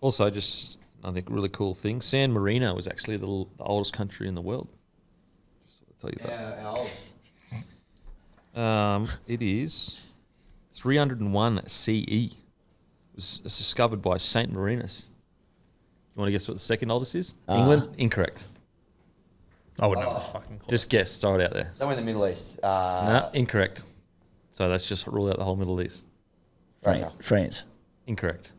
Also, just I think really cool thing. San Marino was actually the oldest country in the world. Just to tell you that. How old? It is 301 CE. It was discovered by Saint Marinus. You want to guess what the second oldest is? England? Incorrect. I wouldn't have a fucking clue. Just guess. Throw it out there. Somewhere in the Middle East. No, incorrect. So let's just rule out the whole Middle East. France. Incorrect.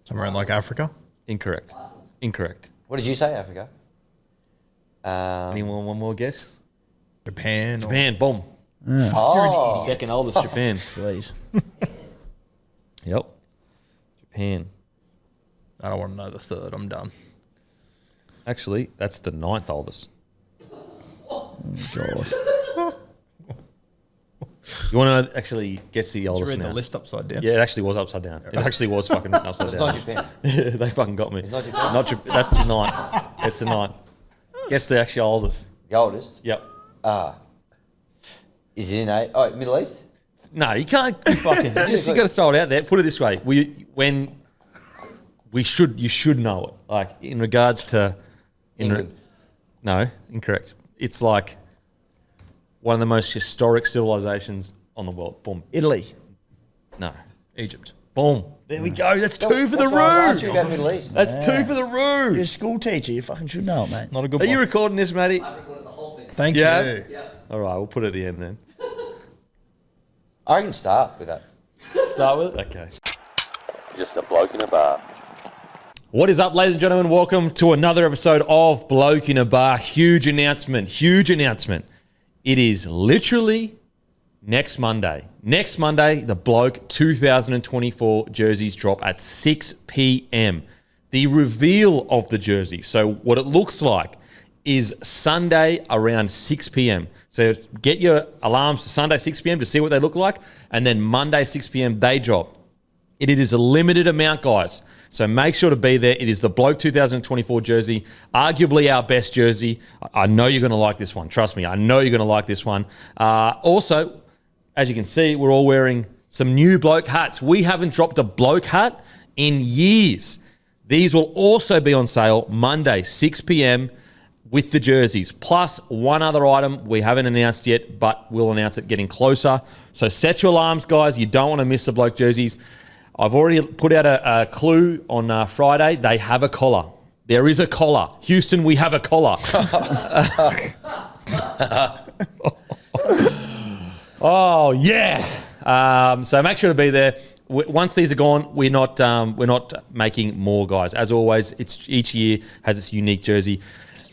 Somewhere in like Africa? Incorrect. Incorrect. What did you say, Africa? Anyone one more guess? Japan? Japan, boom. Oh. Second oldest Japan. Please. Yep. Japan. I don't want to know the third. I'm done. Actually, that's the ninth oldest. Oh, God. You want to actually guess the Did you oldest read now? the list upside down? Yeah, it actually was upside down. It actually was fucking upside It's down. not Japan. They fucking got me. It's not Japan. That's the ninth. It's the ninth. Guess the actual oldest. The oldest? Yep. Is it in Middle East? No, you can't fucking. You got to throw it out there. Put it this way: you should know it. Like in regards to England. No, incorrect. It's like one of the most historic civilizations on the world. Boom. Italy. No. Egypt. Boom. There we go. That's two for the That's why I was asking room. about Middle East. That's two for the You're room. a school teacher. You fucking should know it, mate. Not a good Are one. you recording this, Matty? I've recorded the whole thing. Thank Yeah? you. Yeah. All right, we'll put it at the end then. I can start with that. Start with it? Okay. Just a bloke in a bar. What is up, ladies and gentlemen? Welcome to another episode of Bloke in a Bar. Huge announcement. Huge announcement. It is literally next Monday. Next Monday, the Bloke 2024 jerseys drop at 6 p.m. The reveal of the jersey. So what it looks like is Sunday around 6 p.m. So get your alarms to Sunday 6 p.m. to see what they look like. And then Monday 6 p.m. they drop. It is a limited amount, guys. So make sure to be there. It is the Bloke 2024 jersey, arguably our best jersey. I know you're going to like this one. Trust me, I know you're going to like this one. Also, as you can see, we're all wearing some new Bloke hats. We haven't dropped a Bloke hat in years. These will also be on sale Monday, 6 p.m. with the jerseys. Plus one other item we haven't announced yet, but we'll announce it getting closer. So set your alarms, guys. You don't want to miss the Bloke jerseys. I've already put out a clue on Friday. They have a collar. There is a collar. Houston, we have a collar. Oh, yeah. So make sure to be there. Once these are gone, we're not making more, guys. As always, it's each year has its unique jersey.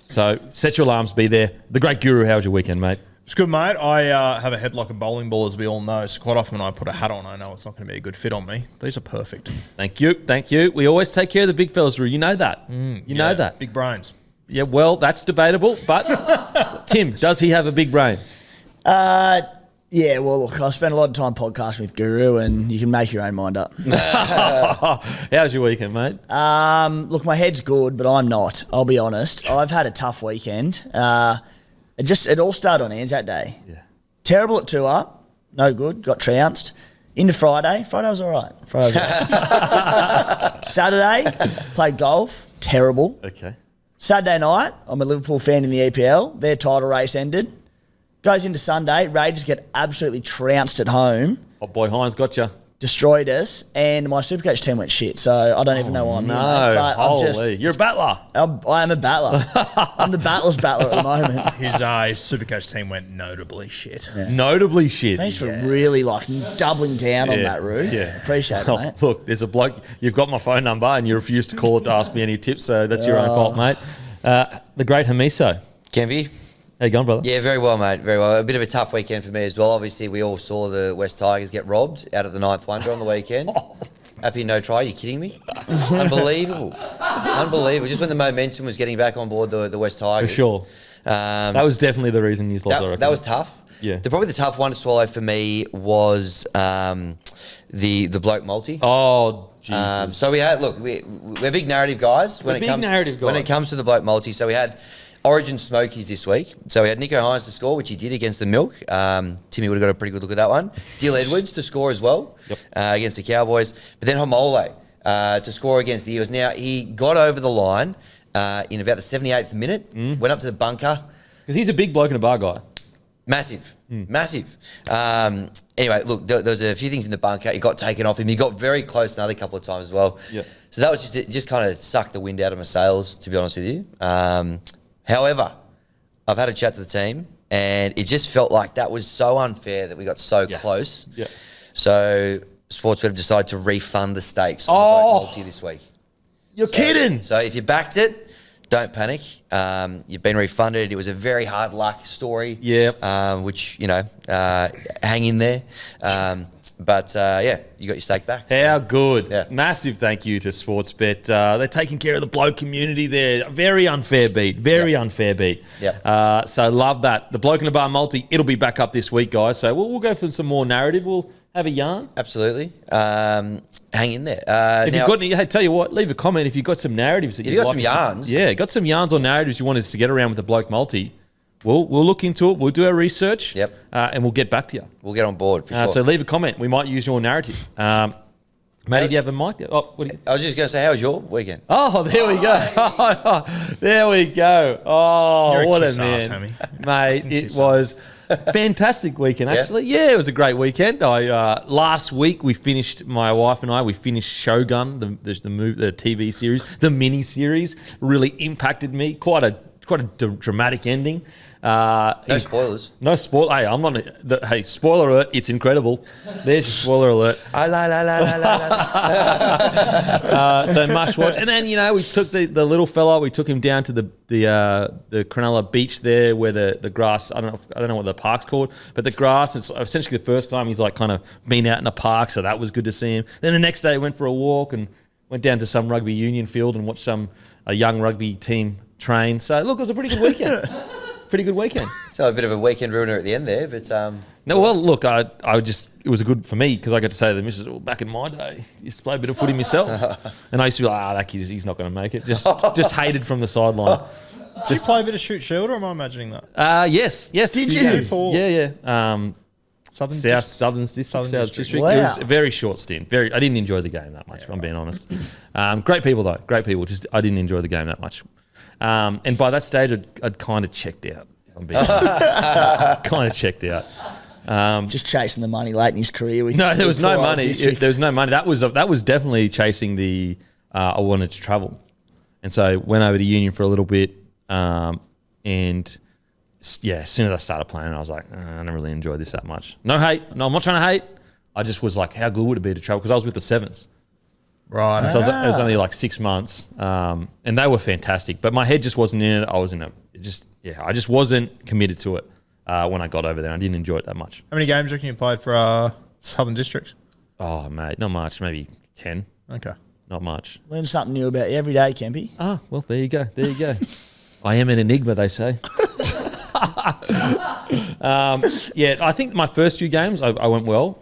So set your alarms, be there. The Great Guru, how was your weekend, mate? It's good, mate. I have a head like a bowling ball, as we all know. So quite often when I put a hat on, I know it's not going to be a good fit on me. These are perfect. Thank you. Thank you. We always take care of the big fellas, Roo. You know that. You know that. Big brains. Yeah, well, that's debatable. But Tim, does he have a big brain? Yeah, well, look, I spent a lot of time podcasting with Guru, and you can make your own mind up. How's your weekend, mate? Look, my head's good, but I'm not. I'll be honest. I've had a tough weekend. It all started on Anzac Day. Yeah. Terrible at tour, no good. Got trounced. Into Friday. Friday was all right. Saturday, played golf. Terrible. Okay. Saturday night, I'm a Liverpool fan in the EPL. Their title race ended. Goes into Sunday. Raiders get absolutely trounced at home. Oh, boy, Hines got you. Destroyed us, and my Supercoach team went shit. So I don't even know why I'm here. Mate, but holy. You're a battler. I am a battler. I'm the battler's battler at the moment. His Supercoach team went notably shit. Yeah. Notably shit. Thanks for really doubling down on that, Roo. Yeah. Appreciate it, mate. Look, there's a bloke. You've got my phone number, and you refused to call it to ask me any tips. So that's your own fault, mate. The great Hamiso. Kemby? How you going, brother? Yeah, very well, mate. Very well. A bit of a tough weekend for me as well. Obviously, we all saw the West Tigers get robbed out of the ninth wonder on the weekend. Happy no try. You kidding me? Unbelievable. Unbelievable. Just when the momentum was getting back on board the West Tigers. For sure. That was definitely the reason you lost. That was tough. Yeah. Probably the tough one to swallow for me was the bloke multi. Oh, Jesus. So we had, we're big narrative guys when it comes to the bloke multi. So we had Origin Smokies this week. So we had Nico Hines to score, which he did against the Milk. Timmy would have got a pretty good look at that one. Dill Edwards to score as well against the Cowboys. But then Homole to score against the Eagles. Now, he got over the line in about the 78th minute, went up to the bunker. Because he's a big bloke and a bar guy. Massive. Anyway, look, there was a few things in the bunker. It got taken off him. He got very close another couple of times as well. Yeah. So that was just kind of sucked the wind out of my sails, to be honest with you. However, I've had a chat to the team, and it just felt like that was so unfair that we got so close. Yeah. So Sportsbet have decided to refund the stakes on the bloke multi this week. You're kidding. So if you backed it, don't panic. You've been refunded. It was a very hard luck story. Yeah. Which, hang in there. But you got your stake back. How good. Yeah. Massive thank you to Sportsbet. They're taking care of the bloke community there. Very unfair beat. Very unfair beat. Yep. So love that. The bloke in the bar multi, it'll be back up this week, guys. So we'll go for some more narrative. We'll have a yarn. Absolutely. Hang in there. If you've got any, hey, tell you what, leave a comment if you've got some narratives. That you've got some yarns. Yeah, got some yarns or narratives you want us to get around with the bloke multi. We'll look into it. We'll do our research. Yep. And we'll get back to you. We'll get on board for sure. So leave a comment. We might use your narrative. Matty, do you have a mic? Oh, what do you... I was just going to say, how was your weekend? Oh, there we go. There we go. Oh, You're what a a kiss man. ass, Hammy. Mate, it was a fantastic weekend, actually. Yeah, it was a great weekend. Last week, my wife and I, we finished Shogun, the TV series, the mini-series. Really impacted me. Quite a dramatic ending. No spoilers. No spoiler. Hey, I'm not. Hey, spoiler alert! It's incredible. There's your spoiler alert. So must watch. And then we took the little fella. We took him down to the Cronulla beach there, where the grass. I don't know what the park's called, but the grass is essentially the first time he's like kind of been out in a park. So that was good to see him. Then the next day, we went for a walk and went down to some rugby union field and watched a young rugby team train. So look, it was a pretty good weekend. Pretty good weekend. So a bit of a weekend ruiner at the end there, but no. Well, look, it was good for me because I got to say to the missus, well, back in my day, I used to play a bit of footy myself, and I used to be like, that kid, he's not going to make it. Just hated from the sideline. Did you play a bit of shoot shield, or am I imagining that? Yes. Did you? Yeah. Southern District. Wow. It was a very short stint. I didn't enjoy the game that much. If I'm being honest. Great people though. Great people. Just I didn't enjoy the game that much. And by that stage, I'd kind of checked out. If I'm being honest. Kind of checked out. Just chasing the money late in his career. There was no money. There was no money. That was definitely chasing the. I wanted to travel, and so went over to Union for a little bit. As soon as I started playing, I was like, I don't really enjoy this that much. No hate. No, I'm not trying to hate. I just was like, how good would it be to travel? Because I was with the Sevens. Right. So it was only like 6 months, and they were fantastic. But my head just wasn't in it. I just wasn't committed to it when I got over there. I didn't enjoy it that much. How many games do you reckon you played for Southern District? Oh, mate, not much. Maybe 10. Okay. Not much. Learn something new about you every day, Kempy. Ah, well, there you go. I am an enigma, they say. I think my first few games I went well,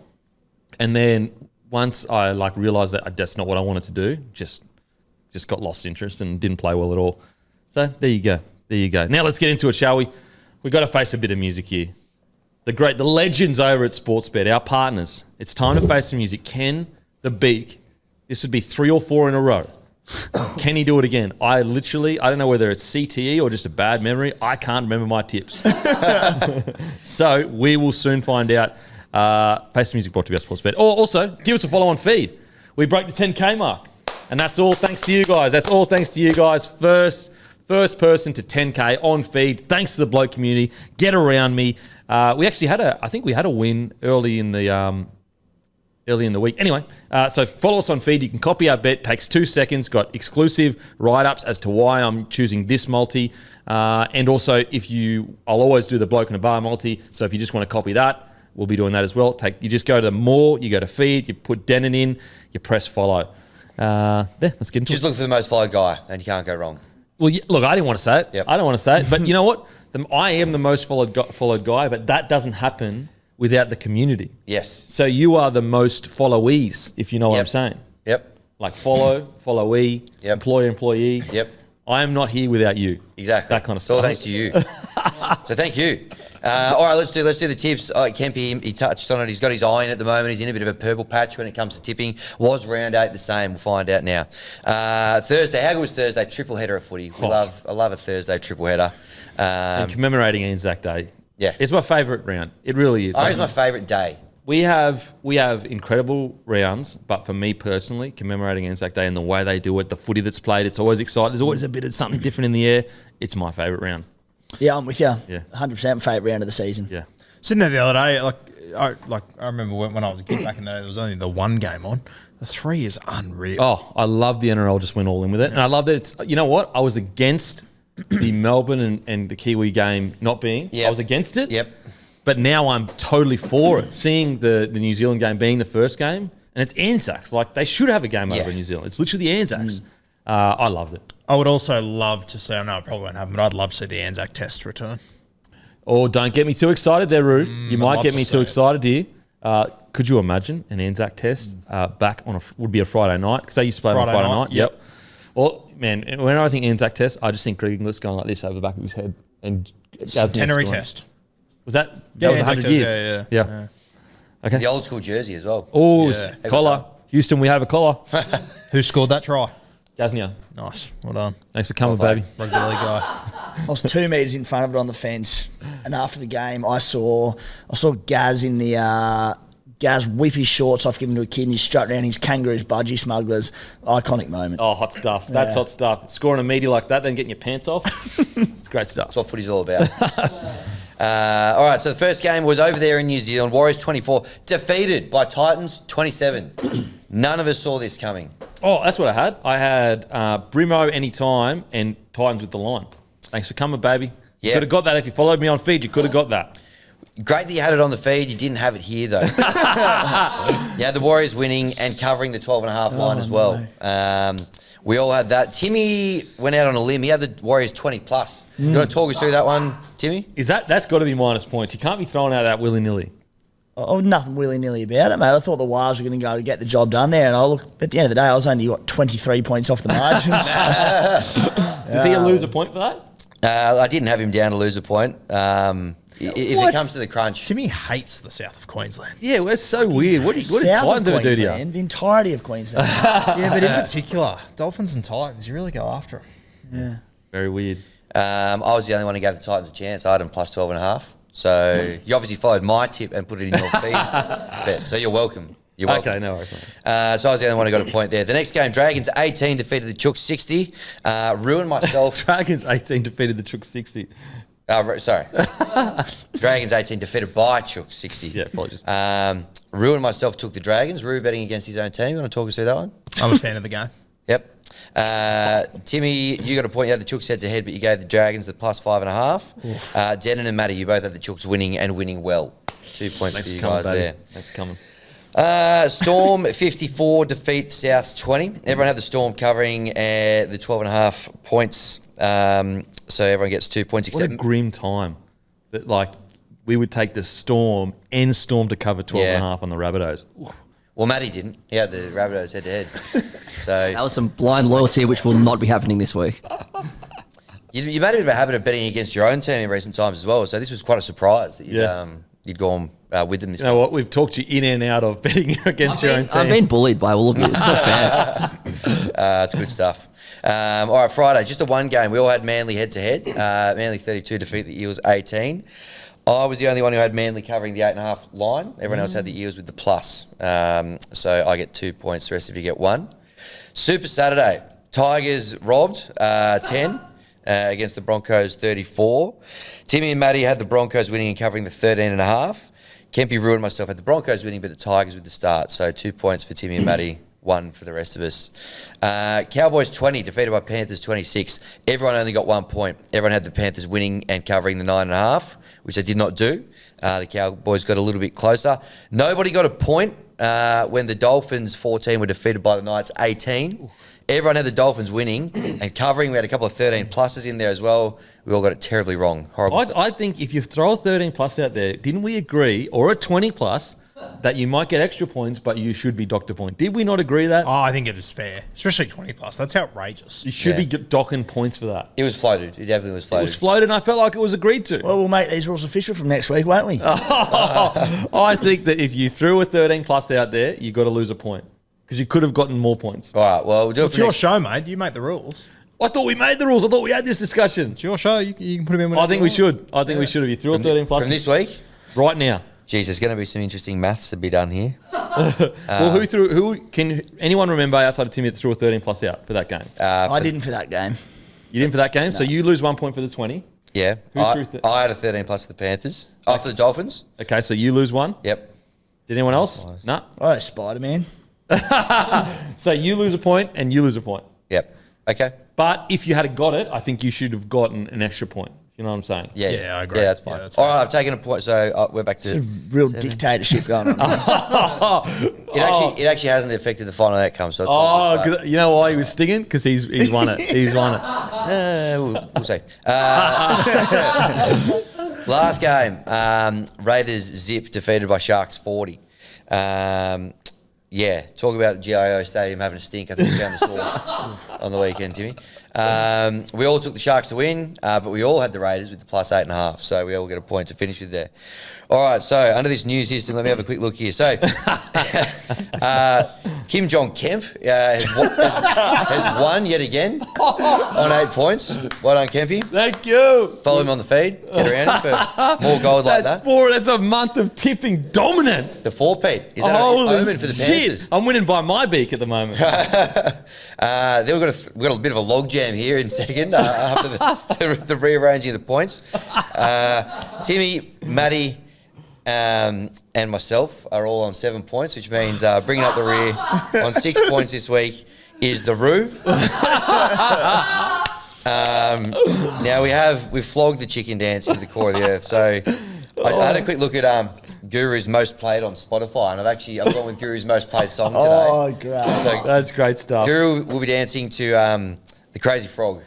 and then once I realised that that's not what I wanted to do, just got lost interest and didn't play well at all. So there you go. Now let's get into it, shall we? We've got to face a bit of music here. The legends over at Sportsbet, our partners. It's time to face some music. Ken the Beak. This would be 3 or 4 in a row. Can he do it again? I don't know whether it's CTE or just a bad memory. I can't remember my tips. So we will soon find out. Face the music brought to you by Sportsbet. Or also, give us a follow on feed. We broke the 10K mark. And that's all thanks to you guys. First person to 10K on feed. Thanks to the bloke community. Get around me. We actually had a win early in the week. Anyway, so follow us on feed. You can copy our bet. Takes 2 seconds. Got exclusive write-ups as to why I'm choosing this multi. And also, I'll always do the bloke in a bar multi. So if you just want to copy that, we'll be doing that as well. You just go to more, you go to feed, you put Denon in, you press follow. Let's get into it. Just look for the most followed guy, and you can't go wrong. Well, look, I didn't want to say it. Yep. I don't want to say it. But you know what? I am the most followed guy, but that doesn't happen without the community. Yes. So you are the most followees, if you know what I'm saying. Yep. Like followee, Yep. employee. Yep. I am not here without you. Exactly. That kind of It's all stuff. thanks to you. So thank you. All right, let's do the tips. Kempy, he touched on it. He's got his eye in at the moment. He's in a bit of a purple patch when it comes to tipping. Was round 8 the same? We'll find out now. Thursday, how good was Thursday? Triple header of footy. I love a Thursday triple header. And commemorating Anzac Day. Yeah. It's my favourite round. It really is. It's my favourite day. We have incredible rounds, but for me personally, commemorating Anzac Day and the way they do it, the footy that's played, it's always exciting. There's always a bit of something different in the air. It's my favourite round. Yeah, I'm with you. Yeah. 100% favourite round of the season. Yeah. Sitting there the other day, I remember when I was a kid back in the day, there was only the one game on. The 3 is unreal. Oh, I love the NRL just went all in with it. And I love that it's, you know what? I was against the Melbourne and the Kiwi game not being. Yep. I was against it. Yep. But now I'm totally for it. Seeing the New Zealand game being the first game, and it's Anzacs. Like, they should have a game over in New Zealand. It's literally the Anzacs. I loved it. I would also love to see, I know it probably won't happen, but I'd love to see the Anzac Test return. Oh, don't get me too excited there, Rude. You might love get to me see too it. excited here. Could you imagine an Anzac Test back on would be a Friday night? Because they used to play on Friday Friday night, night. Yep. Well, man, whenever I think Anzac Test, I just think Greg Inglis going like this over the back of his head. And Centenary Test. Was that? Yeah, That was 100 Anzac years. Test, yeah. Okay. The old school jersey as well. Oh, Yeah. collar. Houston, we have a collar. Who scored that try? Gaznia, Nice. Well done. thanks for coming, Well baby. played. Rugby league guy. I was 2 metres in front of it on the fence, and after the game, I saw Gaz in the Gaz whip his shorts off, give him to a kid, and he strut around his kangaroos, budgie smugglers. Iconic moment. Oh, hot stuff. That's hot stuff. Scoring a meaty like that, then getting your pants off. It's great stuff. That's what footy's all about. All right, so the first game was over there in New Zealand. Warriors 24, defeated by Titans 27. None of us saw this coming. Oh, that's what I had. I had Brimo anytime and Titans with the line. Thanks for coming, baby. You Yeah. could have got that if you followed me on feed. You could have got that. Great that you had it on the feed. You didn't have it here, though. Yeah, the Warriors winning and covering the 12.5 line as well. We all had that. Timmy went out on a limb. He had the Warriors 20+. You want to talk us through that one, Timmy? That's got to be minus points. You can't be throwing out that willy-nilly. Oh, nothing willy-nilly about it, mate. I thought the Wives were going to go to get the job done there, and at the end of the day, I was only, 23 points off the margins. Does he lose a point for that? I didn't have him down to lose a point. If it comes to the crunch. Timmy hates the south of Queensland. Yeah, well, that's so weird. What did South Titans of ever do to you? Queensland, the entirety of Queensland. Yeah, but in particular, Dolphins and Titans, you really go after them. Very weird. I was the only one who gave the Titans a chance. I had them plus 12.5. So you obviously followed my tip and put it in your feed. Bet. So you're welcome. You're welcome. Okay, no worries, mate. So I was the only one who got a point there. The next game, Dragons 18 defeated the Chooks 60. Ruined myself. Dragons 18 defeated the Chooks 60. Sorry. Dragons 18 defeated by Chooks 60. Yeah, apologies. Ruined myself, took the Dragons. Rue betting against his own team. You want to talk us through that one? I'm a fan of the game. Yep. Timmy, you got a point. You had the Chooks heads ahead, but you gave the Dragons the plus 5.5. Denon and Matty, you both had the Chooks winning and winning well. 2 points Thanks for for you coming, guys baby. there. Thanks for coming. Storm 54 defeat South 20. Everyone had the Storm covering the 12.5 points. So everyone gets 2 points What except a grim time. That we would take the Storm and Storm to cover 12.5 on the Rabbitohs. Ooh. well, Matty didn't. He had the Rabbitohs head to head. So That was some blind loyalty, which will not be happening this week. you made it a habit of betting against your own team in recent times as well. So this was quite a surprise that you'd gone with them this You know what? We've talked you in and out of betting against your own team. I'm being bullied by all of you. It's not fair. It's good stuff. All right, Friday, just the one game. We all had Manly head-to-head. Manly 32 defeat the Eels 18. I was the only one who had Manly covering the 8.5 line. Everyone else had the Eels with the plus. So I get 2 points. The rest of you get 1. Super Saturday. Tigers robbed 10 against the Broncos 34. Timmy and Matty had the Broncos winning and covering the 13.5. Kempy ruined myself. Had the Broncos winning, but the Tigers with the start. So 2 points for Timmy and Matty, 1 for the rest of us. Cowboys 20, defeated by Panthers 26. Everyone only got 1 point. Everyone had the Panthers winning and covering the 9.5, which they did not do. The Cowboys got a little bit closer. Nobody got a point when the Dolphins 14 were defeated by the Knights 18. Everyone had the Dolphins winning and covering. We had a couple of 13 pluses in there as well. We all got it terribly wrong. Horrible. I think if you throw a 13 plus out there, didn't we agree, or a 20 plus, that you might get extra points, but you should be docked a point. Did we not agree that? Oh, I think it is fair, especially 20 plus. That's outrageous. You should be docking points for that. It was floated. It definitely was It floated. was floated, and I felt like it was agreed to. Well, we'll make these rules official from next week, won't we? I think that if you threw a 13 plus out there, you got to lose a point because you could have gotten more points. All right, well, we'll do it It's for your next. show, mate. You make the rules. I thought we made the rules. I thought we had this discussion. It's your show. You can put them in. I whenever think you we want. should. I think we should have. You threw a 13 plus From this week? right now. Geez, there's going to be some interesting maths to be done here. Well, who threw? Who can anyone remember outside of Timmy that threw a 13 plus out for that game? I didn't for that game. You didn't for that game, so you lose 1 point for the 20. Yeah. Who threw I had a 13 plus for the Panthers. Oh, for the Dolphins? Okay, so you lose 1. Yep. Did anyone else? No. Oh, Spider-Man. So you lose a point and you lose a point. Yep. Okay. But if you had got it, I think you should have gotten an extra point. You know what I'm saying? Yeah. Yeah, I agree. Yeah, that's fine. Yeah, that's All fine. right, I've taken a point, so we're back to... It's a real dictatorship going on. It actually hasn't affected the final outcome, so it's Oh, all good. 'cause you know why he was stinging? Because he's won it. He's won it. We'll see. Last game, Raiders zip defeated by Sharks 40. Yeah, talk about the GIO Stadium having a stink. I think we found the source on the weekend, Timmy. We all took the Sharks to win, but we all had the Raiders with the plus 8.5, so we all get a point to finish with there. All right, so under this new system, let me have a quick look here. So, Kim Jong-Kemp has won yet again on 8 points. Well done, Kempy. Thank you. Follow him on the feed. Get around him for more gold like that. That's a month of tipping dominance. The 4-peat. Is that an Holy omen for the shit. Panthers? I'm winning by my beak at the moment. Then we've got a bit of a logjam here in second after the rearranging of the points. Timmy, Matty, and myself are all on 7 points, which means bringing up the rear on 6 points this week is the Roo. Now we've flogged the chicken dance into the core of the earth. So I had a quick look at Guru's most played on Spotify, and I've gone with Guru's most played song today. Oh, great. So That's great stuff. Guru will be dancing to the Crazy Frog.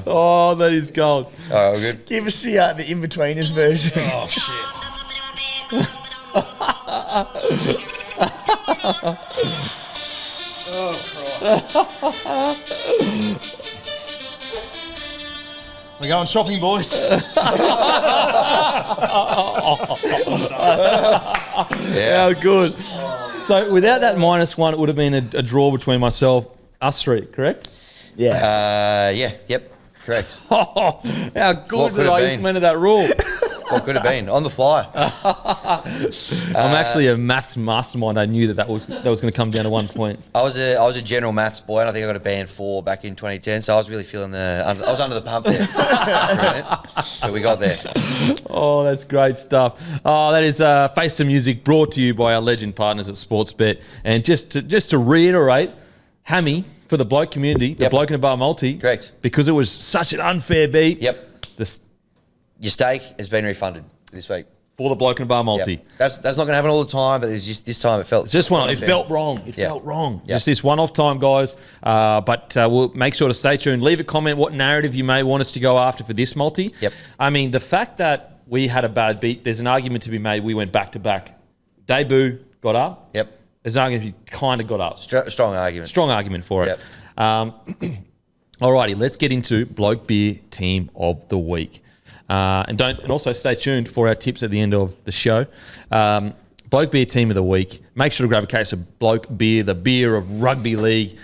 Oh, that is gold. All right, good. Give us the in-betweeners version. Oh, shit. We're going shopping, boys. How good. So without that -1, it would have been a draw between us three, correct? Yeah. Yep, correct. How good What could that have I been? implemented that rule. What could have been on the fly? I'm actually a maths mastermind. I knew that was going to come down to 1 point. I was a general maths boy, and I think I got a band 4 back in 2010. So I was really feeling I was under the pump there, but we got there. Oh, that's great stuff. Oh, that is Face Some Music, brought to you by our legend partners at Sportsbet. And just to reiterate, Hammy, for the bloke community, the Yep. bloke in a bar multi, Correct. because it was such an unfair beat. Yep, This your steak has been refunded this week. for the bloke in a bar multi. Yep. That's not going to happen all the time, but it's just this time it felt. It's just one. It unfair. felt wrong. It Yeah. felt wrong. Yeah. Just this one-off time, guys. But we'll make sure to stay tuned. Leave a comment what narrative you may want us to go after for this multi. Yep. I mean, the fact that we had a bad beat, there's an argument to be made. We went back to back. Debut got up. Yep, There's an argument to be kind of got up. strong argument. Strong argument for it. Alrighty, let's get into Bloke Beer Team of the Week. And also stay tuned for our tips at the end of the show. Bloke Beer Team of the Week. Make sure to grab a case of Bloke Beer, the beer of rugby league.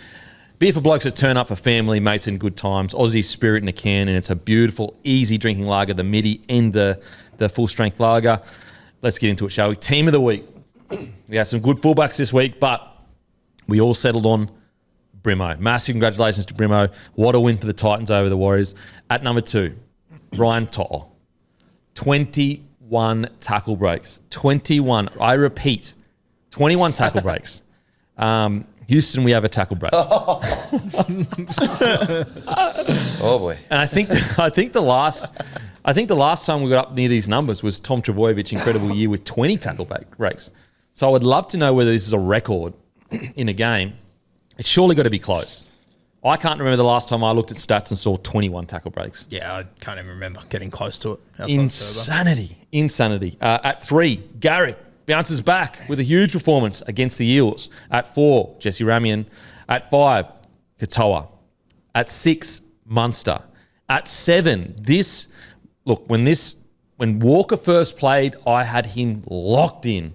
Beer for blokes that turn up for family, mates, and good times. Aussie spirit in a can, and it's a beautiful, easy drinking lager, the midi and the full strength lager. Let's get into it, shall we? Team of the Week. We had some good fullbacks this week, but we all settled on Brimo. Massive congratulations to Brimo. What a win for the Titans over the Warriors. At number 2, Ryan To'o. 21 tackle breaks. 21. I repeat, 21 tackle breaks. Houston, we have a tackle break. Oh boy. And I think the last time we got up near these numbers was Tom Trbojevic incredible year with 20 tackle breaks. So I would love to know whether this is a record in a game. It's surely got to be close. I can't remember the last time I looked at stats and saw 21 tackle breaks. Yeah, I can't even remember getting close to it. Insanity. At 3, Garrick bounces back with a huge performance against the Eels. At 4, Jesse Ramian. At 5, Katoa. At 6, Munster. At 7, when Walker first played, I had him locked in.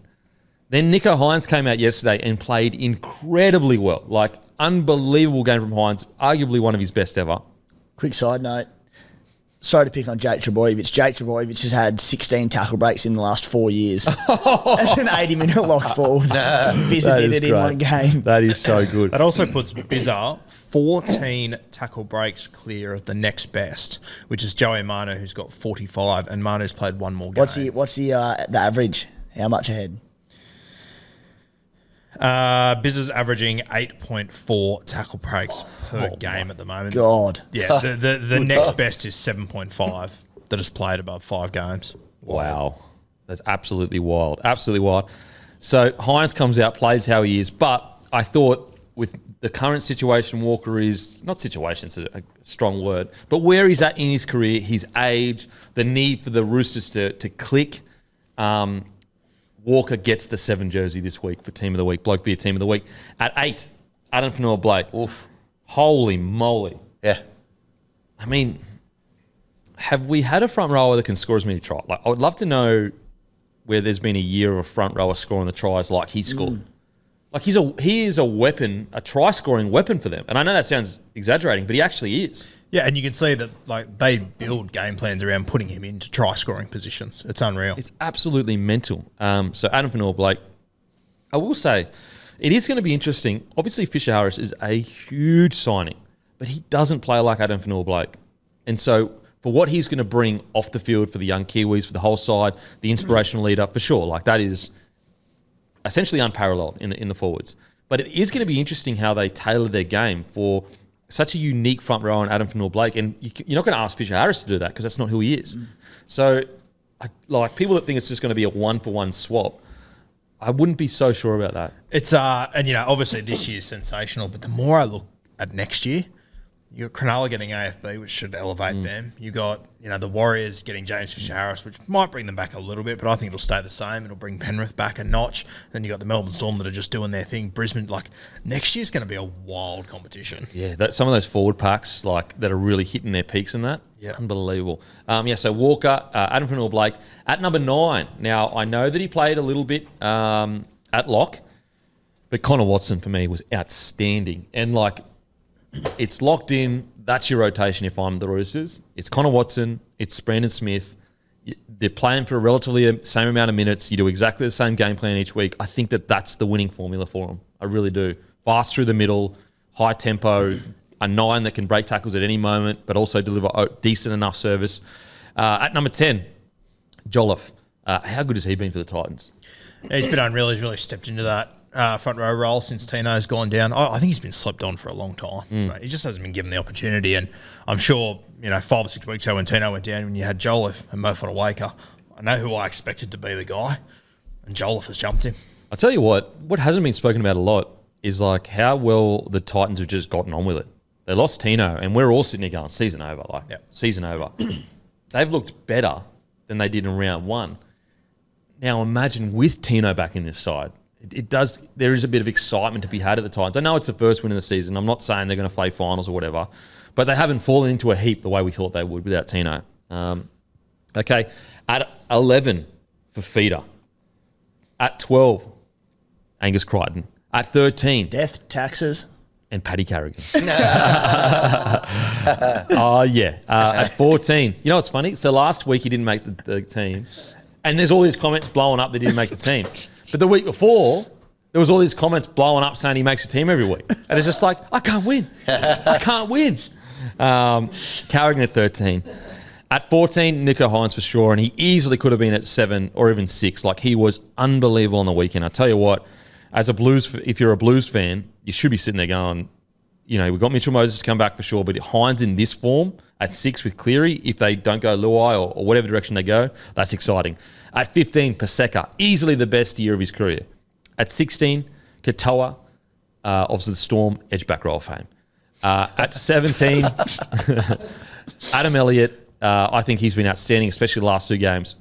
Then Nicho Hines came out yesterday and played incredibly well. Like, unbelievable game from Hines, arguably one of his best ever. Quick side note. Sorry to pick on Jake Trebojevic. Jake Trebojevic has had 16 tackle breaks in the last 4 years. That's an 80-minute lock forward. Bizza did it in one game. That is so good. That also puts Bizza 14 tackle breaks clear of the next best, which is Joey Manu, who's got 45, and Manu's played one more game. What's the average? How much ahead? Bizza's averaging 8.4 tackle breaks per game at the moment. God. Yeah, the next best is 7.5 that has played above 5 games. Wow. That's absolutely wild. Absolutely wild. So Hines comes out, plays how he is, but I thought with the current situation Walker is, not situation, it's a strong word, but where he's at in his career, his age, the need for the Roosters to click, Walker gets the 7 jersey this week for Team of the Week, Bloke Beer Team of the Week. At 8, Adam Fanua-Blake. Oof. Holy moly. Yeah. I mean, have we had a front rower that can score as many tries? Like, I would love to know where there's been a year of a front rower scoring the tries like he scored. Like, he is a weapon, a try-scoring weapon for them. And I know that sounds exaggerating, but he actually is. Yeah, and you can see that like they build game plans around putting him into try-scoring positions. It's unreal. It's absolutely mental. So Adam Fanua-Blake, I will say, it is going to be interesting. Obviously, Fisher Harris is a huge signing, but he doesn't play like Adam Fanua-Blake. And so for what he's going to bring off the field for the young Kiwis, for the whole side, the inspirational leader, for sure, like that is essentially unparalleled in the forwards. But it is going to be interesting how they tailor their game for such a unique front row on Adam Fanua-Blake. And you're not going to ask Fisher Harris to do that because that's not who he is. So, like, people that think it's just going to be a one-for-one swap, I wouldn't be so sure about that. It's and obviously this year's sensational, but the more I look at next year, you got Cronulla getting AFB, which should elevate them. You got the Warriors getting James Fisher-Harris, which might bring them back a little bit, but I think it'll stay the same. It'll bring Penrith back a notch. Then you got the Melbourne Storm that are just doing their thing. Brisbane, like next year's going to be a wild competition. Yeah, some of those forward packs like that are really hitting their peaks in that. Yeah, unbelievable. So Walker, Adam Fanua-Blake at number 9. Now I know that he played a little bit at lock, but Connor Watson for me was outstanding. And like, it's locked in. That's your rotation if I'm the Roosters. It's Connor Watson. It's Brandon Smith. They're playing for a relatively same amount of minutes. You do exactly the same game plan each week. I think that's the winning formula for them. I really do. Fast through the middle, high tempo, a 9 that can break tackles at any moment, but also deliver decent enough service. At number 10, Jolliffe. How good has he been for the Titans? Yeah, he's been unreal. He's really stepped into that front row role since Tino's gone down. I think he's been slept on for a long time. Right? He just hasn't been given the opportunity. And I'm sure, 5 or 6 weeks ago when Tino went down, when you had Jolliffe and Mo Fotuaika, I know who I expected to be the guy, and Jolliffe has jumped him. I'll tell you what hasn't been spoken about a lot is like how well the Titans have just gotten on with it. They lost Tino, and we're all sitting there going, season over. Season over. They've looked better than they did in round 1. Now imagine with Tino back in this side. There is a bit of excitement to be had at the Titans. I know it's the first win of the season. I'm not saying they're going to play finals or whatever, but they haven't fallen into a heap the way we thought they would without Tino. Okay, at 11 for Feeder. At 12, Angus Crichton. At 13, Death, taxes. And Paddy Carrigan. Oh, yeah. At 14. You know what's funny? So last week he didn't make the team. And there's all these comments blowing up that he didn't make the team. But the week before, there was all these comments blowing up saying he makes the team every week. And it's just like, I can't win. I can't win. Carrigan at 13. At 14, Nicho Hines for sure. And he easily could have been at 7 or even 6. Like, he was unbelievable on the weekend. I tell you what, if you're a Blues fan, you should be sitting there going, we've got Mitchell Moses to come back for sure, but Hines in this form at 6 with Cleary, if they don't go Luai or whatever direction they go, that's exciting. At 15, Paseka, easily the best year of his career. At 16, Katoa, obviously the Storm, edge back row of fame. At 17, Adam Elliott, I think he's been outstanding, especially the last 2 games.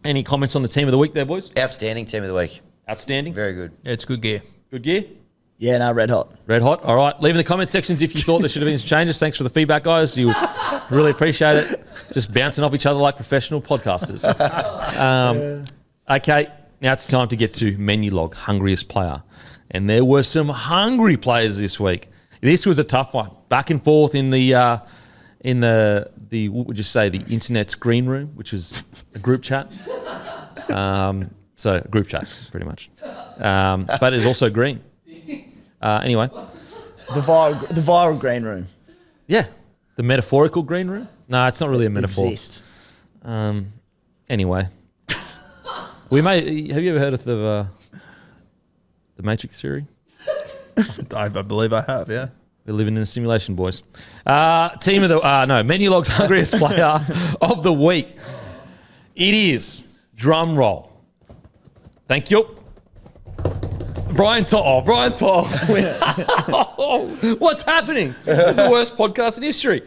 Any comments on the team of the week there, boys? Outstanding team of the week. Outstanding? Very good. Yeah, it's good gear. Good gear? Yeah, no, red hot. Red hot. All right. Leave in the comment sections if you thought there should have been some changes. Thanks for the feedback, guys. You really appreciate it. Just bouncing off each other like professional podcasters. Okay, now it's time to get to menu log, hungriest player. And there were some hungry players this week. This was a tough one. Back and forth in the what would you say, the internet's green room, which is a group chat. So group chat, pretty much. But it's also green. Anyway. The viral green room. Yeah. The metaphorical green room? No, it's not really a metaphor. Exists. Anyway. Have you ever heard of the Matrix theory? I believe I have, yeah. We're living in a simulation, boys. Menu Log's hungriest player of the week. It is, drum roll. Thank you. Brian To'o. What's happening? It's the worst podcast in history.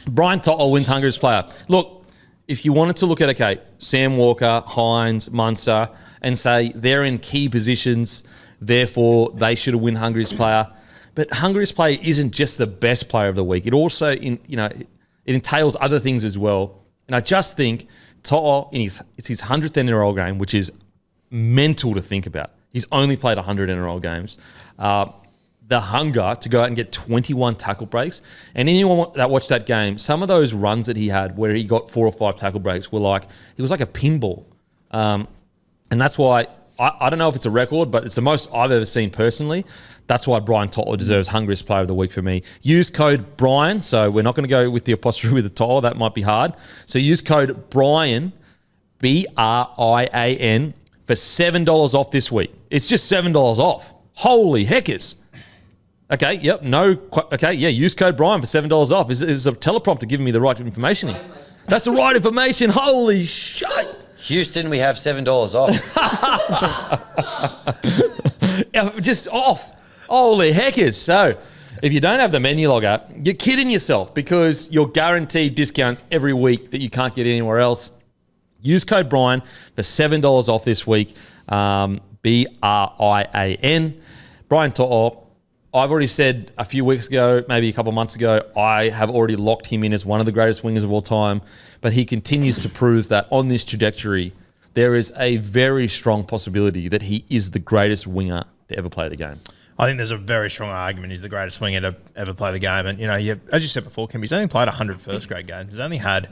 Brian To'o wins hungriest player. Look, if you wanted to look at, Sam Walker, Hines, Munster, and say they're in key positions, therefore they should have won hungriest player. But hungriest player isn't just the best player of the week. It also, it entails other things as well. And I just think To'o, it's his 100th NRL game, which is mental to think about. He's only played 100 NRL games. The hunger to go out and get 21 tackle breaks. And anyone that watched that game, some of those runs that he had where he got 4 or 5 tackle breaks were he was like a pinball. And that's why, I don't know if it's a record, but it's the most I've ever seen personally. That's why Brian To'o deserves hungriest player of the week for me. Use code Brian. So we're not going to go with the apostrophe with the To'o. That might be hard. So use code Brian, BRIAN, for $7 off this week. It's just $7 off. Holy heckers. Okay, yep, use code Brian for $7 off. Is a teleprompter giving me the right information here? That's the right information. Holy shit. Houston, we have $7 off. Just off. Holy heckers. So, if you don't have the menu log app, you're kidding yourself because you're guaranteed discounts every week that you can't get anywhere else. Use code Brian for $7 off this week. BRIAN. Brian To'o. I've already said a few weeks ago, maybe a couple of months ago, I have already locked him in as one of the greatest wingers of all time, but he continues to prove that on this trajectory, there is a very strong possibility that he is the greatest winger to ever play the game. I think there's a very strong argument he's the greatest winger to ever play the game. And, as you said before, Kim, he's only played 100 first-grade games. He's only had,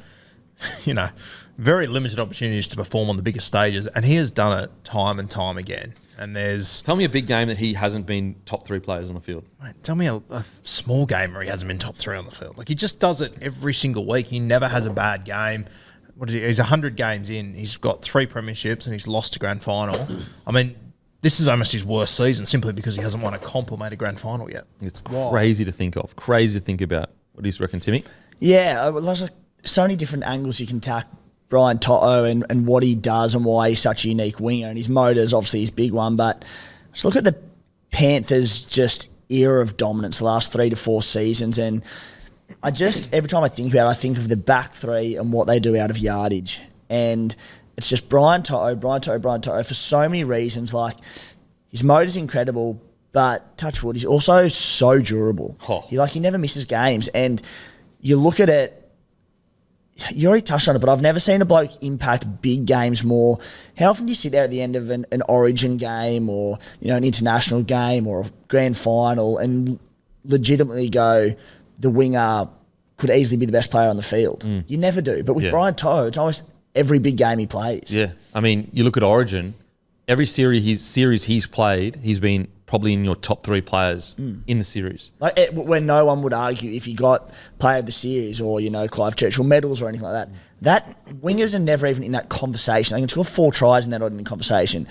very limited opportunities to perform on the biggest stages, and he has done it time and time again. And Tell me a big game that he hasn't been top 3 players on the field. Mate, tell me a small game where he hasn't been top 3 on the field. He just does it every single week. He never has a bad game. What is he? He's 100 games in. He's got 3 premierships and he's lost a grand final. I mean, this is almost his worst season simply because he hasn't won a comp or made a grand final yet. It's crazy to think of. Crazy to think about. What do you reckon, Timmy? Yeah, there's so many different angles you can tack Brian To'o and what he does and why he's such a unique winger. And his motor is obviously his big one. But just look at the Panthers' just era of dominance the last 3 to 4 seasons. And every time I think about it, I think of the back 3 and what they do out of yardage. And it's just Brian To'o for so many reasons. His motor's incredible, but touch wood, he's also so durable. He never misses games. And you look at it, you already touched on it, but I've never seen a bloke impact big games more. How often do you sit there at the end of an Origin game or an international game or a grand final and legitimately go, the winger could easily be the best player on the field? You never do. But with Brian To'o, it's almost every big game he plays. Yeah. I mean, you look at Origin, every series he's played, he's been probably in your top 3 players in the series. When no one would argue if he got player of the series or, Clive Churchill medals or anything like that. That wingers are never even in that conversation. They can score 4 tries and they're not in the conversation.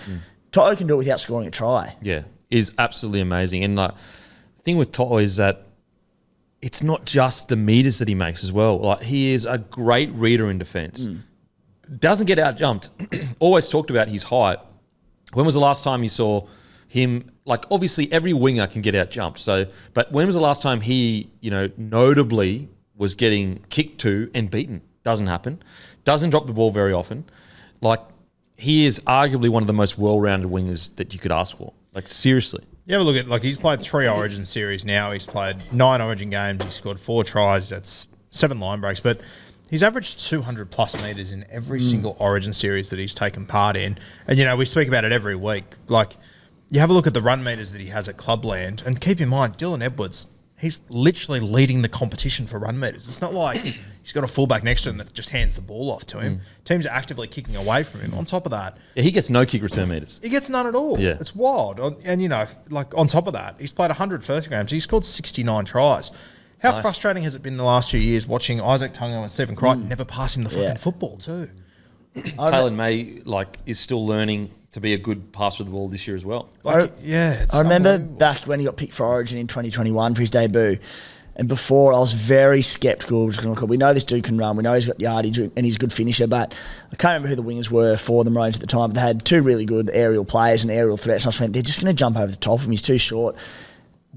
To'o can do it without scoring a try. Yeah, is absolutely amazing. And the thing with To'o is that it's not just the meters that he makes as well. He is a great reader in defence. Doesn't get out jumped. Always talked about his height. When was the last time you saw him, like obviously every winger can get out jumped. So, but when was the last time he, notably was getting kicked to and beaten? Doesn't happen. Doesn't drop the ball very often. Like, he is arguably one of the most well-rounded wingers that you could ask for. Like, seriously. You have a look at, like, he's played 3 Origin series now. He's played 9 Origin games. He scored 4 tries. That's 7 line breaks. But he's averaged 200-plus metres in every single Origin series that he's taken part in. And, we speak about it every week. Like, you have a look at the run meters that he has at Clubland. And keep in mind, Dylan Edwards, he's literally leading the competition for run meters. It's not like he's got a fullback next to him that just hands the ball off to him. Teams are actively kicking away from him. On top of that, he gets no kick return meters. He gets none at all. Yeah. It's wild. And, on top of that, he's played 100 first games. He scored 69 tries. How frustrating has it been the last few years watching Isaac Tungo and Stephen Crichton never pass him the fucking football too? Taylor May, is still learning to be a good passer of the ball this year as well. It's I remember back when he got picked for Origin in 2021 for his debut. And before, I was very sceptical. We know this dude can run. We know he's got yardage and he's a good finisher. But I can't remember who the wingers were for the Maroons at the time. But they had 2 really good aerial players and aerial threats. And I just went, they're just going to jump over the top of him. He's too short.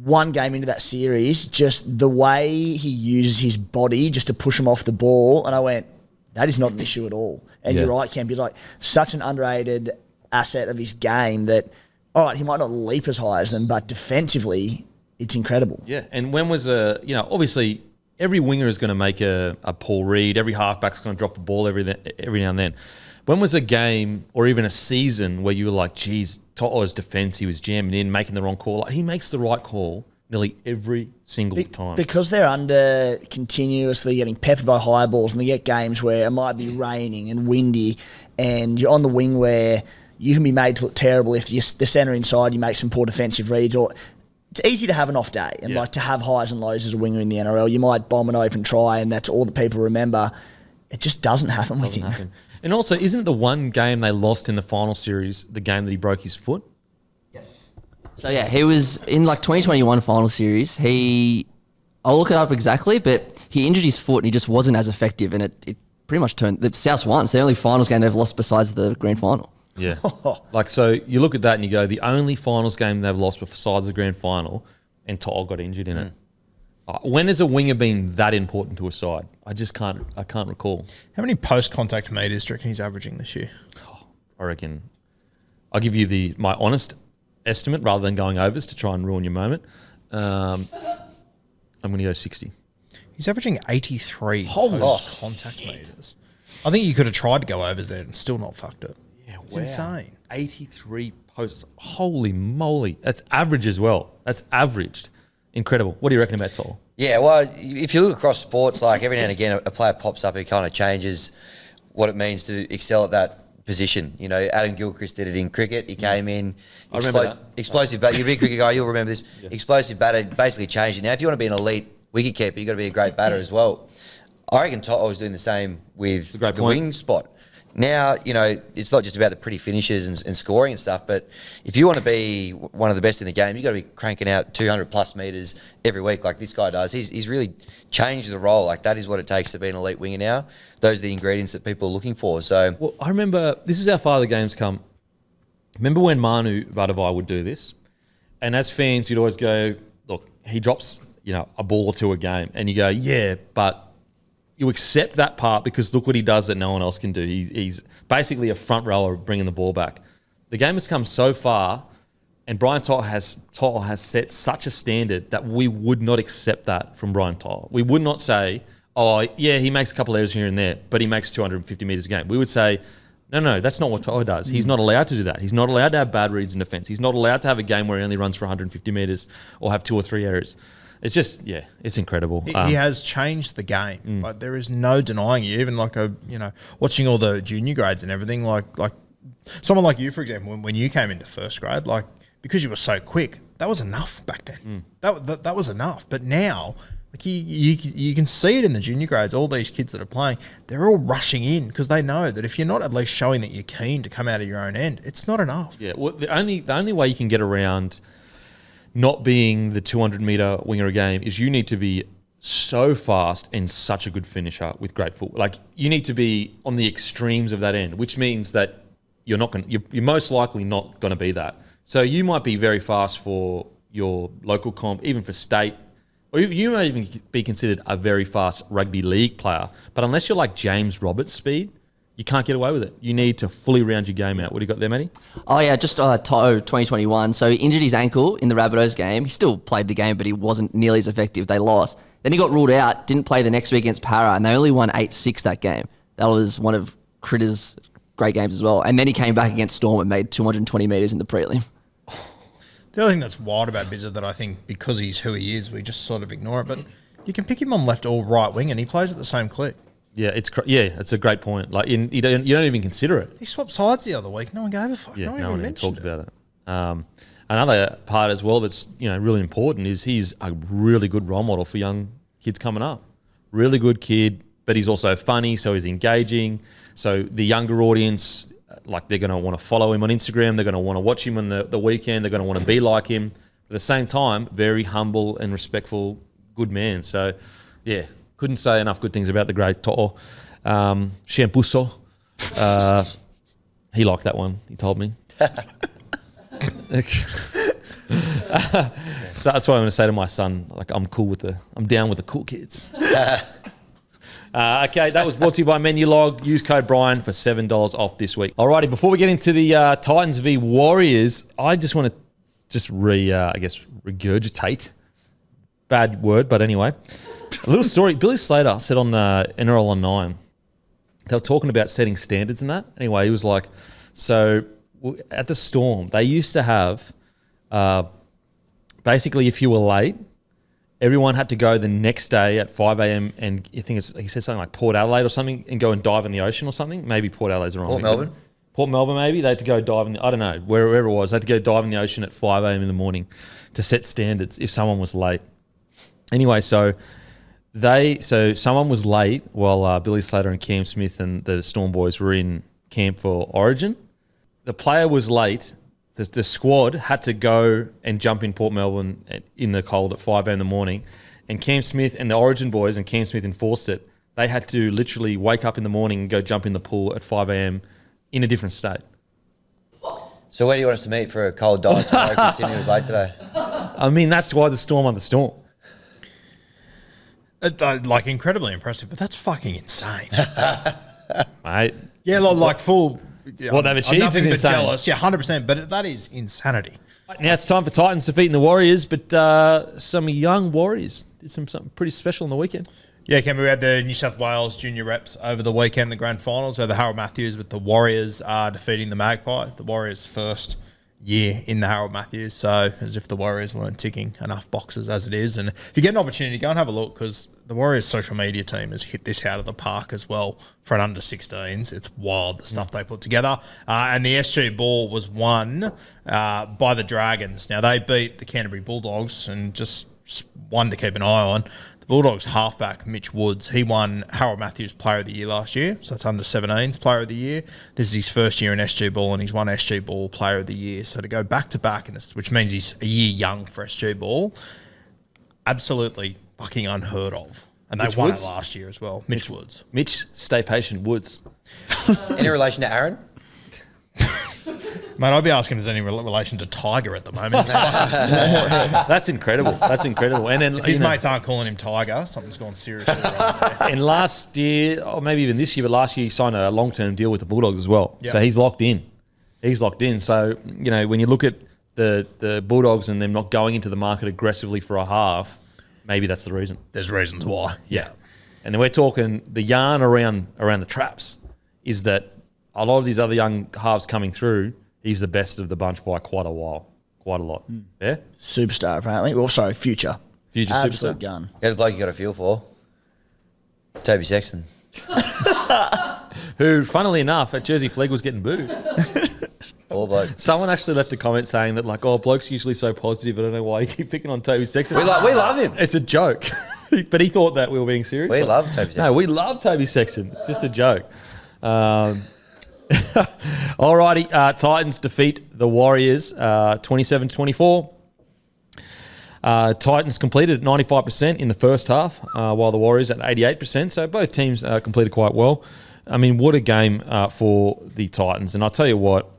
One game into that series, just the way he uses his body just to push him off the ball. And I went, that is not an issue at all. And you're right, Kemp. He's such an underrated asset of his game that, all right, he might not leap as high as them, but defensively, it's incredible. Yeah, and when was obviously every winger is going to make a Paul Reed. Every halfback's going to drop a ball every now and then. When was a game or even a season where you were like, geez, To'o's defence, he was jamming in, making the wrong call? He makes the right call nearly every single time. Because they're under continuously getting peppered by high balls, and they get games where it might be raining and windy, and you're on the wing where you can be made to look terrible if the centre inside you make some poor defensive reads, or it's easy to have an off day and to have highs and lows as a winger in the NRL. You might bomb an open try and that's all the people remember. It just doesn't happen with him. And also, isn't it the one game they lost in the final series, the game that he broke his foot? Yes. So, he was in 2021 final series. I'll look it up exactly, but he injured his foot and he just wasn't as effective, and it pretty much turned. The Souths won. It's the only finals game they've lost besides the grand final. Yeah. So you look at that and you go, the only finals game they've lost besides the grand final, and To'o got injured in it. When has a winger been that important to a side? I can't recall. How many post-contact meters do you reckon he's averaging this year? I reckon I'll give you my honest estimate rather than going overs to try and ruin your moment. I'm going to go 60. He's averaging 83 post-contact meters. I think you could have tried to go overs there and still not fucked it. It's insane. 83 posts. Holy moly. That's average as well. That's averaged. Incredible. What do you reckon about To'o? Yeah, well, if you look across sports, every now and again a player pops up who kind of changes what it means to excel at that position. Adam Gilchrist did it in cricket. He came in, explosive batter. You're a big cricket guy, you'll remember this. Yeah. Explosive batter basically changed it. Now, if you want to be an elite wicketkeeper, you've got to be a great batter as well. I reckon To'o was doing the same with the wing spot. Now, it's not just about the pretty finishes and scoring and stuff, but if you want to be one of the best in the game, you've got to be cranking out 200-plus metres every week like this guy does. He's really changed the role. That is what it takes to be an elite winger now. Those are the ingredients that people are looking for. So, well, I remember, this is how far the game's come. Remember when Manu Vadavai would do this? And as fans, you'd always go, look, he drops, a ball or two a game. And you go, yeah, but you accept that part because look what he does that no one else can do. He's basically a front rower bringing the ball back. The game has come so far, and Brian To'o has set such a standard that we would not accept that from Brian To'o. We would not say, oh, yeah, he makes a couple errors here and there, but he makes 250 metres a game. We would say, no, that's not what To'o does. He's not allowed to do that. He's not allowed to have bad reads in defence. He's not allowed to have a game where he only runs for 150 metres or have 2 or 3 errors. It's just, it's incredible. He has changed the game. There is no denying you. Even watching all the junior grades and everything, like someone like you, for example, when you came into first grade, because you were so quick, that was enough back then. That was enough. But now, you can see it in the junior grades. All these kids that are playing, they're all rushing in because they know that if you're not at least showing that you're keen to come out of your own end, it's not enough. Yeah. Well, the only way you can get around not being the 200-metre winger a game is you need to be so fast and such a good finisher with great foot. You need to be on the extremes of that end, which means that you're most likely not going to be that. So you might be very fast for your local comp, even for state, or you might even be considered a very fast rugby league player. But unless you're like James Roberts speed, you can't get away with it. You need to fully round your game out. What do you got there, Matty? Oh, yeah, just Toe 2021. So he injured his ankle in the Rabbitohs game. He still played the game, but he wasn't nearly as effective. They lost. Then he got ruled out, didn't play the next week against Para, and they only won 8-6 that game. That was one of Critter's great games as well. And then he came back against Storm and made 220 metres in the prelim. The other thing that's wild about Bizza that I think because he's who he is, we just sort of ignore it. But you can pick him on left or right wing, and he plays at the same click. Yeah, it's a great point. Like you don't even consider it. He swapped sides the other week. No one gave a fuck. Yeah, no one even talked it. about it. Another part as well that's really important is he's a really good role model for young kids coming up. Really good kid, but he's also funny, so he's engaging. So the younger audience, like they're going to want to follow him on Instagram. They're going to want to watch him on the weekend. They're going to want to be like him. At the same time, very humble and respectful, good man. So, yeah, couldn't say enough good things about the great To'o. Shampuso. He liked that one, he told me. So that's what I'm going to say to my son. Like, I'm down with the cool kids. Okay, that was brought to you by Menulog. Use code Brian for $7 off this week. Alrighty, before we get into the Titans v Warriors, I just want to regurgitate. Bad word, but anyway. A little story. Billy Slater said on the NRL on 9, they were talking about setting standards and that. Anyway, he was like, so at the Storm, they used to have, basically if you were late, everyone had to go the next day at 5 a.m. and he said something like Port Adelaide or something and go and dive in the ocean or something. Maybe Port Adelaide's wrong. Port Melbourne, maybe. They had to go dive in the, I don't know, wherever it was. They had to go dive in the ocean at 5 a.m. in the morning to set standards if someone was late. Anyway, so someone was late while Billy Slater and Cam Smith and the Storm boys were in camp for Origin. The player was late. The squad had to go and jump in Port Melbourne in the cold at 5 a.m. in the morning. And Cam Smith and the Origin boys, and Cam Smith enforced it, they had to literally wake up in the morning and go jump in the pool at 5 a.m. in a different state. So where do you want us to meet for a cold dive tomorrow because Timmy was late today? I mean, that's why the Storm are the Storm. Like, incredibly impressive, but that's fucking insane. Mate. Yeah, like full... What they've achieved is insane. Jealous. Yeah, 100%, but that is insanity. Now it's time for Titans defeating the Warriors, but some young Warriors did something pretty special on the weekend. Yeah, Campbell, we had the New South Wales junior reps over the weekend, the grand finals, where the Harold Matthews with the Warriors defeating the Magpie. The Warriors' first year in the Harold Matthews, so as if the Warriors weren't ticking enough boxes as it is. And if you get an opportunity, go and have a look, because the Warriors' social media team has hit this out of the park as well for an under-16s. It's wild, the stuff they put together. And the SG Ball was won by the Dragons. Now, they beat the Canterbury Bulldogs, and just one to keep an eye on. The Bulldogs halfback, Mitch Woods, he won Harold Matthews Player of the Year last year. So that's under-17s Player of the Year. This is his first year in SG Ball, and he's won SG Ball Player of the Year. So to go back-to-back, which means he's a year young for SG Ball, absolutely fucking unheard of. And they won it last year as well. Mitch Woods. Mitch, stay patient, Woods. Any relation to Aaron? Mate, I'd be asking if there's any relation to Tiger at the moment. That's incredible. That's incredible. And then if his mates aren't calling him Tiger, something's gone seriously wrong there. And last year, or maybe even this year, but last year he signed a long-term deal with the Bulldogs as well. Yep. So he's locked in. So, when you look at the Bulldogs and them not going into the market aggressively for a half, maybe that's the reason. There's reasons why. Yeah. And then we're talking the yarn around the traps is that a lot of these other young halves coming through, he's the best of the bunch by quite a while. Quite a lot. Yeah? Superstar, apparently. Well, sorry, future. Future Absolute superstar. gun. Yeah, the bloke you got a feel for. Toby Sexton. Who, funnily enough, at Jersey Flegg was getting booed. Poor bloke. Someone actually left a comment saying that, bloke's usually so positive, I don't know why you keep picking on Toby Sexton. We love him. It's a joke. But he thought that we were being serious. We love Toby Sexton. No, we love Toby Sexton. It's just a joke. Alrighty, Titans defeat the Warriors 27-24. Titans completed at 95% in the first half, while the Warriors at 88%. So both teams completed quite well. I mean, what a game for the Titans. And I'll tell you what,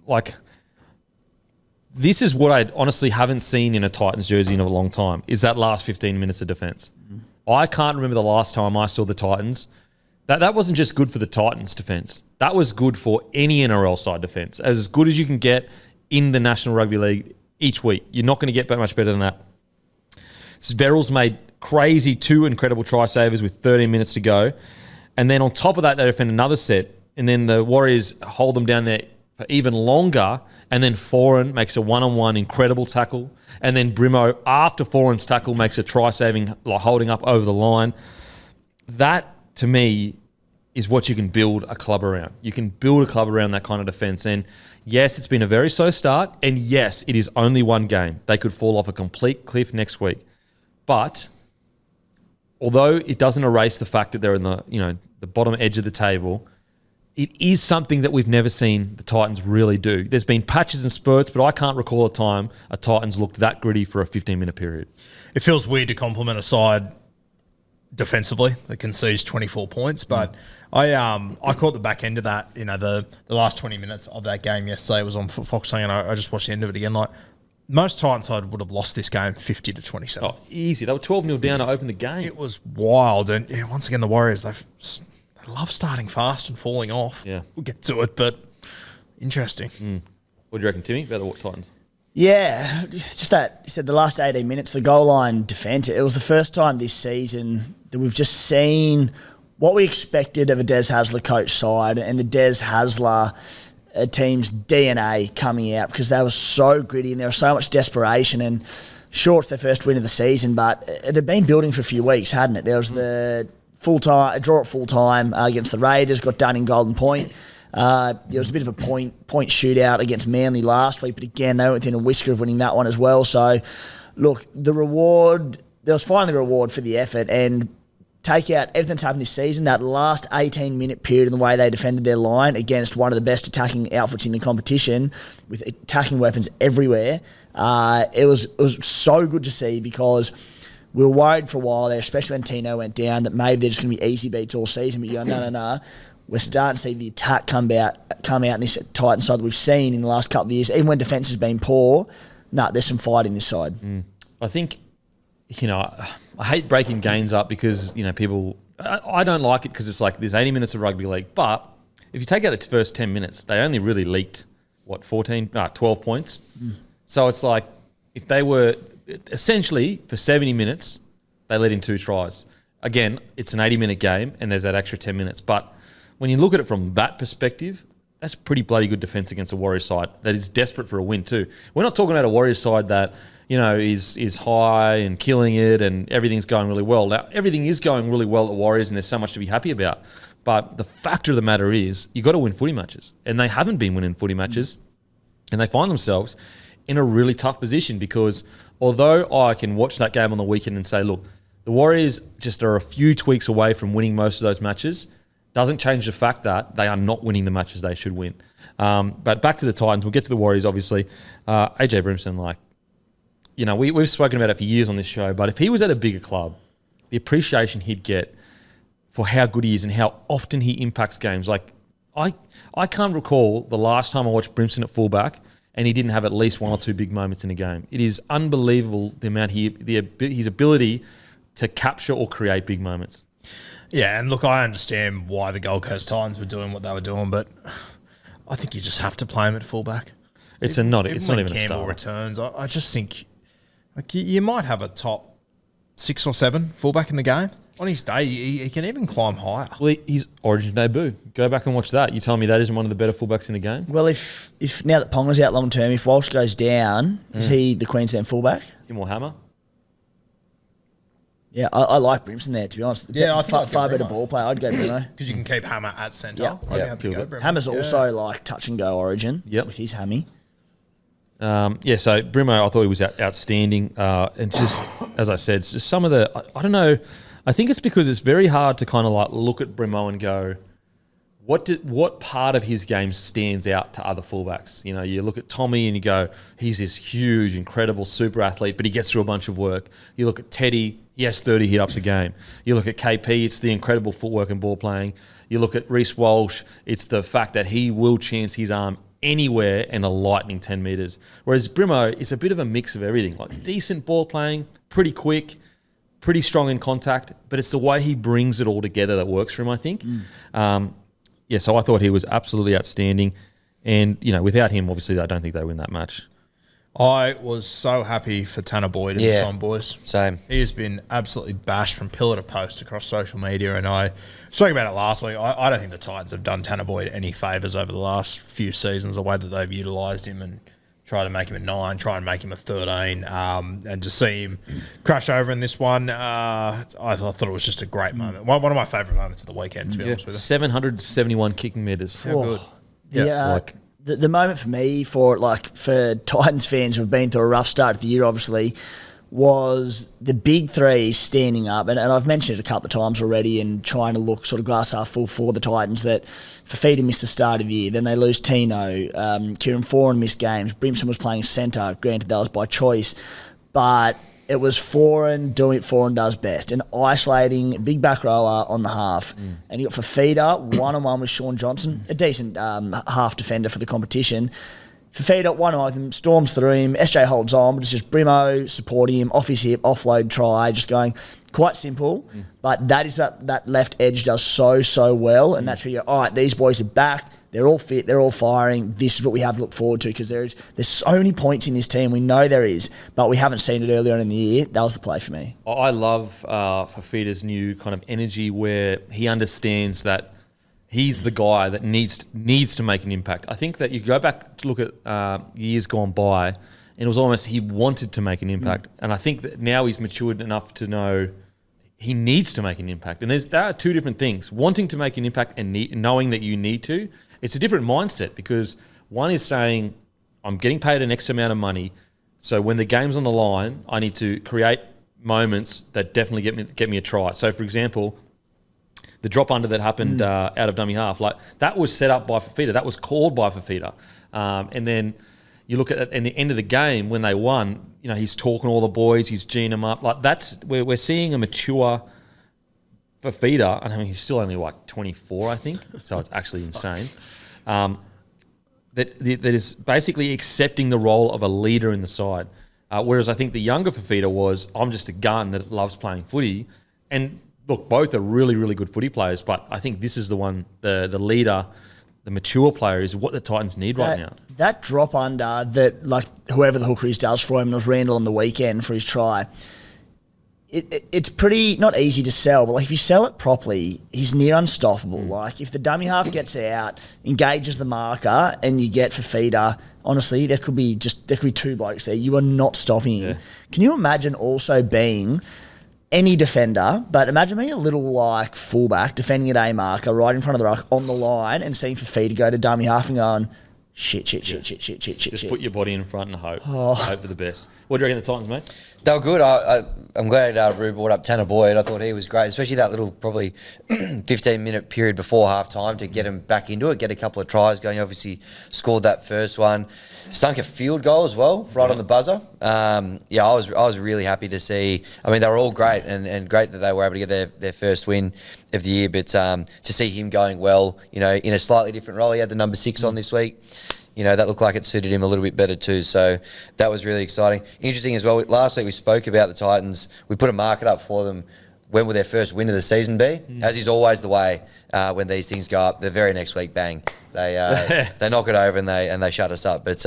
like, this is what I honestly haven't seen in a Titans jersey in a long time, is that last 15 minutes of defence. I can't remember the last time I saw the Titans. That wasn't just good for the Titans defence. That was good for any NRL side defence. As good as you can get in the National Rugby League each week. You're not going to get much better than that. Verrills made crazy 2 incredible try savers with 13 minutes to go. And then on top of that, they defend another set. And then the Warriors hold them down there for even longer. And then Foran makes a one-on-one incredible tackle. And then Brimo, after Foran's tackle, makes a try-saving, like holding up over the line. That, to me, is what you can build a club around. You can build a club around that kind of defence. And yes, it's been a very slow start. And yes, it is only one game. They could fall off a complete cliff next week. But although it doesn't erase the fact that they're in the bottom edge of the table, it is something that we've never seen the Titans really do. There's been patches and spurts, but I can't recall a time a Titans looked that gritty for a 15-minute period. It feels weird to compliment a side defensively that concedes 24 points, but I caught the back end of that. The last 20 minutes of that game yesterday was on Fox, and I just watched the end of it again. Like, most Titans side would have lost this game 50-27. Oh, easy. They were 12-0 down to open the game. It was wild, and once again, the Warriors, they love starting fast and falling off. Yeah. We'll get to it, but interesting. What do you reckon, Timmy, about the Titans? Yeah, just that, you said the last 18 minutes, the goal line defence, it was the first time this season that we've just seen what we expected of a Des Hasler coach side and the Des Hasler team's DNA coming out, because they were so gritty and there was so much desperation. And sure, it's their first win of the season, but it had been building for a few weeks, hadn't it? There was the a draw at full time against the Raiders, got done in Golden Point. There was a bit of a point shootout against Manly last week, but again, they were within a whisker of winning that one as well. So, look, there was finally a reward for the effort, and take out everything that's happened this season, that last 18-minute period and the way they defended their line against one of the best attacking outfits in the competition with attacking weapons everywhere. It was so good to see, because we were worried for a while there, especially when Tino went down, that maybe they're just going to be easy beats all season. But you go, no. We're starting to see the attack come out in this Titan side that we've seen in the last couple of years. Even when defence has been poor, there's some fight in this side. I think, I hate breaking games up because, people... I don't like it because it's like there's 80 minutes of rugby league. But if you take out the first 10 minutes, they only really leaked, 12 points? So it's like if they were... Essentially, for 70 minutes, they let in 2 tries. Again, it's an 80-minute game and there's that extra 10 minutes. But when you look at it from that perspective, that's pretty bloody good defence against a Warriors side that is desperate for a win too. We're not talking about a Warriors side that, is high and killing it and everything's going really well. Now, everything is going really well at Warriors and there's so much to be happy about. But the fact of the matter is you've got to win footy matches. And they haven't been winning footy matches. And they find themselves in a really tough position, because although I can watch that game on the weekend and say, look, the Warriors just are a few tweaks away from winning most of those matches, doesn't change the fact that they are not winning the matches they should win. But back to the Titans, we'll get to the Warriors, obviously. AJ Brimson, we've spoken about it for years on this show, but if he was at a bigger club, the appreciation he'd get for how good he is and how often he impacts games. I can't recall the last time I watched Brimson at fullback and he didn't have at least 1 or 2 big moments in a game. It is unbelievable the amount his ability to capture or create big moments. Yeah, and look, I understand why the Gold Coast Titans were doing what they were doing, but I think you just have to play him at fullback. It's not even a Campbell start. returns. I just think you might have a top 6 or 7 fullback in the game. On his day, he can even climb higher. Well, his Origin debut. Go back and watch that. You tell me that isn't one of the better fullbacks in the game? Well, if now that Ponga's out long term, if Walsh goes down, is he the Queensland fullback? Him or Hammer? Yeah, I like Brimson there, to be honest. Yeah, I think far better ball player. I'd go Brimo. Because you can keep Hammer at centre. Yeah. I'd be happy to go Brimo. Hammer's also touch and go Origin with his hammy. So Brimo, I thought he was outstanding. And just, as I said, it's just some of the... I don't know. I think it's because it's very hard to kind of look at Brimo and go, what part of his game stands out to other fullbacks? You look at Tommy and you go, he's this huge, incredible super athlete, but he gets through a bunch of work. You look at Teddy, he has 30 hit-ups a game. You look at KP, it's the incredible footwork and ball playing. You look at Reece Walsh, it's the fact that he will chance his arm anywhere and a lightning 10 metres. Whereas Brimo is a bit of a mix of everything, like decent ball playing, pretty quick, pretty strong in contact, but it's the way he brings it all together that works for him, I think. So I thought he was absolutely outstanding. And, without him, obviously, I don't think they win that match. I was so happy for Tanner Boyd in this one, boys. Same. He has been absolutely bashed from pillar to post across social media, and I was talking about it last week. I don't think the Titans have done Tanner Boyd any favours over the last few seasons, the way that they've utilised him and tried to make him a 9, try and make him a 13, and to see him crash over in this one, I thought it was just a great moment. One of my favourite moments of the weekend, to be honest with you. 771 kicking metres. How good. The moment for me, for Titans fans who've been through a rough start to the year, obviously, was the big three standing up. And I've mentioned it a couple of times already and trying to look sort of glass half full for the Titans, that Fafita missed the start of the year. Then they lose Tino. Kieran Foran missed games. Brimson was playing centre. Granted, that was by choice. But it was Foran doing what Foran does best, and isolating big back rower on the half. And he got Fafita one-on-one with Sean Johnson, a decent half defender for the competition. Fafita, one-on-one with him, storms through him. SJ holds on, but it's just Brimo supporting him, off his hip, offload try, just going quite simple. But that is that left edge does so well, and that's where you go, all right, these boys are back. They're all fit. They're all firing. This is what we have to look forward to, because there's so many points in this team. We know there is, but we haven't seen it earlier on in the year. That was the play for me. I love Fafita's new kind of energy, where he understands that he's the guy that needs to make an impact. I think that you go back to look at years gone by, and it was almost he wanted to make an impact. And I think that now he's matured enough to know he needs to make an impact. And there are two different things: wanting to make an impact and knowing that you need to. It's a different mindset, because one is saying, I'm getting paid an X amount of money, so when the game's on the line, I need to create moments that definitely get me a try. So, for example, the drop under that happened out of dummy half, that was set up by Fafita. That was called by Fafita. And then you look at the end of the game when they won, he's talking to all the boys, he's geeing them up. That's where we're seeing a mature Fafita, and I mean, he's still only 24, I think, so it's actually insane. That is basically accepting the role of a leader in the side. Whereas I think the younger Fafita was, I'm just a gun that loves playing footy. And look, both are really, really good footy players, but I think this is the one, the leader, the mature player is what the Titans need right now. That drop under that, whoever the hooker is does for him, and it was Randall on the weekend for his try. It's pretty not easy to sell, but if you sell it properly, he's near unstoppable. If the dummy half gets out, engages the marker, and you get Fafita, honestly, there could be two blokes there. You are not stopping him. Yeah. Can you imagine also being any defender, but imagine being a little fullback defending at A marker right in front of the ruck on the line, and seeing Fafita go to dummy half and going, shit. Just put your body in front and hope for the best. What do you reckon the Titans, mate? They were good. I'm glad Rue brought up Tanner Boyd. I thought he was great, especially that little probably 15-minute period before half-time to get him back into it, get a couple of tries going. Obviously scored that first one. Sunk a field goal as well, right on the buzzer. I was really happy to see. I mean, they were all great, and great that they were able to get their first win of the year. But to see him going well, in a slightly different role, he had the number 6 on this week. That looked like it suited him a little bit better too. So that was really exciting. Interesting as well, last week we spoke about the Titans. We put a market up for them. When will their first win of the season be? As is always the way when these things go up, the very next week, bang, they knock it over and they shut us up. But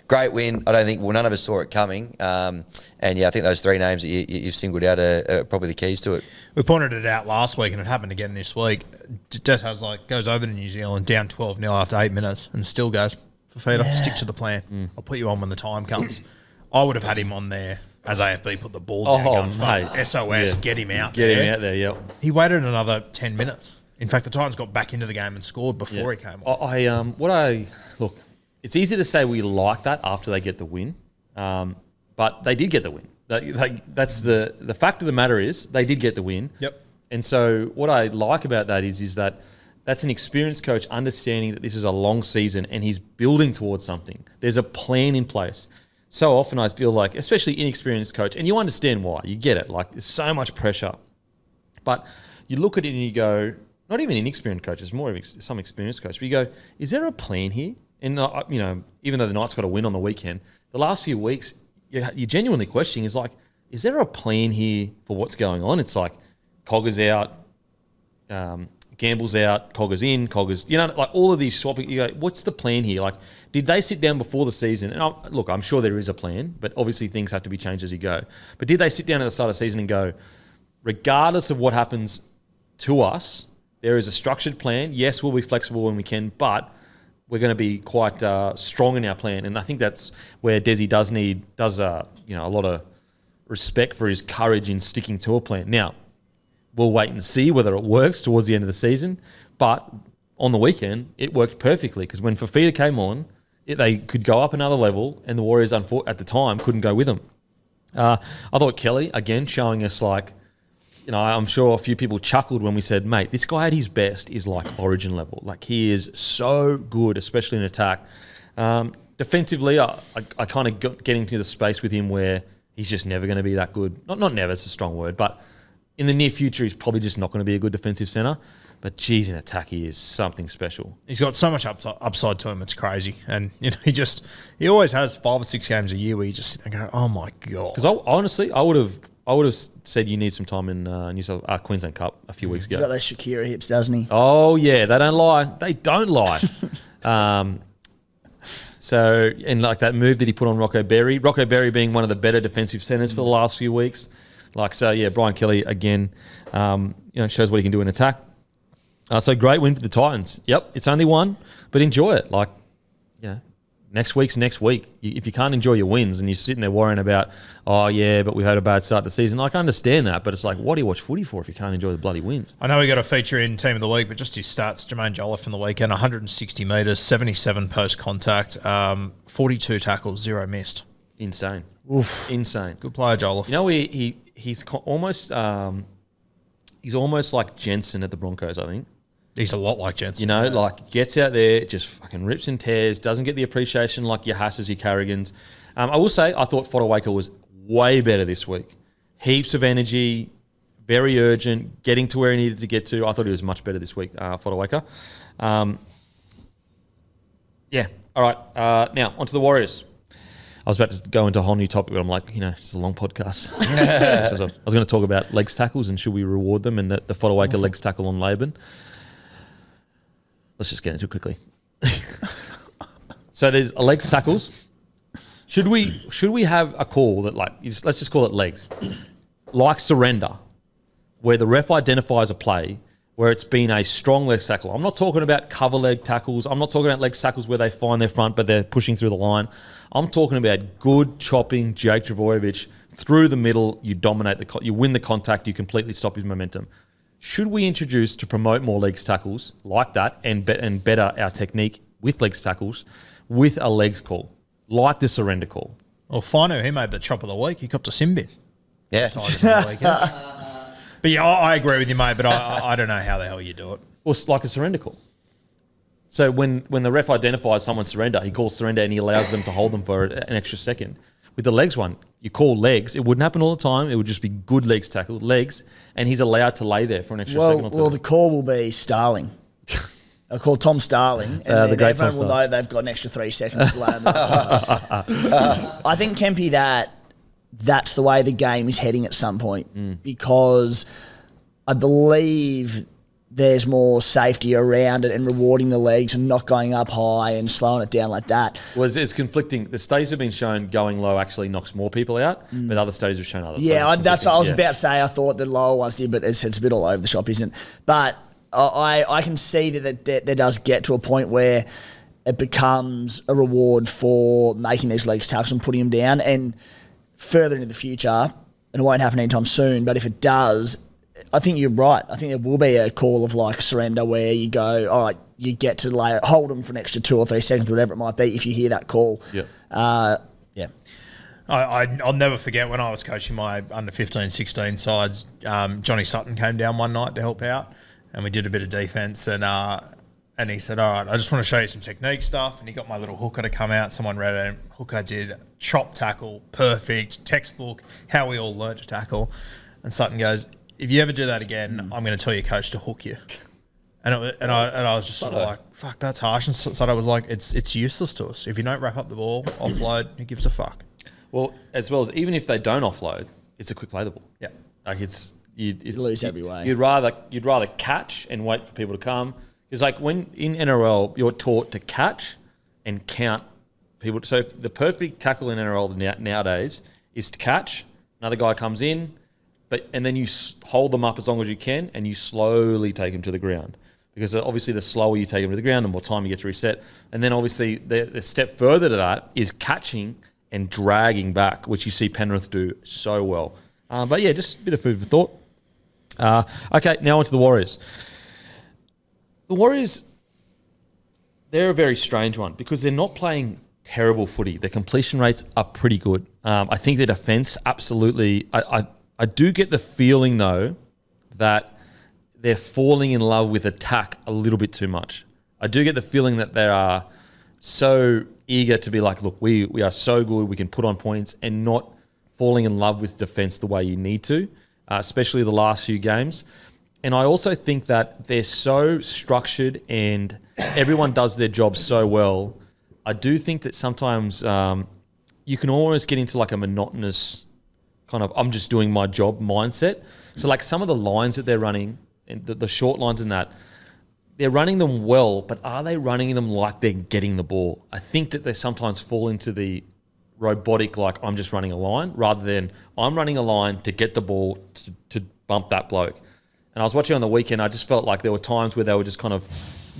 great win. I don't think, none of us saw it coming. I think those 3 names that you've singled out are probably the keys to it. We pointed it out last week, and it happened again this week. Detos goes over to New Zealand down 12-0 after 8 minutes and still goes, Fafita, stick to the plan. I'll put you on when the time comes. I would have had him on there as AFB put the ball down. Going, SOS, get him out there. Get him out there, yep. He waited another 10 minutes. In fact, the Titans got back into the game and scored before he came on. Look, it's easy to say we like that after they get the win, but they did get the win. That's the fact of the matter is they did get the win. Yep. And so what I like about that is that that's an experienced coach understanding that this is a long season and he's building towards something. There's a plan in place. So often I feel like, especially inexperienced coach, and you understand why, you get it, there's so much pressure. But you look at it and you go, not even inexperienced coaches, more of some experienced coach, but you go, is there a plan here? And, even though the Knights got a win on the weekend, the last few weeks, you're genuinely questioning is like, is there a plan here for what's going on? It's like Cogger's out, Gamble's out, Cogger's in, Cogger's, like all of these swapping. You go, what's the plan here? Like, did they sit down before the season? And look, I'm sure there is a plan, but obviously things have to be changed as you go. But did they sit down at the start of the season and go, regardless of what happens to us, there is a structured plan. Yes, we'll be flexible when we can, but we're going to be quite strong in our plan. And I think that's where Desi does a lot of respect for his courage in sticking to a plan. Now, we'll wait and see whether it works towards the end of the season. But on the weekend, it worked perfectly because when Fafita came on, they could go up another level, and the Warriors, at the time, couldn't go with them. I thought Kelly, again, showing us like, I'm sure a few people chuckled when we said, mate, this guy at his best is like Origin level. Like, he is so good, especially in attack. Defensively, I kind of got getting to the space with him where he's just never going to be that good. Not never, it's a strong word, but in the near future, he's probably just not going to be a good defensive centre. But, geez, in attack, he is something special. He's got so much upside to him, it's crazy. And, he always has 5 or 6 games a year where you just sit there and go, oh, my God. Because honestly, I would have said you need some time in Queensland Cup a few weeks ago. He's got those Shakira hips, doesn't he? Oh, yeah. They don't lie. They don't lie. And like that move that he put on Rocco Berry being one of the better defensive centres for the last few weeks. Brian Kelly, again, shows what he can do in attack. So great win for the Titans. Yep, it's only one, but enjoy it. Next week's next week. If you can't enjoy your wins and you're sitting there worrying about, but we've had a bad start to the season, I can understand that, but it's like, what do you watch footy for if you can't enjoy the bloody wins? I know we got a feature in Team of the Week, but just his stats, Jermaine Jolliffe from the weekend, 160 metres, 77 post-contact, 42 tackles, 0 missed. Insane. Oof. Insane. Good player, Jolliffe. He's almost like Jensen at the Broncos, I think. He's a lot like Jensen. Gets out there, just fucking rips and tears, doesn't get the appreciation like your Hasses, your Carrigans. I will say, I thought Fodawaker was way better this week. Heaps of energy, very urgent, getting to where he needed to get to. I thought he was much better this week, Fodawaker. All right. Now, onto the Warriors. I was about to go into a whole new topic, but I'm like, it's a long podcast. So I was going to talk about legs tackles and should we reward them and the Fodawaker legs tackle on Laban. Let's just get into it quickly. So there's legs tackles. Should we have a call that let's just call it legs, like surrender, where the ref identifies a play where it's been a strong leg tackle. I'm not talking about cover leg tackles. I'm not talking about leg tackles where they find their front but they're pushing through the line. I'm talking about good chopping Jake Trbojevic through the middle. You dominate you win the contact. You completely stop his momentum. Should we introduce to promote more legs tackles like that and better our technique with legs tackles with a legs call, like the surrender call? Well, Fino, he made the chop of the week. He copped a sin bin. Yeah. But yeah, I agree with you, mate, but I don't know how the hell you do it. Well, it's like a surrender call. So when the ref identifies someone's surrender, he calls surrender and he allows them to hold them for an extra second. With the legs one, you call legs. It wouldn't happen all the time. It would just be good legs tackle, legs, and he's allowed to lay there for an extra second or two. Well, the call will be Starling. I'll call Tom Starling, and then everyone will know they've got an extra 3 seconds to lay on the I think, Kempy, that's the way the game is heading at some point because I believe there's more safety around it and rewarding the legs and not going up high and slowing it down like that. Well, it's conflicting. The studies have been shown going low actually knocks more people out, but other studies have shown others. Yeah, that's what I was about to say. I thought the lower ones did, but it's a bit all over the shop, isn't it? But I can see that there does get to a point where it becomes a reward for making these legs tackles and putting them down. And further into the future, and it won't happen anytime soon, but if it does, I think you're right. I think there will be a call of like surrender where you go, all right, you get to hold them for an extra 2 or 3 seconds, whatever it might be, if you hear that call. Yeah. I'll never forget when I was coaching my under 15, 16 sides, Johnny Sutton came down one night to help out and we did a bit of defence and he said, all right, I just want to show you some technique stuff. And he got my little hooker to come out. Someone read it. Hooker did chop tackle, perfect, textbook, how we all learnt to tackle. And Sutton goes, if you ever do that again, I'm going to tell your coach to hook you. And I was just sort of like, fuck, that's harsh. And so I was like, it's useless to us. If you don't wrap up the ball, offload, who gives a fuck? Well, as well as even if they don't offload, it's a quick play the ball. Yeah. Like you lose every way. You'd rather catch and wait for people to come. Because like when in NRL, you're taught to catch and count people. So if the perfect tackle in NRL nowadays is to catch, another guy comes in, and then you hold them up as long as you can, and you slowly take them to the ground. Because obviously the slower you take them to the ground, the more time you get to reset. And then obviously the step further to that is catching and dragging back, which you see Penrith do so well. But yeah, just a bit of food for thought. Okay, now on to the Warriors. The Warriors, they're a very strange one because they're not playing terrible footy. Their completion rates are pretty good. I think their defence, absolutely. I do get the feeling, though, that they're falling in love with attack a little bit too much. I do get the feeling that they are so eager to be like, look, we are so good, we can put on points, and not falling in love with defence the way you need to, especially the last few games. And I also think that they're so structured and everyone does their job so well. I do think that sometimes you can almost get into like a monotonous kind of I'm just doing my job mindset. So like some of the lines that they're running, and the short lines in that, they're running them well, but are they running them like they're getting the ball? I think that they sometimes fall into the robotic, like I'm just running a line, rather than I'm running a line to get the ball to bump that bloke. And I was watching on the weekend, I just felt like there were times where they were just kind of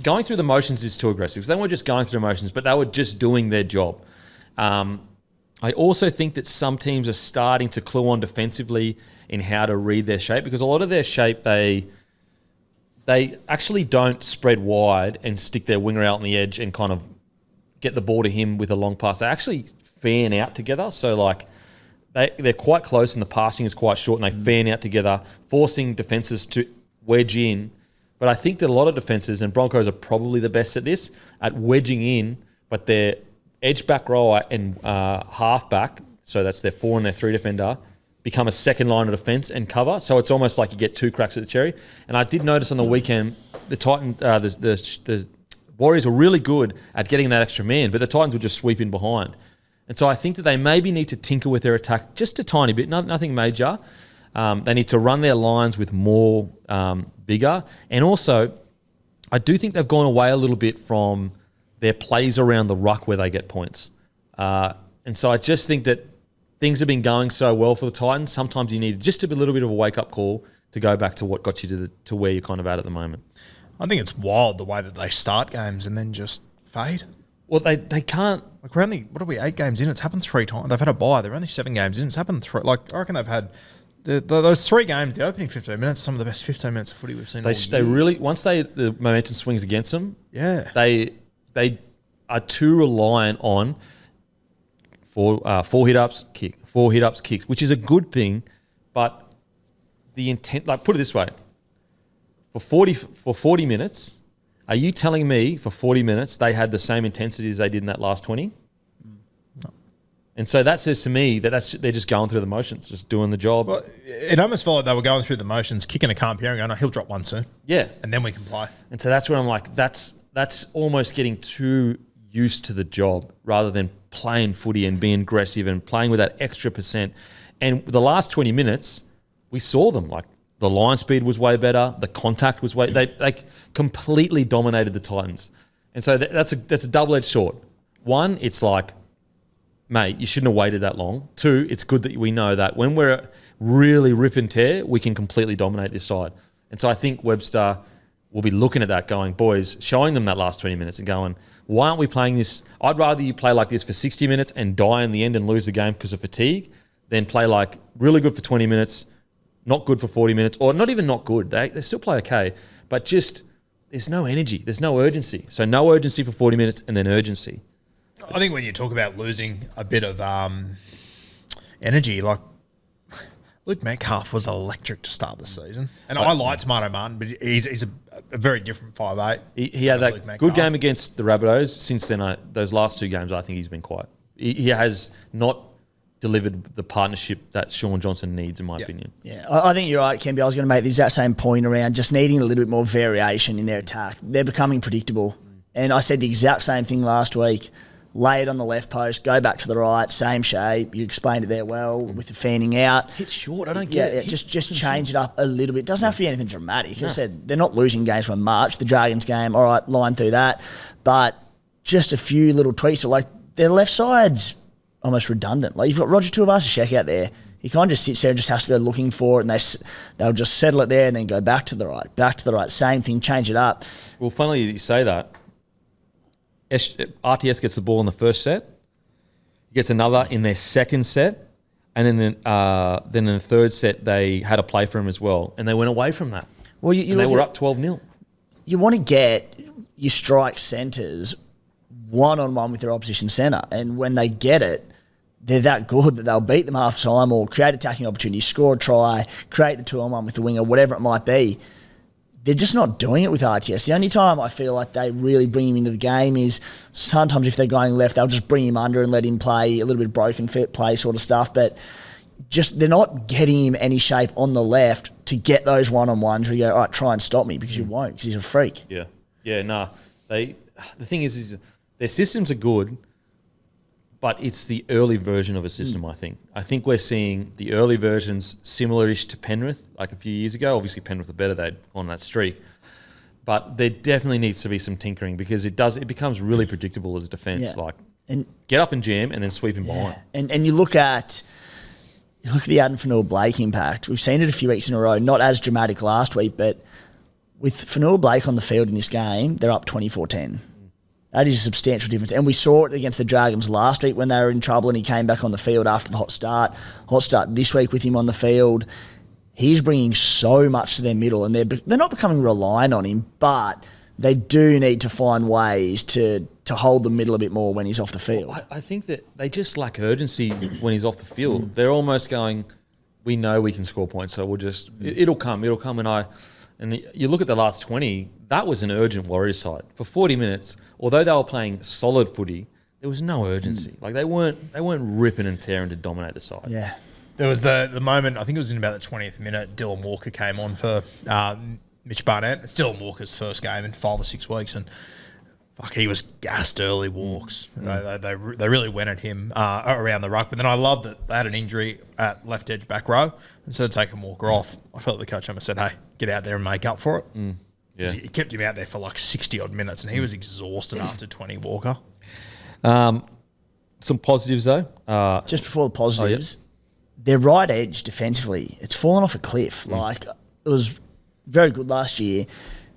going through the motions is too aggressive. So they weren't just going through the motions, but they were just doing their job. I also think that some teams are starting to clue on defensively in how to read their shape, because a lot of their shape, they actually don't spread wide and stick their winger out on the edge and kind of get the ball to him with a long pass. They actually fan out together. So like they're quite close and the passing is quite short, and they fan out together, forcing defences to wedge in. But I think that a lot of defences, and Broncos are probably the best at this, at wedging in, but their edge back rower and half back, so that's their 4 and their 3 defender, become a second line of defence and cover. So it's almost like you get 2 cracks at the cherry. And I did notice on the weekend, the Warriors were really good at getting that extra man, but the Titans would just sweep in behind. And so I think that they maybe need to tinker with their attack just a tiny bit, nothing major. They need to run their lines with more bigger. And also, I do think they've gone away a little bit from their plays around the ruck where they get points. And so I just think that things have been going so well for the Titans. Sometimes you need just a little bit of a wake-up call to go back to what got you to where you're kind of at the moment. I think it's wild the way that they start games and then just fade. Well, they can't. Like we're only, 8 games in? It's happened 3 times. They've had a bye. They're only 7 games in. It's happened 3. Like I reckon they've had those 3 games. The opening 15 minutes, some of the best 15 minutes of footy we've seen. They really once the momentum swings against them. Yeah, they are too reliant on 4 hit ups, kick, 4 hit ups, kicks, which is a good thing, but the intent. Like put it this way, for 40 minutes. Are you telling me for 40 minutes they had the same intensity as they did in that last 20? No. And so that says to me that they're just going through the motions, just doing the job. Well, it almost felt like they were going through the motions, kicking a calm here and going, oh, he'll drop one soon. Yeah. And then we can play. And so that's where I'm like, that's almost getting too used to the job rather than playing footy and being aggressive and playing with that extra percent. And the last 20 minutes, we saw them like, the line speed was way better. The contact was they completely dominated the Titans, and so that's a double-edged sword. One, it's like, mate, you shouldn't have waited that long. 2, it's good that we know that when we're really rip and tear, we can completely dominate this side. And so I think Webster will be looking at that, going, boys, showing them that last 20 minutes and going, why aren't we playing this? I'd rather you play like this for 60 minutes and die in the end and lose the game because of fatigue, than play like really good for 20 minutes. Not good for 40 minutes, or not even not good. They still play okay, but just there's no energy. There's no urgency. So no urgency for 40 minutes and then urgency. I think when you talk about losing a bit of energy, like Luke Metcalf was electric to start the season. And I like Tomato Martin, but he's a very different 5'8". He had that good game against the Rabbitohs. Since then, those last 2 games, I think he's been quiet. He has not delivered the partnership that Sean Johnson needs, in my opinion. Yeah, I think you're right, Kemby. I was going to make the exact same point around just needing a little bit more variation in their attack. They're becoming predictable. And I said the exact same thing last week. Lay it on the left post, go back to the right, same shape. You explained it there well with the fanning out. Hit short, I don't get it. Yeah, just change it up a little bit. It doesn't have to be anything dramatic. As I said, they're not losing games from March. The Dragons game, all right, line through that. But just a few little tweaks. Like, their left side's almost redundant. Like, you've got Roger Tuivasa-Sheck out there. He kind of just sits there and just has to go looking for it, and they'll just settle it there and then go back to the right. Same thing, change it up. Well, funnily you say that. RTS gets the ball in the first set, gets another in their second set, and then in the third set they had a play for him as well, and they went away from that. Well, they were up 12-0. You want to get your strike centres one-on-one with their opposition centre, and when they get it, they're that good that they'll beat them half time or create attacking opportunities, score a try, create the 2-on-1 with the winger, whatever it might be. They're just not doing it with RTS. The only time I feel like they really bring him into the game is sometimes if they're going left, they'll just bring him under and let him play a little bit of broken fit play sort of stuff. But just they're not getting him any shape on the left to get those one-on-ones where you go, all right, try and stop me, because you won't, because he's a freak. Yeah, nah. The thing is their systems are good, but it's the early version of a system, I think. I think we're seeing the early versions similar-ish to Penrith, like a few years ago. Obviously, Penrith are better. They'd gone on that streak. But there definitely needs to be some tinkering, because it becomes really predictable as a defence. Yeah. Like, and get up and jam and then sweep him behind. And you look at the Adam Fanua-Blake impact. We've seen it a few weeks in a row, not as dramatic last week, but with Fanua-Blake on the field in this game, they're up 24-10. That is a substantial difference. And we saw it against the Dragons last week when they were in trouble and he came back on the field after the hot start. Hot start this week with him on the field. He's bringing so much to their middle, and they're not becoming reliant on him, but they do need to find ways to hold the middle a bit more when he's off the field. Well, I think that they just lack urgency when he's off the field. They're almost going, we know we can score points, so we'll just, it'll come. And you look at the last 20, that was an urgent Warriors side. For 40 minutes, although they were playing solid footy, there was no urgency. Like, they weren't ripping and tearing to dominate the side. Yeah. There was the moment, I think it was in about the 20th minute, Dylan Walker came on for Mitch Barnett. It's Dylan Walker's first game in 5 or 6 weeks, and fuck, he was gassed early walks. They really went at him around the ruck. But then I love that they had an injury at left edge back row. Instead of taking Walker off, I felt the coach almost said, hey, get out there and make up for it. Yeah. He kept him out there for like 60-odd minutes, and he was exhausted after 20, Walker. Some positives, though. Just before the positives, their right edge defensively, it's fallen off a cliff. Like, it was very good last year.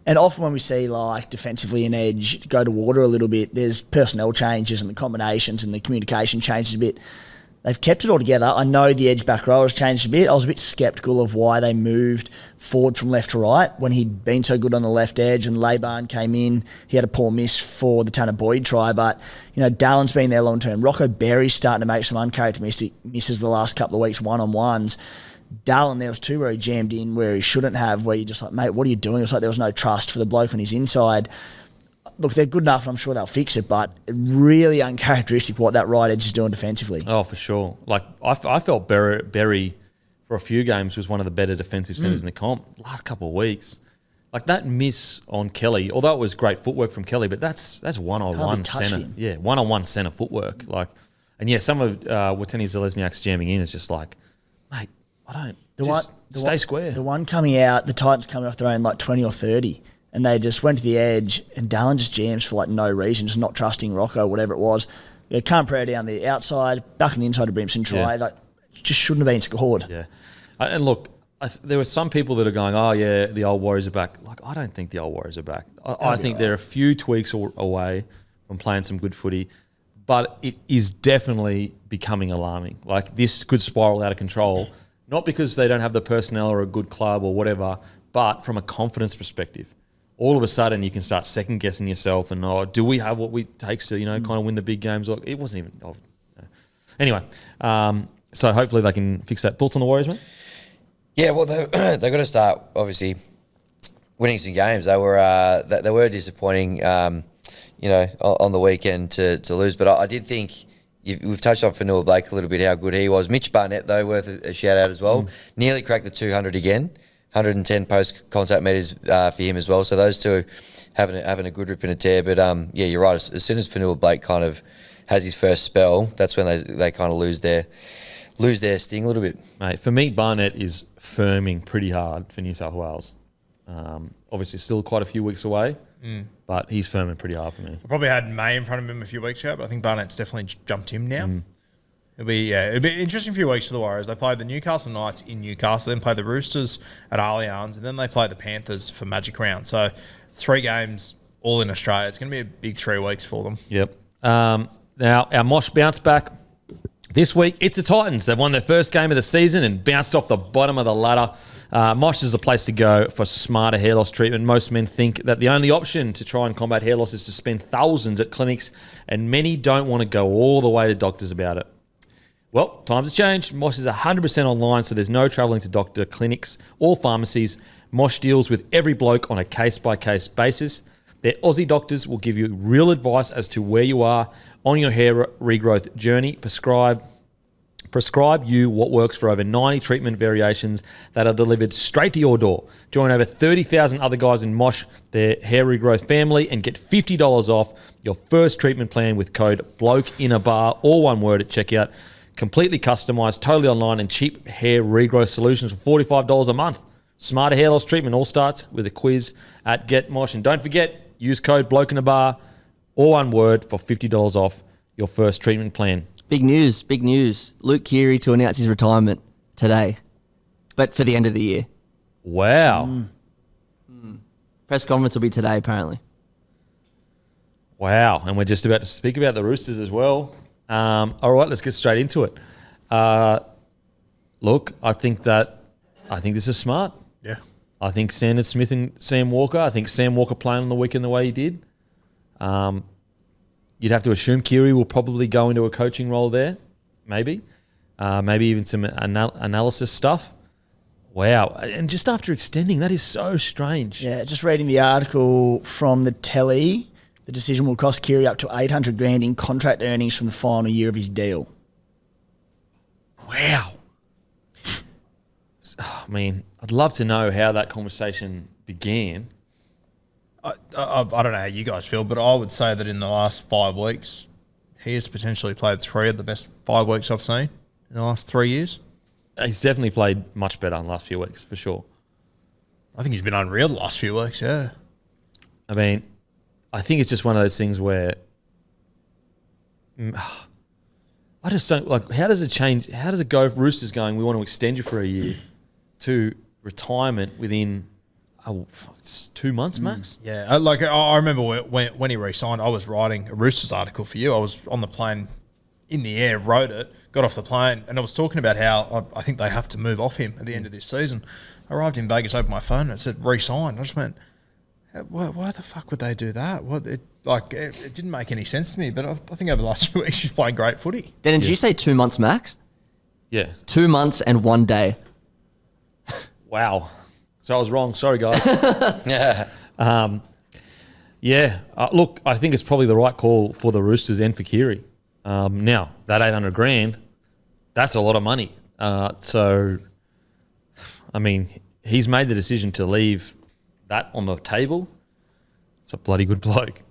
And often when we see, like, defensively an edge go to water a little bit, there's personnel changes and the combinations and the communication changes a bit. They've kept it all together. I know the edge back row has changed a bit. I was a bit sceptical of why they moved forward from left to right when he'd been so good on the left edge, and Laban came in. He had a poor miss for the Tanner Boyd try, but, Dallin's been there long term. Rocco Berry's starting to make some uncharacteristic misses the last couple of weeks, one-on-ones. Dallin, there was 2 where he jammed in where he shouldn't have, where you're just like, mate, what are you doing? It was like there was no trust for the bloke on his inside. Look, they're good enough, and I'm sure they'll fix it, but really uncharacteristic what that right edge is doing defensively. Oh, for sure. Like, I felt Berry for a few games was one of the better defensive centres in the comp. Last couple of weeks, like that miss on Kelly, although it was great footwork from Kelly, but that's one-on-one centre. Yeah, one-on-one centre footwork. Like, and yeah, some of Wateni Zelezniak's jamming in is just like, mate, stay square. The one coming out, the Titans coming off their own like 20 or 30. And they just went to the edge, and Dallin just jams for like no reason, just not trusting Rocco, whatever it was. Can't prayer down the outside, back on the inside of Brimson try. Yeah. Like, just shouldn't have been scored. Yeah. And look, there were some people that are going, oh, yeah, the old Warriors are back. Like, I don't think the old Warriors are back. I think they're a few tweaks away from playing some good footy, but it is definitely becoming alarming. Like, this could spiral out of control, not because they don't have the personnel or a good club or whatever, but from a confidence perspective. All of a sudden, you can start second-guessing yourself and, do we have what it takes to, kind of win the big games? Or it wasn't even... no. Anyway, so hopefully they can fix that. Thoughts on the Warriors, mate? Yeah, well, they've got to start, obviously, winning some games. They were disappointing, on the weekend to lose. But I did think we've touched on Fanua Blake a little bit, how good he was. Mitch Barnett, though, worth a shout-out as well. Nearly cracked the 200 again. 110 post-contact meters for him as well. So those two having a good rip and a tear. But, yeah, you're right. As soon as Fanua Blake kind of has his first spell, that's when they kind of lose their sting a little bit. Mate, for me, Barnett is firming pretty hard for New South Wales. Obviously, still quite a few weeks away, but he's firming pretty hard for me. I probably had May in front of him a few weeks ago, but I think Barnett's definitely jumped him now. It'll be an interesting few weeks for the Warriors. They play the Newcastle Knights in Newcastle, then play the Roosters at Allianz, and then they play the Panthers for Magic Round. So 3 games all in Australia. It's going to be a big 3 weeks for them. Yep. Now, our Mosh bounce back this week. It's the Titans. They've won their first game of the season and bounced off the bottom of the ladder. Mosh is a place to go for smarter hair loss treatment. Most men think that the only option to try and combat hair loss is to spend thousands at clinics, and many don't want to go all the way to doctors about it. Well, times have changed. Mosh is 100% online, so there's no travelling to doctor, clinics, or pharmacies. Mosh deals with every bloke on a case-by-case basis. Their Aussie doctors will give you real advice as to where you are on your hair regrowth journey. Prescribe you what works for over 90 treatment variations that are delivered straight to your door. Join over 30,000 other guys in Mosh, their hair regrowth family, and get $50 off your first treatment plan with code BLOKEINABAR, all one word, at checkout. Completely customized, totally online, and cheap hair regrowth solutions for $45 a month. Smarter hair loss treatment all starts with a quiz at Get Mosh. And don't forget, use code BLOKEINABAR, all one word, for $50 off your first treatment plan. Big news. Luke Keary to announce his retirement today, but for the end of the year. Wow. Press conference will be today, apparently. Wow. And we're just about to speak about the Roosters as well. All right, let's get straight into it. Look, I think this is smart. Yeah. I think Sanders Smith and Sam Walker. I think Sam Walker playing on the weekend the way he did. You'd have to assume Keary will probably go into a coaching role there, maybe. Maybe even some analysis stuff. Wow. And just after extending, that is so strange. Yeah, just reading the article from the Telly, the decision will cost Keary up to $800,000 in contract earnings from the final year of his deal. Wow. Oh, man, I'd love to know how that conversation began. I don't know how you guys feel, but I would say that in the last 5 weeks, he has potentially played 3 of the best 5 weeks I've seen in the last 3 years. He's definitely played much better in the last few weeks, for sure. I think he's been unreal the last few weeks, yeah. I mean, I think it's just one of those things where I just don't, like, how does it change? How does it go if Roosters going, we want to extend you for a year, to retirement within... it's 2 months max? Yeah, I remember when he re-signed, I was writing a Roosters article for you. I was on the plane in the air, wrote it, got off the plane, and I was talking about how I think they have to move off him at the end of this season. I arrived in Vegas, opened my phone, and it said re-signed. I just went, why the fuck would they do that? It didn't make any sense to me, but I think over the last few weeks he's playing great footy. Then did you say 2 months max? Yeah. 2 months and 1 day. Wow. So I was wrong. Sorry, guys. Yeah. Look, I think it's probably the right call for the Roosters and for Keary. Now, that $800,000, that's a lot of money. So, I mean, he's made the decision to leave that on the table. It's a bloody good bloke.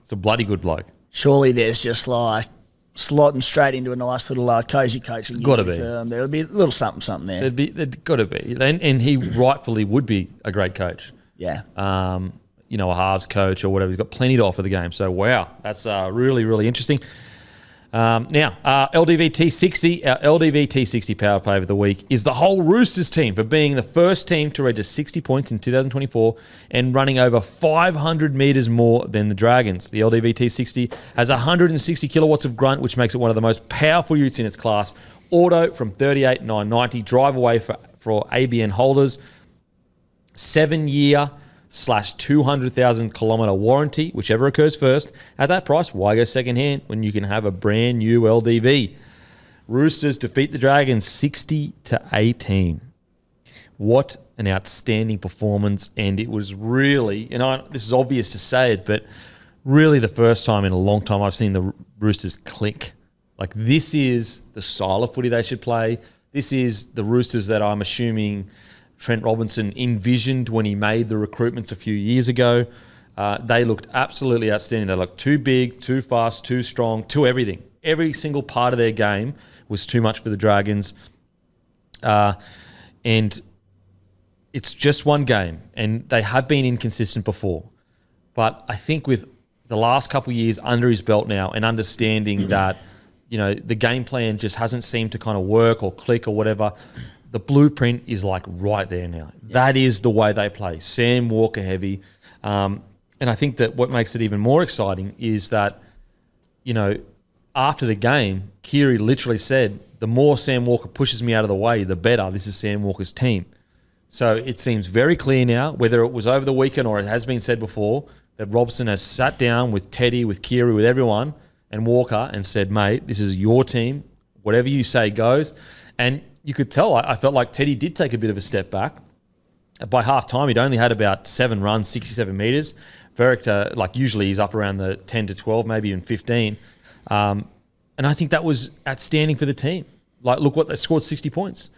Surely there's just like slotting straight into a nice little cozy coaching. It's got to be. There'll be a little something there. There'd got to be. And he rightfully would be a great coach. Yeah. A halves coach or whatever. He's got plenty to offer the game. So, wow, that's really, really interesting. Now, LDVT 60, our LDVT 60 power play of the week is the whole Roosters team for being the first team to register 60 points in 2024 and running over 500 metres more than the Dragons. The LDVT 60 has 160 kilowatts of grunt, which makes it one of the most powerful utes in its class. Auto from 38,990, drive away for ABN holders, 7-year /200,000 kilometre warranty, whichever occurs first. At that price, why go second hand when you can have a brand new LDV? Roosters defeat the Dragons 60-18. What an outstanding performance, and it was really, this is obvious to say it, but really the first time in a long time I've seen the Roosters click. Like, this is the style of footy they should play. This is the Roosters that I'm assuming Trent Robinson envisioned when he made the recruitments a few years ago. They looked absolutely outstanding. They looked too big, too fast, too strong, too everything. Every single part of their game was too much for the Dragons. And it's just one game, and they have been inconsistent before. But I think with the last couple of years under his belt now and understanding that, the game plan just hasn't seemed to kind of work or click or whatever, the blueprint is like right there now. Yeah. That is the way they play. Sam Walker heavy. And I think that what makes it even more exciting is that, after the game, Keary literally said, the more Sam Walker pushes me out of the way, the better. This is Sam Walker's team. So it seems very clear now, whether it was over the weekend or it has been said before, that Robson has sat down with Teddy, with Keary, with everyone, and Walker and said, mate, this is your team. Whatever you say goes. And you could tell, I felt like Teddy did take a bit of a step back. By half time, he'd only had about 7 runs, 67 metres. Veric, usually he's up around the 10 to 12, maybe even 15. And I think that was outstanding for the team. Look what they scored, 60 points.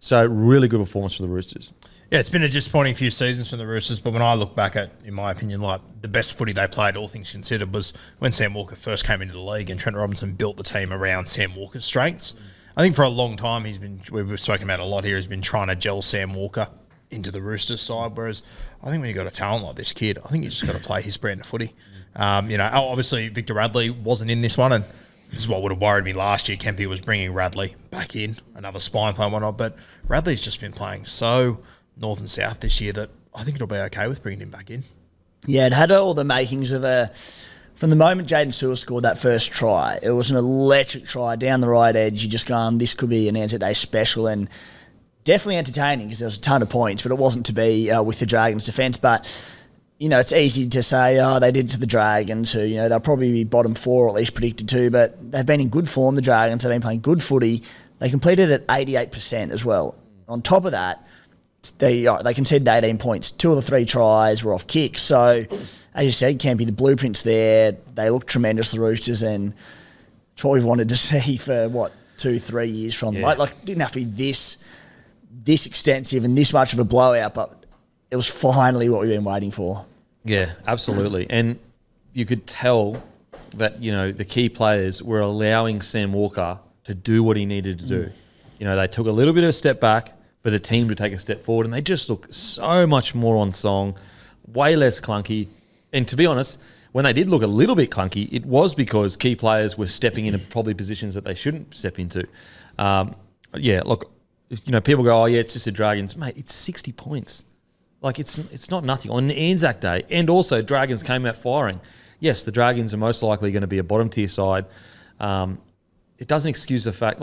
So really good performance for the Roosters. Yeah, it's been a disappointing few seasons for the Roosters, but when I look back at, in my opinion, the best footy they played, all things considered, was when Sam Walker first came into the league and Trent Robinson built the team around Sam Walker's strengths. I think for a long time, we've spoken about a lot here, he's been trying to gel Sam Walker into the Roosters side, whereas I think when you've got a talent like this kid, I think you just got to play his brand of footy. Obviously Victor Radley wasn't in this one, and this is what would have worried me last year. Kempy was bringing Radley back in, another spine play and whatnot, but Radley's just been playing so north and south this year that I think it'll be okay with bringing him back in. Yeah, it had all the makings of from the moment Jaden Sewell scored that first try, it was an electric try down the right edge. You just gone, this could be an Anzac Day special, and definitely entertaining because there was a ton of points, but it wasn't to be with the Dragons' defence. But, it's easy to say, they did it to the Dragons, who, they'll probably be bottom 4 or at least predicted to, but they've been in good form, the Dragons. They've been playing good footy. They completed at 88% as well. On top of that, they conceded 18 points. 2 of the 3 tries were off kicks. So, as you said, Campy, the blueprint's there. They look tremendous, the Roosters, and it's what we've wanted to see for, 2-3 years from them. Yeah. It didn't have to be this extensive and this much of a blowout, but it was finally what we've been waiting for. Yeah, absolutely. And you could tell that, the key players were allowing Sam Walker to do what he needed to do. They took a little bit of a step back for the team to take a step forward, and they just look so much more on song, way less clunky. And to be honest, when they did look a little bit clunky, it was because key players were stepping into probably positions that they shouldn't step into. People go, it's just the Dragons. Mate, it's 60 points. It's not nothing. On Anzac Day, and also Dragons came out firing. Yes, the Dragons are most likely going to be a bottom tier side. It doesn't excuse the fact,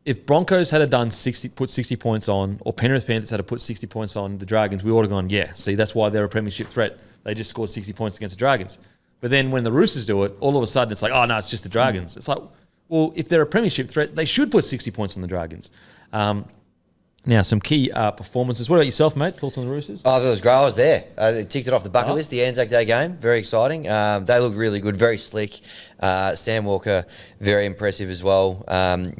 if Broncos had done put 60 points on, or Penrith Panthers had put 60 points on the Dragons, we would have gone, see, that's why they're a premiership threat. They just scored 60 points against the Dragons. But then when the Roosters do it, all of a sudden it's it's just the Dragons. It's if they're a premiership threat, they should put 60 points on the Dragons. Now, some key performances. What about yourself, mate? Thoughts on the Roosters? Oh, it was great. I was there. They ticked it off the bucket list, the Anzac Day game. Very exciting. They looked really good, very slick. Sam Walker, very impressive as well.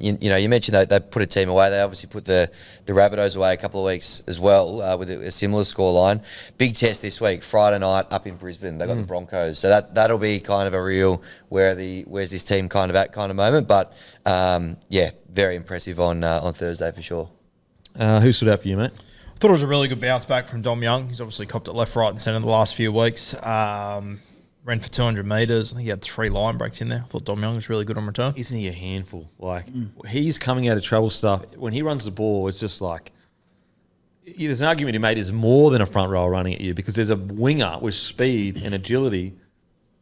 You mentioned that they put a team away. They obviously put the Rabbitohs away a couple of weeks as well with a similar scoreline. Big test this week, Friday night up in Brisbane. They got the Broncos. So that'll be kind of a real where's this team kind of at kind of moment. But, very impressive on Thursday for sure. Who stood out for you, mate? I thought it was a really good bounce back from Dom Young. He's obviously copped it left, right and centre in the last few weeks. Ran for 200 metres. I think he had 3 line breaks in there. I thought Dom Young was really good on return. Isn't he a handful? He's coming out of trouble stuff. When he runs the ball, it's just there's an argument he made is more than a front row running at you, because there's a winger with speed and agility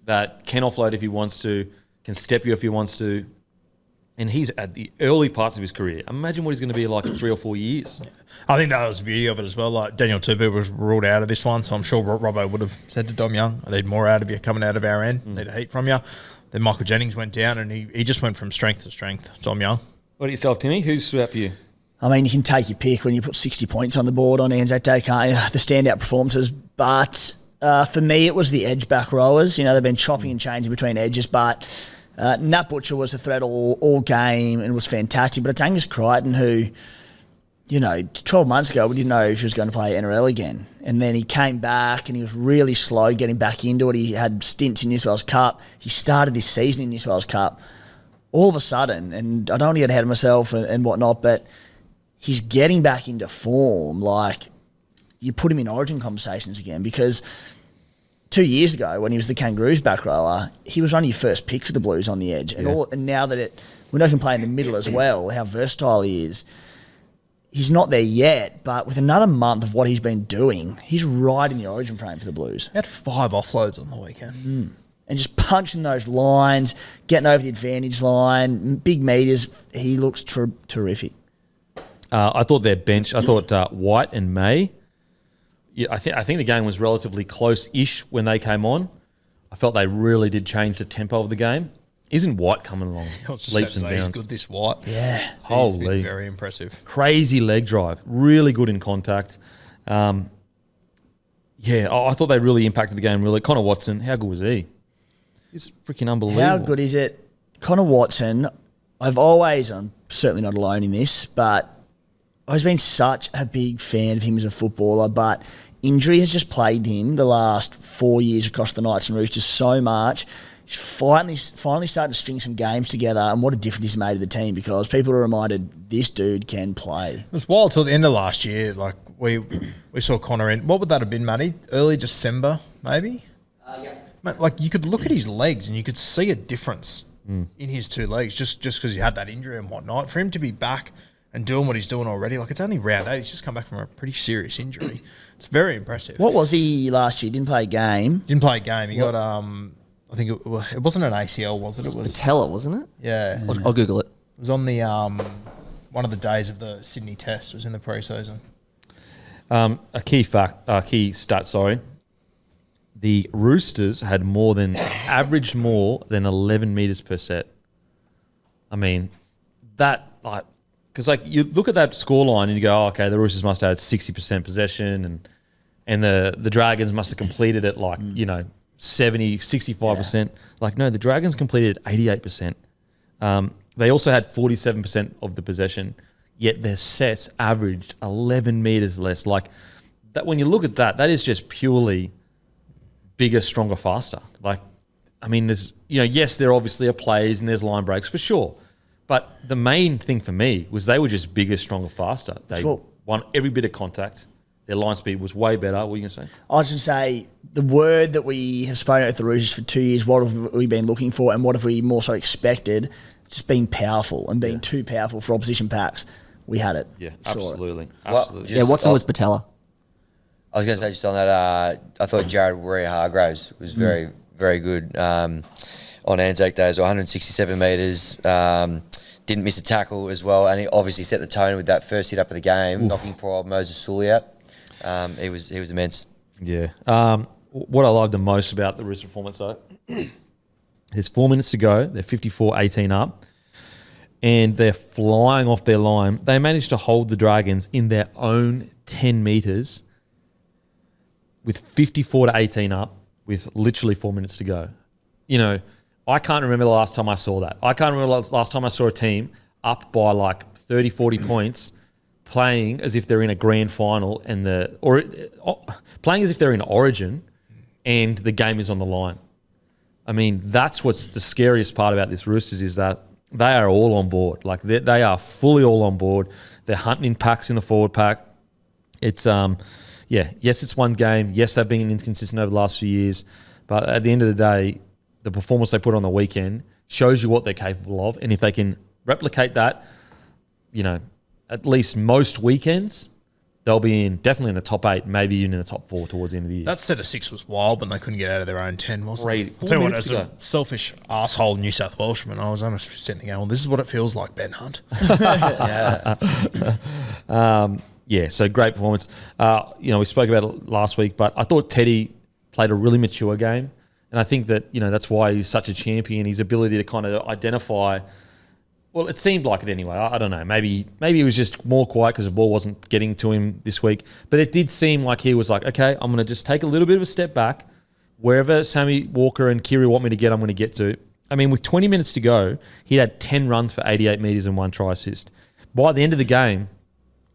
that can offload if he wants to, can step you if he wants to. And he's at the early parts of his career. Imagine what he's going to be in 3 or 4 years. Yeah. I think that was the beauty of it as well. Daniel Tupu was ruled out of this one, so I'm sure Robbo would have said to Dom Young, I need more out of you coming out of our end. Need a heat from you. Then Michael Jennings went down, and he just went from strength to strength, Dom Young. What about yourself, Timmy? Who stood out for you? I mean, you can take your pick when you put 60 points on the board on Anzac Day, can't you? The standout performances. But for me, it was the edge back rowers. They've been chopping and changing between edges, but Nat Butcher was a threat all game and was fantastic, but it's Angus Crichton who, 12 months ago we didn't know if he was going to play NRL again. And then he came back and he was really slow getting back into it. He had stints in New South Wales Cup. He started this season in New South Wales Cup. All of a sudden, and I don't want to get ahead of myself and whatnot, but he's getting back into form. Like, you put him in origin conversations again, because 2 years ago when he was the Kangaroos back rower, he was only your first pick for the Blues on the edge. And now that we know he can play in the middle as well, how versatile he is. He's not there yet, but with another month of what he's been doing, he's right in the origin frame for the Blues. He had 5 offloads on the weekend. And just punching those lines, getting over the advantage line, big meters, he looks terrific. I thought their bench, White and May, I think the game was relatively close-ish when they came on. I felt they really did change the tempo of the game. Isn't White coming along? I was just leaps about to and say, bounds. he's good, this White. Yeah. He's been Holy. very impressive. Crazy leg drive. Really good in contact. I thought they really impacted the game, really. Connor Watson, how good was he? He's freaking unbelievable. How good is it? Connor Watson, I'm certainly not alone in this, but I've been such a big fan of him as a footballer, but injury has just plagued him the last 4 years across the Knights and Roosters so much. He's finally starting to string some games together, and what a difference he's made to the team, because people are reminded this dude can play. It was wild till the end of last year. Like, we saw Connor in, what would that have been, Matty? Early December, maybe? Yeah. Mate, like, you could look at his legs and you could see a difference in his 2 legs just because he had that injury and whatnot. For him to be back and doing what he's doing already, like, it's only round 8. He's just come back from a pretty serious injury. It's very impressive. What was he last year? Didn't play a game. Didn't play a game. He got, I think it wasn't an ACL, was it? It was. Patella, wasn't it? Yeah. I'll Google it. It was on the one of the days of the Sydney Test. It was in the pre-season. A key stat, sorry. The Roosters had averaged more than 11 metres per set. I mean, because you look at that scoreline and you go, oh, okay, the Roosters must have had 60% possession and the Dragons must have completed it 70, 65%. Yeah. Like, no, the Dragons completed 88%. They also had 47% of the possession, yet their sets averaged 11 metres less. Like, that, when you look at that, that is just purely bigger, stronger, faster. Like, I mean, there's, yes, there obviously are plays and there's line breaks for sure. But the main thing for me was they were just bigger, stronger, faster. They won every bit of contact. Their line speed was way better. What were you going to say? I was going to say, the word that we have spoken at the Roosters for 2 years, what have we been looking for and what have we more so expected? Just being powerful and being too powerful for opposition packs. We had it. Yeah, absolutely. Well, Watson was Patella. I was going to say just on that, I thought Jared Warrior-Hargraves was very, very good on Anzac Day. So 167 metres, didn't miss a tackle as well, and he obviously set the tone with that first hit up of the game, knocking poor old Moses Sully out. He was immense. Yeah. What I loved the most about the Roosters performance, though, there's 4 minutes to go. They're 54-18 up, and they're flying off their line. They managed to hold the Dragons in their own 10 metres with 54-18 up with literally 4 minutes to go. I can't remember the last time I saw that. I can't remember the last time I saw a team up by like 30, 40 points playing as if they're in a grand final or playing as if they're in Origin and the game is on the line. I mean, that's what's the scariest part about this Roosters is that they are all on board. Like, they are fully all on board. They're hunting in packs in the forward pack. It's, yes, it's one game. Yes, they've been inconsistent over the last few years. But at the end of the day, the performance they put on the weekend shows you what they're capable of. And if they can replicate that, at least most weekends, they'll be definitely in the top 8, maybe even in the top 4 towards the end of the year. That set of 6 was wild when they couldn't get out of their own 10, wasn't Great. it? 4 Tell you what, minutes as to a go. selfish asshole New South Welshman, I was almost sitting there going, well, this is what it feels like, Ben Hunt. So great performance. We spoke about it last week, but I thought Teddy played a really mature game. And I think that, that's why he's such a champion, his ability to kind of identify. Well, it seemed like it anyway. I don't know. Maybe he was just more quiet because the ball wasn't getting to him this week. But it did seem like he was like, okay, I'm going to just take a little bit of a step back. Wherever Sammy Walker and Kiri want me to get, I'm going to get to. I mean, with 20 minutes to go, he had 10 runs for 88 metres and 1 try assist. By the end of the game,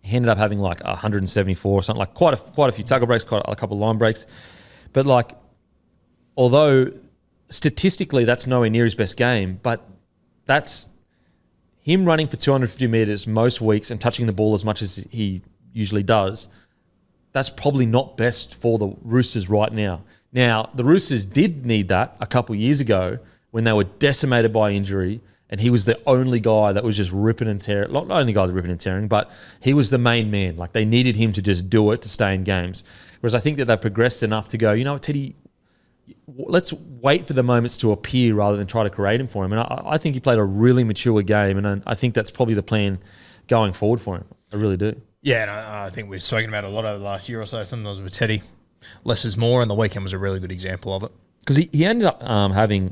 he ended up having like 174 or something, like quite a few tackle breaks, quite a couple of line breaks. But like, although statistically that's nowhere near his best game, but that's him running for 250 metres most weeks and touching the ball as much as he usually does. That's probably not best for the Roosters right now. Now, the Roosters did need that a couple of years ago when they were decimated by injury, and he was the only guy that was just ripping and tearing. Not the only guy that ripping and tearing, but he was the main man. Like, they needed him to just do it to stay in games. Whereas I think that they progressed enough to go, you know what, Teddy, let's wait for the moments to appear rather than try to create them for him. And I think he played a really mature game, and I think that's probably the plan going forward for him. I really do. Yeah, and I think we've spoken about it a lot over the last year or so, sometimes with Teddy. Less is more, and the weekend was a really good example of it. Because he ended up having,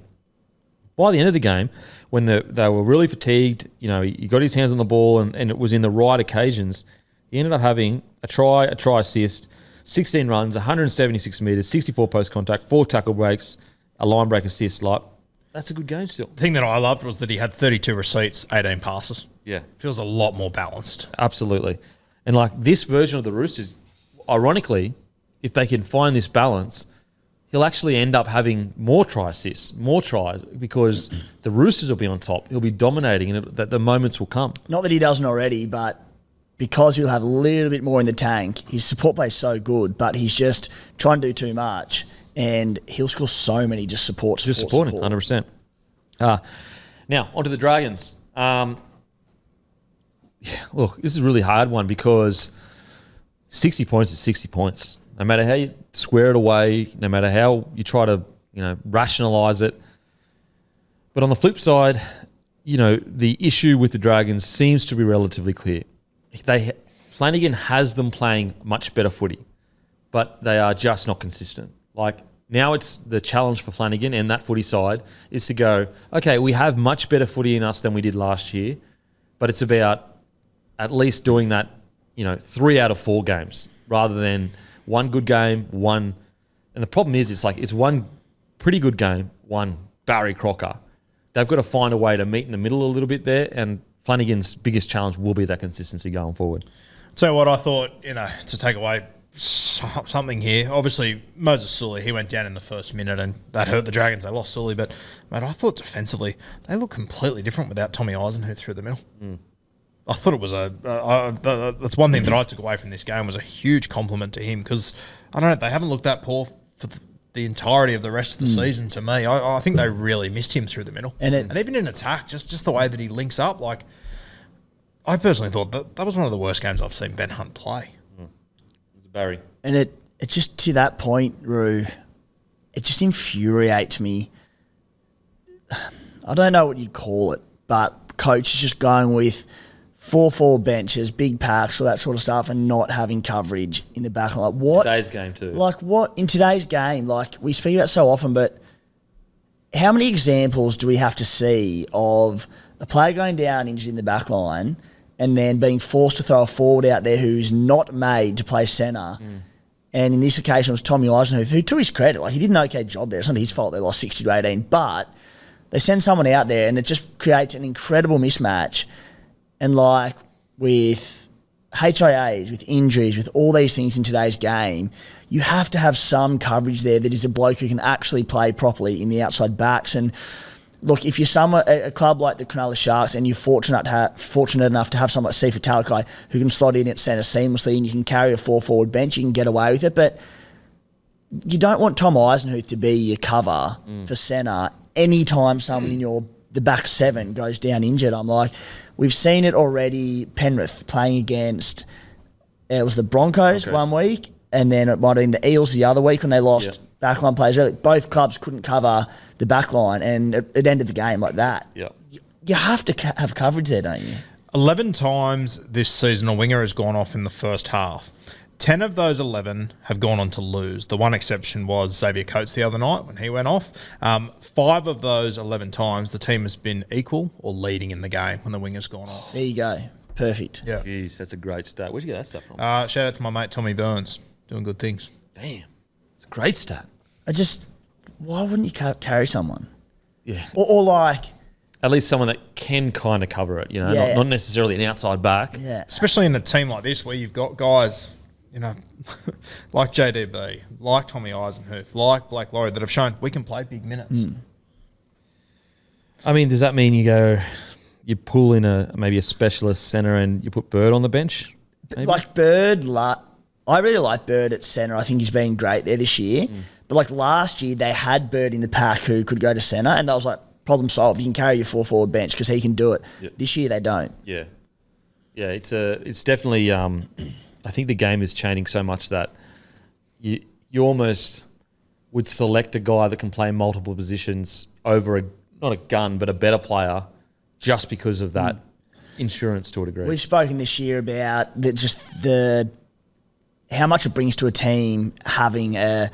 by the end of the game, when they were really fatigued, you know, he got his hands on the ball and it was in the right occasions, he ended up having a try assist, 16 runs, 176 metres, 64 post contact, 4 tackle breaks, a line break assist. Like, that's a good game still. The thing that I loved was that he had 32 receipts, 18 passes. Yeah. Feels a lot more balanced. Absolutely. And like this version of the Roosters, ironically, if they can find this balance, he'll actually end up having more try assists, more tries, because the Roosters will be on top. He'll be dominating, and that the moments will come. Not that he doesn't already, but because he'll have a little bit more in the tank, his support play is so good, but he's just trying to do too much, and he'll score so many just support. Just supporting, 100%. Now, onto the Dragons. Look, this is a really hard one because 60 points is 60 points. No matter how you square it away, no matter how you try to, rationalise it. But on the flip side, the issue with the Dragons seems to be relatively clear. Flanagan has them playing much better footy, but they are just not consistent. Like, now it's the challenge for Flanagan and that footy side is to go, okay, we have much better footy in us than we did last year, but it's about at least doing that, 3 out of 4 games rather than one good game, one. And the problem is, it's one pretty good game, one Barry Crocker. They've got to find a way to meet in the middle a little bit there, and Flanagan's biggest challenge will be that consistency going forward. So what I thought, to take away something here, obviously Moses Sully, he went down in the first minute and that hurt the Dragons. They lost Sully, but mate, I thought defensively they look completely different without Tommy Eisenhuth through the middle. I thought it was that's one thing that I took away from this game was a huge compliment to him because, I don't know, they haven't looked that poor for the entirety of the rest of the season to me. I think they really missed him through the middle. And even in attack, just the way that he links up, like, I personally thought that was one of the worst games I've seen Ben Hunt play. Barry. And it just, to that point, Roo, it just infuriates me. I don't know what you'd call it, but coach is just going with 4-4 benches, big packs, all that sort of stuff, and not having coverage in the back. Like, what? Today's game too. Like, what? In today's game, like, we speak about so often, but how many examples do we have to see of a player going down injured in the back line and then being forced to throw a forward out there who's not made to play centre? And in this occasion, it was Tommy Eisenhuth, who, to his credit, like, he did an okay job there. It's not his fault they lost 60-18, but they send someone out there and it just creates an incredible mismatch. And, like, with HIAs, with injuries, with all these things in today's game, you have to have some coverage there that is a bloke who can actually play properly in the outside backs. And look, if you're a club like the Cronulla Sharks and you're fortunate enough to have someone like Sifa Talakai who can slot in at centre seamlessly and you can carry a 4-forward bench, you can get away with it. But you don't want Tom Eisenhuth to be your cover for centre anytime someone in the back 7 goes down injured. I'm like, we've seen it already. Penrith playing against, it was the Broncos one week, and then it might have been the Eels the other week when they lost backline players early. Both clubs couldn't cover the backline, and it ended the game like that. You have to have coverage there, don't you? 11 times this season a winger has gone off in the first half. 10 of those 11 have gone on to lose. The one exception was Xavier Coates the other night when he went off. 5 of those 11 times, the team has been equal or leading in the game when the winger's gone off. There you go. Perfect. Yeah. Jeez, that's a great stat. Where'd you get that stuff from? Shout out to my mate Tommy Burns, doing good things. Damn. It's a great stat. Why wouldn't you carry someone? Yeah. Or like, At least someone that can kind of cover it, Yeah. not necessarily an outside back. yeah. Especially in a team like this where you've got guys, like JDB, like Tommy Eisenhuth, like Blake Laurie that have shown we can play big minutes. I mean, does that mean you pull in maybe a specialist centre and you put Bird on the bench? Maybe? Like Bird, I really like Bird at centre. I think he's been great there this year. But like last year, they had Bird in the pack who could go to centre, and I was like, problem solved. You can carry your 4-forward bench because he can do it. Yep. This year they don't. Yeah. It's definitely. I think the game is changing so much that you almost would select a guy that can play multiple positions over not a gun but a better player just because of that insurance to a degree. We've spoken this year about how much it brings to a team having a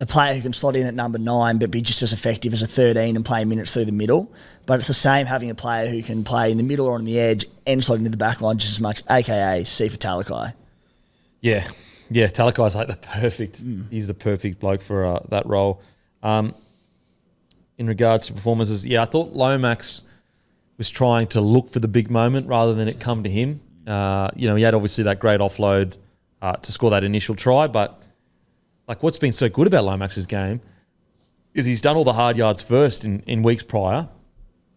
player who can slot in at number 9 but be just as effective as a 13 and play minutes through the middle. But it's the same having a player who can play in the middle or on the edge and slot into the back line just as much, a.k.a. C for Talakai. Yeah, Talakai's like the perfect. He's the perfect bloke for that role. In regards to performances, I thought Lomax was trying to look for the big moment rather than it come to him. He had obviously that great offload to score that initial try, but like what's been so good about Lomax's game is he's done all the hard yards first in weeks prior,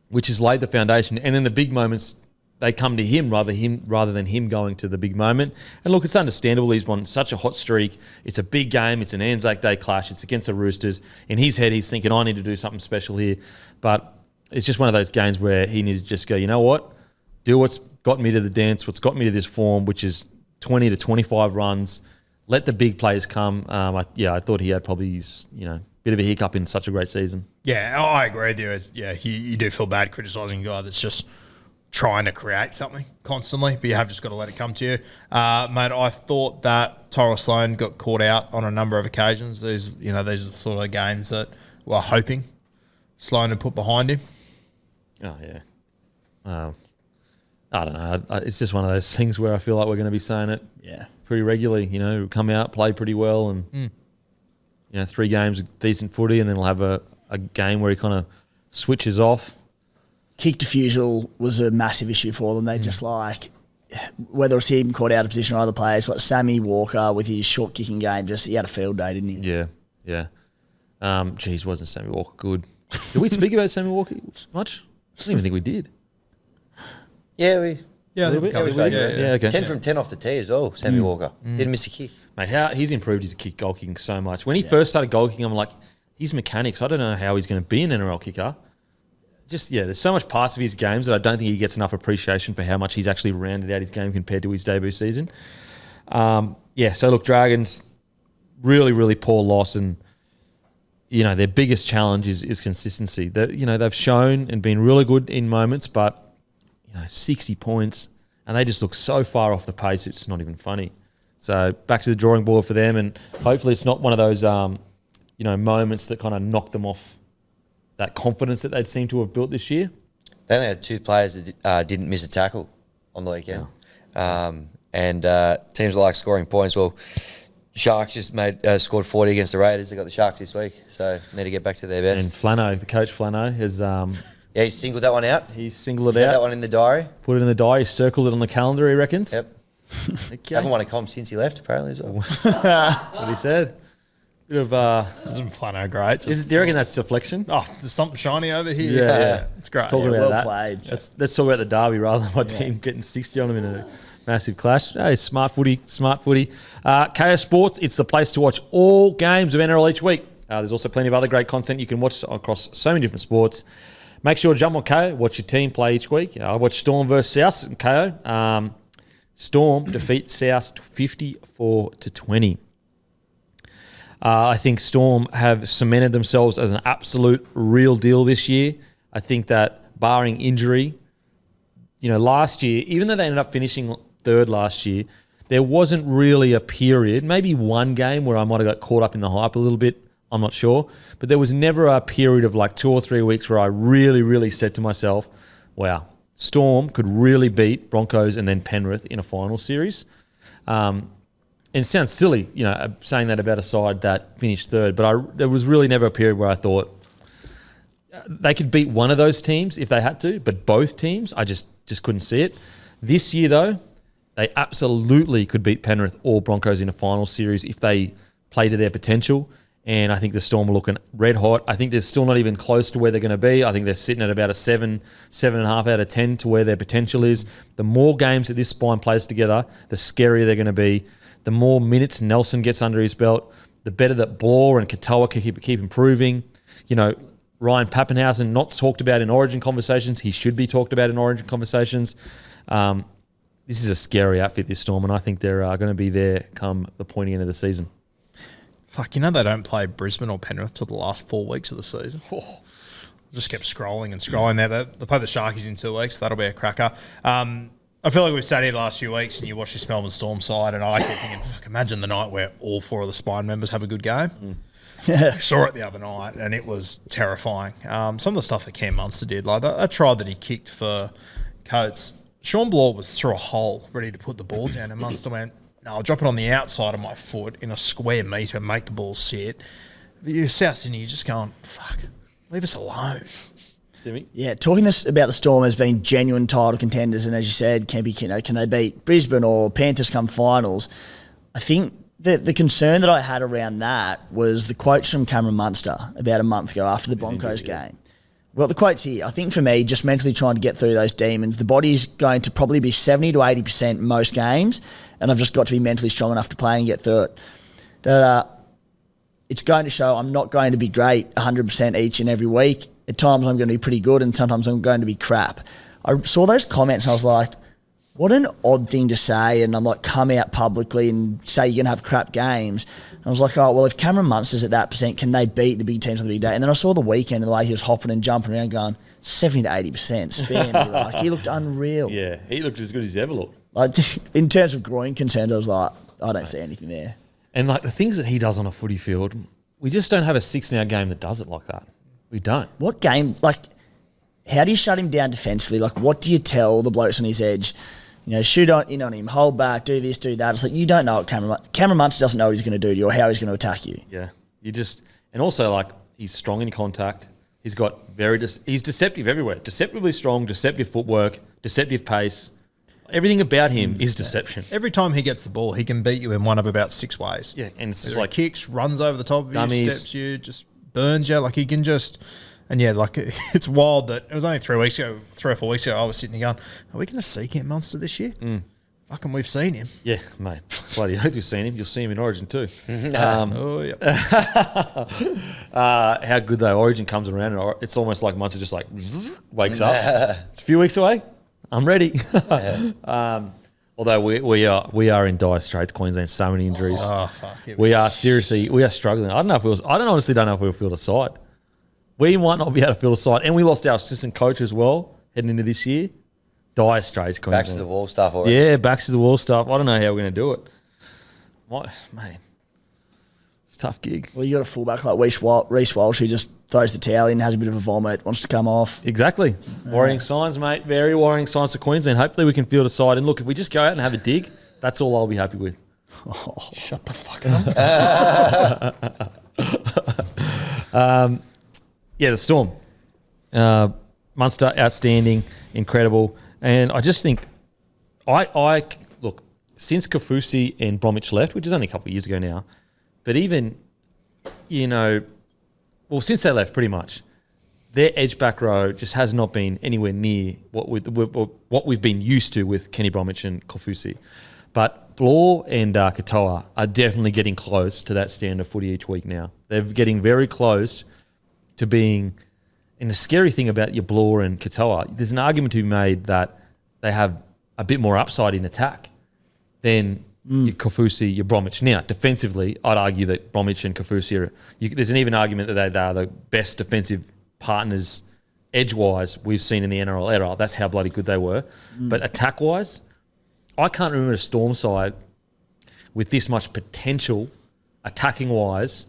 which has laid the foundation, and then the big moments they come to him rather than him going to the big moment. And look, it's understandable. He's won such a hot streak. It's a big game. It's an Anzac Day clash. It's against the Roosters. In his head, he's thinking, I need to do something special here. But it's just one of those games where he needed to just go, you know what? Do what's got me to the dance, what's got me to this form, which is 20 to 25 runs. Let the big plays come. I thought he had probably his, bit of a hiccup in such a great season. Yeah, I agree with you. You do feel bad criticising a guy that's just trying to create something constantly, but you have just got to let it come to you. Mate, I thought that Tyrell Sloan got caught out on a number of occasions. These are the sort of games that we're hoping Sloan to put behind him. Oh, yeah. I don't know. It's just one of those things where I feel like we're going to be saying it pretty regularly. Come out, play pretty well, and 3 games of decent footy, and then we'll have a game where he kind of switches off. Kick defusal was a massive issue for them. They just whether it's him caught out of position or other players, but Sammy Walker with his short kicking game, he had a field day, didn't he? Yeah. Wasn't Sammy Walker good? Did we speak about Sammy Walker much? I don't even think we did. Yeah, we a little bit. Yeah, Okay. 10 from 10 off the tee as well, Sammy Walker. Didn't miss a kick. Mate, he's improved his goal kicking so much. When he first started goal kicking, I'm like, his mechanics, I don't know how he's going to be an NRL kicker. There's so much parts of his games that I don't think he gets enough appreciation for how much he's actually rounded out his game compared to his debut season. So look, Dragons, really, really poor loss, and their biggest challenge is consistency. They've shown and been really good in moments, but 60 points, and they just look so far off the pace, it's not even funny. So back to the drawing board for them, and hopefully it's not one of those moments that kind of knock them off that confidence that they'd seem to have built this year. They only had 2 players that didn't miss a tackle on the weekend. And teams like scoring points. Well, Sharks just scored 40 against the Raiders. They got the Sharks this week, so need to get back to their best. And the coach Flano has... he singled that one out. He singled Set it out. that one in the diary. Put it in the diary, circled it on the calendar, he reckons. Yep. Okay. Haven't won a comp since he left, apparently, as well. That's what he said. Bit of... Isn't Flano great? do you reckon that's deflection? Oh, there's something shiny over here. Yeah. It's great. Talking about well that. played. Let's talk about the derby rather than my team getting 60 on them in a massive clash. Hey, smart footy. KO Sports, it's the place to watch all games of NRL each week. There's also plenty of other great content you can watch across so many different sports. Make sure to jump on KO, watch your team play each week. I watch Storm versus South in KO. Storm defeat South 54-20. I think Storm have cemented themselves as an absolute real deal this year. I think that barring injury, last year, even though they ended up finishing 3rd last year, there wasn't really a period, maybe one game where I might have got caught up in the hype a little bit. I'm not sure. But there was never a period of like 2 or 3 weeks where I really, really said to myself, wow, Storm could really beat Broncos and then Penrith in a final series. And it sounds silly, saying that about a side that finished 3rd, but there was really never a period where I thought, They could beat one of those teams if they had to, but both teams, I just couldn't see it. This year, though, they absolutely could beat Penrith or Broncos in a final series if they play to their potential. And I think the Storm are looking red hot. I think they're still not even close to where they're going to be. I think they're sitting at about a 7.5 out of 10 to where their potential is. The more games that this spine plays together, the scarier they're going to be. The more minutes Nelson gets under his belt, the better that Blore and Katoa can keep improving. You know, Ryan Pappenhausen, not talked about in Origin conversations. He should be talked about in Origin conversations. This is a scary outfit, this Storm, and I think they're going to be there come the pointy end of the season. Fuck, you know they don't play Brisbane or Penrith till the last 4 weeks of the season. Oh, just kept scrolling and scrolling there. They play the Sharkies in 2 weeks. That'll be a cracker. I feel like we've sat here the last few weeks and you watch this Melbourne Storm side and I keep thinking, fuck, imagine the night where all 4 of the spine members have a good game. I saw it the other night and it was terrifying. Some of the stuff that Cam Munster did, like that try that he kicked for Coates, Sean Blore was through a hole ready to put the ball down and Munster went, no, I'll drop it on the outside of my foot in a square metre, make the ball sit. But you're South Sydney, you're just going, fuck, leave us alone. Timmy? Yeah, talking this about the Storm as being genuine title contenders, and as you said, can they beat Brisbane or Panthers come finals? I think the concern that I had around that was the quotes from Cameron Munster about a month ago after the Broncos game. Well, the quote's here. I think for me, just mentally trying to get through those demons, the body's going to probably be 70 to 80% most games, and I've just got to be mentally strong enough to play and get through it. It's going to show I'm not going to be great 100% each and every week. At times I'm going to be pretty good and sometimes I'm going to be crap. I saw those comments and I was like, what an odd thing to say, and I'm like, come out publicly and say you're going to have crap games. And I was like, oh, well, if Cameron Munster's at that percent, can they beat the big teams on the big day? And then I saw the weekend and the way he was hopping and jumping around going 70 to 80%. Spare me. Like, he looked unreal. Yeah, he looked as good as he ever looked. Like, in terms of groin concerns, I was like, I don't see anything there. And like the things that he does on a footy field, we just don't have a 6-now game that does it like that. We don't. What game, like, how do you shut him down defensively? Like, what do you tell the blokes on his edge? You know, shoot in on him, hold back, do this, do that. It's like, you don't know what Cameron Munster doesn't know what he's going to do to you or how he's going to attack you. Yeah. And also, like, he's strong in contact. He's got he's deceptive everywhere. Deceptively strong, deceptive footwork, deceptive pace. Everything about him is deception. Every time he gets the ball, he can beat you in one of about 6 ways. Yeah, and it's just Either like kicks, runs over the top of dummies. you, steps you, just burns you. Like he can just, and yeah, like it's wild that it was only 3 or 4 weeks ago. I was sitting there going, "Are we going to see Cam Munster this year?" Fucking, we've seen him. Yeah, mate. Bloody hope you've seen him. You'll see him in Origin too. Oh yeah. How good though. Origin comes around and it's almost like Munster just like wakes up. It's a few weeks away. I'm ready. Although we are in dire straits, Queensland. So many injuries. Oh fuck. We are struggling. I honestly don't know if we'll field a side. We might not be able to field a side, and we lost our assistant coach as well heading into this year. Dire straits, Queensland. Back to the wall stuff already. Yeah, back to the wall stuff. I don't know how we're going to do it. Man, it's a tough gig. Well, you got a fullback like Reece Walsh who just throws the towel in, has a bit of a vomit, wants to come off. Exactly. Worrying signs, mate. Very worrying signs for Queensland. Hopefully we can field a side. And look, if we just go out and have a dig, that's all I'll be happy with. Oh, shut the fuck up. Yeah, the Storm. Munster, outstanding, incredible. And I just think, look, since Kaufusi and Bromwich left, which is only a couple of years ago now, but even, since they left pretty much, their edge back row just has not been anywhere near what we've been used to with Kenny Bromwich and Kaufusi. But Blore and Katoa are definitely getting close to that standard footy each week now. They're getting very close to being... And the scary thing about your Blore and Katoa, there's an argument to be made that they have a bit more upside in attack than your Kaufusi, your Bromwich. Now, defensively, I'd argue that Bromwich and Kaufusi are... there's an even argument that they are the best defensive partners, edge-wise, we've seen in the NRL era. That's how bloody good they were. But attack-wise, I can't remember a Storm side with this much potential, attacking-wise,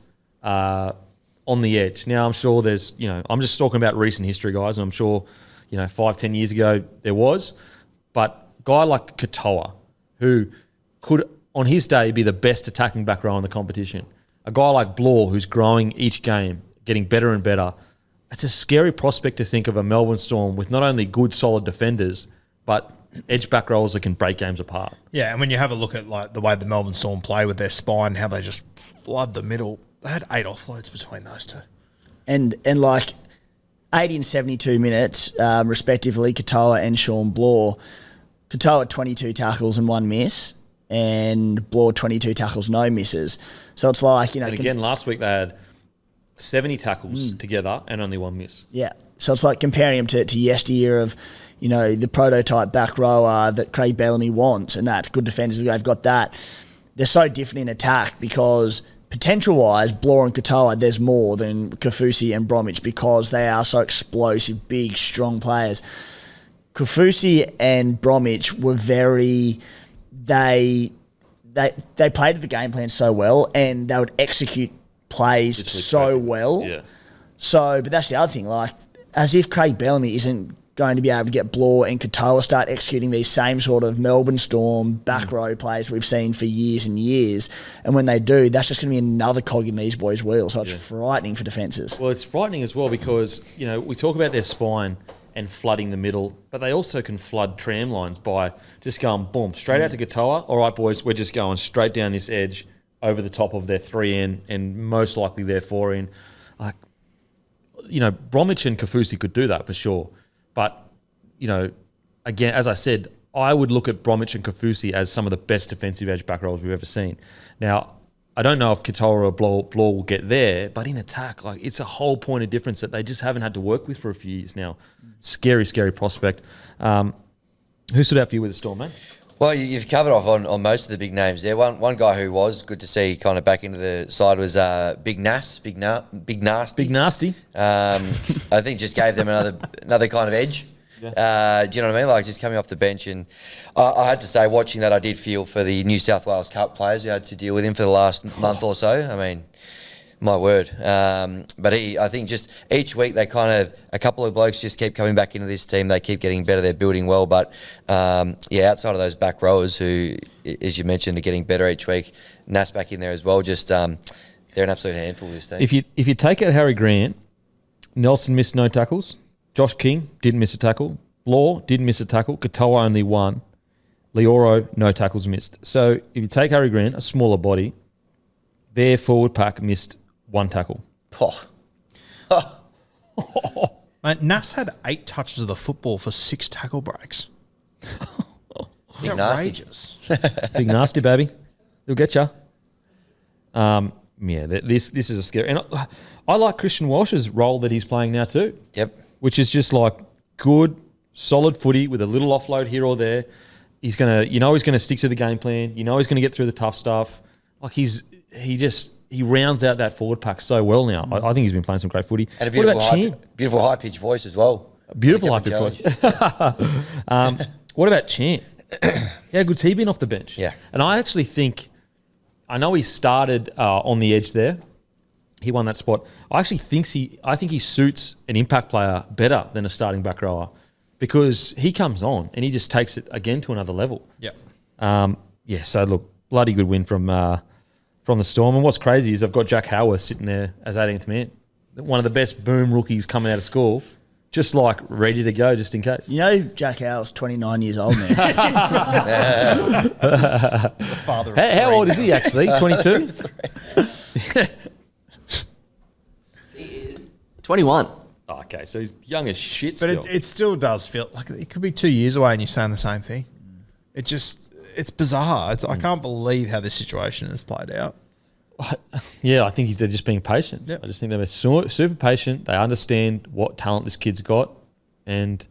on the edge. Now, I'm sure there's, I'm just talking about recent history, guys, and I'm sure, 5-10 years ago there was. But a guy like Katoa, who could, on his day, be the best attacking back row in the competition. A guy like Blore, who's growing each game, getting better and better, it's a scary prospect to think of a Melbourne Storm with not only good, solid defenders, but edge back rollers that can break games apart. Yeah, and when you have a look at like the way the Melbourne Storm play with their spine, how they just flood the middle, they had 8 offloads between those two. And like 80 and 72 minutes, respectively, Katoa and Sean Bloor. Katoa 22 tackles and 1 miss, and Bloor 22 tackles, no misses. So it's like, And again, last week they had 70 tackles together and only 1 miss. Yeah. So it's like comparing them to yesteryear of, the prototype back rower that Craig Bellamy wants, and that's good defenders. They've got that. They're so different in attack because potential-wise, Bloor and Katoa, there's more than Kaufusi and Bromwich because they are so explosive, big, strong players. Kaufusi and Bromwich were very... They played the game plan so well, and they would execute plays so well. Yeah. So, but that's the other thing. Like, as if Craig Bellamy isn't going to be able to get Bloor and Katoa start executing these same sort of Melbourne Storm back row plays we've seen for years and years. And when they do, that's just going to be another cog in these boys' wheels. So it's frightening for defences. Well, it's frightening as well because, we talk about their spine and flooding the middle, but they also can flood tram lines by just going, boom, straight out to Katoa. All right, boys, we're just going straight down this edge over the top of their 3N and most likely their 4N. Like, Bromwich and Kaufusi could do that for sure. But, again, as I said, I would look at Bromwich and Kaufusi as some of the best defensive edge back rollers we've ever seen. Now, I don't know if Katoa or Bloor will get there, but in attack, like it's a whole point of difference that they just haven't had to work with for a few years now. Scary, scary prospect. Who stood out for you with the Storm, mate? Well, you've covered off on most of the big names there. One guy who was good to see kind of back into the side was Big Nasty. Big Nasty. I think just gave them another kind of edge. Yeah. Do you know what I mean? Like just coming off the bench. And I had to say, watching that, I did feel for the New South Wales Cup players who had to deal with him for the last month or so. I mean, my word. But I think just each week they a couple of blokes just keep coming back into this team. They keep getting better. They're building well. But outside of those back rowers who, as you mentioned, are getting better each week, Nas back in there as well. Just they're an absolute handful of this team. If you take out Harry Grant, Nelson missed no tackles. Josh King didn't miss a tackle. Bloor didn't miss a tackle. Katoa only 1. Lioro, no tackles missed. So if you take Harry Grant, a smaller body, their forward pack missed 1 tackle. Mate, Nas had 8 touches of the football for 6 tackle breaks. Big nasty. Outrageous. Big Nasty, baby. He'll get you. This is a scary... And I like Christian Walsh's role that he's playing now too. Yep. Which is just like good, solid footy with a little offload here or there. He's gonna, he's gonna stick to the game plan. He's gonna get through the tough stuff. Like he rounds out that forward pack so well now. I think he's been playing some great footy. And a beautiful high pitched voice as well. Beautiful high pitched voice. What about Chant? How good's he been off the bench? Yeah. And I actually think, I know he started on the edge there. He won that spot. I think he suits an impact player better than a starting back rower because he comes on and he just takes it again to another level. Yep. So look, bloody good win from the Storm. And what's crazy is I've got Jack Howarth sitting there as 18th man. One of the best boom rookies coming out of school, just like ready to go just in case. Jack Howarth's 29 years old now. The father of How old is he actually? 22? 21. Oh, okay, so he's young as shit But still. it still does feel like it could be 2 years away and you're saying the same thing. It's bizarre. I can't believe how this situation has played out. Yeah, I think they're just being patient. Yep. I just think they're super patient. They understand what talent this kid's got. And,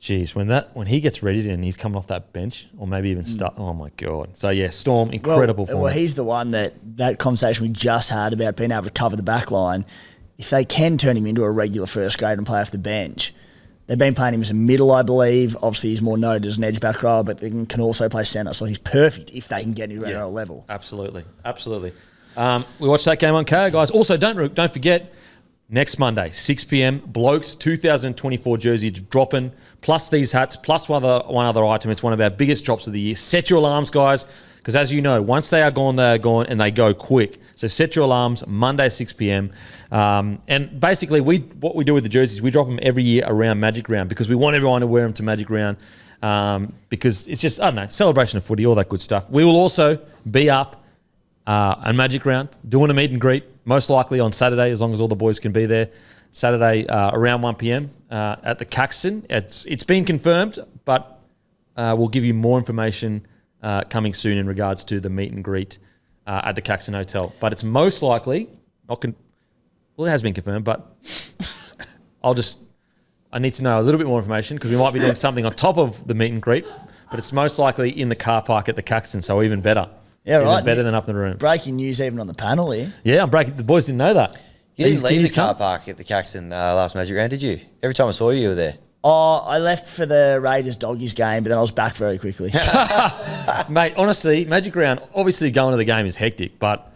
geez, when he gets ready and he's coming off that bench or maybe even start, oh, my God. So, yeah, Storm, incredible form. Well, he's the one that conversation we just had about being able to cover the back line. If they can turn him into a regular first grade and play off the bench, they've been playing him as a middle, I believe. Obviously, he's more noted as an edge back rower, but they can also play centre. So he's perfect if they can get him to a level. Absolutely. We watched that game on KO, guys. Also, don't forget, next Monday, 6 p.m, Blokes 2024 jersey dropping, plus these hats, plus one other item. It's one of our biggest drops of the year. Set your alarms, guys. Because as you know, once they are gone, and they go quick. So set your alarms, Monday, 6 p.m. And basically, what we do with the jerseys, we drop them every year around Magic Round because we want everyone to wear them to Magic Round because it's just, I don't know, celebration of footy, all that good stuff. We will also be up on Magic Round doing a meet and greet, most likely on Saturday, as long as all the boys can be there. Saturday around 1 p.m. At the Caxton. It's been confirmed, but we'll give you more information coming soon in regards to the meet and greet at the Caxton Hotel. But it's most likely it has been confirmed, but I need to know a little bit more information because we might be doing something on top of the meet and greet, but it's most likely in the car park at the Caxton, so even better. Yeah, right. Even better than up in the room. Breaking news even on the panel here. Yeah, I'm breaking. The boys didn't know that. You didn't leave the car park at the Caxton last Magic Round, did you? Every time I saw you, you were there. Oh, I left for the Raiders Doggies game, but then I was back very quickly. Mate, honestly, Magic Round, obviously going to the game is hectic, but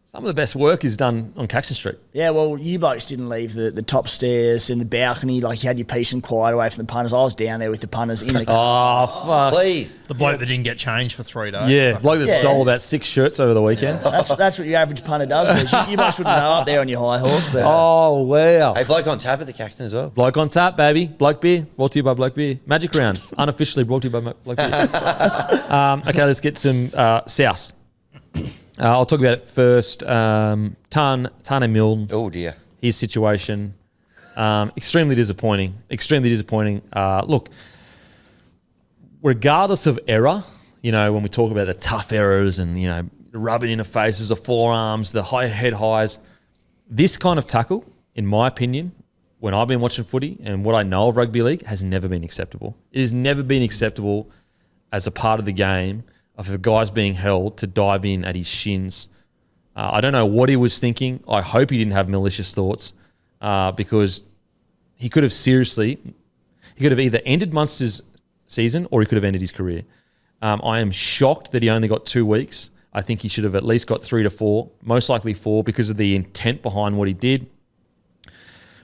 some of the best work is done on Caxton Street. Yeah, well, you blokes didn't leave the top stairs and the balcony. Like, you had your peace and quiet away from the punters. I was down there with the punters in the car. Oh, fuck. Please. The bloke that didn't get changed for 3 days. Yeah, bloke that stole about 6 shirts over the weekend. That's what your average punter does. You blokes wouldn't know up there on your high horse. But Oh, wow. Hey, bloke on tap at the Caxton as well. Bloke on tap, baby. Bloke beer. Brought to you by Bloke Beer. Magic Round. Unofficially brought to you by Bloke Beer. Okay, let's get some South. I'll talk about it first. Tane Milne. Oh, dear. His situation. Extremely disappointing. Extremely disappointing. Look, regardless of error, when we talk about the tough errors and, the rubbing in the faces, the forearms, the high head highs, this kind of tackle, in my opinion, when I've been watching footy and what I know of rugby league, has never been acceptable. It has never been acceptable as a part of the game of a guy's being held to dive in at his shins. I don't know what he was thinking. I hope he didn't have malicious thoughts because he could have either ended Munster's season or he could have ended his career. I am shocked that he only got 2 weeks. I think he should have at least got 3 to 4, most likely 4 because of the intent behind what he did.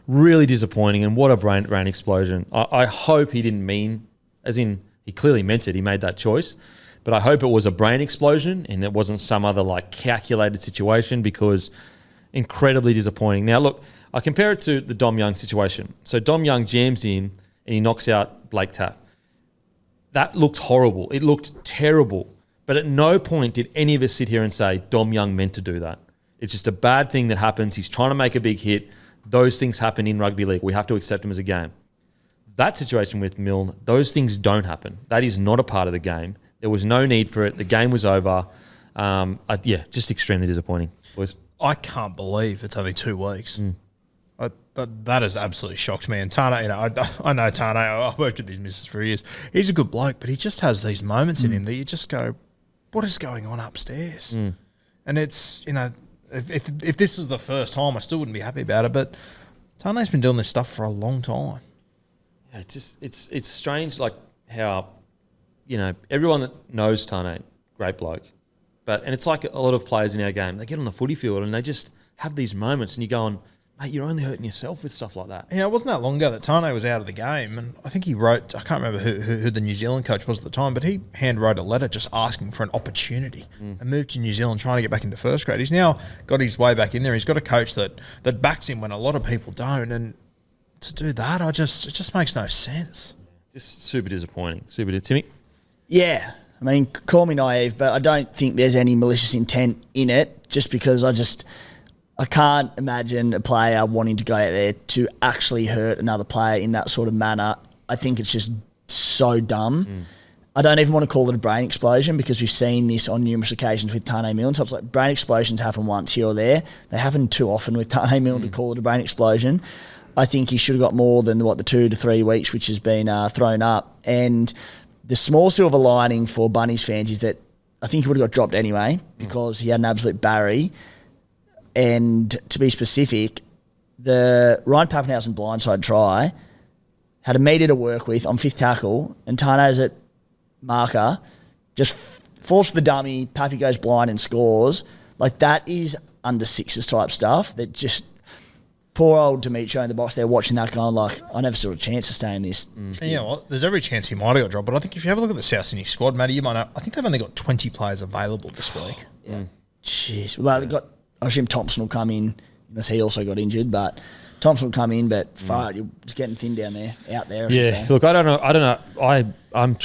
Really disappointing, and what a brain explosion. I hope he didn't mean, as in he clearly meant it, he made that choice. But I hope it was a brain explosion and it wasn't some other calculated situation because incredibly disappointing. Now, look, I compare it to the Dom Young situation. So Dom Young jams in and he knocks out Blake Tapp. That looked horrible. It looked terrible. But at no point did any of us sit here and say Dom Young meant to do that. It's just a bad thing that happens. He's trying to make a big hit. Those things happen in rugby league. We have to accept them as a game. That situation with Milne, those things don't happen. That is not a part of the game. There was no need for it. The game was over. Just extremely disappointing, boys. I can't believe it's only 2 weeks. That has absolutely shocked me. And Tane, I know Tane. I've worked with his missus for years. He's a good bloke, but he just has these moments in him that you just go, what is going on upstairs? And it's, if this was the first time, I still wouldn't be happy about it. But Tane's been doing this stuff for a long time. Yeah, it's strange, how, everyone that knows Tane, great bloke. And it's like a lot of players in our game, they get on the footy field and they just have these moments and you're going, mate, you're only hurting yourself with stuff like that. Yeah, it wasn't that long ago that Tane was out of the game, and I think he wrote, I can't remember who the New Zealand coach was at the time, but he hand wrote a letter just asking for an opportunity and moved to New Zealand trying to get back into first grade. He's now got his way back in there. He's got a coach that backs him when a lot of people don't, and to do that, it just makes no sense. Just super disappointing. Timmy? yeah, I mean, call me naive, but I don't think there's any malicious intent in it just because I can't imagine a player wanting to go out there to actually hurt another player in that sort of manner. I think it's just so dumb. I don't even want to call it a brain explosion because we've seen this on numerous occasions with Tane Milne. So it's like brain explosions happen once here or there. They happen too often with Tane Milne to call it a brain explosion. I think he should have got more than the 2 to 3 weeks which has been thrown up. And the small silver lining for Bunnies fans is that I think he would have got dropped anyway because he had an absolute Barry. And to be specific, the Ryan Pappenhausen blindside try had a metre to work with on 5th tackle, and Tane's at marker, just falls for the dummy, Pappy goes blind and scores. Like, that is under sixes type stuff that just poor old Demetrio in the box there watching that going like, I never saw a chance to stay in this. And you know what? There's every chance he might have got dropped, but I think if you have a look at the South Sydney squad, Matty, you might know, I think they've only got 20 players available this week. Yeah. Jeez. Well, they've got, I assume Thompson will come in, unless he also got injured, but Thompson will come in, but you're just getting thin down there, out there. I should say. Look, I don't know. I'm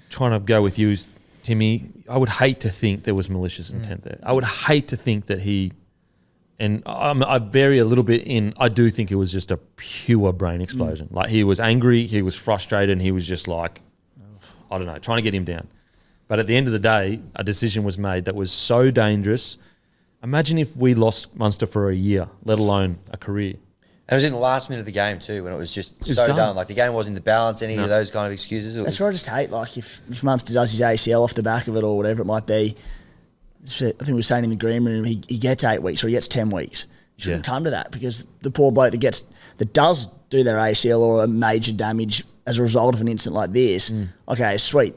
trying to go with you, Timmy. I would hate to think there was malicious intent there. I would hate to think that he, and I vary a little bit in, I do think it was just a pure brain explosion. Like he was angry, he was frustrated, and he was just like, I don't know, trying to get him down. But at the end of the day, a decision was made that was so dangerous. Imagine if we lost Munster for a year, let alone a career. And it was in the last minute of the game too, when it was just so done. done. Like the game wasn't in the balance, any of those kind of excuses. That's what I just hate. Like if Munster does his ACL off the back of it or whatever it might be, I think we were saying in the green room, he gets 8 weeks or he gets 10 weeks. It shouldn't come to that because the poor bloke that does do their ACL or a major damage as a result of an incident like this, okay, sweet.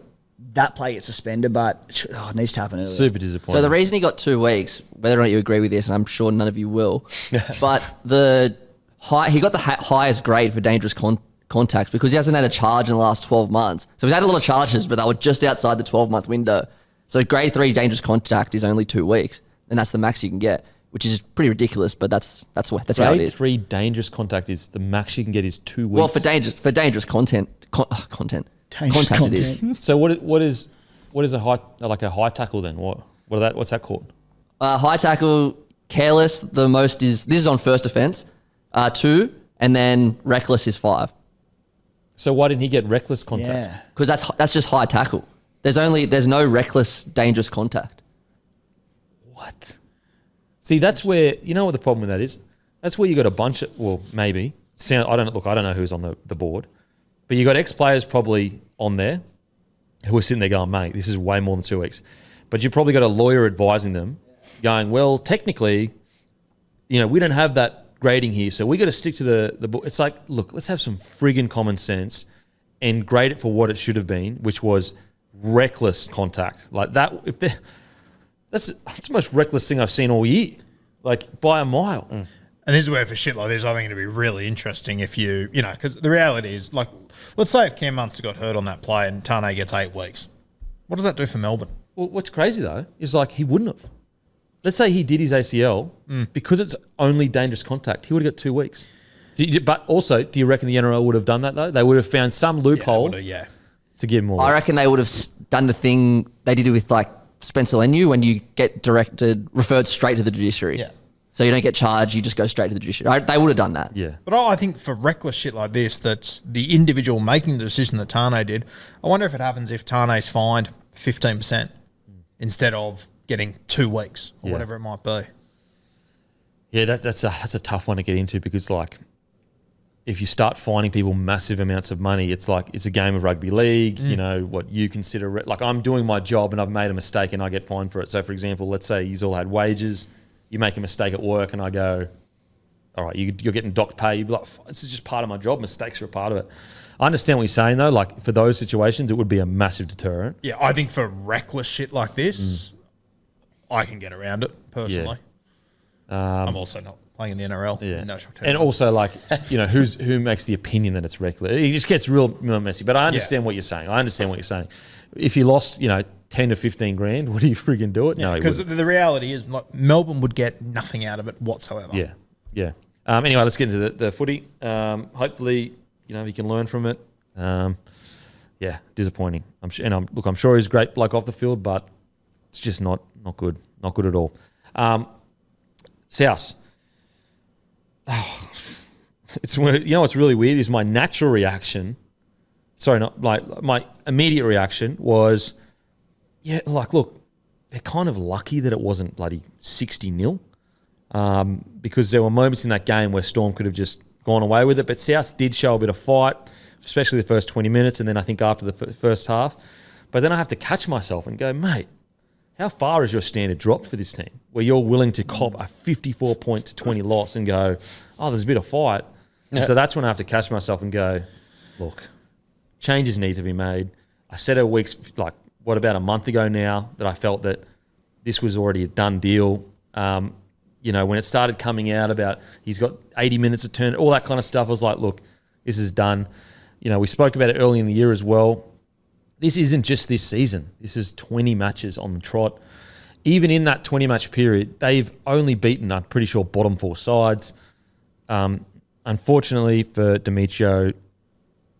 That play gets suspended, but it needs to happen earlier. Super disappointing. So the reason he got 2 weeks, whether or not you agree with this, and I'm sure none of you will, but he got the highest grade for dangerous contact because he hasn't had a charge in the last 12 months. So he's had a lot of charges, but they were just outside the 12-month window. So grade 3 dangerous contact is only 2 weeks, and that's the max you can get, which is pretty ridiculous. But that's how it is. Grade 3 dangerous contact is the max you can get is 2 weeks. Well, for dangerous content. Dangerous Contact it is. So what is a high tackle then? What's that called? High tackle, careless. The most is this is on first offence, 2, and then reckless is 5. So why didn't he get reckless contact? Yeah. Because that's just high tackle. There's no reckless dangerous contact. What? See, that's where you know what the problem with that is. That's where you got a bunch of maybe. I don't know who's on the board, but you got ex-players probably on there who are sitting there going, mate, this is way more than 2 weeks. But you probably got a lawyer advising them, going, well, technically, we don't have that grading here, so we got to stick to the book. It's like, look, let's have some friggin' common sense and grade it for what it should have been, which was reckless contact. Like that, that's the most reckless thing I've seen all year, like by a mile. And this is where for shit like this, I think it'd be really interesting if because the reality is, like, let's say if Cam Munster got hurt on that play and Tane gets 8 weeks, what does that do for Melbourne? Well, what's crazy though is like he wouldn't have. Let's say he did his ACL because it's only dangerous contact. He would have got 2 weeks. But also, do you reckon the NRL would have done that though? They would have found some loophole to give more. I reckon they would have done the thing they did with like Spencer Leniu when you get referred straight to the judiciary. Yeah. So you don't get charged, you just go straight to the judiciary. They would have done that. Yeah. But I think for reckless shit like this, that's the individual making the decision that Tane did. I wonder if it happens if Tane's fined 15% instead of getting 2 weeks or whatever it might be. Yeah, that's a tough one to get into because like if you start fining people massive amounts of money, it's like it's a game of rugby league. What you consider like I'm doing my job and I've made a mistake and I get fined for it. So for example, let's say you've all had wages. You make a mistake at work and I go, all right, you're getting docked pay. You'd be like, this is just part of my job. Mistakes are a part of it. I understand what you're saying though. Like for those situations, it would be a massive deterrent. Yeah, I think for reckless shit like this, I can get around it personally. I'm also not playing in the NRL. Yeah. And also like, who makes the opinion that it's reckless? It just gets real messy. But I understand what you're saying. If you lost, 10 to 15 grand, would you friggin' do it? No, because the reality is like, Melbourne would get nothing out of it whatsoever. Yeah. Anyway, let's get into the footy. Hopefully, you can learn from it. Disappointing. I'm sure he's a great bloke off the field, but it's just not good. Not good at all. South. It's what's really weird is my natural reaction. Sorry, not like my immediate reaction was. Yeah, like, look, they're kind of lucky that it wasn't bloody 60-0 because there were moments in that game where Storm could have just gone away with it. But South did show a bit of fight, especially the first 20 minutes and then I think after the first half. But then I have to catch myself and go, mate, how far is your standard dropped for this team where you're willing to cop a 54-20 loss and go, oh, there's a bit of fight. And so that's when I have to catch myself and go, look, changes need to be made. I said it weeks, like, about a month ago now that I felt that this was already a done deal. when it started coming out about he's got 80 minutes to turn, all that kind of stuff, I was like, look, this is done. We spoke about it early in the year as well. This isn't just this season. This is 20 matches on the trot. Even in that 20-match period, they've only beaten, I'm pretty sure, bottom 4 sides. Unfortunately for Demetrio,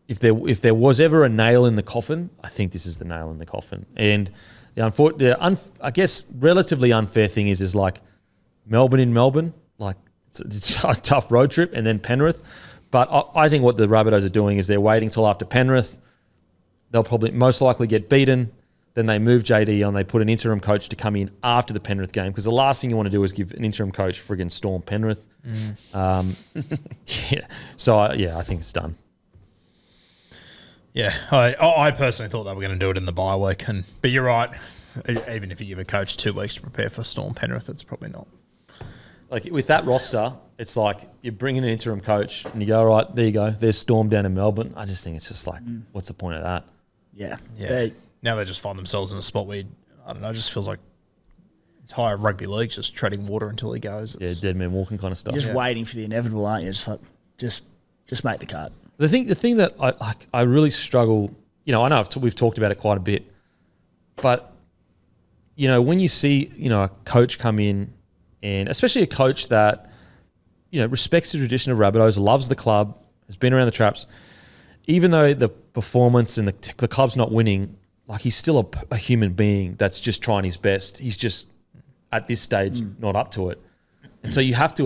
if there was ever a nail in the coffin, I think this is the nail in the coffin. And I guess relatively unfair thing is like Melbourne in Melbourne, like it's a tough road trip, and then Penrith. But I think what the Rabbitohs are doing is they're waiting till after Penrith. They'll probably most likely get beaten. Then they move JD on. They put an interim coach to come in after the Penrith game, because the last thing you want to do is give an interim coach friggin' storm Penrith. Yeah. So I think it's done. Yeah, I personally thought they were going to do it in the bye week, but you're right. Even if you give a coach 2 weeks to prepare for Storm Penrith, it's probably not. Like with that roster, it's like you bring in an interim coach and you go, all right, there you go. There's Storm down in Melbourne. I just think it's just like, what's the point of that? Yeah. Now they just find themselves in a spot where, I don't know, it just feels like entire rugby league's just treading water until he goes. Yeah, dead man walking kind of stuff. You're just waiting for the inevitable, aren't you? Just like, just make the cut. The thing that I really struggle, I know we've talked about it quite a bit, but when you see a coach come in, and especially a coach that respects the tradition of Rabbitohs, loves the club, has been around the traps, even though the performance and the club's not winning, like he's still a human being that's just trying his best. He's just at this stage not up to it. And so you have to,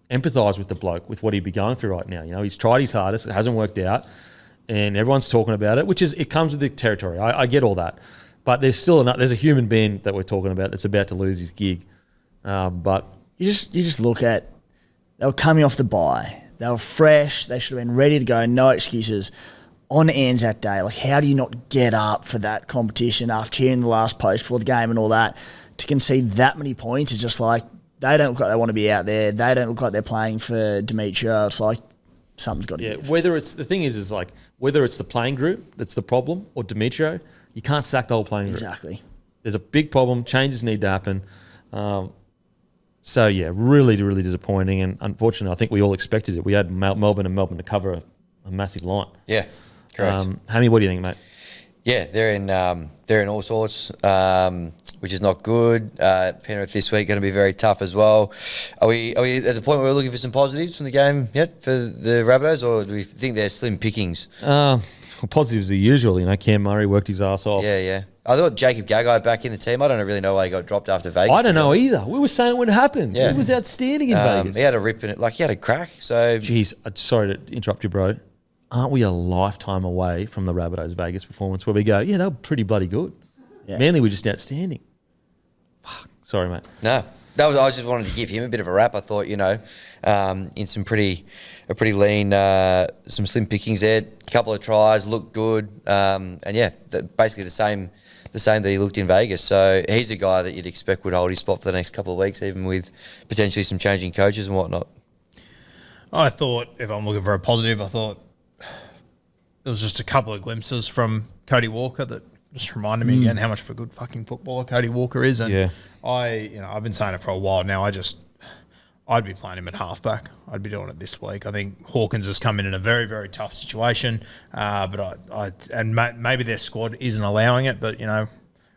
empathise with the bloke, with what he'd be going through right now. He's tried his hardest. It hasn't worked out. And everyone's talking about it, it comes with the territory. I get all that. But there's a human being that we're talking about that's about to lose his gig. But you just look at, they were coming off the bye. They were fresh. They should have been ready to go. No excuses. On Anzac Day, like how do you not get up for that competition after hearing the last post before the game and all that? To concede that many points is just like, they don't look like they want to be out there. They don't look like they're playing for Demetrio. It's like something's got to give. Whether it's whether it's the playing group that's the problem or Demetrio, you can't sack the whole playing group. Exactly. There's a big problem. Changes need to happen. So really, really disappointing. And unfortunately, I think we all expected it. We had Melbourne to cover a massive line. Yeah, correct. Hammy, what do you think, mate? Yeah, they're in all sorts, which is not good. Penrith this week going to be very tough as well. Are we at the point where we're looking for some positives from the game yet for the Rabbitohs, or do we think they're slim pickings? Well, positives are usual. Cam Murray worked his ass off. Yeah. I thought Jacob Gagai back in the team. I don't really know why he got dropped after Vegas. I don't know either. We were saying it would happen. Yeah. He was outstanding in Vegas. He had a rip in it. Like, he had a crack. So, jeez, sorry to interrupt you, bro. Aren't we a lifetime away from the Rabbitohs Vegas performance where we go, yeah, they were pretty bloody good. Yeah. Manly were just outstanding. Fuck. Sorry, mate. No. I just wanted to give him a bit of a rap. I thought, in some pretty lean, some slim pickings there. A couple of tries, looked good. Basically the same that he looked in Vegas. So he's a guy that you'd expect would hold his spot for the next couple of weeks, even with potentially some changing coaches and whatnot. I thought, if I'm looking for a positive, I thought there was just a couple of glimpses from Cody Walker that just reminded me again how much of a good fucking footballer Cody Walker is. And I've been saying it for a while now. I'd be playing him at halfback. I'd be doing it this week. I think Hawkins has come in a very, very tough situation. Maybe their squad isn't allowing it, but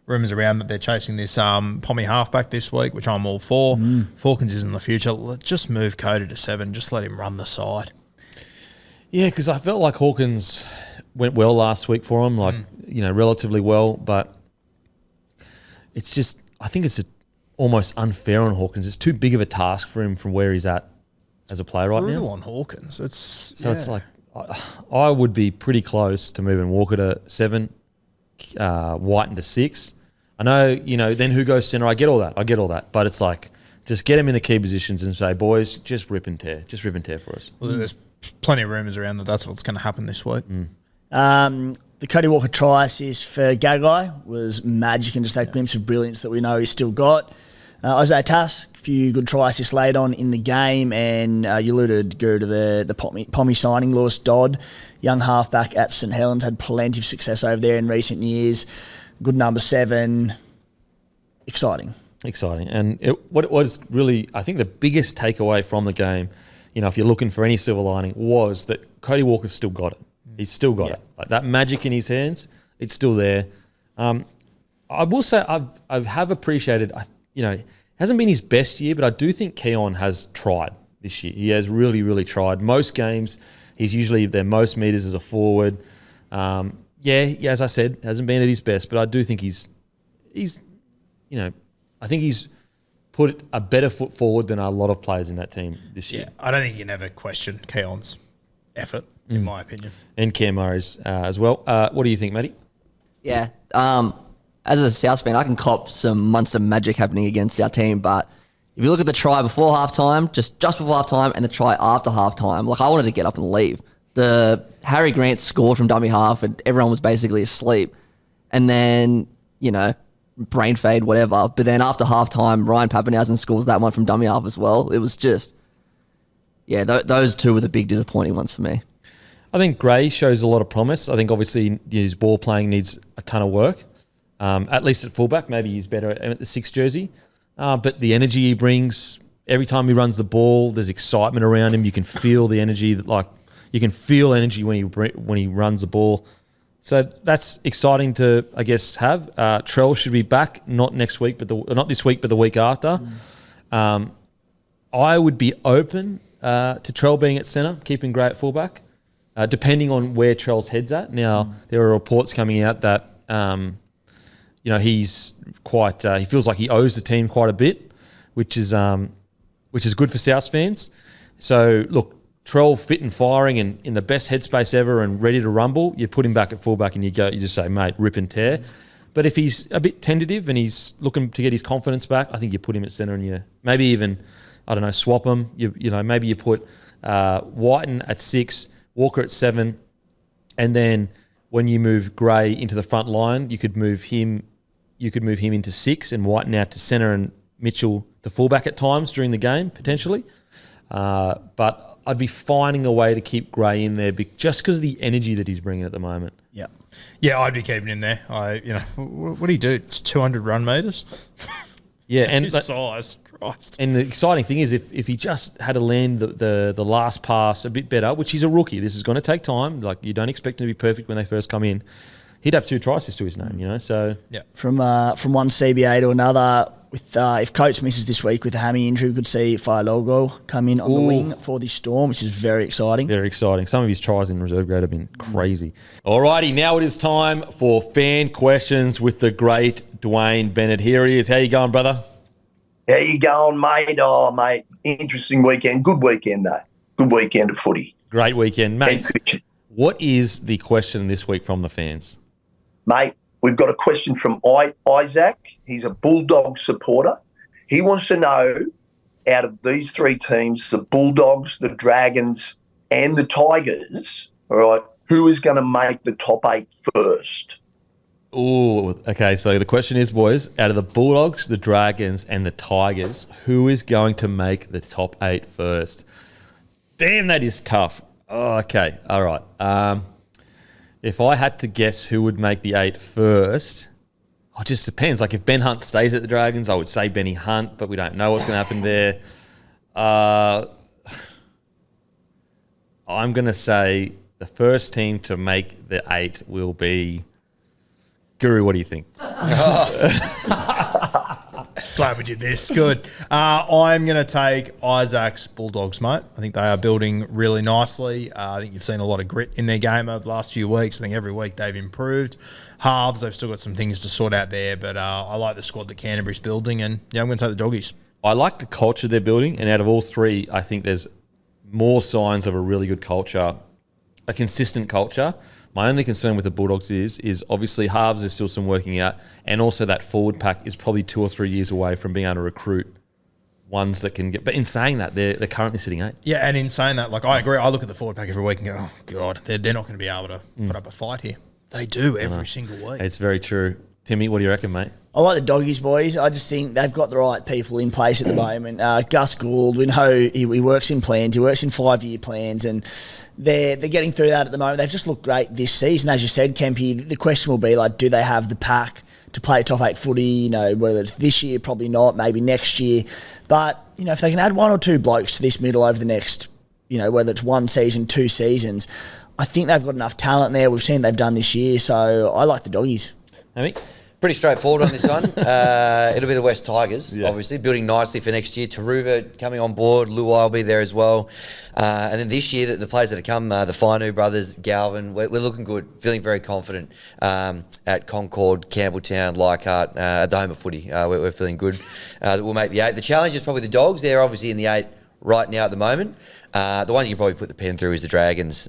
rumours around that they're chasing this Pommy halfback this week, which I'm all for. If Hawkins is in the future, let's just move Cody to 7. Just let him run the side. Yeah, because I felt like Hawkins went well last week for him, relatively well. But it's just, I think it's almost unfair on Hawkins. It's too big of a task for him from where he's at as a player right Brutal now. on Hawkins. It's like I would be pretty close to moving Walker to 7, White into 6. I know, then who goes centre? I get all that. But it's like, just get him in the key positions and say, boys, just rip and tear for us. Well, there's plenty of rumours around that's what's going to happen this week. The Cody Walker try assist for Gagai was magic, and just that glimpse of brilliance that we know he's still got. Isaiah Tass, a few good try assists laid on in the game, and you alluded, Guru, to the Pommy signing. Lewis Dodd, young halfback at St Helens, had plenty of success over there in recent years. Good number 7. Exciting. Exciting. And what it was really, I think the biggest takeaway from the game, if you're looking for any silver lining, was that Cody Walker's still got it. He's still got it. Like that magic in his hands, it's still there. I will say I have appreciated, it hasn't been his best year, but I do think Keon has tried this year. He has really, really tried. Most games, he's usually their most meters as a forward. As I said, hasn't been at his best, but I do think he's I think he's put a better foot forward than a lot of players in that team this year. Yeah, I don't think you can ever question Keon's effort, in my opinion. And Cam Murray's as well. What do you think, Matty? Yeah. As a South fan, I can cop some monster magic happening against our team, but if you look at the try before halftime, just before halftime, and the try after halftime, I wanted to get up and leave. The Harry Grant scored from dummy half, and everyone was basically asleep. And then, brain fade, whatever. But then after halftime, Ryan Pappenhausen scores that one from dummy half as well. It was just, those two were the big disappointing ones for me. I think Gray shows a lot of promise. I think obviously his ball playing needs a ton of work. At least at fullback, maybe he's better at the 6 jersey. But the energy he brings, every time he runs the ball, there's excitement around him. You can feel the energy, you can feel energy when he runs the ball. So that's exciting to, I guess, have. Trell should be back, not next week, not this week, but the week after. I would be open to Trell being at centre, keeping Gray at fullback, depending on where Trell's head's at. Now, there are reports coming out that he's quite. He feels like he owes the team quite a bit, which is good for South fans. So look, Trell fit and firing and in the best headspace ever and ready to rumble. You put him back at fullback and you just say, mate, rip and tear. But if he's a bit tentative and he's looking to get his confidence back, I think you put him at centre and you maybe even, swap him. Maybe you put Whiten at 6, Walker at 7, and then when you move Gray into the front line, you could move him into 6 and Whiten out to centre and Mitchell to fullback at times during the game, potentially. But I'd be finding a way to keep Gray in there just because of the energy that he's bringing at the moment. Yeah. Yeah, I'd be keeping him there. What do you do? It's 200 run meters. Yeah, and his size, Christ. And the exciting thing is if he just had to land the last pass a bit better, which he's a rookie, this is going to take time. Like you don't expect him to be perfect when they first come in. He'd have 2 try assists to his name, So yeah, from one CBA to another. If Coates misses this week with a hammy injury, we could see Logo come in on the wing for the Storm, which is very exciting. Very exciting. Some of his tries in reserve grade have been crazy. Alrighty, now it is time for fan questions with the great Dwayne Bennett. Here he is. How you going, brother? How you going, mate? Oh, mate, interesting weekend. Good weekend, though. Good weekend of footy. Great weekend. Mate, what is the question this week from the fans? Mate, we've got a question from Isaac. He's a Bulldog supporter. He wants to know, out of these 3 teams, the Bulldogs, the Dragons, and the Tigers, all right, who is going to make the top 8 first? Oh, okay. So the question is, boys, out of the Bulldogs, the Dragons, and the Tigers, who is going to make the top 8 first? Damn, that is tough. Oh, okay. All right. If I had to guess who would make the 8 first, it just depends. Like if Ben Hunt stays at the Dragons, I would say Benny Hunt, but we don't know what's going to happen there. I'm going to say the first team to make the 8 will be Guru. What do you think? Glad we did this. Good. I'm going to take Isaac's Bulldogs, mate. I think they are building really nicely. I think you've seen a lot of grit in their game over the last few weeks. I think every week they've improved. Halves, they've still got some things to sort out there, but I like the squad that Canterbury's building, and I'm going to take the Doggies. I like the culture they're building, and out of all 3, I think there's more signs of a really good culture, a consistent culture. My only concern with the Bulldogs is obviously halves is still some working out, and also that forward pack is probably 2 or 3 years away from being able to recruit ones that can get. But in saying that, they're currently sitting 8. Yeah, and in saying that, I agree. I look at the forward pack every week and go, oh God, they're not going to be able to put up a fight here. They do every single week. It's very true. Timmy, what do you reckon, mate? I like the Doggies, boys. I just think they've got the right people in place at the moment. Gus Gould, we know he works in plans. He works in 5-year plans, and they're getting through that at the moment. They've just looked great this season. As you said, Kempy, the question will be, do they have the pack to play top 8 footy, whether it's this year, probably not, maybe next year. But, if they can add one or two blokes to this middle over the next, whether it's 1 season, 2 seasons, I think they've got enough talent there. We've seen they've done this year, so I like the Doggies. Hammy? Pretty straightforward on this one. It'll be the West Tigers, obviously, building nicely for next year. Taruva coming on board, Luai will be there as well. And then this year, the players that have come, the Fainu brothers, Galvin, we're looking good, feeling very confident at Concord, Campbelltown, Leichhardt, at the home of footy. We're feeling good that we'll make the 8. The challenge is probably the Dogs. They're obviously in the 8 right now at the moment. The one you can probably put the pen through is the Dragons.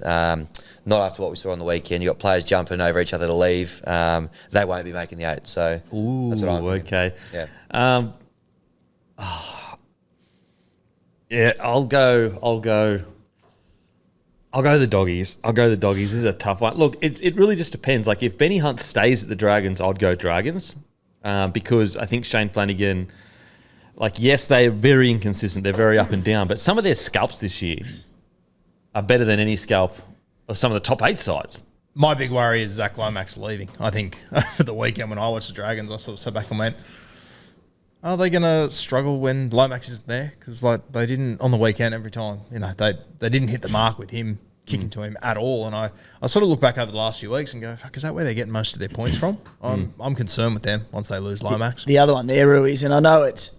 Not after what we saw on the weekend. You got players jumping over each other to leave. They won't be making the 8. So that's what I'm thinking. Okay. Yeah. Yeah, I'll go the Doggies. This is a tough one. Look, it really just depends. Like, if Benny Hunt stays at the Dragons, I'd go Dragons, because I think Shane Flanagan, yes, they're very inconsistent. They're very up and down. But some of their scalps this year are better than any scalp of some of the top 8 sides. My big worry is Zach Lomax leaving. I think for the weekend when I watched the Dragons, I sort of sat back and went, are they going to struggle when Lomax isn't there? Because they didn't on the weekend every time. They didn't hit the mark with him kicking to him at all. And I sort of look back over the last few weeks and go, fuck, is that where they're getting most of their points from? I'm concerned with them once they lose Lomax. The other one there, Rui, is, and I know it's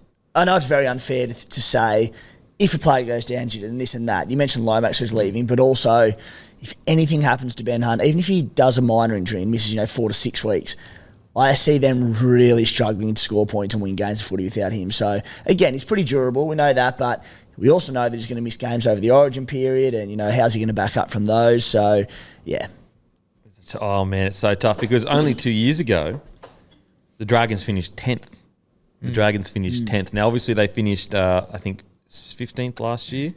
very unfair to say if a player goes down and this and that. You mentioned Lomax who's leaving, but also if anything happens to Ben Hunt, even if he does a minor injury and misses 4 to 6 weeks, I see them really struggling to score points and win games of footy without him. So again, he's pretty durable. We know that, but we also know that he's going to miss games over the Origin period, and how's he going to back up from those? So yeah. Oh man, it's so tough because only 2 years ago, the Dragons finished 10th. The Dragons finished 10th. Now, obviously, they finished, I think, 15th last year.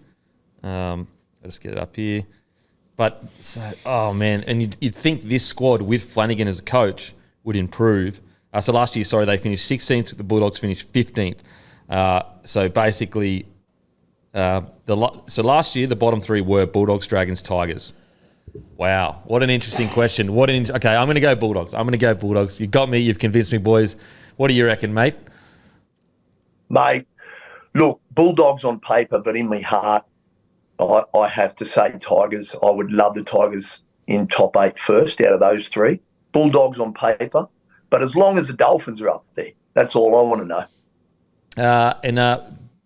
I'll just get it up here. But, oh, man. And you'd think this squad with Flanagan as a coach would improve. So last year, they finished 16th. The Bulldogs finished 15th. So basically, so last year, the bottom 3 were Bulldogs, Dragons, Tigers. Wow. What an interesting question. Okay, I'm going to go Bulldogs. You got me. You've convinced me, boys. What do you reckon, mate? Mate, look, Bulldogs on paper, but in my heart, I have to say Tigers. I would love the Tigers in top 8 first out of those 3. Bulldogs on paper, but as long as the Dolphins are up there, that's all I want to know. And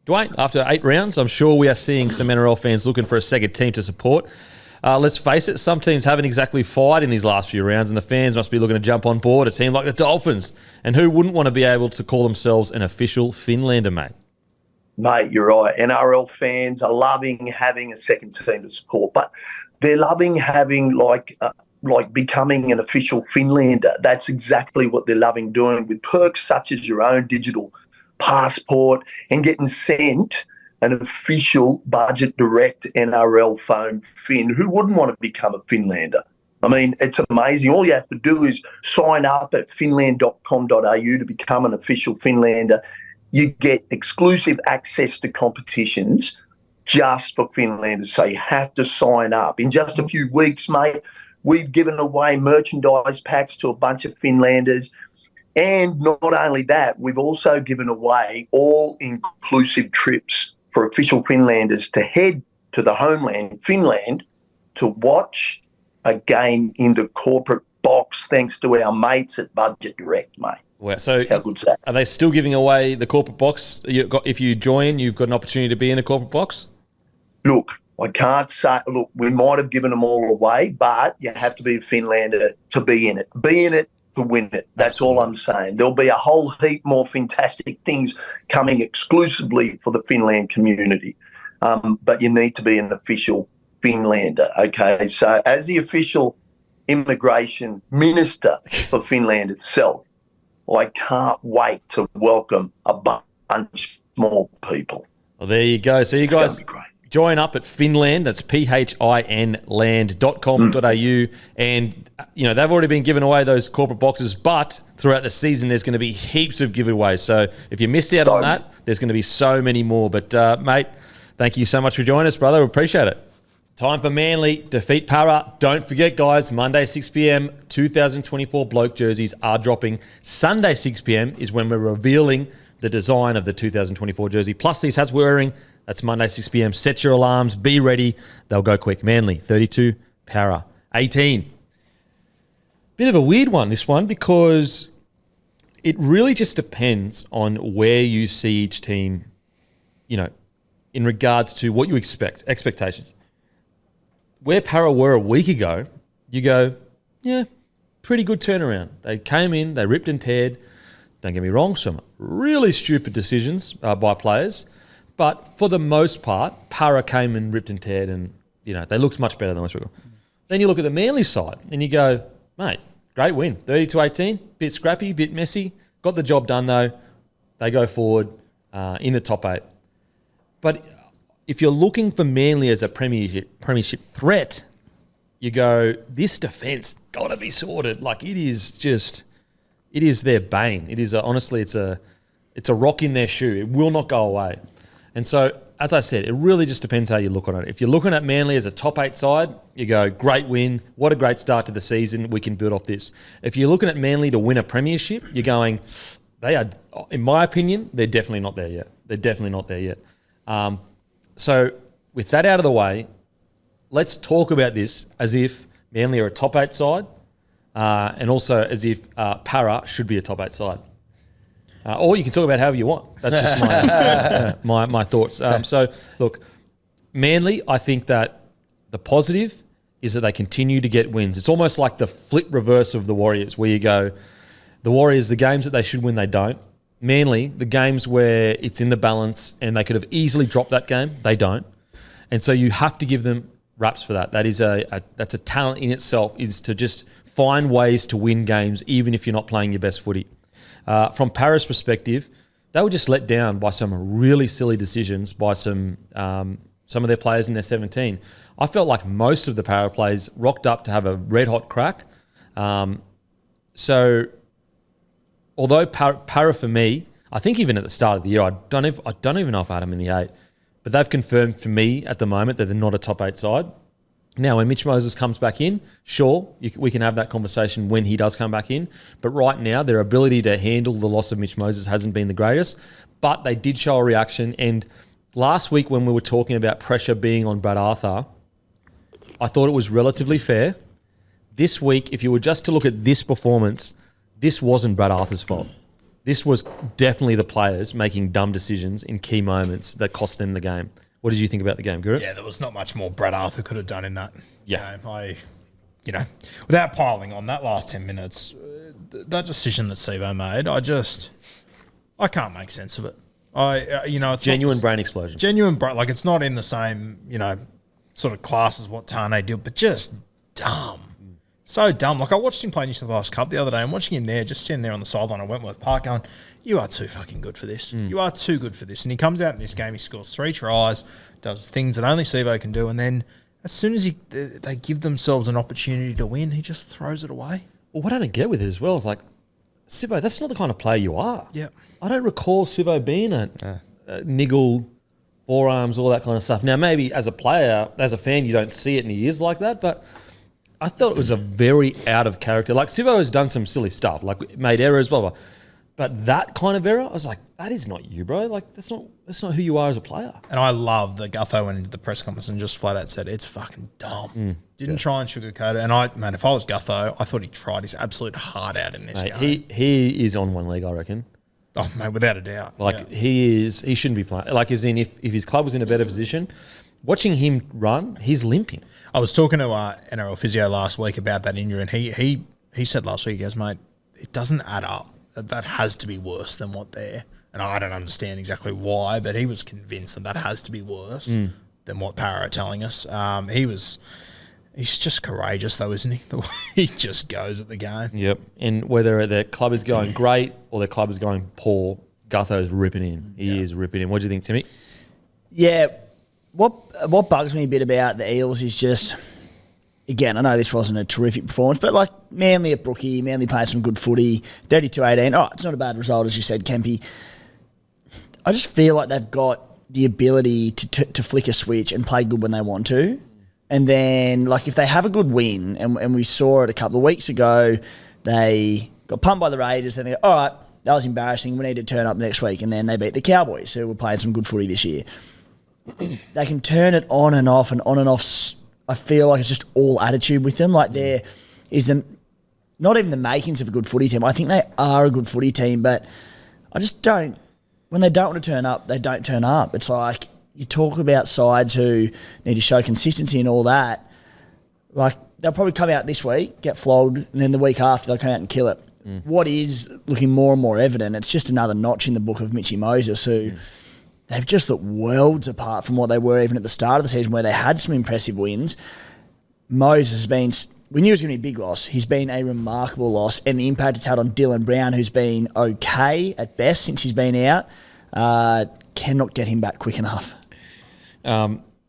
Dwayne, after 8 rounds, I'm sure we are seeing some NRL fans looking for a second team to support. Let's face it, some teams haven't exactly fired in these last few rounds, and the fans must be looking to jump on board a team like the Dolphins. And who wouldn't want to be able to call themselves an official Finlander, mate? Mate, you're right. NRL fans are loving having a second team to support, but they're loving having like becoming an official Finlander. That's exactly what they're loving doing with perks such as your own digital passport and getting sent an official budget direct NRL phone Fin. Who wouldn't want to become a Finlander? I mean, it's amazing. All you have to do is sign up at finland.com.au to become an official Finlander. You get exclusive access to competitions just for Finlanders, so you have to sign up. In just a few weeks, mate, we've given away merchandise packs to a bunch of Finlanders. And not only that, we've also given away all-inclusive trips for official Finlanders to head to the homeland, Finland, to watch a game in the corporate box thanks to our mates at Budget Direct, mate. Wow. So how good's that? Are they still giving away the corporate box? If you join, you've got an opportunity to be in a corporate box? Look, I can't say, look, we might have given them all away, but you have to be a Finlander to be in it. Be in it to win it. That's Absolutely. All I'm saying. There'll be a whole heap more fantastic things coming exclusively for the Finland community. But you need to be an official Finlander, okay? So as the official immigration minister for Finland itself, I can't wait to welcome a bunch more people. Well, there you go. So you guys join up at Finland. That's PHINland.com.au. And, they've already been giving away those corporate boxes, but throughout the season, there's going to be heaps of giveaways. So if you missed out on that, there's going to be so many more. But, mate, thank you so much for joining us, brother. We appreciate it. Time for Manly defeat Para. Don't forget, guys, Monday 6 p.m, 2024 bloke jerseys are dropping. Sunday 6 p.m. is when we're revealing the design of the 2024 jersey. Plus these hats we're wearing. That's Monday 6 p.m. Set your alarms. Be ready. They'll go quick. Manly 32, Para 18. Bit of a weird one, this one, because it really just depends on where you see each team, in regards to what you expectations. Where Para were a week ago, you go, yeah, pretty good turnaround. They came in, they ripped and teared. Don't get me wrong, some really stupid decisions by players. But for the most part, Para came and ripped and teared and, they looked much better than most people. Then you look at the Manly side and you go, mate, great win. 30-18, bit scrappy, bit messy. Got the job done though. They go forward in the top 8. But if you're looking for Manly as a premiership threat, you go, this defence got to be sorted. Like it is their bane. It is honestly, it's a rock in their shoe. It will not go away. And so, as I said, it really just depends how you look on it. If you're looking at Manly as a top 8 side, you go, great win. What a great start to the season. We can build off this. If you're looking at Manly to win a premiership, you're going, they are, in my opinion, they're definitely not there yet. They're definitely not there yet. So with that out of the way, let's talk about this as if Manly are a top 8 side and also as if Para should be a top 8 side. Or you can talk about however you want. That's just my thoughts. So, look, Manly, I think that the positive is that they continue to get wins. It's almost like the flip reverse of the Warriors, where you go, the Warriors, the games that they should win, they don't. Manly, the games where it's in the balance and they could have easily dropped that game, they don't. And so you have to give them raps for that. That is that's a talent in itself, is to just find ways to win games even if you're not playing your best footy. From Para's perspective, they were just let down by some really silly decisions by some of their players in their 17. I felt like most of the Para players rocked up to have a red-hot crack. So although Para for me, I think even at the start of the year, I don't even know if I had them in the 8, but they've confirmed for me at the moment that they're not a top 8 side. Now, when Mitch Moses comes back in, sure, we can have that conversation when he does come back in. But right now, their ability to handle the loss of Mitch Moses hasn't been the greatest. But they did show a reaction. And last week when we were talking about pressure being on Brad Arthur, I thought it was relatively fair. This week, if you were just to look at this performance, this wasn't Brad Arthur's fault. This was definitely the players making dumb decisions in key moments that cost them the game. What did you think about the game, Guru? Yeah, there was not much more Brad Arthur could have done in that game. Without piling on that last 10 minutes, that decision that Sivo made, I can't make sense of it. It's genuine brain explosion. Genuine brain, like it's not in the same, sort of class as what Tane did, but just dumb. So dumb. Like I watched him play New South Wales Cup the other day. I'm watching him there, just sitting there on the sideline at Wentworth Park going, you are too fucking good for this. You are too good for this. And he comes out in this game, he scores 3 tries, does things that only Sivo can do, and then as soon as they give themselves an opportunity to win, he just throws it away. Well, what I don't get with it as well is like, Sivo, that's not the kind of player you are. Yeah. I don't recall Sivo being a niggle, forearms, all that kind of stuff. Now, maybe as a player, as a fan, you don't see it and he is like that, but I thought it was a very out of character. Like, Sivo has done some silly stuff, like made errors, blah, blah. But that kind of error, I was like, that is not you, bro. Like, that's not who you are as a player. And I love that Gutho went into the press conference and just flat out said, it's fucking dumb. Didn't try and sugarcoat it. And if I was Gutho, I thought he tried his absolute heart out in this game. He is on one leg, I reckon. Oh, mate, without a doubt. Like, he shouldn't be playing. Like, as in, if his club was in a better position, watching him run, he's limping. I was talking to NRL physio last week about that injury, and he said last week, he goes, mate, it doesn't add up. That has to be worse than what they're... And I don't understand exactly why, but he was convinced that has to be worse than what Para are telling us. He's just courageous, though, isn't he? The way he just goes at the game. Yep. And whether their club is going great or their club is going poor, Gutho's ripping in. He is ripping in. What do you think, Timmy? Yeah. What bugs me a bit about the Eels is just... Again, I know this wasn't a terrific performance, but like Manly at Brookie, Manly played some good footy, 32-18. All right, it's not a bad result, as you said, Kempy. I just feel like they've got the ability to flick a switch and play good when they want to. And then, like, if they have a good win, and we saw it a couple of weeks ago, they got pumped by the Raiders, and they go, all right, that was embarrassing. We need to turn up next week. And then they beat the Cowboys, who were playing some good footy this year. They can turn it on and off, and on and off. I feel like it's just all attitude with them. Like, there is not even the makings of a good footy team. I think they are a good footy team, but I just don't. When they don't want to turn up, they don't turn up. It's like, you talk about sides who need to show consistency and all that. Like, they'll probably come out this week, get flogged, and then the week after they'll come out and kill it. What is looking more and more evident, it's just another notch in the book of Mitchy Moses, who they've just looked worlds apart from what they were even at the start of the season, where they had some impressive wins. Moses has been, we knew it was going to be a big loss. He's been a remarkable loss, and the impact it's had on Dylan Brown, who's been okay at best since he's been out, cannot get him back quick enough.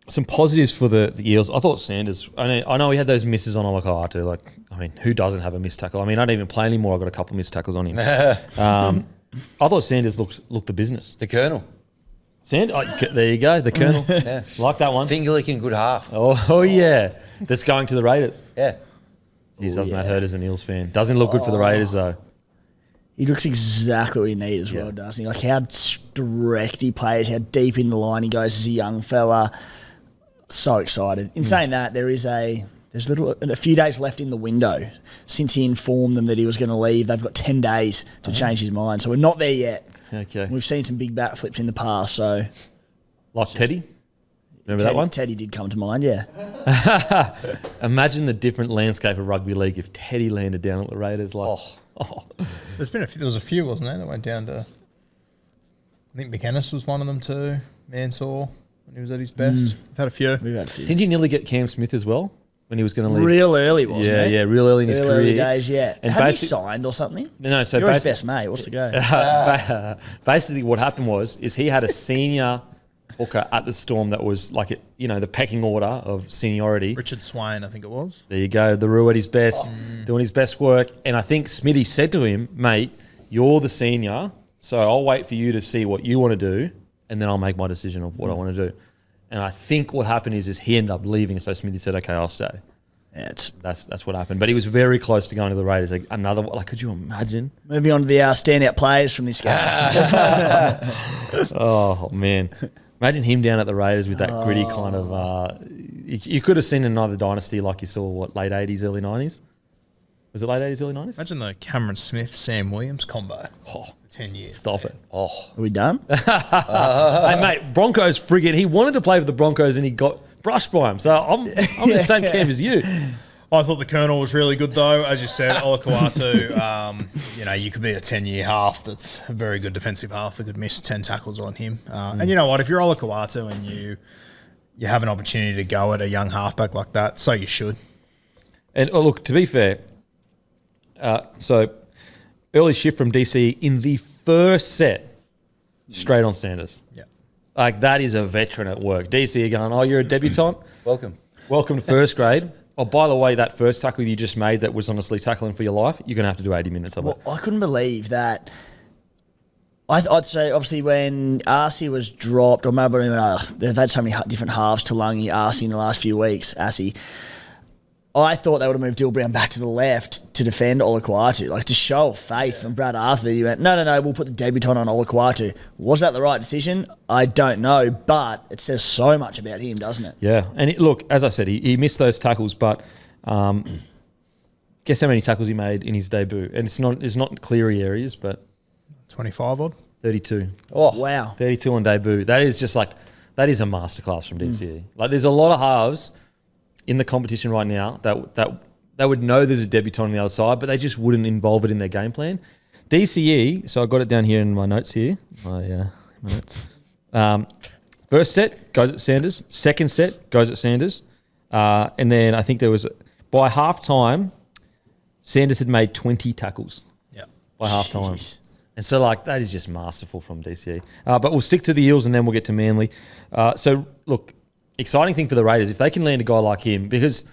Some positives for the Eels. I thought Sanders, I know he had those misses on Olakau'atu. Like, I mean, who doesn't have a missed tackle? I mean, I don't even play anymore. I've got a couple of missed tackles on him. I thought Sanders looked the business. The Colonel. There you go, the Colonel. Yeah. Like that one. Finger licking good half. Oh yeah. That's going to the Raiders. Yeah. Jeez, doesn't that hurt as an Eels fan? Doesn't look good for the Raiders, though. He looks exactly what you need as well, doesn't he? Like, how direct he plays, how deep in the line he goes as a young fella. So excited. In saying that, there's a few days left in the window. Since he informed them that he was going to leave, they've got 10 days to change his mind. So we're not there yet. Okay. We've seen some big bat flips in the past. So, like Teddy? Remember that one? Teddy did come to mind, yeah. Imagine the different landscape of rugby league if Teddy landed down at the Raiders. Like, There was a few, wasn't there, that went down to, I think McInnes was one of them too, Mansour, when he was at his best. We've had a few. Didn't you nearly get Cam Smith as well when he was going to leave? Real early, wasn't it? Yeah, real early in his career. Early days, yeah. And had he signed or something? No, so You're his best mate. What's the go? Basically, what happened is he had a senior hooker at the Storm that was like, the pecking order of seniority. Richard Swain, I think it was. There you go, the Roo at his best, doing his best work. And I think Smitty said to him, mate, you're the senior, so I'll wait for you to see what you want to do, and then I'll make my decision of what I want to do. And I think what happened is he ended up leaving, so Smithy said, okay, I'll stay. Yeah, that's what happened. But he was very close to going to the Raiders. Like, could you imagine? Moving on to the standout players from this game. Oh, man. Imagine him down at the Raiders with that gritty kind of... you could have seen another dynasty like you saw, late 80s, early 90s? Was it late 80s, early 90s? Imagine the Cameron Smith, Sam Williams combo. For 10 years. Stop it. Are we done? Hey, mate, Broncos friggin'... He wanted to play with the Broncos and he got brushed by him. So I'm the same camp as you. I thought the Colonel was really good, though. As you said, Olakau'atu, you could be a 10-year half that's a very good defensive half that could miss 10 tackles on him. And you know what? If you're Olakau'atu and you have an opportunity to go at a young halfback like that, so you should. And look, to be fair, so early shift from DC in the first set, straight on Sanders. Yeah. Like, that is a veteran at work. DC are going, you're a debutant? Welcome Welcome to first grade. Oh, by the way, that first tackle you just made that was honestly tackling for your life, you're going to have to do 80 minutes of it. I couldn't believe that. I'd say, obviously, when Arcee was dropped, or maybe they've had so many different halves to Lungy, Arcee in the last few weeks, Arcee. I thought they would have moved Dill Brown back to the left to defend Olakau'atu. Like, to show faith from Brad Arthur, you went, no, we'll put the debutant on Olakau'atu. Was that the right decision? I don't know, but it says so much about him, doesn't it? Yeah, and look, as I said, he missed those tackles, but guess how many tackles he made in his debut? And it's not Cleary areas, but 25 odd? 32. Oh, wow. 32 on debut. That is just that is a masterclass from DCE. Like, there's a lot of halves in the competition right now that they would know there's a debutant on the other side, but they just wouldn't involve it in their game plan. DCE, so I got it down here in my notes here. My notes. First set goes at Sanders. Second set goes at Sanders. And then I think there was, by half time, Sanders had made 20 tackles. Yeah. By half time. And so, that is just masterful from DCE. But we'll stick to the Eels and then we'll get to Manly. So, look, exciting thing for the Raiders, if they can land a guy like him, because,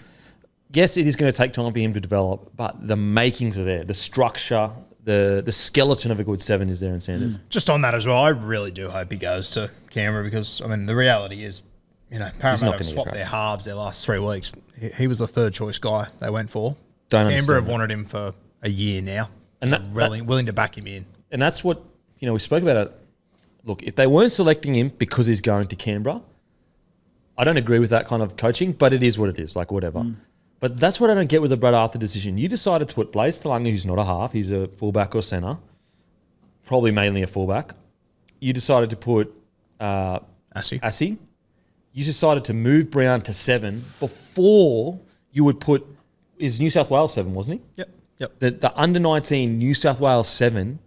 yes, it is going to take time for him to develop, but the makings are there. The structure, the skeleton of a good 7 is there in Sanders. Just on that as well, I really do hope he goes to Canberra because, the reality is, Parramatta swapped their halves their last 3 weeks. He was the third choice guy they went for. Canberra have wanted him for a year now. And willing to back him in. And that's what, we spoke about it. Look, if they weren't selecting him because he's going to Canberra, I don't agree with that kind of coaching, but it is what it is, like whatever. But that's what I don't get with the Brad Arthur decision. You decided to put Blaze Talanga, who's not a half, he's a fullback or centre, probably mainly a fullback. You decided to put Assy. You decided to move Brown to 7 before you would put, is New South Wales 7, wasn't he? Yep. The under-19 New South Wales 7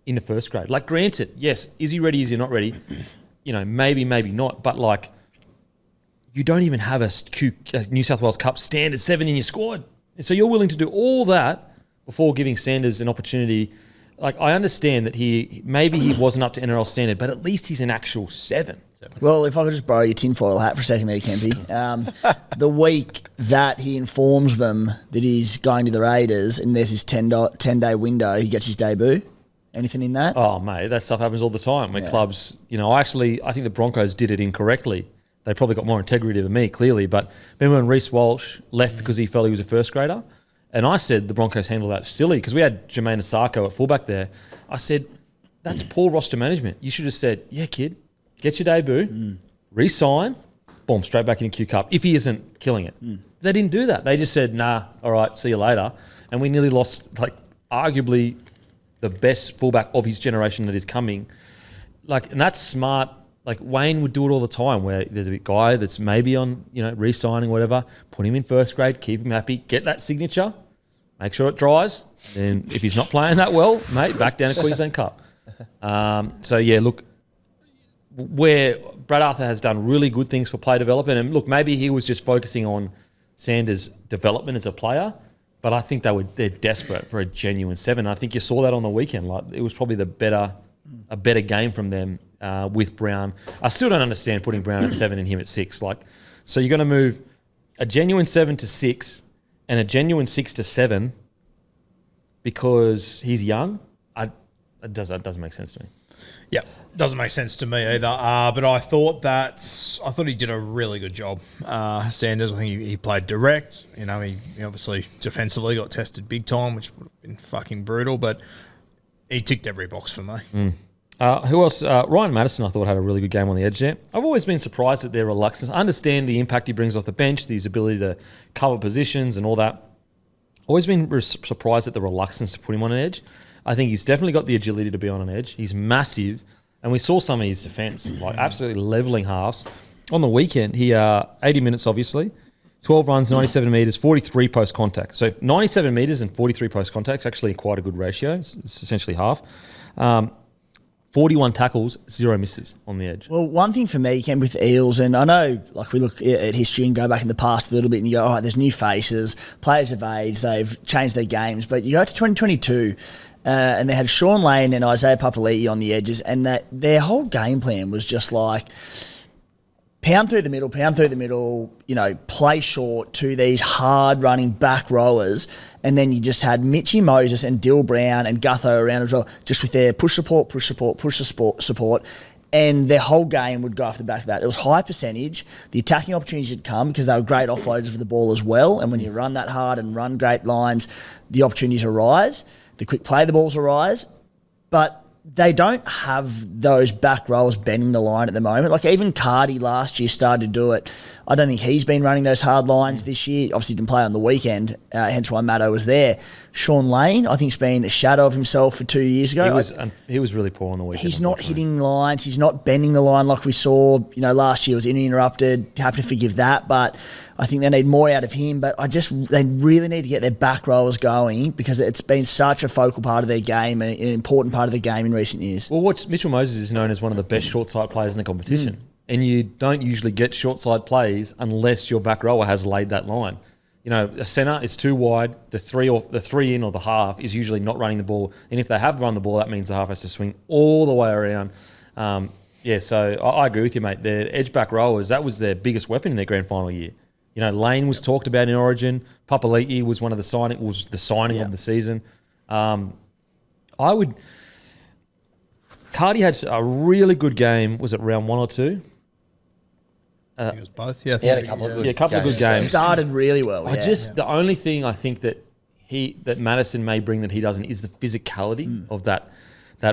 in the first grade. Like, granted, yes, is he ready, is he not ready? Maybe not. But, like, you don't even have a New South Wales Cup standard 7 in your squad. And so you're willing to do all that before giving Sanders an opportunity. Like, I understand that he wasn't up to NRL standard, but at least he's an actual 7. Well, if I could just borrow your tinfoil hat for a second there, Kempy. The week that he informs them that he's going to the Raiders and there's this 10-day window, he gets his debut. Anything in that? Oh, mate, that stuff happens all the time when clubs, I think the Broncos did it incorrectly. They probably got more integrity than me, clearly. But remember when Reece Walsh left because he felt he was a first grader? And I said the Broncos handled that silly because we had Jermaine Asako at fullback there. I said, that's poor roster management. You should have said, yeah, kid, get your debut, re-sign, boom, straight back into Q Cup if he isn't killing it. They didn't do that. They just said, nah, all right, see you later. And we nearly lost, like, arguably the best fullback of his generation that is coming. Like, and that's smart. Like, Wayne would do it all the time where there's a guy that's maybe on, re-signing, whatever, put him in first grade, keep him happy, get that signature, make sure it dries. And if he's not playing that well, mate, back down to Queensland Cup. Look, where Brad Arthur has done really good things for player development, and look, maybe he was just focusing on Sanders' development as a player, but I think they're desperate for a genuine 7. I think you saw that on the weekend. Like, it was probably a better game from them with Brown. I still don't understand putting Brown at 7 and him at 6. Like, so you're going to move a genuine 7 to 6 and a genuine 6 to 7 because he's young. That doesn't make sense to me. Yeah, doesn't make sense to me either. But I thought he did a really good job. Sanders, I think he played direct. He obviously defensively got tested big time, which would have been fucking brutal. But he ticked every box for me. Who else? Ryan Madison, I thought, had a really good game on the edge there. I've always been surprised at their reluctance. I understand the impact he brings off the bench, his ability to cover positions and all that. Always been surprised at the reluctance to put him on an edge. I think he's definitely got the agility to be on an edge. He's massive. And we saw some of his defence, like absolutely levelling halves. On the weekend, he 80 minutes, obviously. 12 runs, 97 metres, 43 post-contact. So 97 metres and 43 post-contact is actually quite a good ratio. It's essentially half. 41 tackles, 0 misses on the edge. Well, one thing for me, Ken, with Eels, and I know, like, we look at history and go back in the past a little bit and you go, all right, there's new faces, players have aged, they've changed their games. But you go to 2022 and they had Sean Lane and Isaiah Papali'i on the edges, and their whole game plan was just like pound through the middle, play short to these hard-running back rowers, and then you just had Mitchy Moses and Dill Brown and Gutho around as well, just with their push support, and their whole game would go off the back of that. It was high percentage. The attacking opportunities had come because they were great offloaders of the ball as well, and when you run that hard and run great lines, the opportunities arise. The quick play the balls arise, but they don't have those back rowers bending the line at the moment. Like, even Cardi last year started to do it. I don't think he's been running those hard lines this year. Obviously didn't play on the weekend, hence why Matto was there. Sean Lane, I think, has been a shadow of himself for 2 years ago. He was really poor on the weekend. He's not hitting lines. He's not bending the line like we saw. Last year was interrupted. Happy to forgive that, but I think they need more out of him. But they really need to get their back rowers going because it's been such a focal part of their game and an important part of the game in recent years. Well, Mitchell Moses is known as one of the best short side players in the competition. And you don't usually get short side plays unless your back rower has laid that line. A centre is too wide. The three in or the half is usually not running the ball. And if they have run the ball, that means the half has to swing all the way around. So I agree with you, mate. Their edge back rowers, that was their biggest weapon in their grand final year. Lane was talked about in Origin. Papali'i was one of the signing of the season. Cardi had a really good game. Was it round 1 or 2? I think it was both. Yeah, I He had a think couple of yeah. good Yeah, a couple of good games. Started really well. The only thing I think that Madison may bring that he doesn't is the physicality of that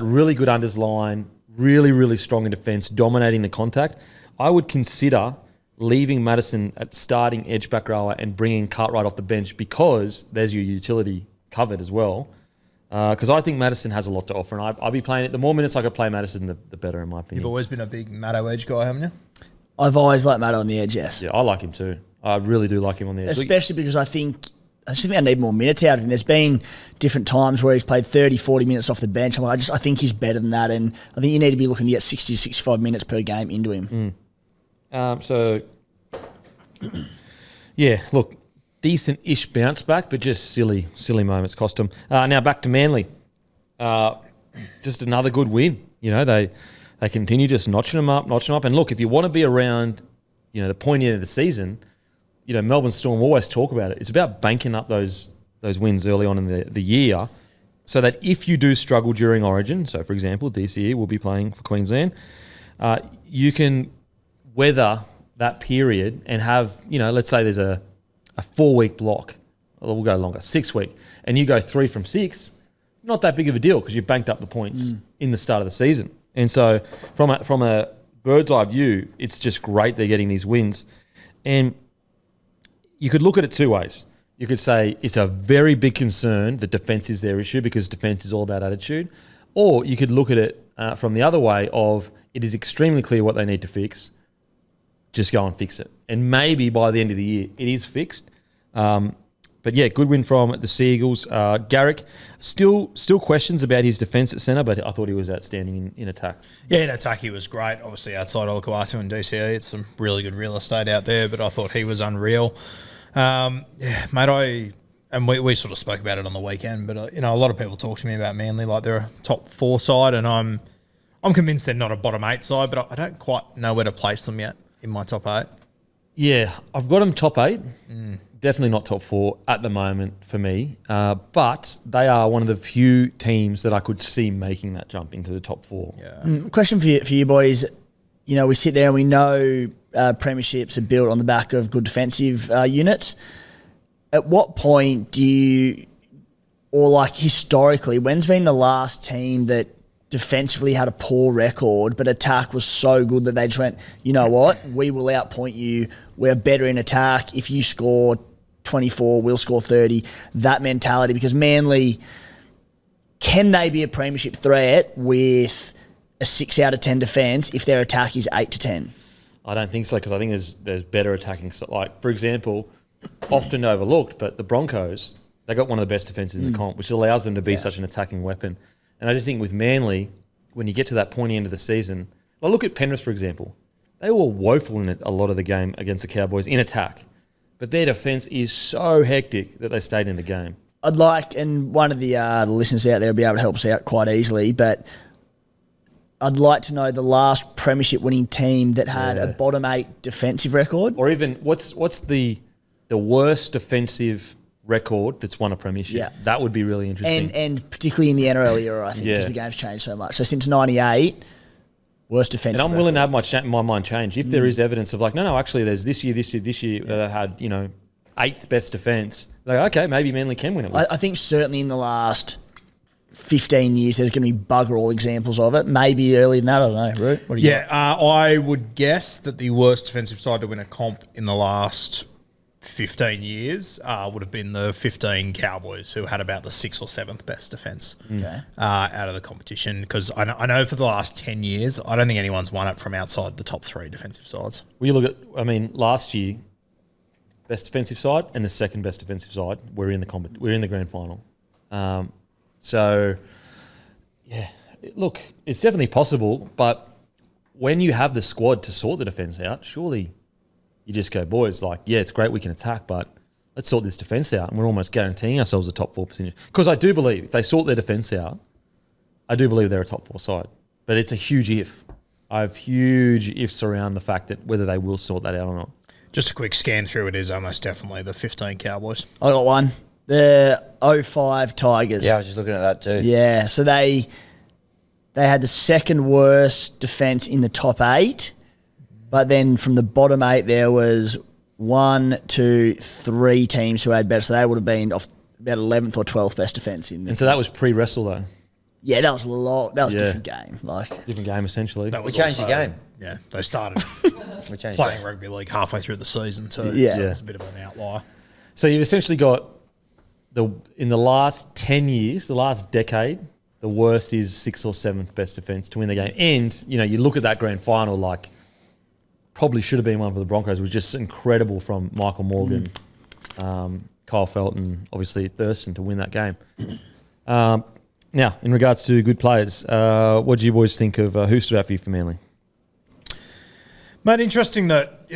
really good unders line, really, really strong in defence, dominating the contact. I would consider leaving Madison at starting edge back rower and bringing Cartwright off the bench because there's your utility covered as well. Because I think Madison has a lot to offer, and I'll be playing it. The more minutes I could play Madison, the better, in my opinion. You've always been a big Matto edge guy, haven't you? I've always liked Matt on the edge, yes. Yeah, I like him too. I really do like him on the edge. Especially because I just think I need more minutes out of him. There's been different times where he's played 30, 40 minutes off the bench. I think he's better than that, and I think you need to be looking to get 60 to 65 minutes per game into him. Yeah, look, decent-ish bounce back, but just silly moments cost him. Now back to Manly. Just another good win. You know, they continue just notching them up. And look, if you want to be around, you know, the point end of the season, you know, Melbourne Storm always talk about it. It's about banking up those wins early on in the year so that if you do struggle during Origin, so for example, DCE will be playing for Queensland, you can weather that period and have, you know, let's say there's a 4-week block, or we'll go longer, 6 week, and you go 3 from 6, not that big of a deal because you've banked up the points in the start of the season. And so from a bird's eye view, it's just great they're getting these wins. And you could look at it two ways. You could say it's a very big concern that defence is their issue because defence is all about attitude. Or you could look at it from the other way of it is extremely clear what they need to fix. Just go and fix it. And maybe by the end of the year, it is fixed. But yeah, good win from the Sea Eagles. Garrick, still questions about his defence at centre, but I thought he was outstanding in attack. Yeah, in attack he was great. Obviously outside Olakau'atu and DCE, it's some really good real estate out there, but I thought he was unreal. Mate, we sort of spoke about it on the weekend, but you know, a lot of people talk to me about Manly like they're a top 4 side, and I'm convinced they're not a bottom 8 side, but I don't quite know where to place them yet in my top 8. Yeah, I've got them top 8. Definitely not top 4 at the moment for me, but they are one of the few teams that I could see making that jump into the top 4. Yeah. Question for you boys. You know, we sit there and we know premierships are built on the back of good defensive units. At what point do you, or like historically, when's been the last team that defensively had a poor record, but attack was so good that they just went, you know what, we will outpoint you. We're better in attack. If you score 24, we'll score 30. That mentality, because Manly, can they be a premiership threat with a 6 out of 10 defence if their attack is 8 to 10? I don't think so, because I think there's better attacking. Like, for example, often overlooked, but the Broncos, they got one of the best defences in the comp, which allows them to be such an attacking weapon. And I just think with Manly, when you get to that pointy end of the season, well, look at Penrith, for example. They were woeful in a lot of the game against the Cowboys in attack. But their defence is so hectic that they stayed in the game. I'd like, and one of the listeners out there will be able to help us out quite easily, but I'd like to know the last premiership winning team that had a bottom 8 defensive record. Or even, what's the worst defensive record that's won a premiership? Yeah. That would be really interesting. And particularly in the NRL era, I think, because the game's changed so much. So since 98, worst defensive And I'm willing to have my mind change. If there is evidence of like, no, actually there's this year that had, you know, 8th best defence. Like, okay, maybe Manly can win it. I think certainly in the last 15 years there's going to be bugger all examples of it. Maybe earlier than that, I don't know. Root, what do you got? I would guess that the worst defensive side to win a comp in the last 15 years would have been the 15 Cowboys, who had about the 6th or 7th best defence out of the competition. Because I know for the last 10 years, I don't think anyone's won it from outside the top 3 defensive sides. Well, you look at, last year, best defensive side and the second best defensive side were in the grand final. So, yeah, look, it's definitely possible, but when you have the squad to sort the defence out, surely you just go, boys, like, yeah, it's great we can attack, but let's sort this defence out, and we're almost guaranteeing ourselves a top 4 percentage. Because I do believe if they sort their defence out, I do believe they're a top 4 side. But it's a huge if. I have huge ifs around the fact that whether they will sort that out or not. Just a quick scan through, it is almost definitely the 15 Cowboys. I got one. The 05 Tigers. Yeah, I was just looking at that too. Yeah, so they had the second worst defence in the top 8, But then from the bottom 8, there was 1, 2, 3 teams who had better. So they would have been off about 11th or 12th best defence in. And so that was pre-wrestle though. Yeah, that was a lot. That was a different game. Different game essentially. That We was changed the also- game. Yeah, they started We changed playing rugby league halfway through the season too. Yeah. So Yeah. it's a bit of an outlier. So you've essentially got in the last 10 years, the last decade, the worst is 6th or 7th best defence to win the game. And, you look at that grand final, like, probably should have been one for the Broncos. It was just incredible from Michael Morgan, Kyle Felton, obviously Thurston to win that game. Now, in regards to good players, what do you boys think of who stood out for you for Manly? Mate, interesting that,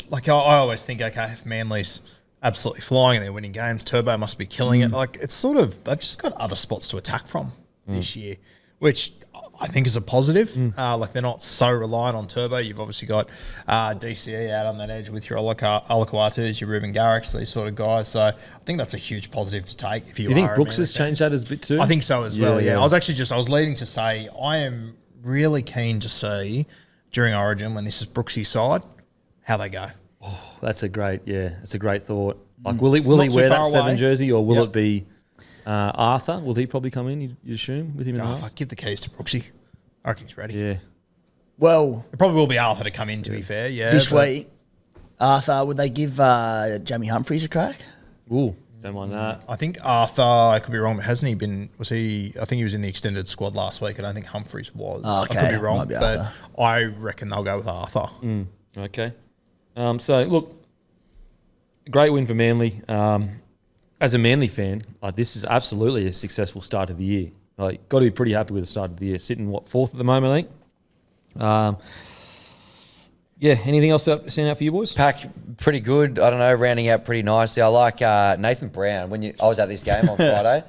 like I always think, okay, if Manly's absolutely flying and they're winning games, Turbo must be killing it. Like, it's sort of, they've just got other spots to attack from this year, which I think is a positive. Like, they're not so reliant on Turbo. You've obviously got DCE out on that edge with your Olakuatus, your Ruben Garricks, these sort of guys. So I think that's a huge positive to take if you You think are a Brooks Manly has fan. changed that as a bit too? I think so as well, yeah. yeah. I was leading to say I am really keen to see during Origin when this is Brooksy's side how they go. That's a great thought. Like, will he not too wear that far 7 away. jersey or will Yep. it be Arthur? Will he probably come in, you assume, with him in Oh, half? if I give the keys to Brooksy, I reckon he's ready. Yeah. Well, It probably will be Arthur to come in, to be fair. Yeah, this but- week, Arthur, would they give Jamie Humphries a crack? Ooh, don't mind that. I think Arthur, I could be wrong, but hasn't he been, I think he was in the extended squad last week, and I think Humphries was. Oh, okay. I could be wrong, Might be but Arthur. I reckon they'll go with Arthur. Okay. So, look, great win for Manly. As a Manly fan, like, this is absolutely a successful start of the year. Like, got to be pretty happy with the start of the year. Sitting, 4th at the moment, I think. Yeah, anything else standing out for you boys? Pack pretty good. I don't know, rounding out pretty nicely. I like Nathan Brown. I was at this game on Friday,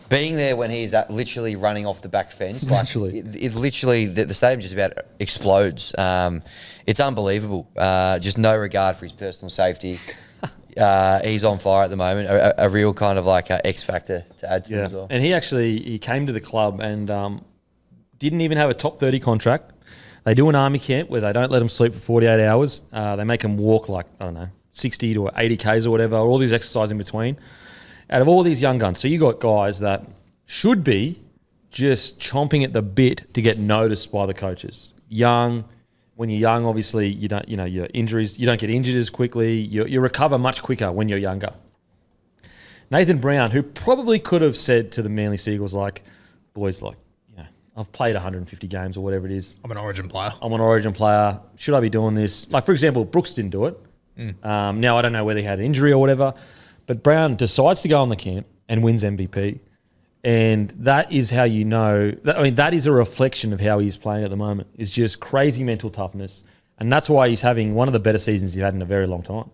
being there when he's literally running off the back fence. Like, Literally. it literally the stadium just about explodes. It's unbelievable. Just no regard for his personal safety. He's on fire at the moment. A real kind of like X factor to add to him as well. And he came to the club and didn't even have a top 30 contract. They do an army camp where they don't let them sleep for 48 hours. They make them walk 60 to 80 Ks or whatever, all these exercises in between. Out of all these young guns, so you got guys that should be just chomping at the bit to get noticed by the coaches. Young, when you're young, obviously you don't, your injuries, you don't get injured as quickly. You recover much quicker when you're younger. Nathan Brown, who probably could have said to the Manly Seagulls, boys, I've played 150 games or whatever it is. I'm an Origin player. I'm an Origin player. Should I be doing this? Like, for example, Brooks didn't do it. Now, I don't know whether he had an injury or whatever, but Brown decides to go on the camp and wins MVP. And that is how you know. That is a reflection of how he's playing at the moment. It's just crazy mental toughness. And that's why he's having one of the better seasons he's had in a very long time.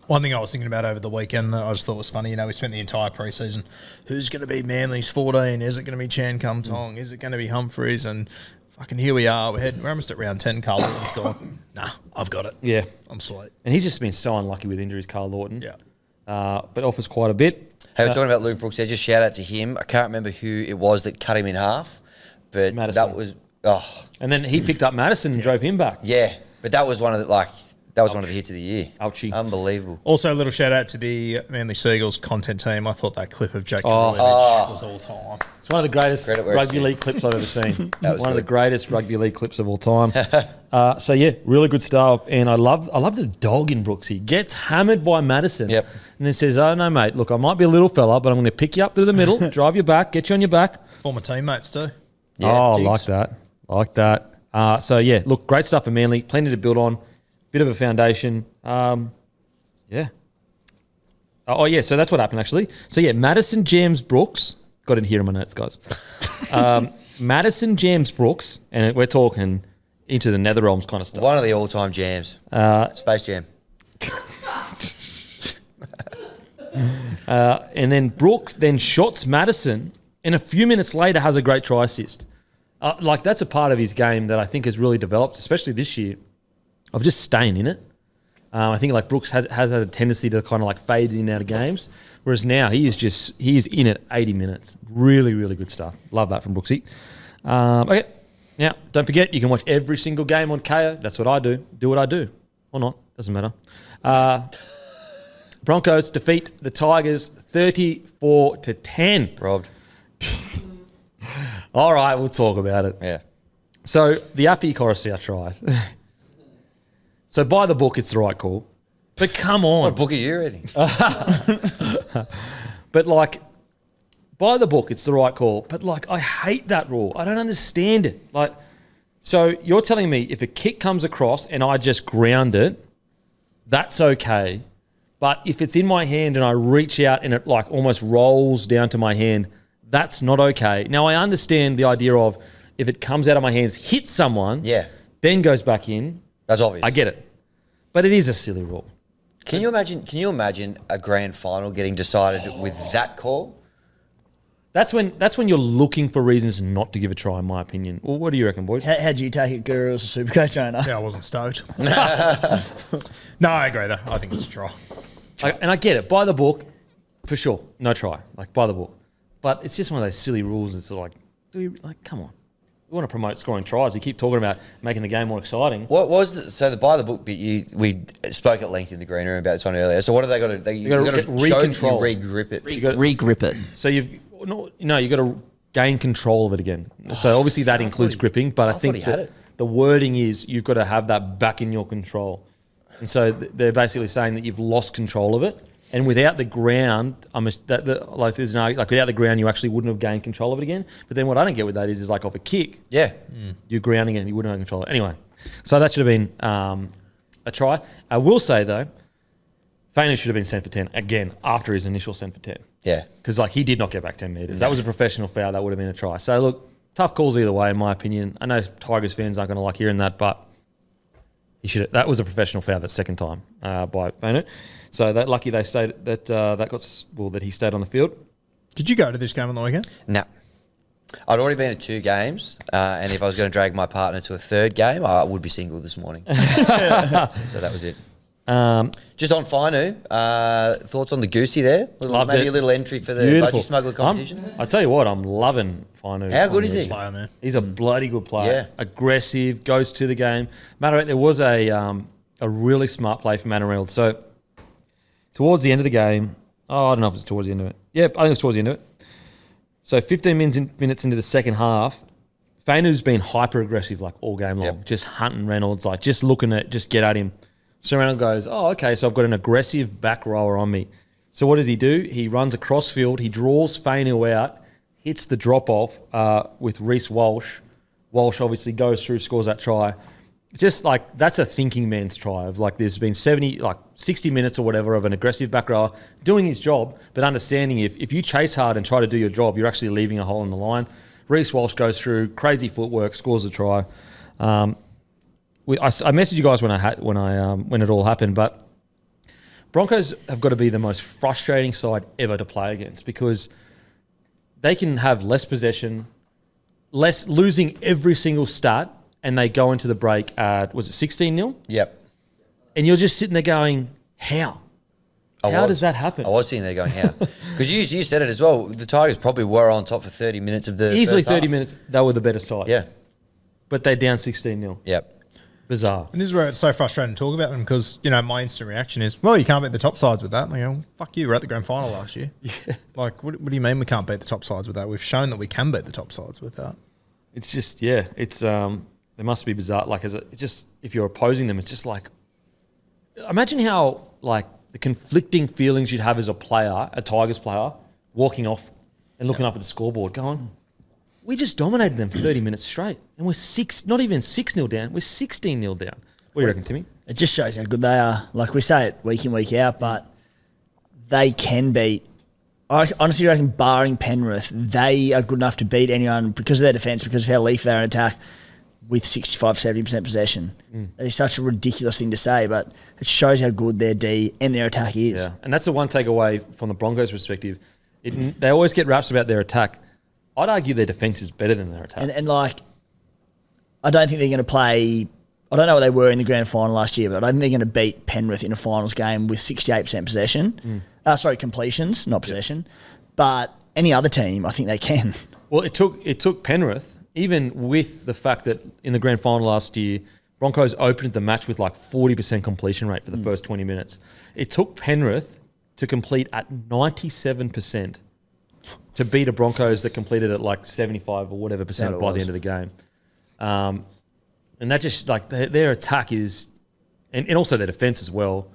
One thing I was thinking about over the weekend that I just thought was funny, we spent the entire preseason, who's going to be Manly's 14? Is it going to be Chan Kum Tong? Is it going to be Humphries? And fucking here we are. We're almost at round 10. Carl Lawton's gone, nah, I've got it. Yeah. I'm sweet. And he's just been so unlucky with injuries, Carl Lawton. Yeah. But offers quite a bit. Hey, we're talking about Luke Brooks there. Just shout out to him. I can't remember who it was that cut him in half, but Madison. that was And then he picked up Madison and drove him back. yeah. But that was one of the one of the hits of the year. Ouchie. Unbelievable. Also, a little shout out to the Manly Seagulls content team. I thought that clip of Jake Oh. Trbojevic was all time. It's one of the greatest Credit where it's rugby due. league clips I've ever seen. That was one of the good. greatest rugby league clips of all time. So yeah, really good stuff. And I love the dog in Brooks. He gets hammered by Madison. Yep. And then says, "Oh no, mate. Look, I might be a little fella, but I'm going to pick you up through the middle, drive you back, get you on your back." Former teammates too. Yeah, Diggs. like that. So yeah, look, great stuff for Manly. Plenty to build on. Bit of a foundation. Yeah. So that's what happened actually. So yeah, Madison James Brooks. Got it here in my notes, guys. Madison James Brooks, and we're talking into the nether realms kind of stuff. One of the all-time jams. Space Jam. And then Brooks then shots Madison, and a few minutes later has a great try assist. That's a part of his game that I think has really developed, especially this year, of just staying in it. I think Brooks has had a tendency to kind of fade in and out of games, whereas now he is in it 80 minutes. Really, really good stuff. Love that from Brooksy. Okay, Now, don't forget, you can watch every single game on KO. That's what I do. Do what I do. Or not. Doesn't matter. Broncos defeat the Tigers 34-10. Robbed. All right, we'll talk about it. Yeah. So, the Appy Coruscant tries. So, by the book, it's the right call. But come on. What book are you reading? But, like, by the book, it's the right call. But, like, I hate that rule. I don't understand it. Like, so you're telling me if a kick comes across and I just ground it, that's okay. But if it's in my hand and I reach out and it, like, almost rolls down to my hand, that's not okay. Now, I understand the idea of if it comes out of my hands, hits someone, then goes back in. That's obvious. I get it. But it is a silly rule. Can you imagine a grand final getting decided with that call? That's when you're looking for reasons not to give a try, in my opinion. Well, what do you reckon, boys? How'd you take it, Guru, as a Supercoach owner? Yeah, I wasn't stoked. No, I agree though. I think it's a try. And I get it. By the book, for sure. No try. Like, by the book. But it's just one of those silly rules. It's like, come on. We want to promote scoring tries. You keep talking about making the game more exciting. What was the by the book bit? We spoke at length in the green room about this one earlier. So what have they got to? You got to recontrol, re-grip it. Re-grip it. So you got to gain control of it again. So obviously that includes gripping, but I think the wording is you've got to have that back in your control. And so they're basically saying that you've lost control of it. And without the ground, without the ground, you actually wouldn't have gained control of it again. But then what I don't get with that is like off a kick, you're grounding it and you wouldn't have control of it. Anyway, so that should have been a try. I will say, though, Fainu should have been sent for 10 again after his initial sent for 10. Yeah. Because he did not get back 10 metres. That was a professional foul. That would have been a try. So, look, tough calls either way, in my opinion. I know Tigers fans aren't going to like hearing that, but that was a professional foul that second time by Fainu. So lucky they stayed that he stayed on the field. Did you go to this game on the weekend? No. I'd already been to 2 games, and if I was going to drag my partner to a 3rd game, I would be single this morning. So that was it. Just on Fainu, thoughts on the Goosey there? Maybe a little entry for the Budgie Smuggler competition? I tell you what, I'm loving Fainu. How good is he? Player, man. He's a bloody good player. Yeah. Aggressive, goes to the game. Matter of fact, there was a really smart play from Manoreld. So towards the end of the game, I don't know if it's towards the end of it. Yeah, I think it was towards the end of it. So 15 minutes into the second half, Fainu's been hyper aggressive like all game long, just hunting Reynolds, like just looking at, just get at him. So Reynolds goes, okay, so I've got an aggressive back rower on me. So what does he do? He runs across field, he draws Fainu out, hits the drop off with Reece Walsh. Walsh obviously goes through, scores that try. Just like, that's a thinking man's try of like, there's been 60 minutes or whatever of an aggressive back rower doing his job, but understanding if you chase hard and try to do your job, you're actually leaving a hole in the line. Reece Walsh goes through, crazy footwork, scores a try. I messaged you guys when it all happened, but Broncos have got to be the most frustrating side ever to play against because they can have less possession, losing every single stat, and they go into the break at, was it 16-0? Yep. And you're just sitting there going, how? How does that happen? I was sitting there going, how? Because you said it as well. The Tigers probably were on top for 30 minutes of the Easily first 30 half. minutes, they were the better side. Yeah. But they're down 16-0. Yep. Bizarre. And this is where it's so frustrating to talk about them because, my instant reaction is, well, you can't beat the top sides with that. And I go, fuck you, we're at the grand final last year. Yeah. Like, what do you mean we can't beat the top sides with that? We've shown that we can beat the top sides with that. It's just, it's, it must be bizarre. Like, if you're opposing them, it's just like, imagine how, like, the conflicting feelings you'd have as a player, a Tigers player, walking off and looking up at the scoreboard going, we just dominated them for 30 minutes straight. And we're not even 6-0 down, we're 16-0 down. What do you reckon, Timmy? It just shows how good they are. Like, we say it week in, week out, but they can beat. I honestly reckon, barring Penrith, they are good enough to beat anyone because of their defence, because of how lethal they are in attack with 65-70% possession. That is such a ridiculous thing to say, but it shows how good their D and their attack is. Yeah, and that's the one takeaway from the Broncos' perspective. They always get raps about their attack. I'd argue their defence is better than their attack. And like, I don't think they're going to play. I don't know what they were in the grand final last year, but I don't think they're going to beat Penrith in a finals game with 68% possession. Completions, not possession. But any other team, I think they can. Well, it took Penrith even with the fact that in the grand final last year, Broncos opened the match with like 40% completion rate for the first 20 minutes. It took Penrith to complete at 97% to beat a Broncos that completed at like 75 or whatever percent by the end of the game. And that just like their attack is, and also their defense as well.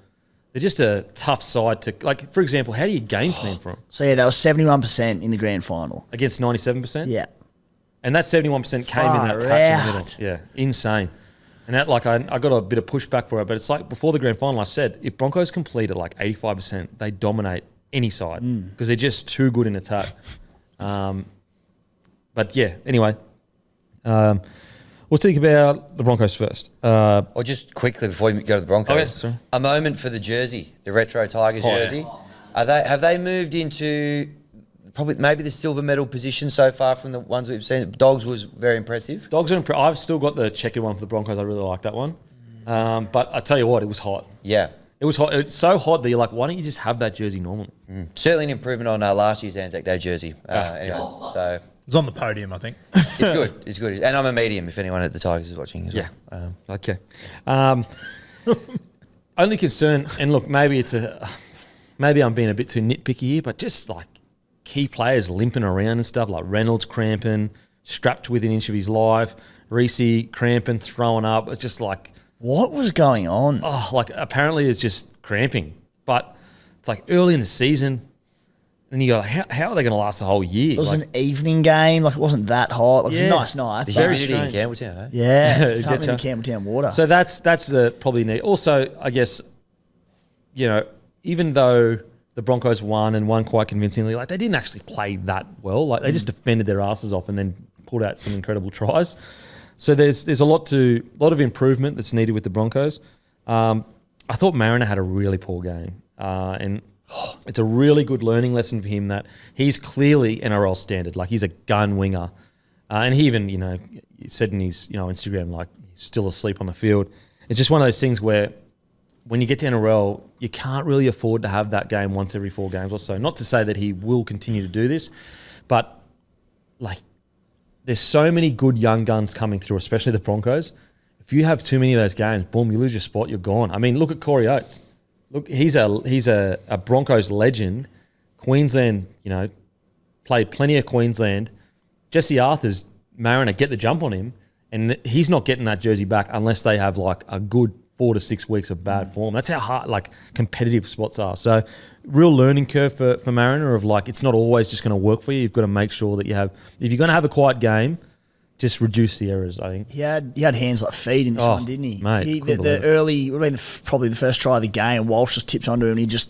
They're just a tough side to, like, for example, how do you game plan for them? So, yeah, that was 71% in the grand final. Against 97%? Yeah. And that 71% came in that patch in the middle. Yeah, insane. And that, like, I got a bit of pushback for it, but it's like before the grand final, I said, if Broncos complete at like 85%, they dominate any side because they're just too good in attack. But yeah, anyway, we'll think about the Broncos first. Or just quickly before we go to the Broncos, sorry. a moment for the jersey, the retro Tigers jersey. Have they moved into probably maybe the silver medal position so far from the ones we've seen? Dogs was very impressive. Dogs are I've still got the checkered one for the Broncos. I really like that one. But I tell you what, it was hot. Yeah. It was hot. It's so hot that you're like, why don't you just have that jersey normally? Certainly an improvement on last year's Anzac Day jersey. Anyway, so It's on the podium, I think. it's good. It's good. And I'm a medium if anyone at the Tigers is watching as well. Okay. Only concern, and look, maybe I'm being a bit too nitpicky here, but just like key players limping around and stuff, like Reynolds cramping, strapped within an inch of his life, Reece cramping, throwing up. It's just like, What was going on? oh, like apparently it's just cramping. But it's like early in the season, and you go, how are they going to last the whole year? It was like, an evening game. Like, it wasn't that hot. Like, Yeah. It was a nice night. The but- humidity in Campbelltown, eh? Yeah, something in Getcha. Campbelltown water. So that's probably neat. Also, I guess, you know, even though the Broncos won quite convincingly, like they didn't actually play that well. Like they just defended their asses off and then pulled out some incredible tries. So there's a lot of improvement that's needed with the Broncos. I thought Mariner had a really poor game, and it's a really good learning lesson for him that he's clearly NRL standard. Like he's a gun winger, and he even he said in his Instagram like he's still asleep on the field. It's just one of those things where when you get to NRL, you can't really afford to have that game once every 4 games or so. Not to say that he will continue to do this, but like there's so many good young guns coming through, especially the Broncos. If you have too many of those games, boom, you lose your spot, you're gone. I mean, look at Corey Oates. Look, he's a Broncos legend. Queensland, played plenty of Queensland. Jesse Arthur's Mariner get the jump on him, and he's not getting that jersey back unless they have like a good 4 to 6 weeks of bad form. That's how hard, like, competitive spots are. So, real learning curve for Mariner of like, it's not always just going to work for you. You've got to make sure that if you're going to have a quiet game, just reduce the errors, I think. He had hands like feet in this one, didn't he? Mate, The early, would have been probably the first try of the game, Walsh just tips onto him and he just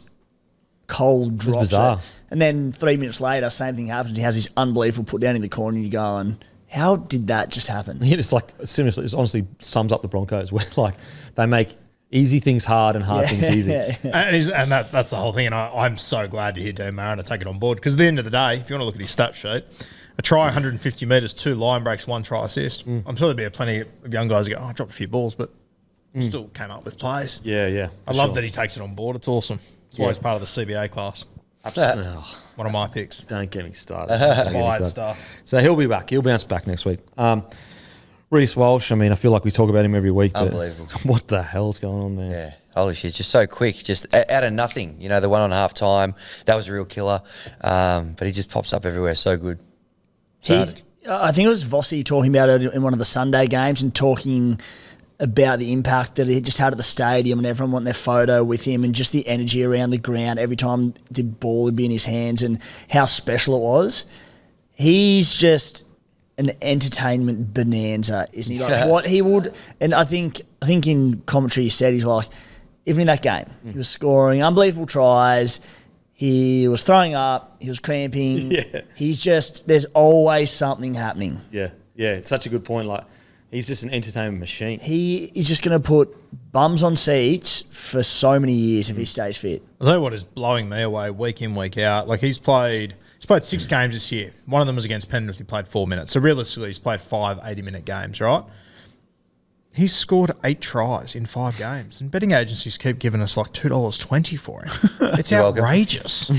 cold drops bizarre. it. And then 3 minutes later, same thing happens. He has this unbelievable put down in the corner and you're going, how did that just happen? Yeah, it's like, seriously, it honestly sums up the Broncos where like they make easy things hard and hard things easy. And that's the whole thing. And I'm so glad to hear Dan Mariner take it on board because at the end of the day, if you want to look at his stat sheet, a try 150 metres, 2 line breaks, 1 try assist. I'm sure there'll be plenty of young guys who go, I dropped a few balls, but still came up with plays. Yeah. I love that he takes it on board. It's awesome. It's why he's part of the CBA class. Absolutely. Oh, One of my picks. don't get me started. Inspired stuff. So he'll be back. He'll bounce back next week. Reece Walsh, I mean, I feel like we talk about him every week. But Unbelievable. what the hell's going on there? Yeah, holy shit, just so quick, just out of nothing. The one on half time, that was a real killer. But he just pops up everywhere, so good. I think it was Vossi talking about it in one of the Sunday games and talking about the impact that he just had at the stadium and everyone wanting their photo with him and just the energy around the ground every time the ball would be in his hands and how special it was. He's just an entertainment bonanza, isn't he? Like what he would, and I think in commentary he said he's like, even in that game, he was scoring unbelievable tries. He was throwing up. He was cramping. Yeah. He's just, there's always something happening. Yeah, it's such a good point. Like, he's just an entertainment machine. He is just going to put bums on seats for so many years if he stays fit. I'll tell you what is blowing me away week in, week out. Like he's played 6 games this year. One of them was against Penrith. He played 4 minutes. So realistically, he's played 5 80-minute games, right? He's scored 8 tries in 5 games. And betting agencies keep giving us like $2.20 for him. It's outrageous.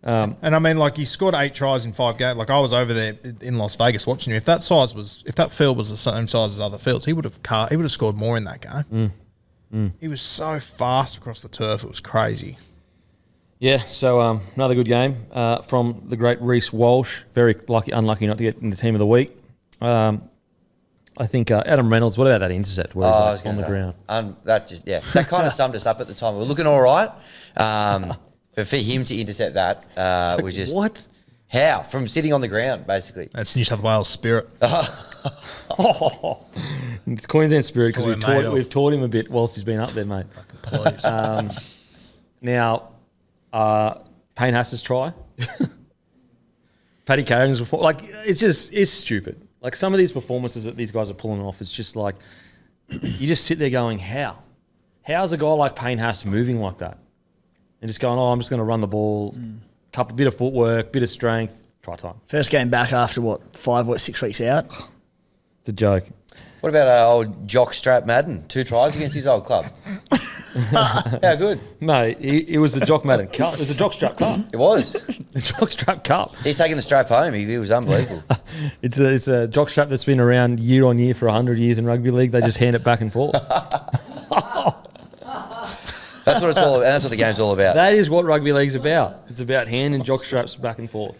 And I mean, like, he scored 8 tries in 5 games. Like, I was over there in Las Vegas watching him. If that field was the same size as other fields, he would have scored more in that game. He was so fast across the turf; it was crazy. Yeah, so another good game from the great Reece Walsh. Very unlucky not to get in the team of the week. I think Adam Reynolds. What about that intercept where he's on the ground? That kind of summed us up at the time. We were looking all right. But for him to intercept that, we just... What? How? From sitting on the ground, basically. That's New South Wales spirit. It's Queensland spirit because That's what we're made we've taught him a bit whilst he's been up there, mate. Please. Now, Payne Haas's try. Paddy Carrigan's before. Like, it's stupid. Like, some of these performances that these guys are pulling off is just like, you just sit there going, how? How's a guy like Payne Haas moving like that? And just going, I'm just going to run the ball, bit of footwork, bit of strength, try time. First game back after, 5 or 6 weeks out? It's a joke. What about old Jockstrap Madden? 2 tries against his old club. How good? Mate, it was the Jock Madden Cup. It was the Jockstrap Cup. It was. The Jockstrap Cup. He's taking the strap home. He was unbelievable. It's a jockstrap that's been around year on year for 100 years in rugby league. They just hand it back and forth. That's what it's all about. And that's what the game's all about. That is what rugby league's about. It's about handing jockstraps back and forth.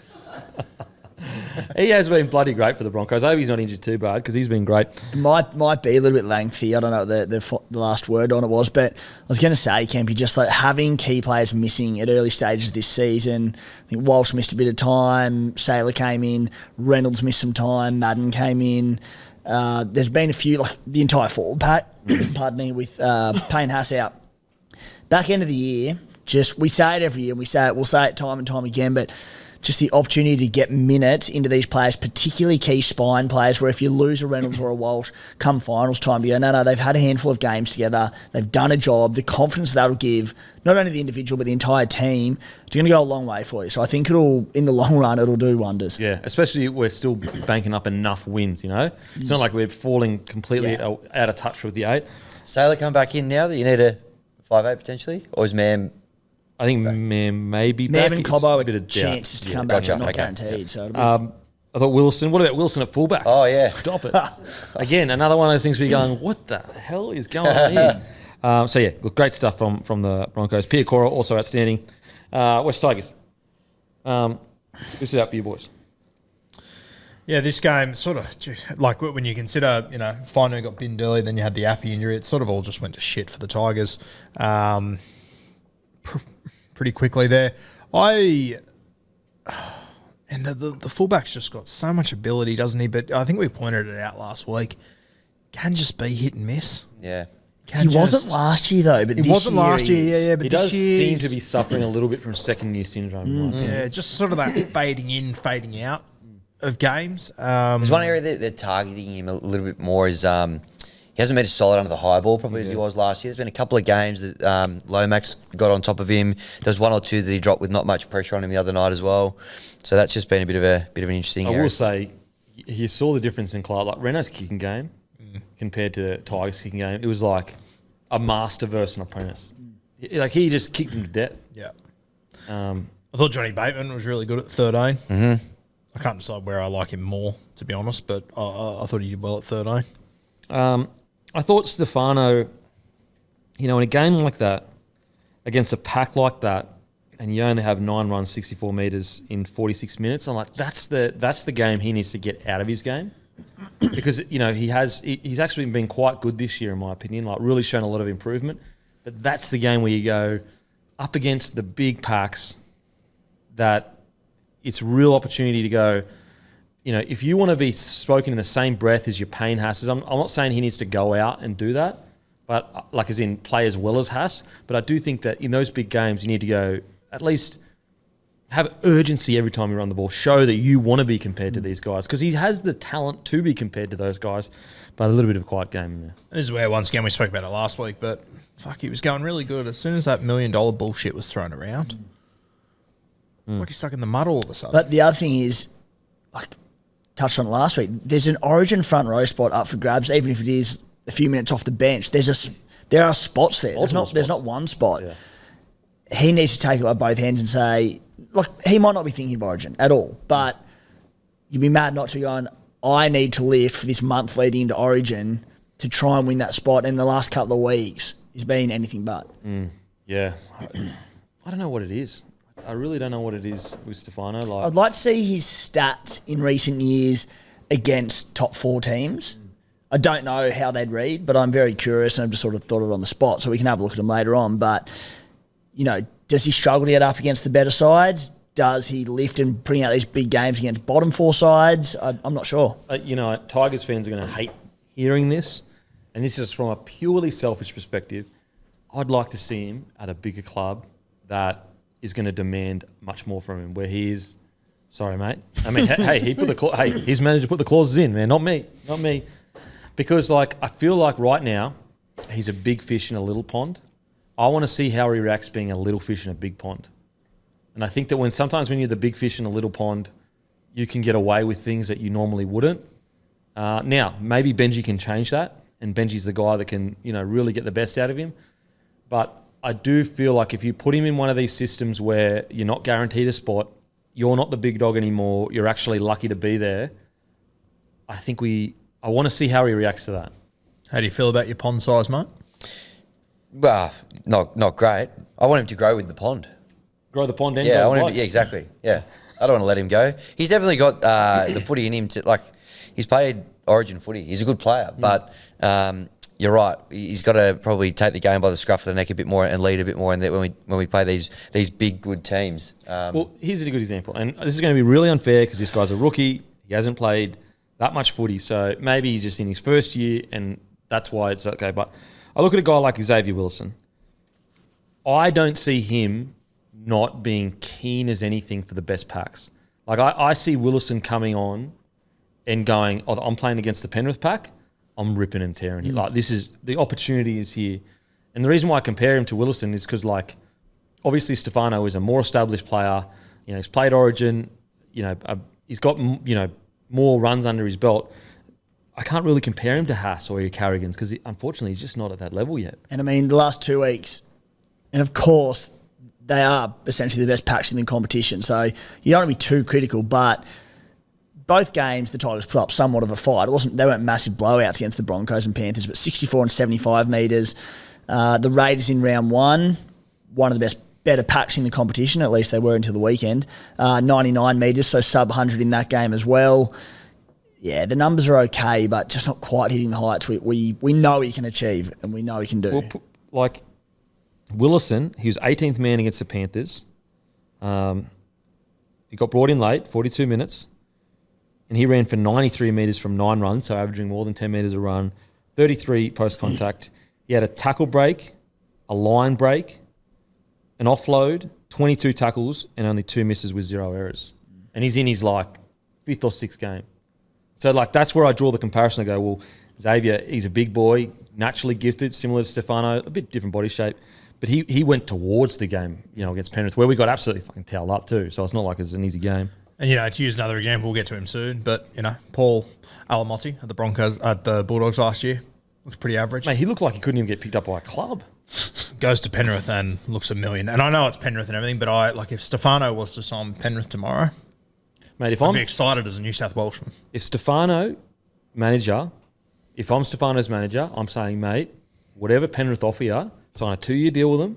He has been bloody great for the Broncos. I hope he's not injured too bad because he's been great. It might be a little bit lengthy. I don't know what the last word on it was, but I was going to say, Kempy, just like having key players missing at early stages this season. I think Walsh missed a bit of time. Saylor came in. Reynolds missed some time. Madden came in. There's been a few, like the entire forward pack, pardon me, with Payne Haas out. Back end of the year, we say it every year, and we'll say it time and time again, but just the opportunity to get minutes into these players, particularly key spine players, where if you lose a Reynolds or a Walsh, come finals time, you go, no, they've had a handful of games together, they've done a job, the confidence that'll give, not only the individual, but the entire team, it's going to go a long way for you. So I think in the long run, it'll do wonders. Yeah, especially we're still banking up enough wins, you know? It's not like we're falling completely out of touch with the 8. Saylor come back in now that you need a 5'8" potentially? Or is Mam... I think Mam may be back. Mam and Cobbo a are chances to come back. It's not guaranteed. So I thought Wilson. What about Wilson at fullback? Oh, yeah. Stop it. Again, another one of those things where you're going, what the hell is going on here? So, yeah, look, great stuff from the Broncos. Pia Cora, also outstanding. West Tigers. Who's it out for you boys? Yeah, this game sort of, like when you consider, finally got binned early, then you had the Appy injury, it sort of all just went to shit for the Tigers. Pretty quickly there. And the fullback's just got so much ability, doesn't he? But I think we pointed it out last week. Can just be hit and miss. Yeah. He wasn't last year though, but this year wasn't last year. Yeah, but he does seem to be suffering a little bit from second year syndrome. Yeah, just sort of that fading in, fading out of games. There's one area that they're targeting him a little bit more is he hasn't made a solid under the high ball probably as he was last year. There's been a couple of games that Lomax got on top of him. There was 1 or 2 that he dropped with not much pressure on him the other night as well. So that's just been a bit of an interesting area. I will say, you saw the difference in Clark. Like Renault's kicking game compared to Tigers' kicking game. It was like a master versus an apprentice. Like he just kicked him to death. Yeah. I thought Johnny Bateman was really good at 13. Mm-hmm. I can't decide where I like him more, to be honest, but I thought he did well at 13. I thought Stefano, in a game like that, against a pack like that, and you only have 9 runs, 64 metres in 46 minutes, I'm like, that's the game he needs to get out of his game. Because, he's actually been quite good this year, in my opinion, like really shown a lot of improvement. But that's the game where you go up against the big packs that it's real opportunity to go, if you want to be spoken in the same breath as your Payne Haas's, I'm not saying he needs to go out and do that, but like as in play as well as Haas. But I do think that in those big games, you need to go at least have urgency every time you run the ball. Show that you want to be compared to these guys because he has the talent to be compared to those guys, but a little bit of a quiet game in there. This is where, once again, we spoke about it last week, but fuck, he was going really good. As soon as that $1 million bullshit was thrown around, it's like he's stuck in the mud all of a sudden. But the other thing is, like, touched on it last week, there's an Origin front row spot up for grabs, even if it is a few minutes off the bench. There are spots there. There's not one spot. Yeah. He needs to take it by both hands and say, like he might not be thinking of Origin at all, but you'd be mad not to go and I need to lift for this month leading into Origin to try and win that spot. And the last couple of weeks has been anything but. Yeah. I don't know what it is. I really don't know what it is with Stefano. Like, I'd like to see his stats in recent years against top 4 teams. I don't know how they'd read, but I'm very curious and I've just sort of thought it on the spot, so we can have a look at them later on. But, you know, does he struggle to get up against the better sides? Does he lift and bring out these big games against bottom 4 sides? I'm not sure. you know, Tigers fans are going to hate hearing this, and this is from a purely selfish perspective. I'd like to see him at a bigger club that is going to demand much more from him, where he is. Sorry, mate. I mean, hey, he's managed to put the clauses in, man. Not me. Because, like, I feel like right now he's a big fish in a little pond. I want to see how he reacts being a little fish in a big pond. And I think that sometimes when you're the big fish in a little pond, you can get away with things that you normally wouldn't. Now, maybe Benji can change that, and Benji's the guy that can, you know, really get the best out of him. But I do feel like if you put him in one of these systems where you're not guaranteed a spot, you're not the big dog anymore, you're actually lucky to be there, I want to see how he reacts to that. How do you feel about your pond size, mate? Well, not great. I want him to grow with the pond. Grow the pond and Yeah, I grow want the him pond. to, yeah, exactly. Yeah. I don't want to let him go. He's definitely got the footy in him to, like, he's played Origin footy. He's a good player, but you're right. He's got to probably take the game by the scruff of the neck a bit more and lead a bit more. And when we play these big good teams. Well, here's a good example, and this is going to be really unfair because this guy's a rookie. He hasn't played that much footy, so maybe he's just in his first year, and that's why it's okay. But I look at a guy like Xavier Wilson. I don't see him not being keen as anything for the best packs. Like I see Wilson coming on and going, "Oh, I'm playing against the Penrith pack. I'm ripping and tearing it. Like, this is the opportunity is here." And the reason why I compare him to Wilson is because, like, obviously Stefano is a more established player. You know, he's played Origin. You know, he's got, you know, more runs under his belt. I can't really compare him to Haas or Carrigans because unfortunately he's just not at that level yet. And I mean, the last 2 weeks, and of course, they are essentially the best packs in the competition. So you don't want to be too critical, but both games the Tigers put up somewhat of a fight. They weren't massive blowouts against the Broncos and Panthers, but 64 and 75 metres. The Raiders in round one of the better packs in the competition, at least they were until the weekend. 99 metres, so sub 100 in that game as well. Yeah, the numbers are okay, but just not quite hitting the heights we know he can achieve and we know he can do. Well, like Willison, he was 18th man against the Panthers. He got brought in late, 42 minutes, and he ran for 93 metres from 9 runs, so averaging more than 10 metres a run, 33 post-contact. He had a tackle break, a line break, an offload, 22 tackles, and only 2 misses with 0 errors. And he's in his, like, 5th or 6th game. So, like, that's where I draw the comparison. I go, well, Xavier, he's a big boy, naturally gifted, similar to Stefano, a bit different body shape. But he went towards the game, you know, against Penrith, where we got absolutely fucking towed up too. So it's not like it's an easy game. And, you know, to use another example, we'll get to him soon, but, you know, Paul Alamotti at the Broncos, at the Bulldogs last year, looks pretty average. Mate, he looked like he couldn't even get picked up by a club. Goes to Penrith and looks a million. And I know it's Penrith and everything, but if Stefano was to sign Penrith tomorrow, Mate, I'd be excited as a New South Welshman. If I'm Stefano's manager, I'm saying, mate, whatever Penrith offer you, sign a 2-year deal with him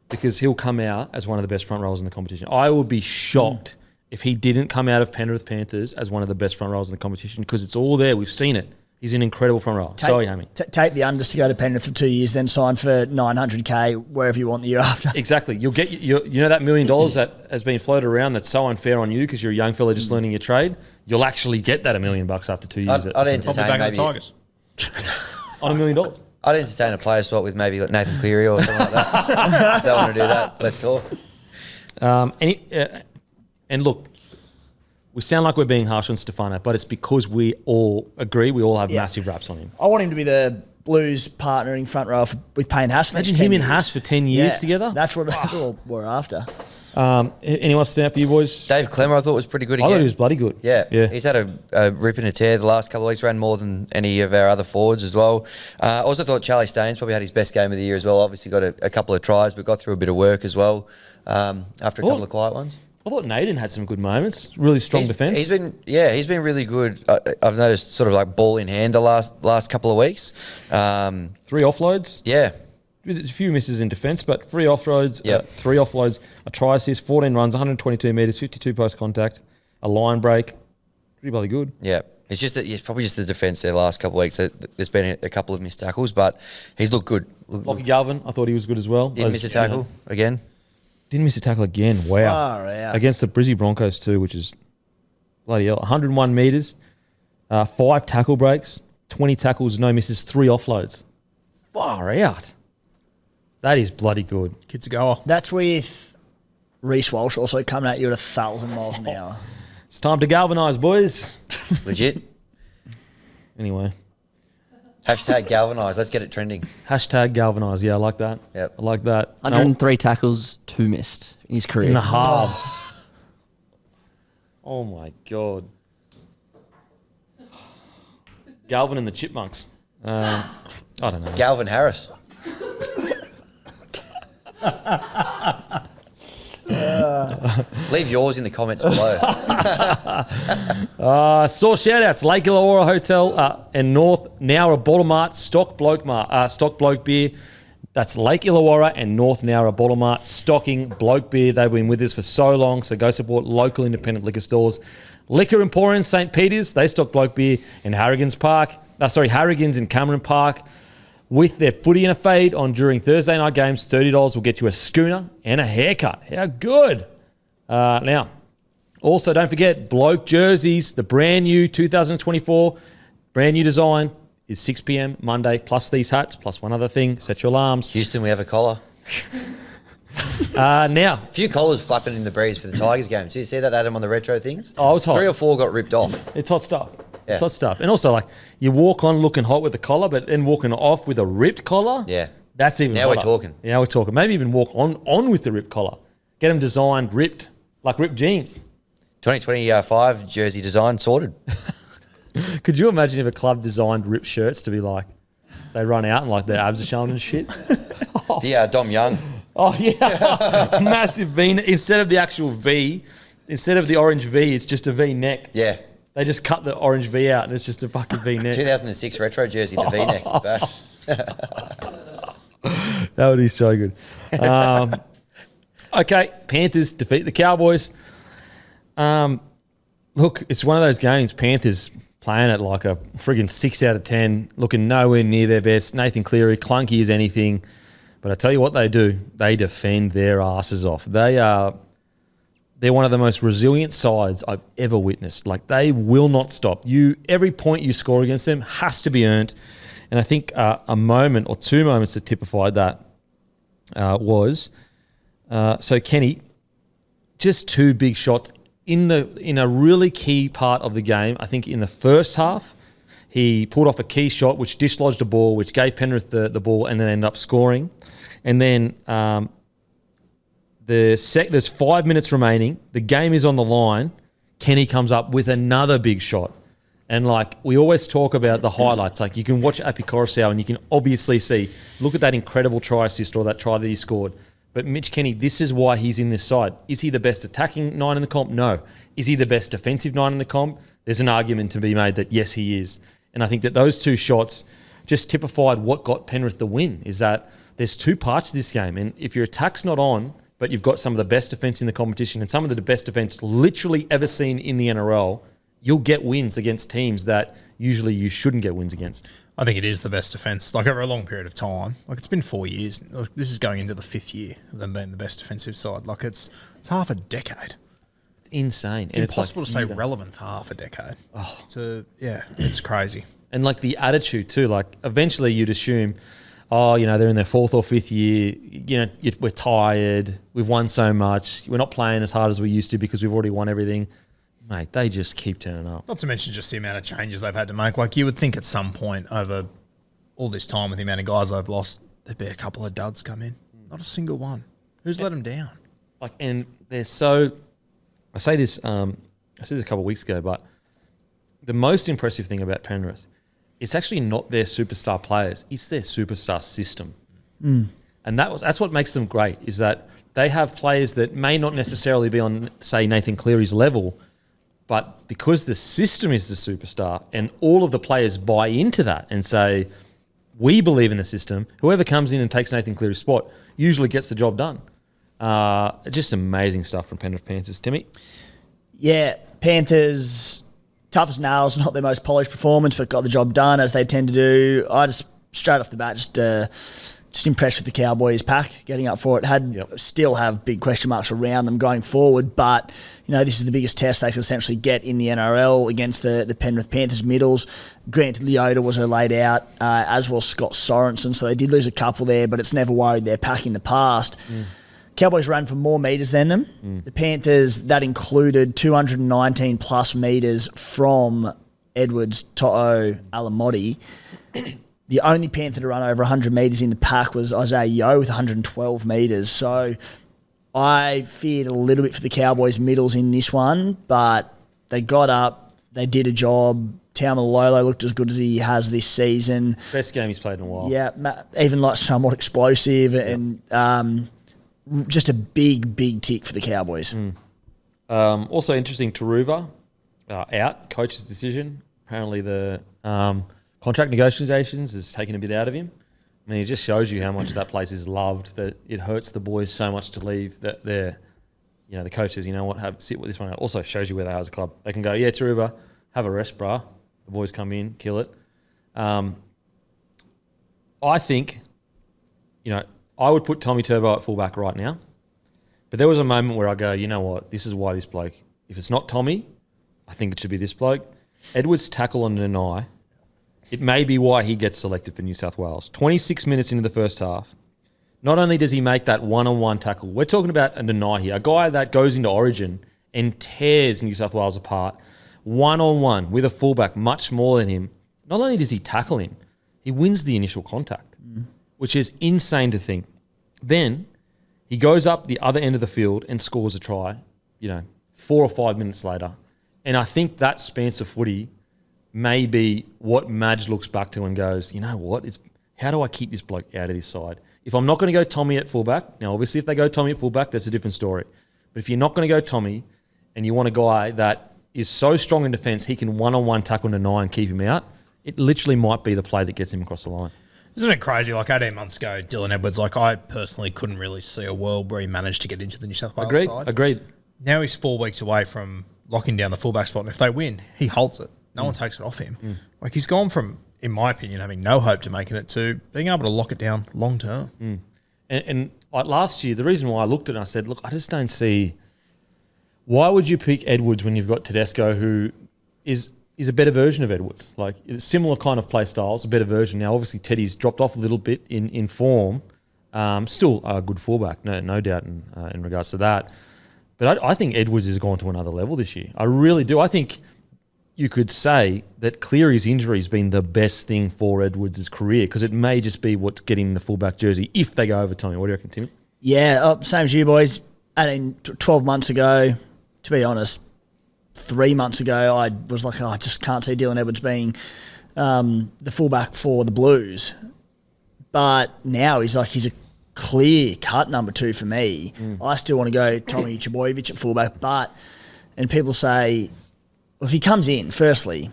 because he'll come out as one of the best front rowers in the competition. I would be shocked if he didn't come out of Penrith Panthers as one of the best front rowers in the competition because it's all there. We've seen it. He's an incredible front rower. Sorry, Hammy. Take the unders to go to Penrith for 2 years, then sign for $900K wherever you want the year after. Exactly. You'll get you know that $1 million that has been floated around that's so unfair on you because you're a young fella just learning your trade. You'll actually get that $1 million after 2 years. I'd entertain maybe Tigers. On $1 million. I'd entertain a player swap with maybe like Nathan Cleary or something like that. Don't want to do that. Let's talk. And look, we sound like we're being harsh on Stefano, but it's because we all agree we all have massive raps on him. I want him to be the Blues partnering front row with Payne Haas. Imagine him and Haas for 10 years together. That's what we're after. Anyone stand out for you boys? Dave Clemmer, I thought was pretty good again. I thought he was bloody good. Yeah. He's had a rip and a tear the last couple of weeks, ran more than any of our other forwards as well. Also thought Charlie Staines probably had his best game of the year as well. Obviously got a couple of tries, but got through a bit of work as well after a couple of quiet ones. I thought Naden had some good moments. Really strong defence. He's been really good. I've noticed sort of like ball in hand the last couple of weeks. 3 offloads. Yeah. A few misses in defence, but 3 offloads. Yep. 3 offloads. A try assist, 14 runs, 122 metres, 52 post contact, a line break. Pretty bloody good. Yeah. It's probably just the defence there last couple of weeks. There's been a couple of missed tackles, but he's looked good. Lockie Galvin, I thought he was good as well. Didn't miss a tackle again. Didn't miss a tackle again. Wow. Far out. Against the Brizzy Broncos too, which is bloody hell. 101 metres, 5 tackle breaks, 20 tackles, no misses, 3 offloads. Far out. That is bloody good. Kid's a goer. That's with Reece Walsh also coming at you at 1,000 miles an hour. It's time to galvanise, boys. Legit. Anyway. Hashtag galvanise. Let's get it trending. Hashtag galvanise. Yeah, I like that. Yep. I like that. 103 tackles, 2 missed in his career. In the halves. Oh my God. Galvin and the Chipmunks. I don't know. Galvin Harris. Leave yours in the comments below. Store shout-outs. Lake Illawarra Hotel and North Nowra Bottle Mart, Stock Bloke Beer. That's Lake Illawarra and North Nowra Bottle Mart stocking Bloke Beer. They've been with us for so long, so go support local independent liquor stores. Liquor Emporium St. Peter's, they stock Bloke Beer in Harrigan's in Cameron Park. With their footy and a fade on during Thursday night games, $30 will get you a schooner and a haircut. How good. Now, also don't forget, Bloke Jerseys, the brand new 2024, brand new design is 6 p.m. Monday, plus these hats, plus one other thing. Set your alarms. Houston, we have a collar. Now. A few collars flapping in the breeze for the Tigers game. Did you see that, Adam, on the retro things? Oh, it was hot. 3 or 4 got ripped off. It's hot stuff. Yeah. It's hot stuff. And also, like, you walk on looking hot with a collar, but then walking off with a ripped collar. Yeah. That's even Now hotter. we're talking. Now we're talking. Maybe even walk on with the ripped collar. Get them designed, ripped, like ripped jeans. 2025 jersey design sorted. Could you imagine if a club designed ripped shirts to be like, they run out and like their abs are showing and shit? The Dom Young. Oh, yeah. Massive V. Instead of the actual V, instead of the orange V, it's just a V neck. Yeah. They just cut the orange V out and it's just a fucking V neck. 2006 retro jersey, the V-neck. That would be so good. Okay, Panthers defeat the Cowboys. Look, it's one of those games. Panthers playing at like a friggin' 6 out of 10, looking nowhere near their best. Nathan Cleary, clunky as anything. But I tell you what they do. They defend their asses off. They're one of the most resilient sides I've ever witnessed. Like, they will not stop. Every point you score against them has to be earned. And I think a moment or 2 moments that typified that was so Kenny, just 2 big shots in a really key part of the game. I think in the first half, he pulled off a key shot which dislodged a ball, which gave Penrith the ball, and then ended up scoring. And then there's 5 minutes remaining. The game is on the line. Kenny comes up with another big shot. And, like, we always talk about the highlights. Like, you can watch Api Coruscant and you can obviously see, look at that incredible try assist or that try that he scored. But Mitch Kenny, this is why he's in this side. Is he the best attacking 9 in the comp? No. Is he the best defensive 9 in the comp? There's an argument to be made that, yes, he is. And I think that those 2 shots just typified what got Penrith the win, is that there's 2 parts to this game. And if your attack's not on, but you've got some of the best defence in the competition and some of the best defence literally ever seen in the NRL, you'll get wins against teams that usually you shouldn't get wins against. I think it is the best defence, like over a long period of time. Like, it's been 4 years. Like, this is going into the 5th year of them being the best defensive side. Like, it's half a decade. It's insane. It's impossible to say relevant for half a decade. It's crazy. And like the attitude too, like eventually you'd assume, they're in their 4th or 5th year, we're tired, we've won so much, we're not playing as hard as we used to because we've already won everything. Mate, they just keep turning up. Not to mention just the amount of changes they've had to make. Like, you would think at some point over all this time with the amount of guys they've lost, there'd be a couple of duds come in. Not a single one. Who's let them down? Like, and they're so... I said this a couple of weeks ago, but the most impressive thing about Penrith, it's actually not their superstar players, it's their superstar system. And that's what makes them great, is that they have players that may not necessarily be on, say, Nathan Cleary's level, but because the system is the superstar and all of the players buy into that and say, we believe in the system, whoever comes in and takes Nathan Cleary's spot usually gets the job done. Just amazing stuff from Penrith Panthers. Timmy? Yeah, Panthers, tough as nails, not their most polished performance, but got the job done as they tend to do. I just, straight off the bat, just impressed with the Cowboys pack getting up for it. Still have big question marks around them going forward, but this is the biggest test they could essentially get in the NRL against the Penrith Panthers middles. Granted, Leota was laid out, as was Scott Sorensen, so they did lose a couple there, but it's never worried their pack in the past. Cowboys ran for more metres than them. The Panthers, that included 219 plus metres from Edwards, To'o, Alamotti. The only Panther to run over 100 metres in the pack was Isaiah Yeo with 112 metres. So I feared a little bit for the Cowboys middles in this one, but they got up, they did a job. Taumalolo looked as good as he has this season. Best game he's played in a while. Yeah, even somewhat explosive and just a big tick for the Cowboys. Also interesting, Taruva out, coach's decision. Apparently the contract negotiations has taken a bit out of him. I mean, it just shows you how much that place is loved, that it hurts the boys so much to leave, that they're, the coaches, sit with this one out. Also shows you where they are as a club. They can go, yeah, Taruva, have a rest, brah. The boys come in, kill it. I think, I would put Tommy Turbo at fullback right now. But there was a moment where I go, you know what, this is why this bloke, if it's not Tommy, I think it should be this bloke. Edwards' tackle on Nanai, it may be why he gets selected for New South Wales. 26 minutes into the first half. Not only does he make that one-on-one tackle, we're talking about a Nanai here, a guy that goes into Origin and tears New South Wales apart, one-on-one with a fullback much smaller than him. Not only does he tackle him, he wins the initial contact, which is insane to think. Then he goes up the other end of the field and scores a try, 4 or 5 minutes later. And I think that Spencer footy may be what Madge looks back to and goes, you know what, how do I keep this bloke out of this side? If I'm not going to go Tommy at fullback, now obviously if they go Tommy at fullback, that's a different story. But if you're not going to go Tommy and you want a guy that is so strong in defence, he can one-on-one tackle Nanai and keep him out, it literally might be the play that gets him across the line. Isn't it crazy? 18 months ago, Dylan Edwards, I personally couldn't really see a world where he managed to get into the New South Wales side. Agreed. Now he's 4 weeks away from locking down the fullback spot, and if they win, he holds it. No one takes it off him. He's gone from, in my opinion, having no hope to making it to being able to lock it down long term. And last year, the reason why I looked at it and I said, look, I just don't see, why would you pick Edwards when you've got Tedesco, who is a better version of Edwards? Similar kind of play styles, a better version. Now, obviously, Teddy's dropped off a little bit in form. Still a good fullback, no doubt in regards to that. But I think Edwards has gone to another level this year. I really do. I think you could say that Cleary's injury has been the best thing for Edwards' career, because it may just be what's getting the fullback jersey if they go over Tommy. What do you reckon, Timmy? Yeah, same as you boys. 12 months ago, to be honest, 3 months ago, I was like, I just can't see Dylan Edwards being the fullback for the Blues. But now he's a clear cut number 2 for me. I still want to go Tommy Chaboyevich at fullback, and people say, well, if he comes in, firstly,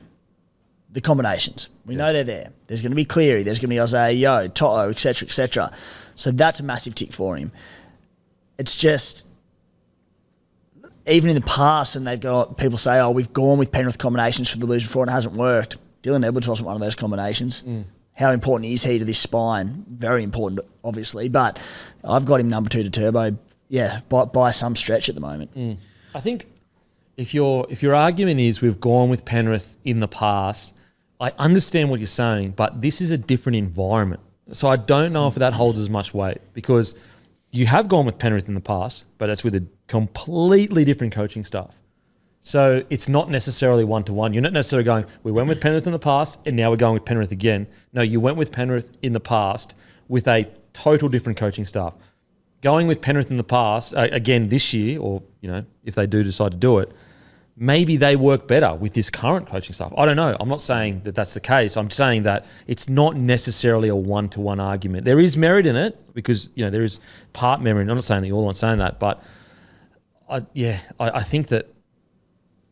the combinations. We know they're there. There's going to be Cleary, there's going to be Isaiah Yeo, To'o, etc., etc. So that's a massive tick for him. It's just, even in the past, and people say, we've gone with Penrith combinations for the Blues before and it hasn't worked. Dylan Edwards wasn't one of those combinations. How important is he to this spine? Very important, obviously, but I've got him number 2 to Turbo, by some stretch at the moment. I think if your argument is we've gone with Penrith in the past, I understand what you're saying, but this is a different environment. So I don't know if that holds as much weight, because you have gone with Penrith in the past, but that's with a completely different coaching staff. So it's not necessarily one-to-one. You're not necessarily going, we went with Penrith in the past and now we're going with Penrith again. No, you went with Penrith in the past with a total different coaching staff. Going with Penrith in the past, again this year, or if they do decide to do it, maybe they work better with this current coaching staff. I don't know. I'm not saying that that's the case. I'm saying that it's not necessarily a one-to-one argument. There is merit in it because, there is part merit. I'm not saying that you're all saying that, but I think that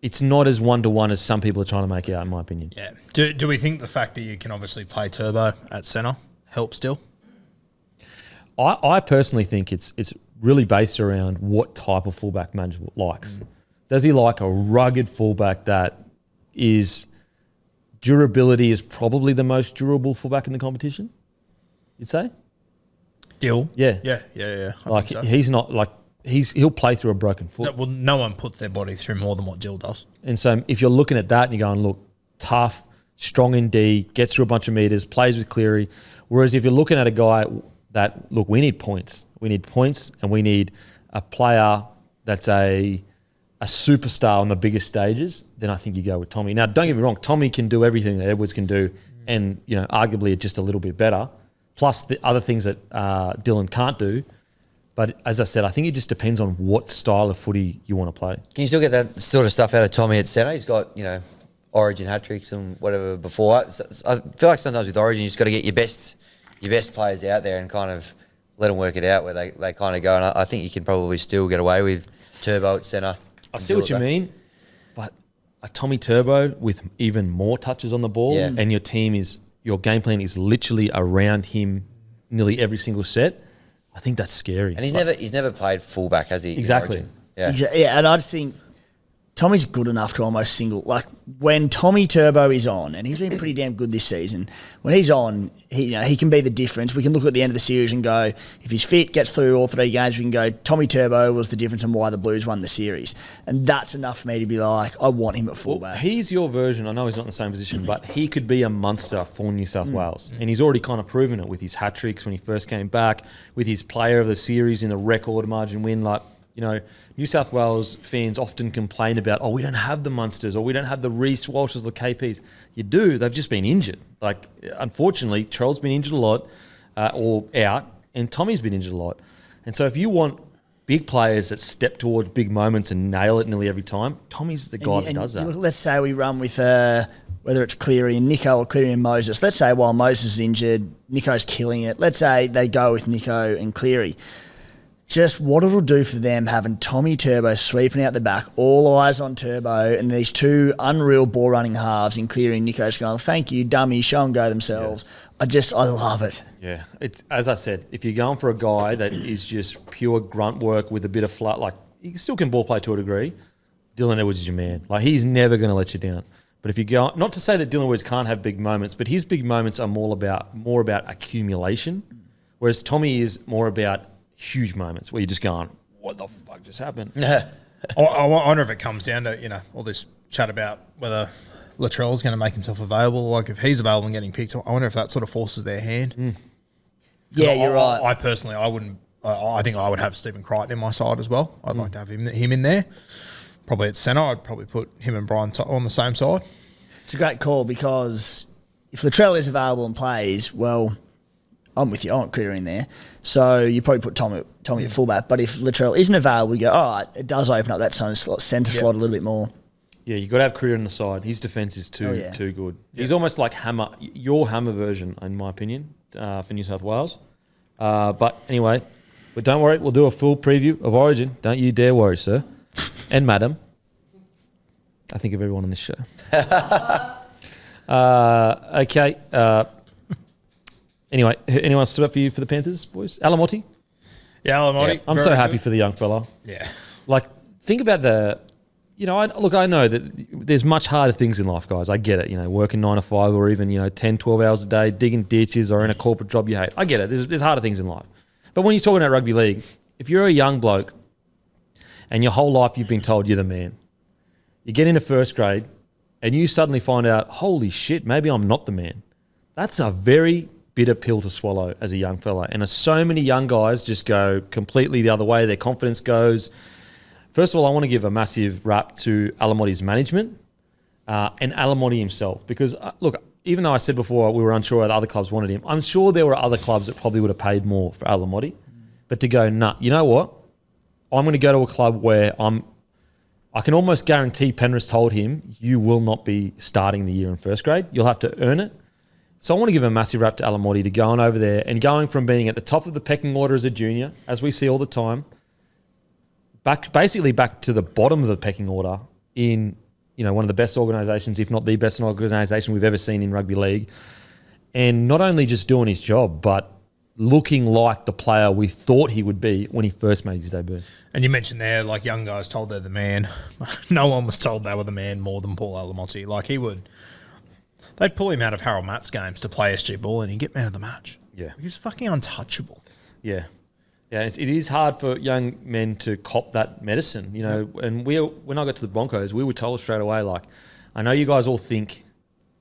it's not as one-to-one as some people are trying to make it out, in my opinion. Yeah. Do we think the fact that you can obviously play Turbo at centre helps still? I personally think it's really based around what type of fullback management likes. Does he like a rugged fullback that is durability is probably the most durable fullback in the competition? You'd say? Dill? Yeah. Yeah. I think so. He's not like he'll play through a broken foot. No one puts their body through more than what Dill does. And so if you're looking at that and you're going, look, tough, strong in D, gets through a bunch of meters, plays with Cleary. Whereas if you're looking at a guy that, look, we need points. We need points and we need a player that's a superstar on the biggest stages, then I think you go with Tommy. Now, don't get me wrong, Tommy can do everything that Edwards can do and, arguably just a little bit better, plus the other things that Dylan can't do. But as I said, I think it just depends on what style of footy you want to play. Can you still get that sort of stuff out of Tommy at centre? He's got, Origin hat-tricks and whatever before. So I feel like sometimes with Origin, you just got to get your best players out there and kind of let them work it out where they kind of go. And I think you can probably still get away with Turbo at centre. I see what you mean, but a Tommy Turbo with even more touches on the ball and your game plan is literally around him nearly every single set, I think that's scary. And he's never played fullback, has he? Exactly. Yeah, and I just think Tommy's good enough to almost single. Like when Tommy Turbo is on, and he's been pretty damn good this season. When he's on, he can be the difference. We can look at the end of the series and go, if he's fit, gets through all 3 games, we can go, Tommy Turbo was the difference and why the Blues won the series. And that's enough for me to be like, I want him at fullback. Well, he's your version. I know he's not in the same position, but he could be a monster for New South Wales. And he's already kind of proven it with his hat tricks when he first came back, with his player of the series in the record margin win. Like, New South Wales fans often complain about, we don't have the Munsters or we don't have the Reece Walshes or the KPs. You do. They've just been injured. Like, unfortunately, Charles been injured a lot or out, and Tommy's been injured a lot. And so if you want big players that step towards big moments and nail it nearly every time, Tommy's the guy that does that. Let's say we run with whether it's Cleary and Nico or Cleary and Moses. Let's say while Moses is injured, Nico's killing it. Let's say they go with Nico and Cleary. Just what it'll do for them having Tommy Turbo sweeping out the back, all eyes on Turbo, and these 2 unreal ball running halves in Cleary and Nico just going, thank you, dummy, show and go themselves. Yeah. I love it. Yeah. It's, as I said, if you're going for a guy that is just pure grunt work with a bit of flat, like he still can ball play to a degree, Dylan Edwards is your man. Like he's never going to let you down. But if you go, not to say that Dylan Edwards can't have big moments, but his big moments are more about accumulation, whereas Tommy is more about huge moments where you're just going, what the fuck just happened? I wonder if it comes down to, all this chat about whether Latrell's going to make himself available. Like if he's available and getting picked, I wonder if that sort of forces their hand. Yeah, you're right. I personally, I wouldn't. I think I would have Stephen Crichton in my side as well. I'd like to have him in there. Probably at centre, I'd probably put him and Brian on the same side. It's a great call because if Latrell is available and plays, well, I'm with you. I want Cleary in there. So you probably put Tommy at fullback. But if Latrell isn't available, we go, all right, it does open up that centre slot a little bit more. Yeah, you got to have Cleary on the side. His defence is too good. Yeah. He's almost like your Hammer version, in my opinion, for New South Wales. But anyway, but don't worry, we'll do a full preview of Origin. Don't you dare worry, sir. And madam. I think of everyone on this show. Okay. Anyway, anyone stood up for you for the Panthers, boys? Alamotti? Yeah, Alamotti. Yeah, I'm so happy for the young fella. Yeah. Like, think about I know that there's much harder things in life, guys. I get it. Working 9 to 5 or even, 10, 12 hours a day, digging ditches or in a corporate job you hate. I get it. There's harder things in life. But when you're talking about rugby league, if you're a young bloke and your whole life you've been told you're the man, you get into first grade and you suddenly find out, holy shit, maybe I'm not the man. That's a very bitter pill to swallow as a young fella. And so many young guys just go completely the other way. Their confidence goes. First of all, I want to give a massive rap to Alamotti's management and Alamotti himself. Because, look, even though I said before we were unsure that other clubs wanted him, I'm sure there were other clubs that probably would have paid more for Alamotti. But to go, nah, you know what? I'm going to go to a club where I'm I can almost guarantee Penrith told him, you will not be starting the year in first grade. You'll have to earn it. So I want to give a massive rap to Alamotti to going over there and going from being at the top of the pecking order as a junior, as we see all the time, basically back to the bottom of the pecking order in one of the best organisations, if not the best organisation we've ever seen in rugby league. And not only just doing his job, but looking like the player we thought he would be when he first made his debut. And you mentioned there, like, young guys told they're the man. No one was told they were the man more than Paul Alamotti. Like, they'd pull him out of Harold Matt's games to play SG ball and he'd get man of the match. Yeah. He's fucking untouchable. Yeah. Yeah, it is hard for young men to cop that medicine, and when I got to the Broncos, we were told straight away, like, I know you guys all think,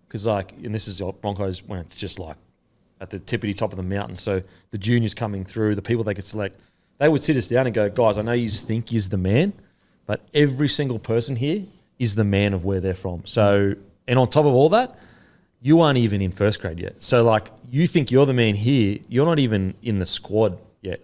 because, like, and this is Broncos when it's just, like, at the tippity top of the mountain. So the juniors coming through, the people they could select, they would sit us down and go, guys, I know you think you're the man, but every single person here is the man of where they're from. So, and on top of all that, you aren't even in first grade yet. So, like, you think you're the man here, you're not even in the squad yet.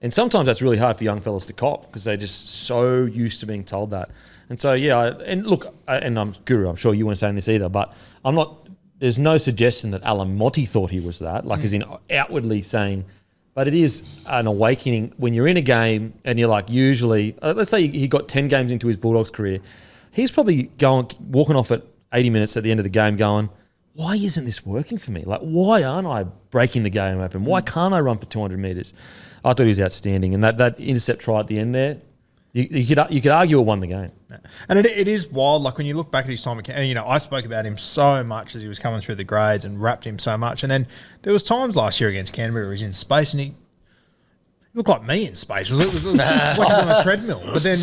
And sometimes that's really hard for young fellas to cop because they're just so used to being told that. And so, and look, and I'm Guru, I'm sure you weren't saying this either, but I'm not, there's no suggestion that Alamotti thought he was that, like as in outwardly saying, but it is an awakening when you're in a game and you're like, usually, let's say he got 10 games into his Bulldogs career. He's probably walking off at 80 minutes at the end of the game going, why isn't this working for me? Like, why aren't I breaking the game open? Why can't I run for 200 metres? I thought he was outstanding. And that intercept try at the end there, you could argue it won the game. And it is wild. Like, when you look back at his time, and I spoke about him so much as he was coming through the grades and rapped him so much. And then there was times last year against Canterbury where he was in space and he looked like me in space. It was like he was on a treadmill. But then,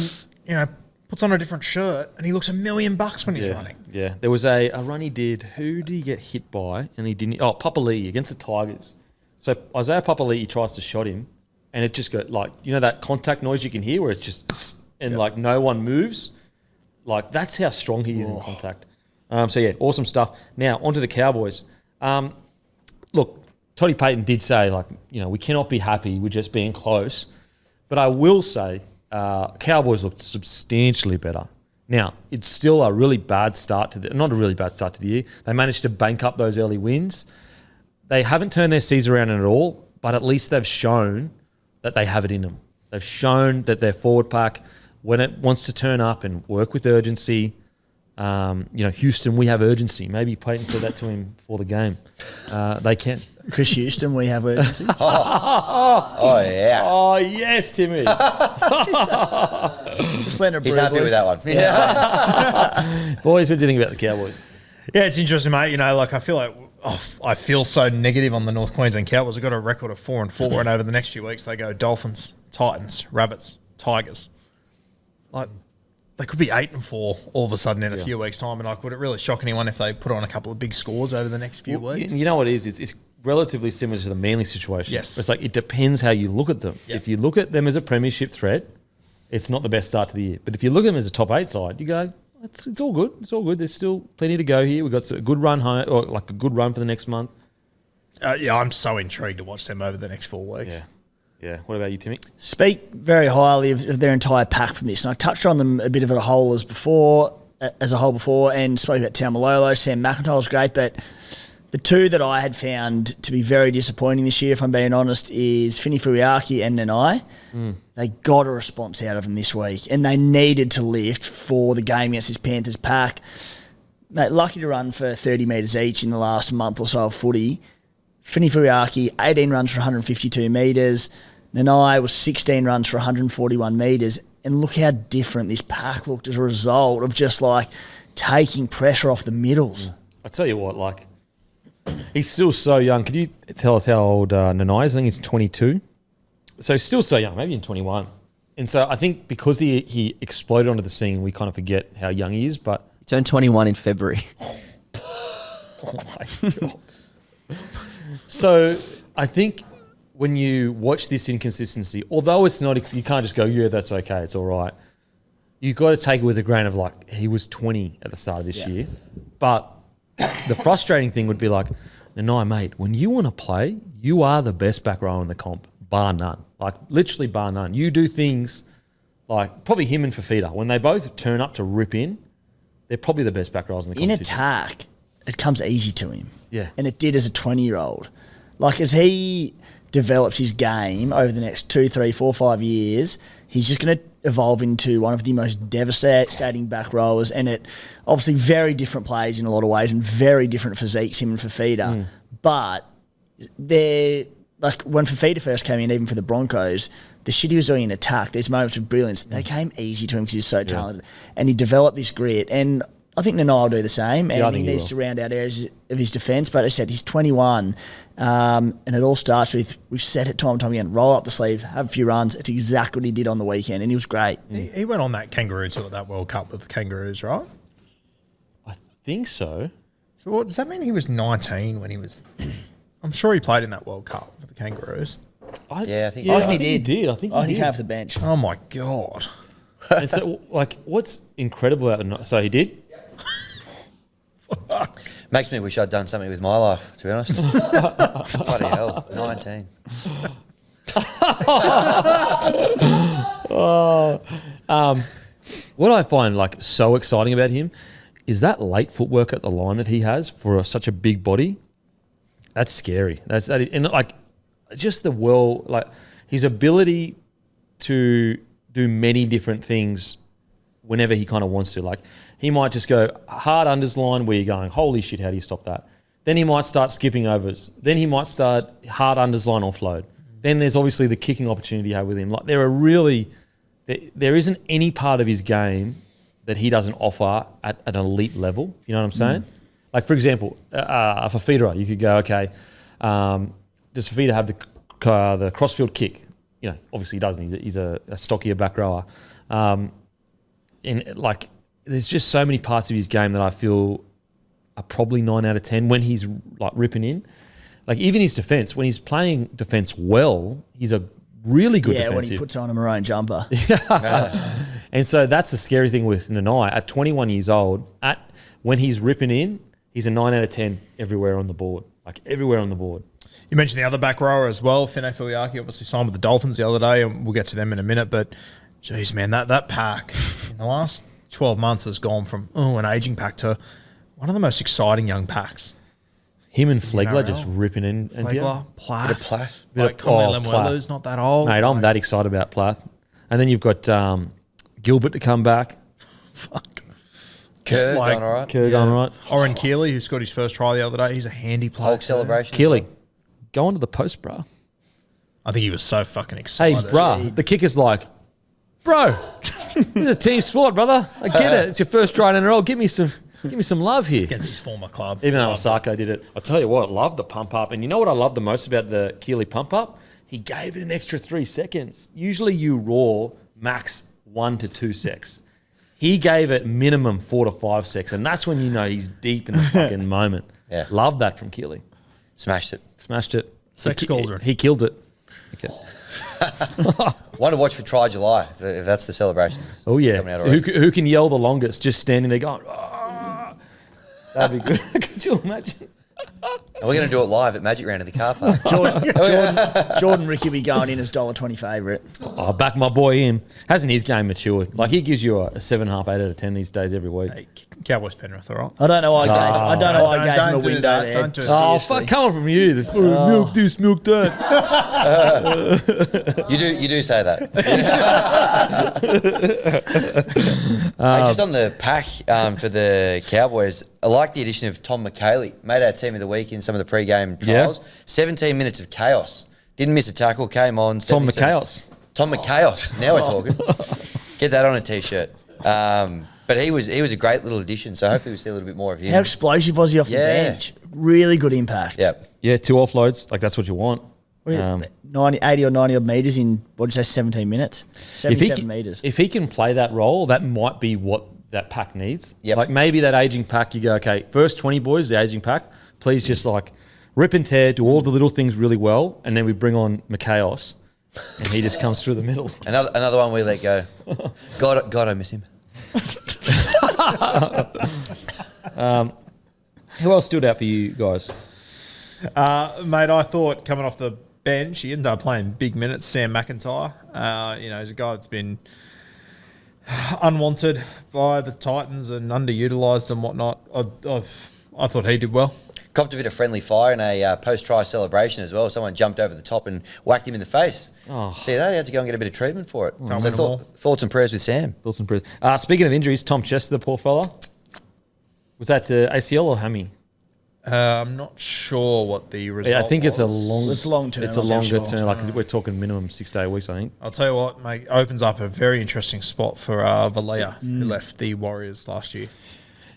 puts on a different shirt and he looks $1 million when he's running. Yeah. There was a run he did. Who did he get hit by? And he didn't. Oh, Papali'i against the Tigers. So Isaiah Papali'i tries to shot him and it just got like, that contact noise you can hear where it's just, and like no one moves. Like, that's how strong he is in contact. Awesome stuff. Now, onto the Cowboys. Look, Toddy Payton did say, like, we cannot be happy with just being close. But I will say Cowboys looked substantially better. Now, it's still a really bad start not a really bad start to the year. They managed to bank up those early wins. They haven't turned their season around at all, but at least they've shown that they have it in them. They've shown that their forward pack, when it wants to turn up and work with urgency, Houston, we have urgency. Maybe Payton said that to him before the game. They can. Chris Houston, we have urgency. Oh, yeah. Oh, yes, Timmy. Just letting it breathe. He's happy with that one. Yeah. Boys, what do you think about the Cowboys? Yeah, it's interesting, mate. I feel like I feel so negative on the North Queensland Cowboys. They've got a record of 4-4, and over the next few weeks they go Dolphins, Titans, Rabbits, Tigers. Like, they could be 8-4 all of a sudden in a few weeks' time, and would it really shock anyone if they put on a couple of big scores over the next few weeks? You know what it is? It's relatively similar to the Manly situation. Yes. It's like it depends how you look at them. Yep. If you look at them as a premiership threat, it's not the best start to the year. But if you look at them as a top 8 side, you go, it's all good. It's all good. There's still plenty to go here. We've got a good run home, or like a good run for the next month. I'm so intrigued to watch them over the next 4 weeks. Yeah. What about you, Timmy? Speak very highly of their entire pack from this. And I touched on them a bit of a whole as a whole before, and spoke about Taumalolo. Sam McIntyre was great, but the two that I had found to be very disappointing this year, if I'm being honest, is Fini Fuiaki and Nanai. They got a response out of them this week, and they needed to lift for the game against this Panthers pack. Mate, lucky to run for 30 metres each in the last month or so of footy. Fini Fuiaki, 18 runs for 152 metres. Nanai was 16 runs for 141 metres. And look how different this pack looked as a result of just like taking pressure off the middles. I tell you what, like, he's still so young. Could you tell us how old Nanai is? I think he's 22. So he's still so young, maybe in 21. And so I think because he exploded onto the scene, we kind of forget how young he is. But He turned 21 in February. Oh my God. So I think when you watch this inconsistency, although it's not, you can't just go, yeah, that's okay, it's all right. You've got to take it with a grain of like, he was 20 at the start of this year. But the frustrating thing would be like, no, mate, when you want to play, you are the best back row in the comp, bar none. Like, literally bar none. You do things like probably him and Fafita, when they both turn up to rip in, they're probably the best back rows in the In competition. attack, it comes easy to him. Yeah. And it did as a 20-year-old. Like, as he develops his game over the next 2, 3, 4, 5 years, he's just going to evolve into one of the most devastating back rowers, and it obviously very different players in a lot of ways and very different physiques, him and Fafita. But they're like when Fafita first came in, even for the Broncos, the shit he was doing in attack, these moments of brilliance, they came easy to him because he's so talented, and he developed this grit. And I think Nanai will do the same, and he needs to round out areas of his defence. But as I said, he's 21, and it all starts with, we've said it time and time again, roll up the sleeve, have a few runs. It's exactly what he did on the weekend, and he was great. He went on that kangaroo tour at that World Cup with the Kangaroos, right? I think so. So what, does that mean he was 19 when he was... I'm sure he played in that World Cup for the Kangaroos. I think he did. I think Oh, he he did. came off the bench. Oh, my God. And so, like, what's incredible about so he did? Makes me wish I'd done something with my life, to be honest. Bloody hell, 19. What I find like so exciting about him is that late footwork at the line that he has for such a big body. That's scary. And like just like his ability to do many different things whenever he kind of wants to. Like he might just go hard unders line where you're going, holy shit, how do you stop that? Then he might start skipping overs. Then he might start hard unders line offload. Then there's obviously the kicking opportunity you have with him. Like there isn't any part of his game that he doesn't offer at an elite level. You know what I'm saying? Like for example, for Fafita, you could go, okay, does Fafita have the crossfield kick? You know, obviously he doesn't. He's a stockier back rower. And like, there's just so many parts of his game that I feel are probably 9 out of 10 when he's like ripping in. Like even his defense, when he's playing defense well, he's a really good defensive. Yeah, when he puts on a maroon jumper. And so that's the scary thing with Nanai. At 21 years old, when he's ripping in, he's a 9 out of 10 everywhere on the board. Like everywhere on the board. You mentioned the other back rower as well. Fine Fuiaki obviously signed with the Dolphins the other day, and we'll get to them in a minute. But, geez, man, that pack in the last 12 months has gone from an aging pack to one of the most exciting young packs. Him and Flegler just ripping in. Flegler, Plath. Bit of Plath. Like, Conley Lemuelu's not that old. Mate, I'm that excited about Plath. And then you've got Gilbert to come back. Fuck. Kerr Like- going all right. Kerr going right. Oren Keeley, who scored his first try the other day, he's a handy player. Hulk celebration. Keely, go on to the post, bruh. I think he was so fucking Hey, excited. bruh, the kicker's like, bro, this is a team sport, brother. I get it. It's your first try in a row. Give me some love here. Against his former club. Even though Osako did it. I'll tell you what, I love the pump up. And you know what I love the most about the Keely pump up? He gave it an extra 3 seconds. Usually you raw max 1 to 2 secs. He gave it minimum 4 to 5 secs. And that's when you know he's deep in the fucking moment. Yeah. Love that from Keely. Smashed it. Smashed it. Sex cauldron. He killed it. Okay. One to watch for Try July, if that's the celebrations. Oh, yeah. Coming out So already. who can yell the longest just standing there going, "Ah." That'd be good. Could you imagine? And we're going to do it live at Magic Round in the car park. Jordan Ricky will be going in as $1.20 favourite. I'll back my boy in. Hasn't his game matured? Like, he gives you a 7.5, 8 out of 10 these days every week. Hey, Cowboys Penrith, all right? I don't know why I gave him a do window that. there. Don't do that. Oh, Seriously. fuck, coming from you. Milk this, milk that. You do say that. Hey, just on the pack for the Cowboys, I like the addition of Tom McHaley. Made our team of the week in some of the pre-game trials. 17 minutes of chaos. Didn't miss a tackle. Came on. Tom 77 McChaos. Tom McChaos. Now we're talking. Get that on a t-shirt. But he was a great little addition. So hopefully we see a little bit more of him. How explosive was he off the Yeah. bench? Really good impact. Yep. Yeah, 2 offloads. Like, that's what you want. 80 or 90 odd metres in, what did you say, 17 minutes? 77 metres. If he can play that role, that might be what that pack needs. Yep. Like, maybe that aging pack, you go, okay, first 20 boys, the aging pack, please just, like, rip and tear, do all the little things really well, and then we bring on McChaos, and he just comes through the middle. Another one we let go. God, I miss him. Who else stood out for you guys? Mate, I thought coming off the bench, he ended up playing big minutes. Sam McIntyre, he's a guy that's been Unwanted by the Titans and underutilised and whatnot. I thought he did well. Copped a bit of friendly fire in a post-try celebration as well. Someone jumped over the top and whacked him in the face. Oh. See that? He had to go and get a bit of treatment for it. Can't So win them all. thoughts and prayers with Sam. Wilson Perez. Speaking of injuries, Tom Chester, the poor fella. Was that ACL or hammy? I'm not sure what the result Yeah, I think it's a was. long. It's long term. It's a I'm not longer sure. term. Like we're talking minimum 6 to 8 weeks, I think. I'll tell you what, mate, opens up a very interesting spot for Valea, who left the Warriors last year.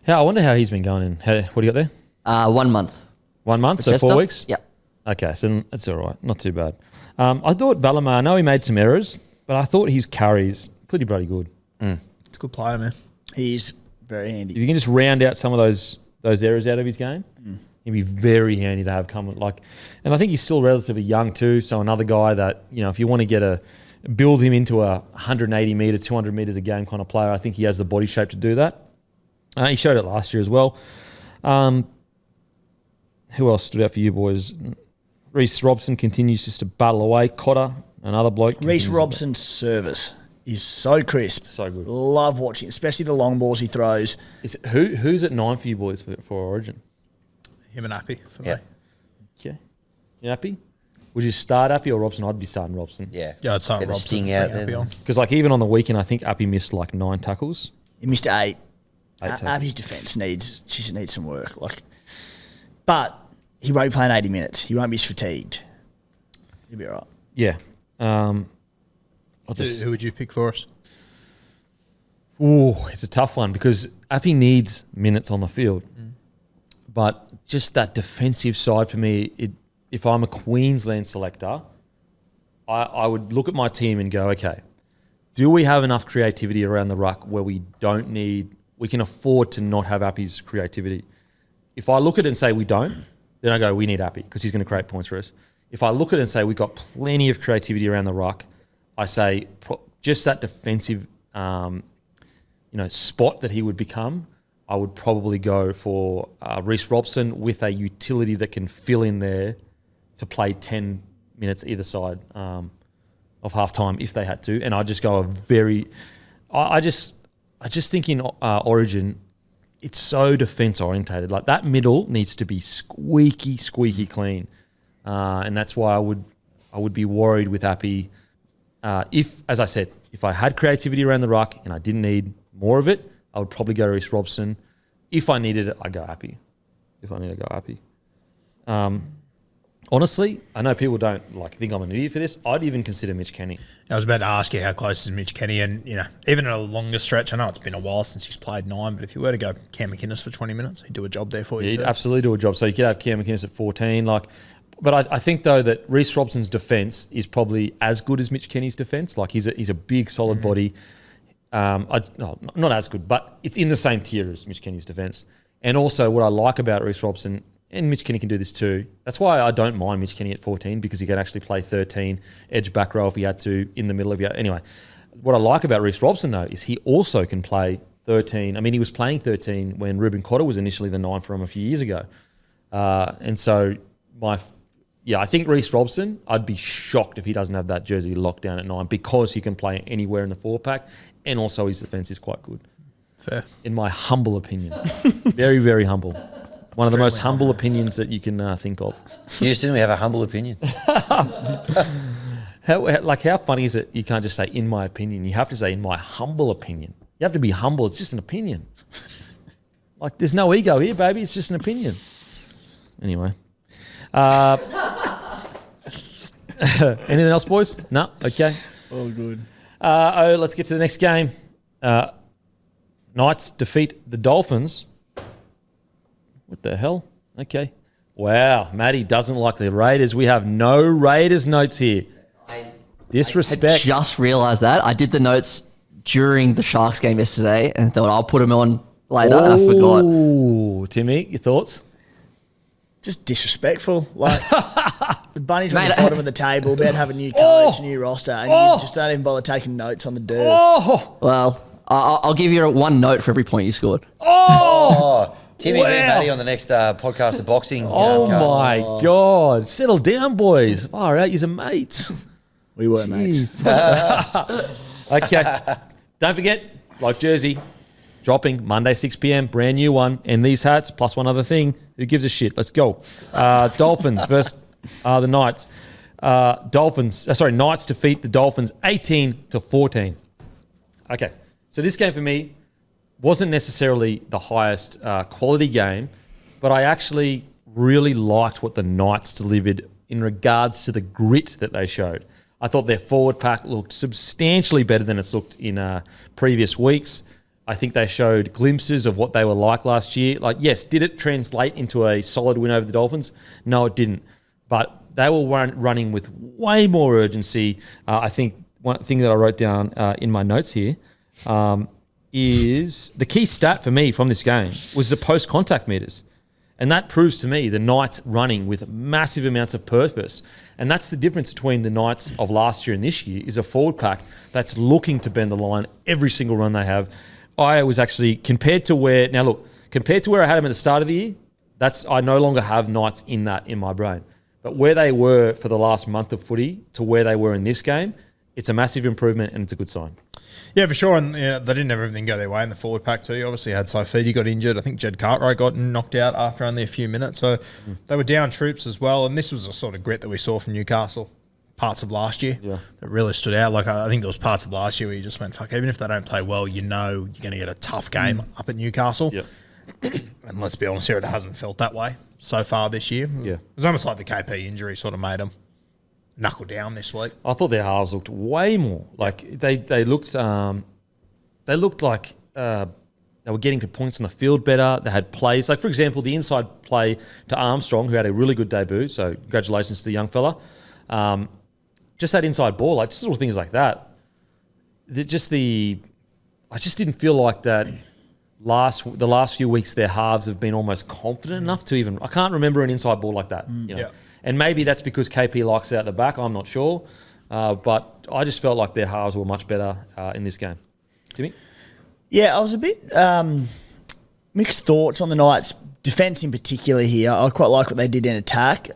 Yeah, I wonder how he's been going. What do you got there? 1 month. 1 month, so Chester? 4 weeks. Yep. Okay, so that's all right. Not too bad. I thought Valimar. I know he made some errors, but I thought his carries pretty bloody good. It's a good player, man. He's very If handy. you can just round out some of those errors out of his game, he'd be very handy to have coming. And I think he's still relatively young too. So another guy that if you want to build him into a 180 meter, 200 meters a game kind of player, I think he has the body shape to do that. He showed it last year as well. Who else stood out for you boys? Reece Robson continues just to battle away. Cotter, another bloke. Reece continues to- Robson's service is so crisp. So good. Love watching, especially the long balls he throws. Who's at 9 for you boys for Origin? Him and Appy for Yeah. me. Okay. You happy? Would you start Appy or Robson? I'd be starting Robson. Yeah. Yeah, I'd start Get the Robson. sting bring out Appy then. on. Because even on the weekend, I think Appy missed 9 tackles. He missed 8. 8 tackles. Abby's defence needs some work. But he won't be playing 80 minutes. He won't be fatigued. He'll be all right. Yeah. I'll just, Who would you pick for us? ooh, it's a tough one because Appy needs minutes on the field. But just that defensive side for me, if I'm a Queensland selector, I would look at my team and go, okay, do we have enough creativity around the ruck where we can afford to not have Appy's creativity? If I look at it and say we don't, then I go, we need Appy because he's going to create points for us. If I look at it and say we've got plenty of creativity around the ruck, I say just that defensive spot that he would become, I would probably go for Reece Robson with a utility that can fill in there to play 10 minutes either side of half time if they had to. And I just go I just think in Origin, it's so defense orientated. Like that middle needs to be squeaky clean. And that's why I would be worried with Appy. If I had creativity around the ruck and I didn't need more of it, I would probably go Reece Robson. If I needed it, I'd go Appy. Honestly, I know people don't think I'm an idiot for this. I'd even consider Mitch Kenny. I was about to ask you how close is Mitch Kenny, and even at a longer stretch, I know it's been a while since he's played 9, but if you were to go Cam McInnes for 20 minutes, he'd do a job there for you He'd too. absolutely do a job. So you could have Cam McInnes at 14. But I think though that Reece Robson's defence is probably as good as Mitch Kenny's defence. He's a big solid body. Not as good, but it's in the same tier as Mitch Kenny's defence. And also what I like about Reece Robson, and Mitch Kenny can do this too. That's why I don't mind Mitch Kenny at 14 because he can actually play 13, edge back row if he had to, in the middle of your... Anyway, what I like about Reece Robson though is he also can play 13. I mean, he was playing 13 when Ruben Cotter was initially the 9 for him a few years ago. And so I think Reece Robson, I'd be shocked if he doesn't have that jersey locked down at 9 because he can play anywhere in the 4-pack and also his defence is quite good. Fair. In my humble opinion. Very, very humble. One of the most humble opinions that you can think of. Houston, we have a humble opinion. How funny is it you can't just say, in my opinion? You have to say, in my humble opinion. You have to be humble. It's just an opinion. There's no ego here, baby. It's just an opinion. Anyway. Anything else, boys? No? Okay. All good. Let's get to the next game. Knights defeat the Dolphins. What the hell? Okay. Wow. Matty doesn't like the Raiders. We have no Raiders notes here. Disrespect. I just realised that. I did the notes during the Sharks game yesterday and thought I'll put them on later and I forgot. Ooh, Timmy, your thoughts? Just disrespectful. The Bunnies are on Mate, the bottom of the table, about to have a new coach, new roster, and you just don't even bother taking notes on the dirt. Well, I'll give you one note for every point you scored. Timmy and Matty on the next podcast of boxing. Oh, my God. Settle down, boys. Far out. You're mates. We were, mates. Okay. Don't forget, like Jersey, dropping Monday 6 p.m. Brand new one, and these hats plus one other thing. Who gives a shit? Let's go. Dolphins versus the Knights. Knights defeat the Dolphins 18-14. Okay, so this game for me wasn't necessarily the highest quality game, but I actually really liked what the Knights delivered in regards to the grit that they showed. I thought their forward pack looked substantially better than it's looked in previous weeks. I think they showed glimpses of what they were like last year. Like, yes, did it translate into a solid win over the Dolphins? No, it didn't. But they were running with way more urgency. I think one thing that I wrote down in my notes here is the key stat for me from this game was the post-contact meters. And that proves to me the Knights running with massive amounts of purpose. And that's the difference between the Knights of last year and this year is a forward pack that's looking to bend the line every single run they have. I was actually, compared to where I had them at the start of the year, I no longer have Knights in my brain. But where they were for the last month of footy to where they were in this game, it's a massive improvement and it's a good sign. Yeah, for sure. And they didn't have everything go their way in the forward pack too. You obviously had Saifidi got injured. I think Jed Cartwright got knocked out after only a few minutes. So they were down troops as well. And this was a sort of grit that we saw from Newcastle parts of last year that really stood out. Like, I think there was parts of last year where you just went, fuck, even if they don't play well, you know you're going to get a tough game up at Newcastle. Yep. And let's be honest here, it hasn't felt that way so far this year. Yeah. It was almost like the KP injury sort of made them knuckle down this week. I thought their halves looked way more. Like, they looked like they were getting to points on the field better. They had plays. Like, for example, the inside play to Armstrong, who had a really good debut. So congratulations to the young fella. Just that inside ball, like just little things like that. I just didn't feel like that the last few weeks their halves have been almost confident enough to even... I can't remember an inside ball like that. You know? Yeah. And maybe that's because KP likes it out the back. I'm not sure. But I just felt like their halves were much better in this game. Timmy? Yeah, I was a bit mixed thoughts on the Knights' defence in particular here. I quite like what they did in attack.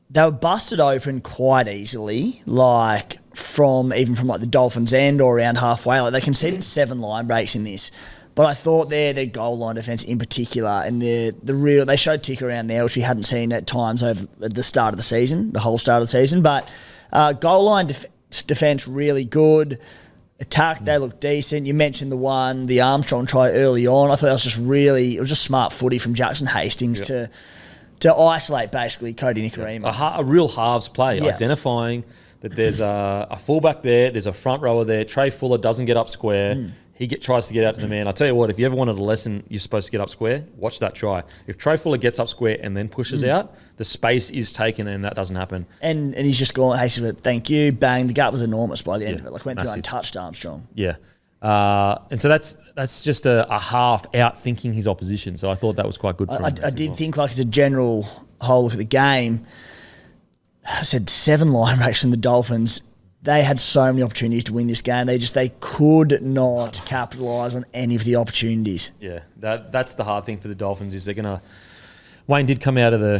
They were busted open quite easily, like from the Dolphins' end or around halfway. Like, they conceded 7 line breaks in this. But I thought their goal line defence in particular, and they showed tick around there, which we hadn't seen at times over at the start of the season, the whole start of the season. But goal line defence really good. Attack, they looked decent. You mentioned the Armstrong try early on. I thought it was just smart footy from Jackson Hastings to isolate basically Cody Nikorima. A real halves play, identifying that there's a fullback there, there's a front rower there. Trey Fuller doesn't get up square. He tries to get out to the man. I tell you what, if you ever wanted a lesson, you're supposed to get up square, watch that try. If Trey Fuller gets up square and then pushes out, the space is taken and that doesn't happen. And he's just gone, Hastings went, thank you, bang. The gap was enormous by the end of it. Like, went through untouched Armstrong. Yeah. And so that's just a half out thinking his opposition. So I thought that was quite good for him. I did think, like, as a general whole look at the game, I said 7 line breaks from the Dolphins. They had so many opportunities to win this game. They could not capitalise on any of the opportunities. Yeah, that's the hard thing for the Dolphins is they're gonna. Wayne did come out of the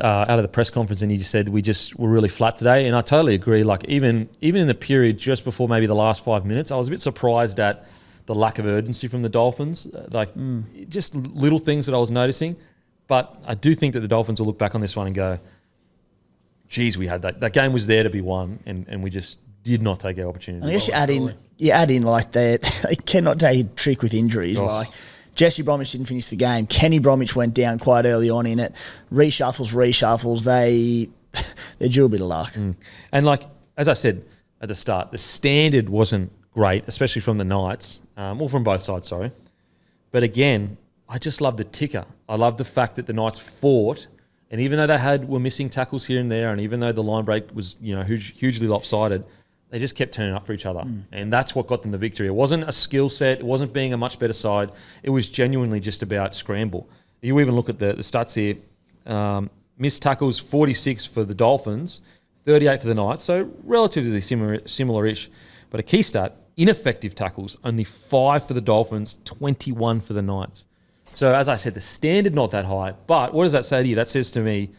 out of the press conference and he just said we were really flat today, and I totally agree. Like even in the period just before maybe the last 5 minutes, I was a bit surprised at the lack of urgency from the Dolphins. Just little things that I was noticing, but I do think that the Dolphins will look back on this one and go, geez, we had that game was there to be won, and we just did not take our opportunity. I guess you add in like they cannot take a trick with injuries. Like Jesse Bromwich didn't finish the game. Kenny Bromwich went down quite early on in it. Reshuffles. They're due a bit of luck. And like as I said at the start, the standard wasn't great, especially from the Knights, or from both sides. Sorry, but again, I just love the ticker. I love the fact that the Knights fought. And even though were missing tackles here and there, and even though the line break was hugely lopsided, they just kept turning up for each other. And that's what got them the victory. It wasn't a skill set. It wasn't being a much better side. It was genuinely just about scramble. You even look at the stats here. Missed tackles, 46 for the Dolphins, 38 for the Knights. So relatively similar-ish. But a key stat, ineffective tackles, only 5 for the Dolphins, 21 for the Knights. So as I said, the standard not that high. But what does that say to you? That says to me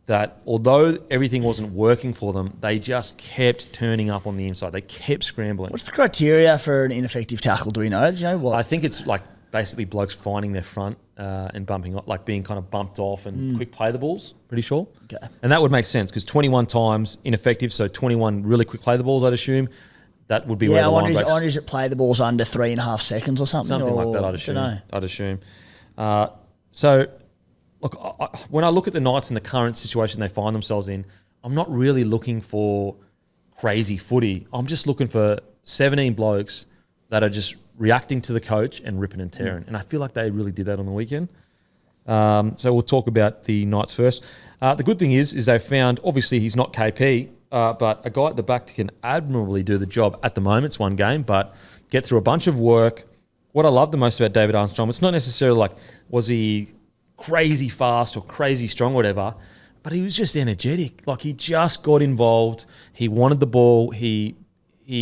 that although everything wasn't working for them, they just kept turning up on the inside. They kept scrambling. What's the criteria for an ineffective tackle? Do we know? Do you know what? I think it's like basically blokes finding their front and bumping up, like being kind of bumped off and quick play the balls, pretty sure. Okay. And that would make sense because 21 times ineffective, so 21 really quick play the balls, I'd assume. That would be where the line breaks. I wonder is it play the balls under 3.5 seconds or something? Something like that, I'd assume. So, look, when I look at the Knights and the current situation they find themselves in, I'm not really looking for crazy footy. I'm just looking for 17 blokes that are just reacting to the coach and ripping and tearing. And I feel like they really did that on the weekend. So we'll talk about the Knights first. The good thing is they found, obviously he's not KP, but a guy at the back that can admirably do the job at the moment. It's one game, but get through a bunch of work. What I love the most about David Armstrong, it's not necessarily like, was he crazy fast or crazy strong or whatever, but he was just energetic. Like he just got involved. He wanted the ball. He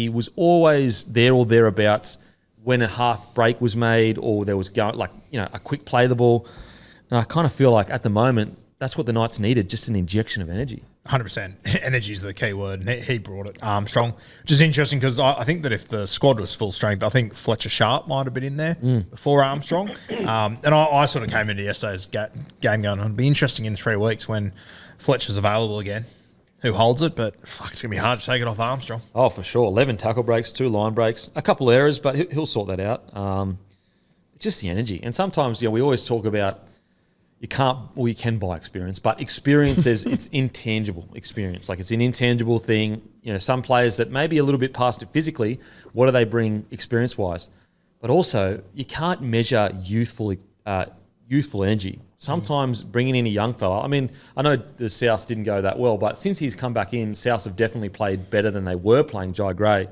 was always there or thereabouts when a half break was made or there was a quick play the ball. And I kind of feel like at the moment, that's what the Knights needed, just an injection of energy. 100%. Energy is the key word, and he brought it. Armstrong, which is interesting because I think that if the squad was full strength, I think Fletcher Sharp might have been in there before Armstrong. And I sort of came into yesterday's game going, it'll be interesting in 3 weeks when Fletcher's available again, who holds it, but fuck, it's going to be hard to take it off Armstrong. Oh, for sure. 11 tackle breaks, 2 line breaks, a couple errors, but he'll sort that out. Just the energy. And sometimes, we always talk about you can buy experience, but experience is it's intangible experience. Like it's an intangible thing. Some players that may be a little bit past it physically, what do they bring experience-wise? But also, you can't measure youthful energy. Sometimes bringing in a young fella, I mean, I know the Souths didn't go that well, but since he's come back in, Souths have definitely played better than they were playing Jai Gray.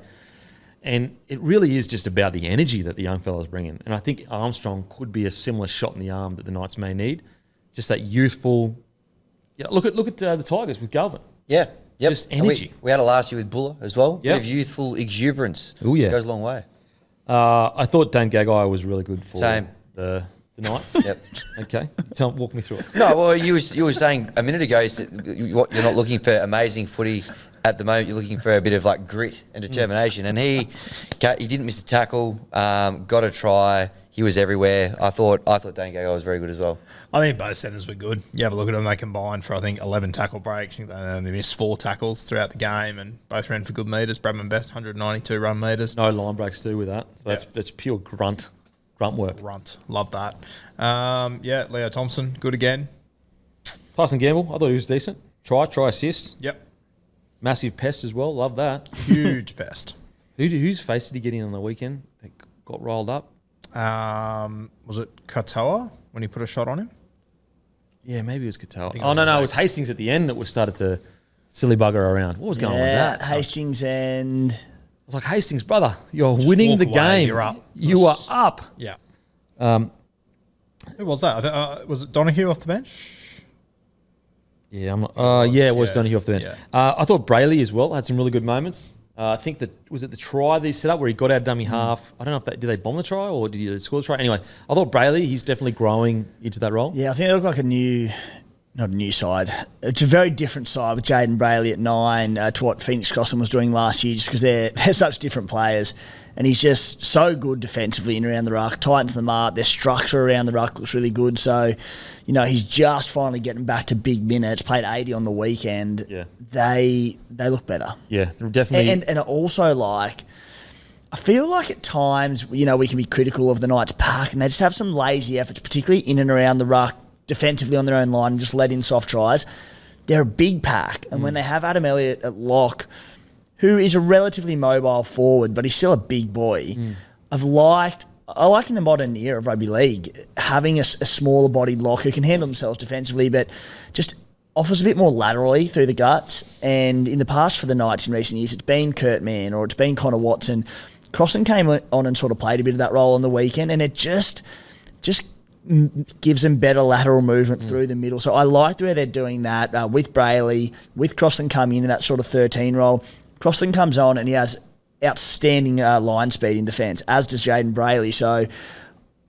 And it really is just about the energy that the young fellas bring in. And I think Armstrong could be a similar shot in the arm that the Knights may need. Just that youthful. Look at the Tigers with Galvin. Yeah, yep. Just energy. We had it last year with Buller as well. Yep. Bit of youthful exuberance. Oh yeah, goes a long way. I thought Dan Gagai was really good for the Knights. Yep. Okay, walk me through it. No, well, you were saying a minute ago you're not looking for amazing footy at the moment. You're looking for a bit of like grit and determination. And he didn't miss a tackle. Got a try. He was everywhere. I thought Dan Gagai was very good as well. I think both centres were good. You have a look at them, they combined for, I think, 11 tackle breaks. They missed 4 tackles throughout the game and both ran for good metres. Bradman Best, 192 run metres. No line breaks too with that. So that's pure grunt work. Grunt. Love that. Leo Thompson, good again. Carson Gamble, I thought he was decent. Try assist. Yep. Massive pest as well. Love that. Huge pest. Whose face did he get in on the weekend that got rolled up? Was it Katoa when he put a shot on him? Yeah, maybe it was Katoa. It was Hastings at the end that was started to silly bugger around. What was going on with that? Hastings and... I was like, Hastings, brother, you're winning the game. You're up. You are up. Yeah. Who was that? Was it Donahue off the bench? Yeah, it was Donahue off the bench. Yeah. I thought Brayley as well had some really good moments. I think was it the try they set up where he got out dummy half? I don't know if did they bomb the try or did he score the try? Anyway, I thought Brayley, he's definitely growing into that role. Yeah, I think they look like not a new side. It's a very different side with Jaden Brayley at 9 to what Phoenix Crossland was doing last year, just because they're such different players. And he's just so good defensively in around the ruck, tightens them up. Their structure around the ruck looks really good. So, he's just finally getting back to big minutes. Played 80 on the weekend. Yeah. They look better. Yeah, they're definitely. And also, I feel like at times, we can be critical of the Knights pack and they just have some lazy efforts, particularly in and around the ruck, defensively on their own line and just let in soft tries. They're a big pack. And when they have Adam Elliott at lock, who is a relatively mobile forward, but he's still a big boy. I like in the modern era of rugby league, having a smaller bodied lock who can handle themselves defensively, but just offers a bit more laterally through the guts. And in the past for the Knights in recent years, it's been Kurt Mann or it's been Connor Watson. Crossan came on and sort of played a bit of that role on the weekend, and it just gives them better lateral movement through the middle. So I like the way they're doing that with Brayley, with Crossan coming in that sort of 13 role. Crossan comes on and he has outstanding line speed in defence, as does Jaden Brayley. So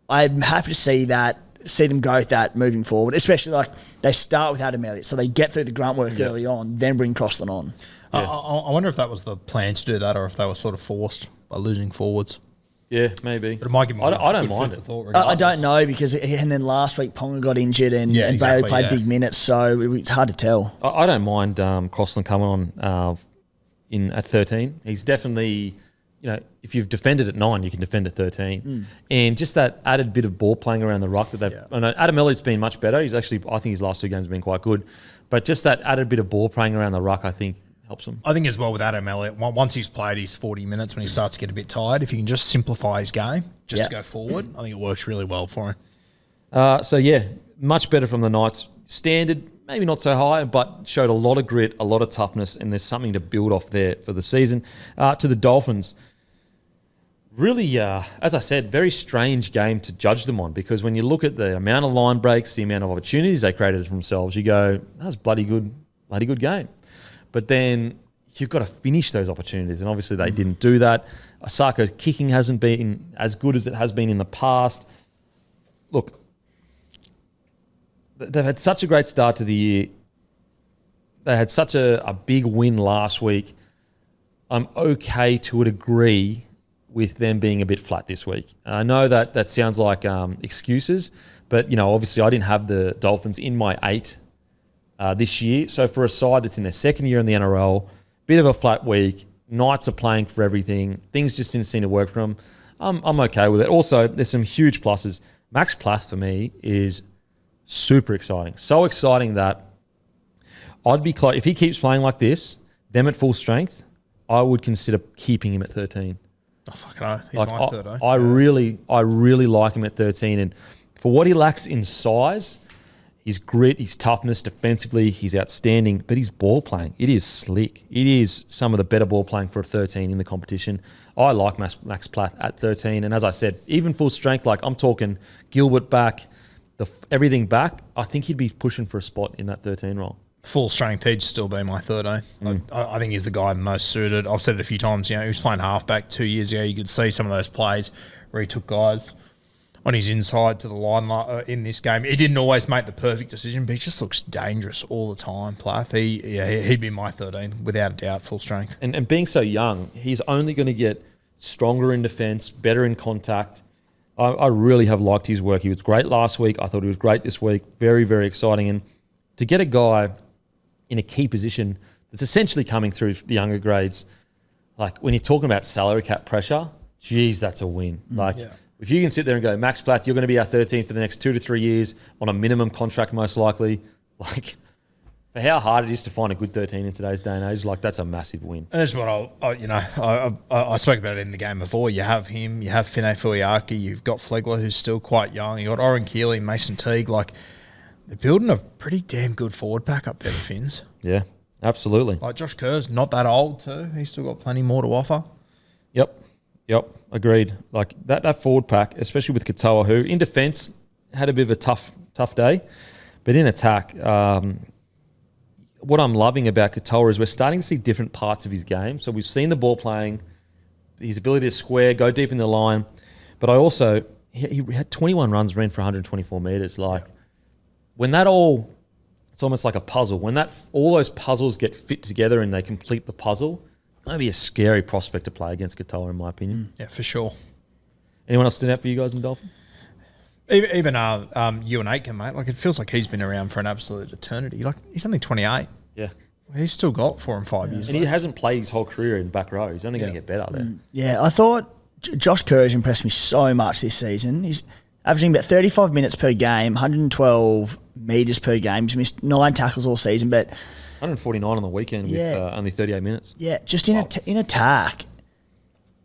I'm happy to see that see them go with that moving forward, especially like they start with Adam Elliott, so they get through the grunt work early on, then bring Crossland on. I wonder if that was the plan to do that, or if they were sort of forced by losing forwards. Yeah, maybe. But it might give me I don't good mind food it. for thought, I regardless. don't know because and then last week Ponga got injured and exactly, Bailey played big minutes, so it's hard to tell. I don't mind Crossland coming on in at 13. He's definitely, if you've defended at 9, you can defend at 13. And just that added bit of ball playing around the ruck that they've. I know Adam Elliott's been much better. He's actually, I think his last 2 games have been quite good. But just that added bit of ball playing around the ruck, I think, helps him. I think as well with Adam Elliott, once he's played his 40 minutes, when he starts to get a bit tired, if you can just simplify his game to go forward, I think it works really well for him. Much better from the Knights. Standard, maybe not so high, but showed a lot of grit, a lot of toughness, and there's something to build off there for the season. To the Dolphins, really, as I said, very strange game to judge them on, because when you look at the amount of line breaks, the amount of opportunities they created for themselves, you go, that was bloody good game. But then you've got to finish those opportunities, and obviously they didn't do that. Osaka's kicking hasn't been as good as it has been in the past. Look, they've had such a great start to the year. They had such a big win last week. I'm okay to a degree with them being a bit flat this week. I know that sounds like excuses, but obviously I didn't have the Dolphins in my 8 this year. So for a side that's in their second year in the NRL, bit of a flat week, Knights are playing for everything, things just didn't seem to work for them. I'm okay with it. Also, there's some huge pluses. Max Plath for me is super exciting. So exciting that I'd be close. If he keeps playing like this, them at full strength, I would consider keeping him at 13. Oh, fucking hell. He's my third, eh? I really like him at 13. And for what he lacks in size, his grit, his toughness, defensively, he's outstanding. But his ball playing, it is slick. It is some of the better ball playing for a 13 in the competition. I like Max Plath at 13. And as I said, even full strength, like I'm talking Gilbert back, everything back, I think he'd be pushing for a spot in that 13 role. Full strength, he'd still be my 13. I think he's the guy most suited. I've said it a few times, he was playing halfback 2 years ago. You could see some of those plays where he took guys on his inside to the line in this game. He didn't always make the perfect decision, but he just looks dangerous all the time, Plath. He'd be my 13, without a doubt, full strength. And being so young, he's only going to get stronger in defence, better in contact. I really have liked his work. He was great last week. I thought he was great this week. Very, very exciting. And to get a guy in a key position that's essentially coming through the younger grades, like when you're talking about salary cap pressure, geez, that's a win. If you can sit there and go, Max Plath, you're going to be our 13 for the next 2 to 3 years on a minimum contract most likely, like for how hard it is to find a good 13 in today's day and age, like that's a massive win. And that's what I spoke about it in the game before. You have him, you have Finay Fuiaki, you've got Flegler, who's still quite young, you got Oren Keeley, Mason Teague. Like, they're building a pretty damn good forward pack up there, the Finns. Yeah, absolutely. Like Josh Kerr's not that old too. He's still got plenty more to offer. Yep, agreed. Like that forward pack, especially with Katoa, who in defence had a bit of a tough day, but in attack, what I'm loving about Katoa is we're starting to see different parts of his game. So we've seen the ball playing, his ability to square, go deep in the line, but I also he had 21 runs, ran for 124 metres. When that it's almost like a puzzle. When all those puzzles get fit together and they complete the puzzle, it's going to be a scary prospect to play against Katoa, in my opinion. Yeah, for sure. Anyone else stand out for you guys in Dolphin? Even Ewan Aitken, mate. Like, it feels like he's been around for an absolute eternity. Like, he's only 28. Yeah. He's still got 4 and 5 years And left. he hasn't played his whole career in back row. He's only going to get better there. Yeah, I thought Josh Kerr has impressed me so much this season. He's averaging about 35 minutes per game, 112 metres per game. He's missed 9 tackles all season, but 149 on the weekend with only 38 minutes. Yeah, just in attack,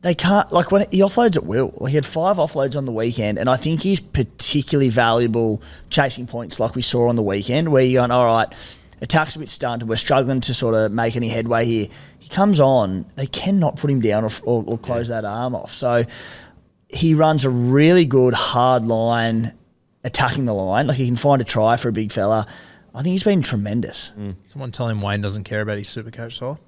they can't, like when he offloads at will. Like he had 5 offloads on the weekend, and I think he's particularly valuable chasing points like we saw on the weekend, where you're going, all right, attack's a bit stunted, we're struggling to sort of make any headway here. He comes on, they cannot put him down or close that arm off. So he runs a really good hard line, attacking the line. Like he can find a try for a big fella. I think he's been tremendous. Someone tell him Wayne doesn't care about his Supercoach side.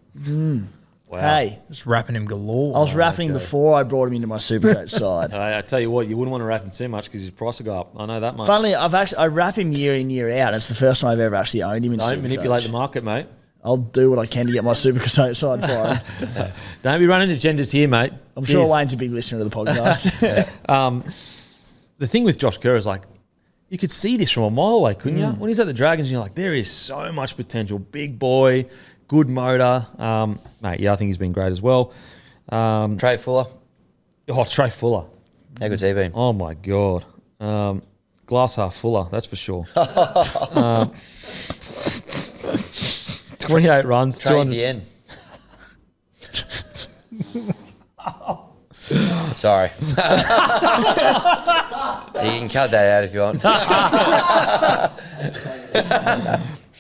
Wow. Hey, Just wrapping him galore. I was wrapping him before I brought him into my Supercoach side. I tell you what, you wouldn't want to wrap him too much because his price will go up. I know that much. Funnily, I wrap him year in, year out. It's the first time I've ever actually owned him in Don't Supercoach. manipulate the market, mate. I'll do what I can to get my Supercoach side firing. Don't be running agendas here, mate. I'm sure Wayne's a big listener to the podcast. The thing with Josh Kerr is like, you could see this from a mile away, couldn't you? When he's at the Dragons, you're like, there is so much potential. Big boy, good motor. Mate, yeah, I think he's been great as well. Trey Fuller. Oh, Trey Fuller. How good's he been? Oh, my God. Glass half fuller, that's for sure. 28 runs. Trey 200. Bien. Sorry. You can cut that out if you want.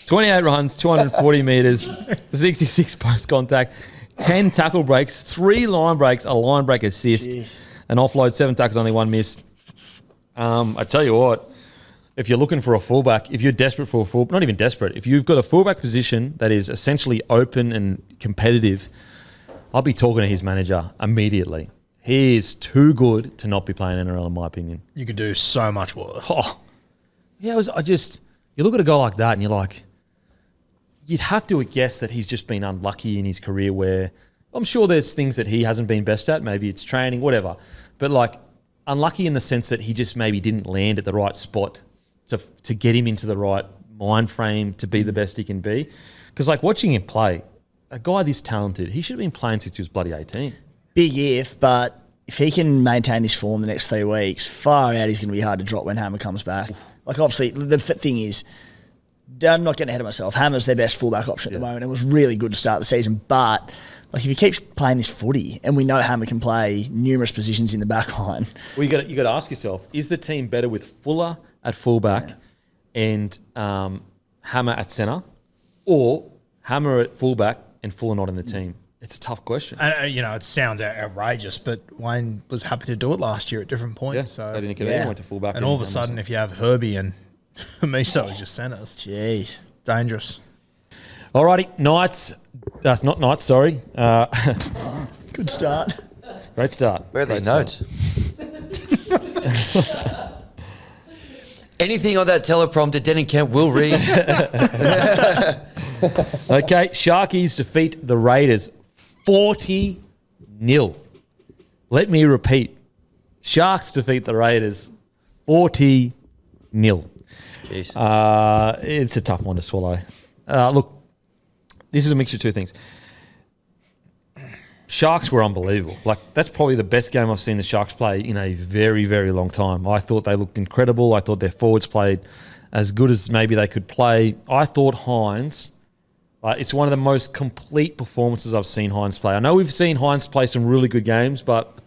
28 runs, 240 metres, 66 post contact, 10 tackle breaks, 3 line breaks, a line break assist, an offload, 7 tackles, only 1 miss. I tell you what, if you're looking for a fullback, if you're desperate for a fullback, not even desperate, if you've got a fullback position that is essentially open and competitive, I'll be talking to his manager immediately. He is too good to not be playing NRL, in my opinion. You could do so much worse. Oh, yeah. You look at a guy like that and you're like, you'd have to guess that he's just been unlucky in his career where I'm sure there's things that he hasn't been best at. Maybe it's training, whatever. But like unlucky in the sense that he just maybe didn't land at the right spot to get him into the right mind frame to be the best he can be. Because like watching him play, a guy this talented, he should have been playing since he was bloody 18. Big if, but if he can maintain this form the next 3 weeks, far out he's going to be hard to drop when Hammer comes back. Like obviously, the thing is, I'm not getting ahead of myself. Hammer's their best fullback option at the moment. It was really good to start the season, but like if he keeps playing this footy, and we know Hammer can play numerous positions in the back line. Well, you got to ask yourself: is the team better with Fuller at fullback and Hammer at centre, or Hammer at fullback and Fuller not in the team? It's a tough question. And, it sounds outrageous, but Wayne was happy to do it last year at different points. Yeah, so they didn't get anyone to fullback. And all of a sudden, if you have Herbie and Miso as your centres, jeez, dangerous. Alrighty, Knights. That's not Knights. Sorry. Good start. Great start. Where are these notes? Anything on that teleprompter, Den and Kent will read. Okay, Sharkies defeat the Raiders 40-0. Let me repeat. Sharks defeat the Raiders 40-0. Jeez. It's a tough one to swallow. Look, this is a mixture of two things. Sharks were unbelievable. Like, that's probably the best game I've seen the Sharks play in a very, very long time. I thought they looked incredible. I thought their forwards played as good as maybe they could play. I thought Hines, it's one of the most complete performances I've seen Hines play. I know we've seen Hines play some really good games, but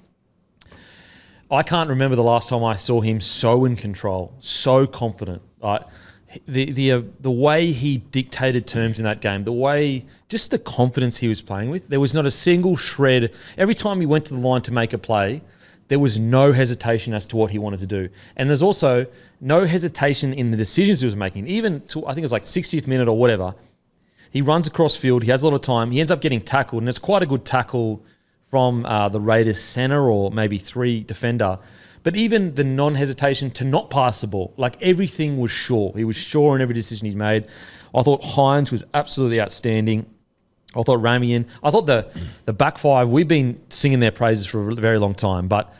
I can't remember the last time I saw him so in control, so confident. The way he dictated terms in that game, just the confidence he was playing with, there was not a single shred. Every time he went to the line to make a play, there was no hesitation as to what he wanted to do. And there's also no hesitation in the decisions he was making. Even to, I think it was like 60th minute or whatever, he runs across field, he has a lot of time, he ends up getting tackled, and it's quite a good tackle from the Raiders centre or maybe 3 defender. But even the non-hesitation to not pass the ball, like everything was sure. He was sure in every decision he's made. I thought Hines was absolutely outstanding. I thought Ramian. I thought the back five, we've been singing their praises for a very long time, but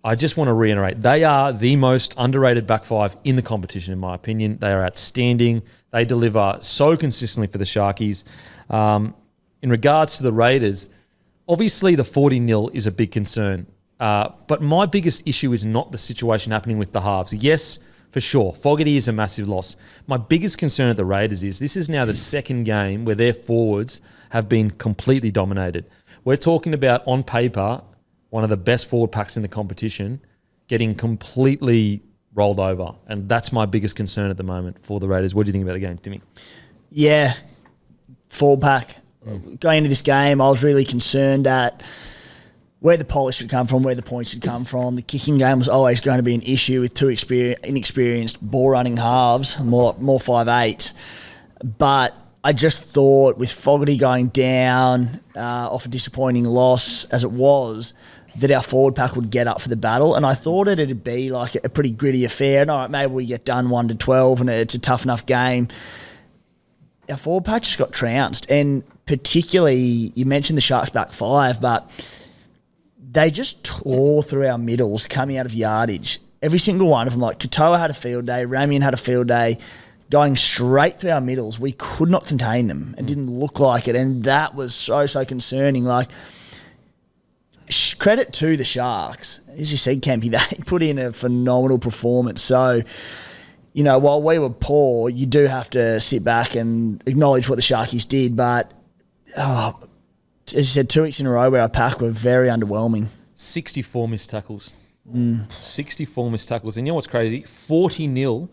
I just want to reiterate, they are the most underrated back five in the competition, in my opinion. They are outstanding. They deliver so consistently for the Sharkies. In regards to the Raiders, obviously the 40-0 is a big concern. But my biggest issue is not the situation happening with the halves. Yes, for sure, Fogarty is a massive loss. My biggest concern at the Raiders is this is now the second game where their forwards have been completely dominated. We're talking about, on paper, one of the best forward packs in the competition getting completely rolled over. And that's my biggest concern at the moment for the Raiders. What do you think about the game, Timmy? Yeah, forward pack. Going into this game, I was really concerned at where the polish should come from, where the points should come from. The kicking game was always going to be an issue with 2 inexperienced ball-running halves, more 5'8". But I just thought with Fogarty going down off a disappointing loss as it was, that our forward pack would get up for the battle. And I thought it'd be like a pretty gritty affair. And all right, maybe we get done 1-12 and it's a tough enough game. Our forward pack just got trounced. And particularly, you mentioned the Sharks back five, but they just tore through our middles coming out of yardage. Every single one of them, like Katoa had a field day, Ramian had a field day, going straight through our middles. We could not contain them. It didn't look like it. And that was so concerning. Like, credit to the Sharks. As you said, Campy, they put in a phenomenal performance. So, you know, while we were poor, you do have to sit back and acknowledge what the Sharkies did. But, as you said, 2 weeks in a row where our pack were very underwhelming. 64 missed tackles. 64 missed tackles. And you know what's crazy? 40-0,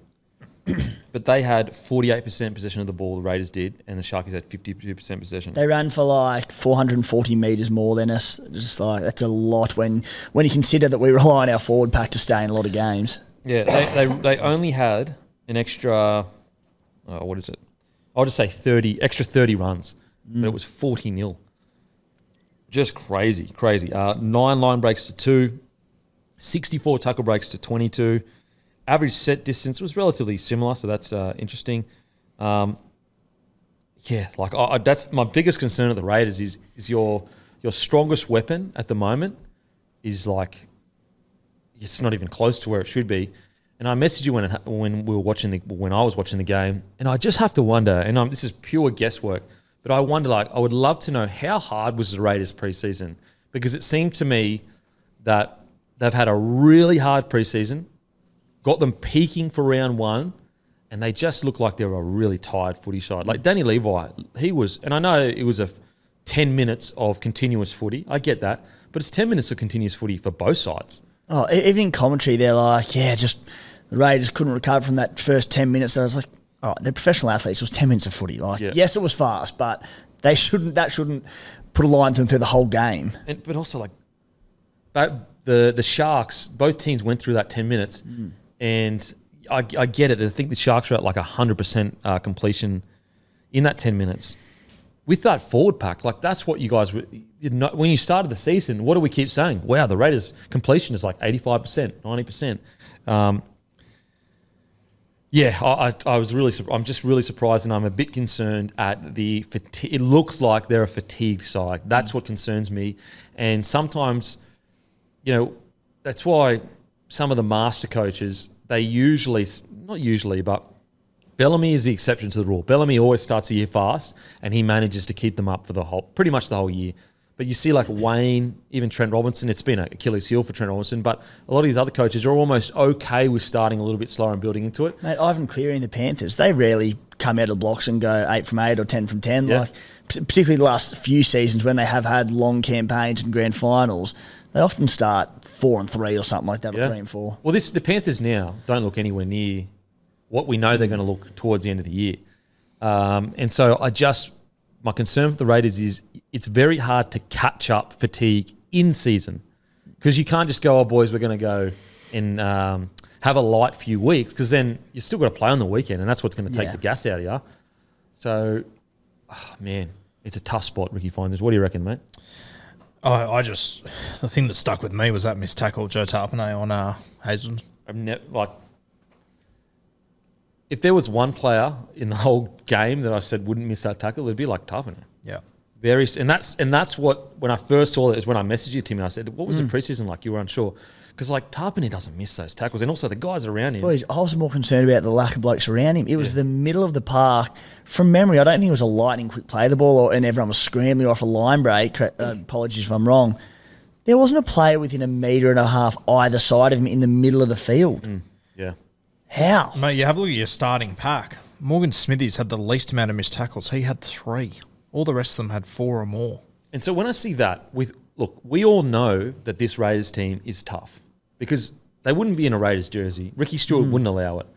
but they had 48% possession of the ball, the Raiders did, and the Sharkies had 52% possession. They ran for like 440 metres more than us. Just like, that's a lot when you consider that we rely on our forward pack to stay in a lot of games. Yeah, they only had an extra, what is it? I'll just say 30 runs, but it was 40-0. Just crazy. 9 line breaks to 2, 64 tackle breaks to 22. Average set distance was relatively similar, so that's interesting. That's my biggest concern of the Raiders is your strongest weapon at the moment is like it's not even close to where it should be. And I messaged you when I was watching the game, and I just have to wonder. And this is pure guesswork, but I wonder, like, I would love to know how hard was the Raiders preseason, because it seemed to me that they've had a really hard preseason. Got them peaking for round one, and they just look like they were a really tired footy side. Like Danny Levi, he was, and I know it was 10 minutes of continuous footy. I get that, but it's 10 minutes of continuous footy for both sides. Oh, even in commentary, they're like, just the Raiders couldn't recover from that first 10 minutes. So I was like, all right, they're professional athletes. It was 10 minutes of footy. Like, yes, it was fast, but that shouldn't put a line through them through the whole game. But also, like, the Sharks, both teams went through that 10 minutes. And I get it. I think the Sharks were at like 100% completion in that 10 minutes. With that forward pack, like that's what you guys were. When you started the season, what do we keep saying? Wow, the Raiders' completion is like 85%, 90%. I'm just really surprised, and I'm a bit concerned at the fatigue. It looks like they're a fatigued side. That's what concerns me. And sometimes, you know, that's why some of the master coaches, not usually, but Bellamy is the exception to the rule. Bellamy always starts a year fast, and he manages to keep them up for pretty much the whole year. But you see, like Wayne, even Trent Robinson, it's been an Achilles heel for Trent Robinson, but a lot of these other coaches are almost okay with starting a little bit slower and building into it. Mate, Ivan Cleary in the Panthers, they rarely come out of the blocks and go 8 from 8 or 10 from 10. Yeah. Like, particularly the last few seasons when they have had long campaigns and grand finals, they often start 4 and 3 or something like that, or 3 and 4. Well, the Panthers now don't look anywhere near what we know they're going to look towards the end of the year. And so my concern for the Raiders is it's very hard to catch up fatigue in season, because you can't just go, boys, we're going to go and have a light few weeks, because then you still got to play on the weekend, and that's what's going to take the gas out of you. So, man, it's a tough spot, Ricky Finders. What do you reckon, mate? The thing that stuck with me was that missed tackle, Joe Tarpanay on Hazelton. If there was one player in the whole game that I said wouldn't miss that tackle, it'd be like Tarpanay. Yeah. And that's what, when I first saw it, is when I messaged you, Timmy, I said, what was the preseason like? You were unsure. Because, like, Tarpanay doesn't miss those tackles. And also the guys around him. Boys, I was more concerned about the lack of blokes around him. It was the middle of the park. From memory, I don't think it was a lightning quick play the ball, and everyone was scrambling off a line break. Apologies if I'm wrong. There wasn't a player within 1.5 meters either side of him in the middle of the field. Yeah. How? Mate, you have a look at your starting pack. Morgan Smithies had the least amount of missed tackles. He had 3. All the rest of them had 4 or more. And so when I see that, we all know that this Raiders team is tough, because they wouldn't be in a Raiders jersey. Ricky Stewart wouldn't allow it.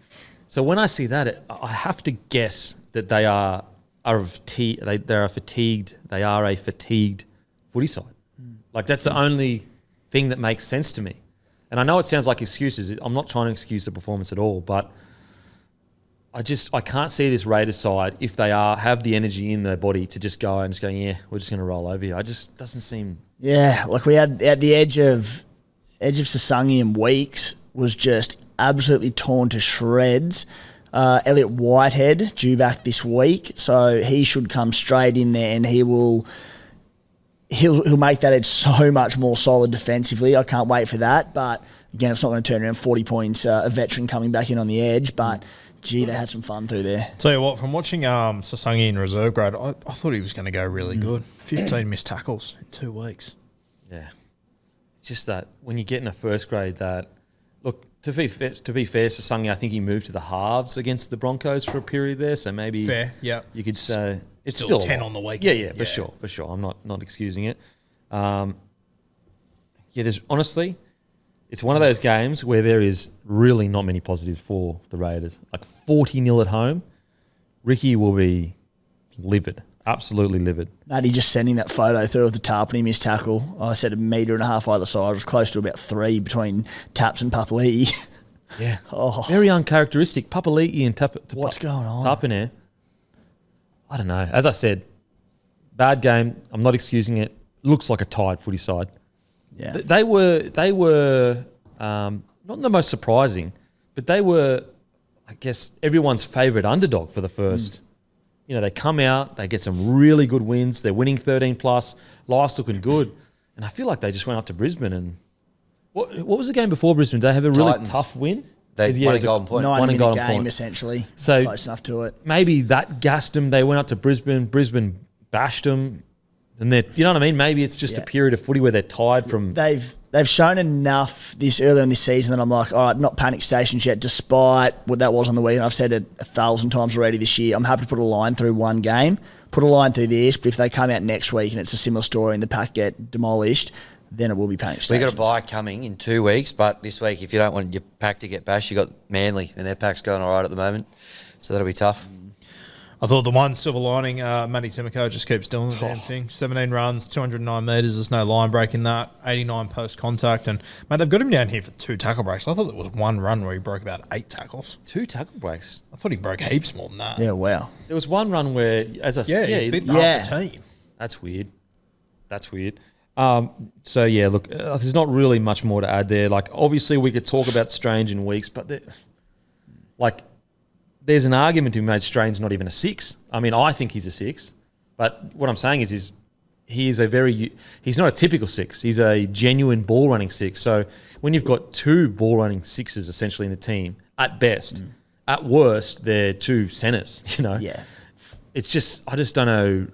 So when I see that, I have to guess that they are a fatigued footy side. Like, that's the only thing that makes sense to me. And I know it sounds like excuses. I'm not trying to excuse the performance at all, but I can't see this Raiders side if they have the energy in their body to just go and just go, yeah, we're just going to roll over here. It just doesn't seem. Yeah, like we had at the edge of Sasangi and Weeks was just absolutely torn to shreds. Elliot Whitehead due back this week, so he should come straight in there and he'll make that edge so much more solid defensively. I can't wait for that, but again, it's not going to turn around 40 points. A veteran coming back in on the edge, but gee, they had some fun through there. Tell you what, from watching Sasangi in reserve grade, I thought he was going to go really good. 15 missed tackles in 2 weeks. Yeah, it's just that when you get in a first grade, that look to be fair, Sasangi, I think he moved to the halves against the Broncos for a period there, so maybe fair, yeah, you could say it's still still 10 on the week. Yeah, for sure. I'm not excusing it. There's honestly. It's one of those games where there is really not many positives for the Raiders. Like 40-0 at home, Ricky will be livid, absolutely livid. Matty just sending that photo through of the tap and he missed tackle. I said 1.5 meters either side. It was close to about 3 between Taps and Papali'i. Yeah. Very uncharacteristic. Papali'i and What's going on? Tapanair. I don't know. As I said, bad game. I'm not excusing it. Looks like a tired footy side. Yeah, they were not the most surprising, but they were, I guess, everyone's favourite underdog for the first. You know, they come out, they get some really good wins. They're winning 13 plus. Life's looking good, and I feel like they just went up to Brisbane and what was the game before Brisbane? Did they have a really Titans. tough win? They won in Golden Point. 90-minute game essentially. So close enough to it. Maybe that gassed them. They went up to Brisbane. Brisbane bashed them. And you know what I mean? Maybe it's just a period of footy where they're tired from. They've shown enough this earlier in this season that I'm like, all right, not panic stations yet. Despite what that was on the weekend, I've said it 1,000 times already this year. I'm happy to put a line through one game, put a line through this. But if they come out next week and it's a similar story and the pack get demolished, then it will be panic stations. We got a bye coming in 2 weeks, but this week, if you don't want your pack to get bashed, you got Manly and their pack's going all right at the moment, so that'll be tough. I thought the one silver lining, Matty Timoko just keeps doing the damn thing. 17 runs, 209 metres. There's no line break in that. 89 post contact. And, mate, they've got him down here for 2 tackle breaks. I thought there was one run where he broke about 8 tackles. 2 tackle breaks? I thought he broke heaps more than that. Yeah, wow. There was one run where, as I said, he beat half the team. That's weird. So, yeah, look, there's not really much more to add there. Like, obviously, we could talk about Strange in weeks, but, there's an argument to be made Strange's not even a 6. I mean, I think he's a 6, but what I'm saying is he's not a typical 6. He's a genuine ball running 6. So when you've got 2 ball running 6s essentially in the team, at best, at worst, they're 2 centers. You know, it's just I just don't know.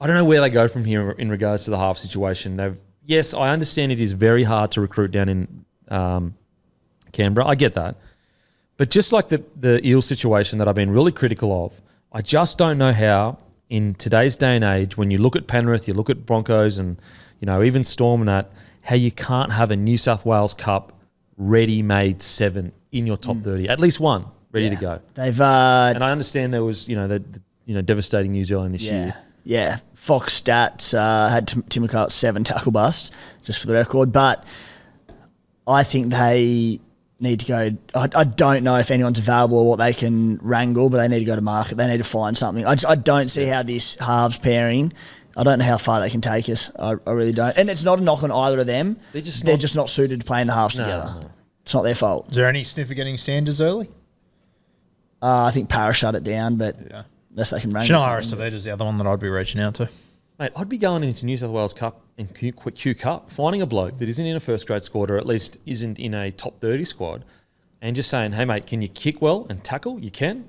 I don't know where they go from here in regards to the half situation. Yes, I understand it is very hard to recruit down in Canberra. I get that. But just like the Eel situation that I've been really critical of, I just don't know how in today's day and age, when you look at Penrith, you look at Broncos and, you know, even Storm and that, how you can't have a New South Wales Cup ready-made 7 in your top 30. At least one ready to go. They've and I understand there was, the devastating news earlier this year. Yeah, Fox Stats had Timoko at 7 tackle busts, just for the record. But I think they need to go. I don't know if anyone's available or what they can wrangle, but they need to go to market. They need to find something. I don't see how this halves pairing. I don't know how far they can take us. I really don't. And it's not a knock on either of them. They're just not suited to playing the halves together. No. It's not their fault. Is there any sniff of getting Sanders early? I think Parra shut it down, but unless they can wrangle. Chanel Aristotle's the other one that I'd be reaching out to. Mate, I'd be going into New South Wales Cup and Q Cup, finding a bloke that isn't in a first grade squad or at least isn't in a top 30 squad and just saying, hey, mate, can you kick well and tackle? You can.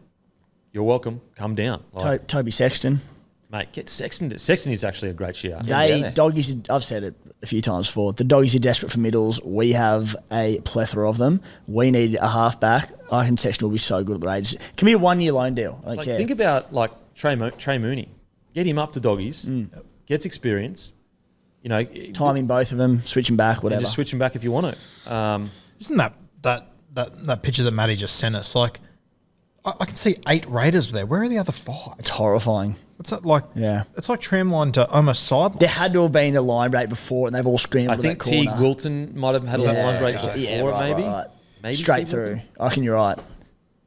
You're welcome. Come down. Toby Sexton. Mate, get Sexton. Sexton is actually a great shout. Doggies, I've said it a few times before, the Doggies are desperate for middles. We have a plethora of them. We need a halfback. I think Sexton will be so good at the Raiders. It can be a 1-year loan deal. I don't care. Think about Trey Mooney. Get him up to Doggies, gets experience, time in both of them, switch them back, whatever. Just switch them back if you want to. Isn't that picture that Matty just sent us? Like, I can see 8 Raiders there. Where are the other 5? It's horrifying. It's like it's like tramline to almost sideline. There had to have been a line break before, and they've all screamed. I think Teague Wilton might have had a line break before, maybe. Maybe straight through. I reckon you're right.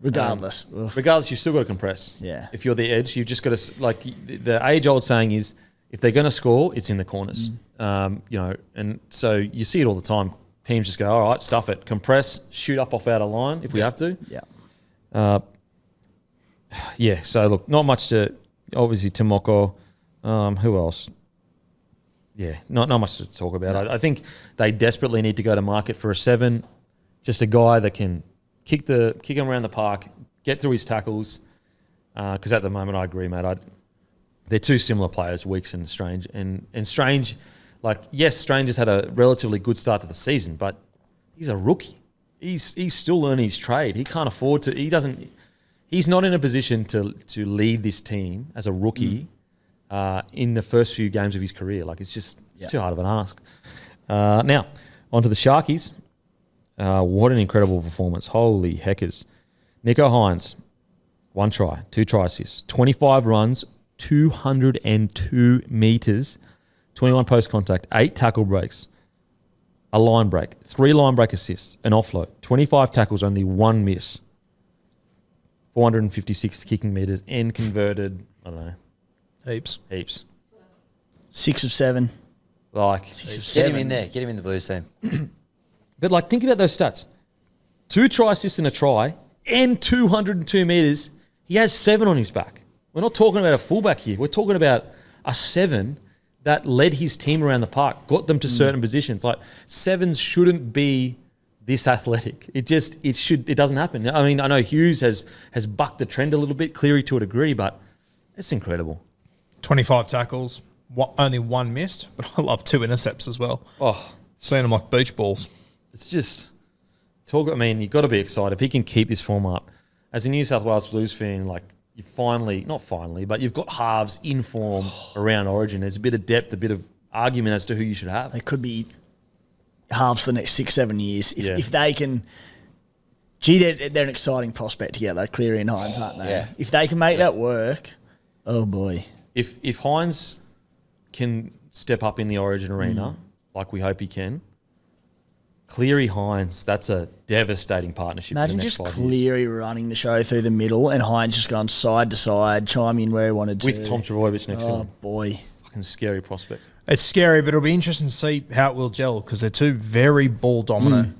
Regardless. Ugh. Regardless, you still got to compress. Yeah. If you're the edge, you've just got to, like, the age-old saying is, if they're going to score, it's in the corners. And so you see it all the time. Teams just go, all right, stuff it. Compress, shoot up off out of line if we have to. Yeah. So, look, not much to, obviously, Timoko. Who else? Yeah, not much to talk about. I think they desperately need to go to market for a 7, just a guy that can kick him around the park, get through his tackles. Because at the moment, I agree, mate. They're two similar players, Weeks and Strange. And Strange, like, yes, Strange has had a relatively good start to the season, but he's a rookie. He's still learning his trade. He can't afford to. He's not in a position to lead this team as a rookie in the first few games of his career. Like, it's too hard of an ask. Now, on to the Sharkies. What an incredible performance. Holy heckers. Nico Hines, 1 try, 2 try assists, 25 runs, 202 metres, 21 post contact, 8 tackle breaks, a line break, 3 line break assists, an offload, 25 tackles, only 1 miss, 456 kicking metres, and converted, I don't know. Heaps. 6 of 7. Like, 6 of Get 7. him in there. Get him in the Blues team. but like, think about those stats. 2 try assists and a try, and 202 metres. He has 7 on his back. We're not talking about a fullback here. We're talking about a 7 that led his team around the park, got them to certain positions. Like, 7s shouldn't be this athletic. It doesn't happen. I mean, I know Hughes has bucked the trend a little bit, Cleary to a degree, but it's incredible. 25 tackles, only 1 missed, but I love 2 intercepts as well. Oh, Seeing them like beach balls. it's just you've got to be excited. If he can keep this form up, as a New South Wales Blues fan, like, but you've got halves in form around Origin. There's a bit of depth, a bit of argument as to who you should have. They could be halves for the next 6-7 years. If they can... they're an exciting prospect together, Cleary and Hines, aren't they? Yeah. If they can make that work, oh boy. If Hines can step up in the Origin arena, like we hope he can, Cleary Hines, that's a devastating partnership. Imagine for the next just 5 years. Cleary running the show through the middle and Hines just going side to side, chime in where he wanted to. With Tom Trbojevic next to Oh him. boy. Fucking scary prospect. It's scary, but it'll be interesting to see how it will gel because they're 2 very ball dominant.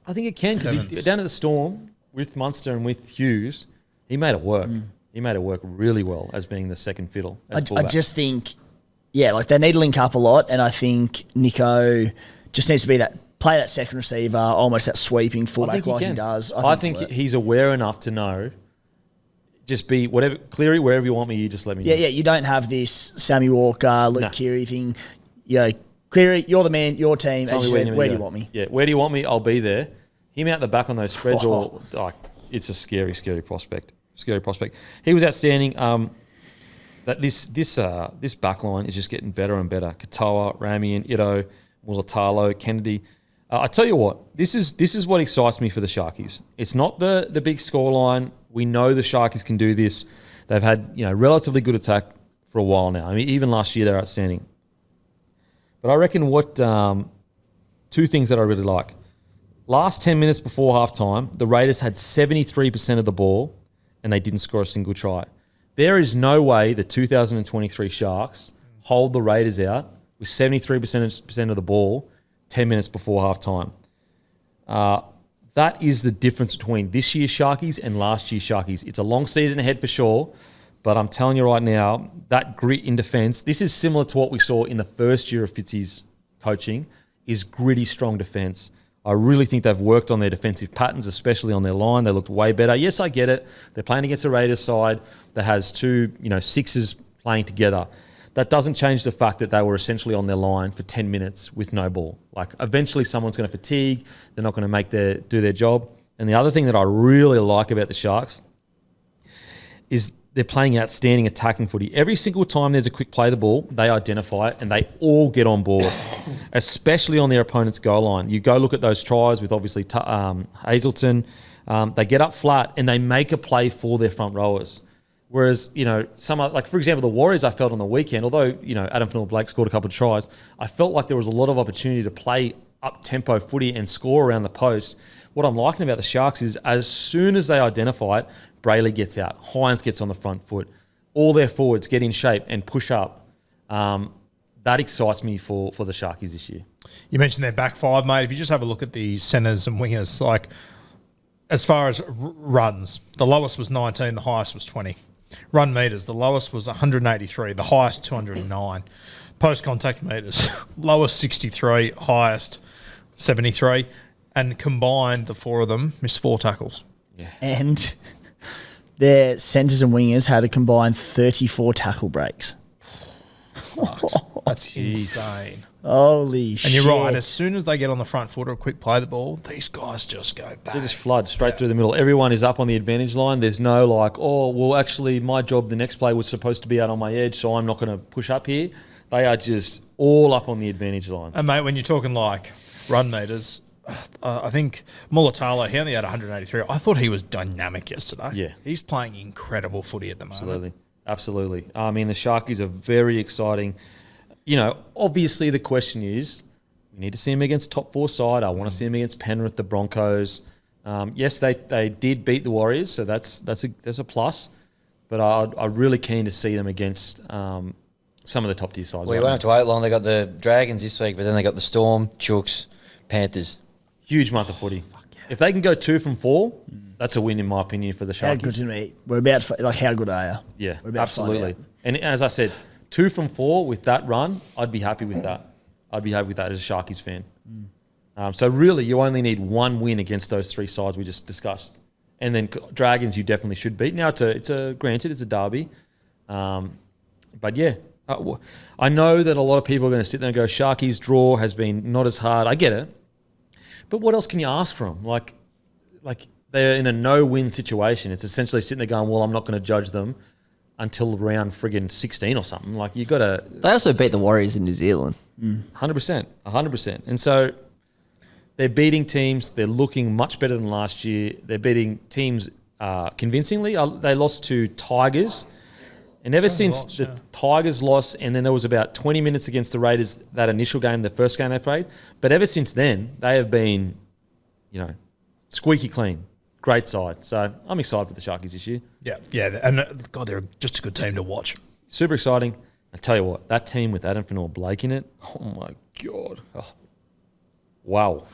I think it can, because Sevens. down at the Storm with Munster and with Hughes, he made it work. He made it work really well as being the second fiddle. I just think, like they need to link up a lot, and I think Nico just needs to play that second receiver, almost that sweeping fullback like he does. I think he's aware enough to know, just be whatever, Cleary, wherever you want me, you just let me know. Yeah, you don't have this Sammy Walker, Luke Keary thing. Cleary, you're the man, your team. Tell As me you where said, you where need do to you go. want me? Yeah, where do you want me? I'll be there. Him out the back on those spreads, it's a scary, scary prospect. He was outstanding. That this back line is just getting better and better. Katoa, Ramian, Ito, Mulatalo, Kennedy. I tell you what, this is what excites me for the Sharkies. It's not the big scoreline. We know the Sharkies can do this. They've had relatively good attack for a while now. I mean, even last year they're outstanding. But I reckon what 2 things that I really like. Last 10 minutes before halftime, the Raiders had 73% of the ball and they didn't score a single try. There is no way the 2023 Sharks hold the Raiders out with 73% of the ball 10 minutes before halftime. That is the difference between this year's Sharkies and last year's Sharkies. It's a long season ahead for sure, but I'm telling you right now, that grit in defence, this is similar to what we saw in the first year of Fitzy's coaching, is gritty, strong defence. I really think they've worked on their defensive patterns, especially on their line. They looked way better. Yes, I get it. They're playing against a Raiders side that has 2, sixes playing together. That doesn't change the fact that they were essentially on their line for 10 minutes with no ball. Like, eventually someone's going to fatigue. They're not going to do their job. And the other thing that I really like about the Sharks is they're playing outstanding attacking footy. Every single time there's a quick play of the ball, they identify it and they all get on board, especially on their opponent's goal line. You go look at those tries with obviously Hazelton. They get up flat and they make a play for their front rowers. Whereas, for example, the Warriors, I felt on the weekend, although, Adam Fennell-Blake scored a couple of tries, I felt like there was a lot of opportunity to play up-tempo footy and score around the post what I'm liking about the Sharks is as soon as they identify it, Brayley gets out, Hines gets on the front foot, all their forwards get in shape and push up. That excites me for the Sharkies this year. You mentioned their back five, mate. If you just have a look at the centres and wingers, like as far as runs, the lowest was 19, the highest was 20. Run meters, the lowest was 183, the highest 209. Post contact meters, lowest 63, highest 73, and combined the four of them missed 4 tackles. Yeah. And their centres and wingers had a combined 34 tackle breaks. That's insane. Holy shit. And you're right, as soon as they get on the front foot or quick play the ball, these guys just go back. They just flood straight through the middle. Everyone is up on the advantage line. There's no like, oh, well, actually, my job, the next play was supposed to be out on my edge, so I'm not going to push up here. They are just all up on the advantage line. And, mate, when you're talking like run meters, I think Mulatalo, he only had 183. I thought he was dynamic yesterday. Yeah. He's playing incredible footy at the moment. Absolutely. I mean, the Sharkies are very exciting. You know, obviously the question is, we need to see him against top 4 side. I want to see him against Penrith, the Broncos. Yes, they did beat the Warriors, so that's a plus. But I'm really keen to see them against some of the top tier sides. Well, you won't have to wait long. They got the Dragons this week, but then they got the Storm, Chooks, Panthers. Huge month of footy. Yeah. If they can go 2 from 4, that's a win in my opinion for the Sharkies. How good's it, mate? We're about to, like, how good are you? Yeah, We're about absolutely. And as I said, 2 from 4 with that run, I'd be happy with that. I'd be happy with that as a Sharkies fan. So really, you only need 1 win against those 3 sides we just discussed, and then Dragons you definitely should beat. Now it's a granted it's a derby, but yeah, I know that a lot of people are going to sit there and go, Sharkies draw has been not as hard. I get it, but what else can you ask from? Like they're in a no-win situation. It's essentially sitting there going, well, I'm not going to judge them until round friggin' 16 or something. Like, you got to... They also beat the Warriors in New Zealand. 100%. And so they're beating teams. They're looking much better than last year. They're beating teams convincingly. They lost to Tigers. And ever since the Tigers lost, and then there was about 20 minutes against the Raiders, that initial game, the first game they played. But ever since then, they have been, squeaky clean. Great side. So I'm excited for the Sharkies this year. Yeah. And, God, they're just a good team to watch. Super exciting. I tell you what, that team with Adam Fanor-Blake in it, oh, my God. Oh. Wow.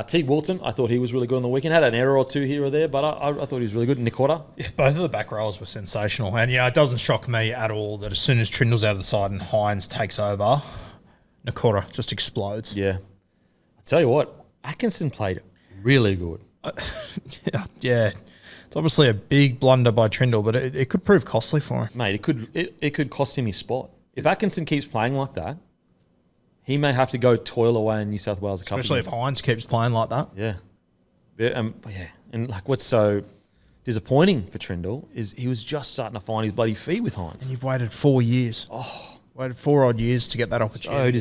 Teague Wilton, I thought he was really good on the weekend. Had an error or 2 here or there, but I thought he was really good. Nikota. Yeah, both of the back rows were sensational. And, it doesn't shock me at all that as soon as Trindle's out of the side and Hines takes over, Nikota just explodes. Yeah. I tell you what, Atkinson played really good. Yeah. It's obviously a big blunder by Trindle, but it could prove costly for him. Mate, it could cost him his spot. If Atkinson keeps playing like that, he may have to go toil away in New South Wales a couple Especially if Hines keeps playing like that. Yeah. And like what's so disappointing for Trindle is he was just starting to find his bloody feet with Hines. And you've waited 4 years. Waited 4 odd years to get that opportunity.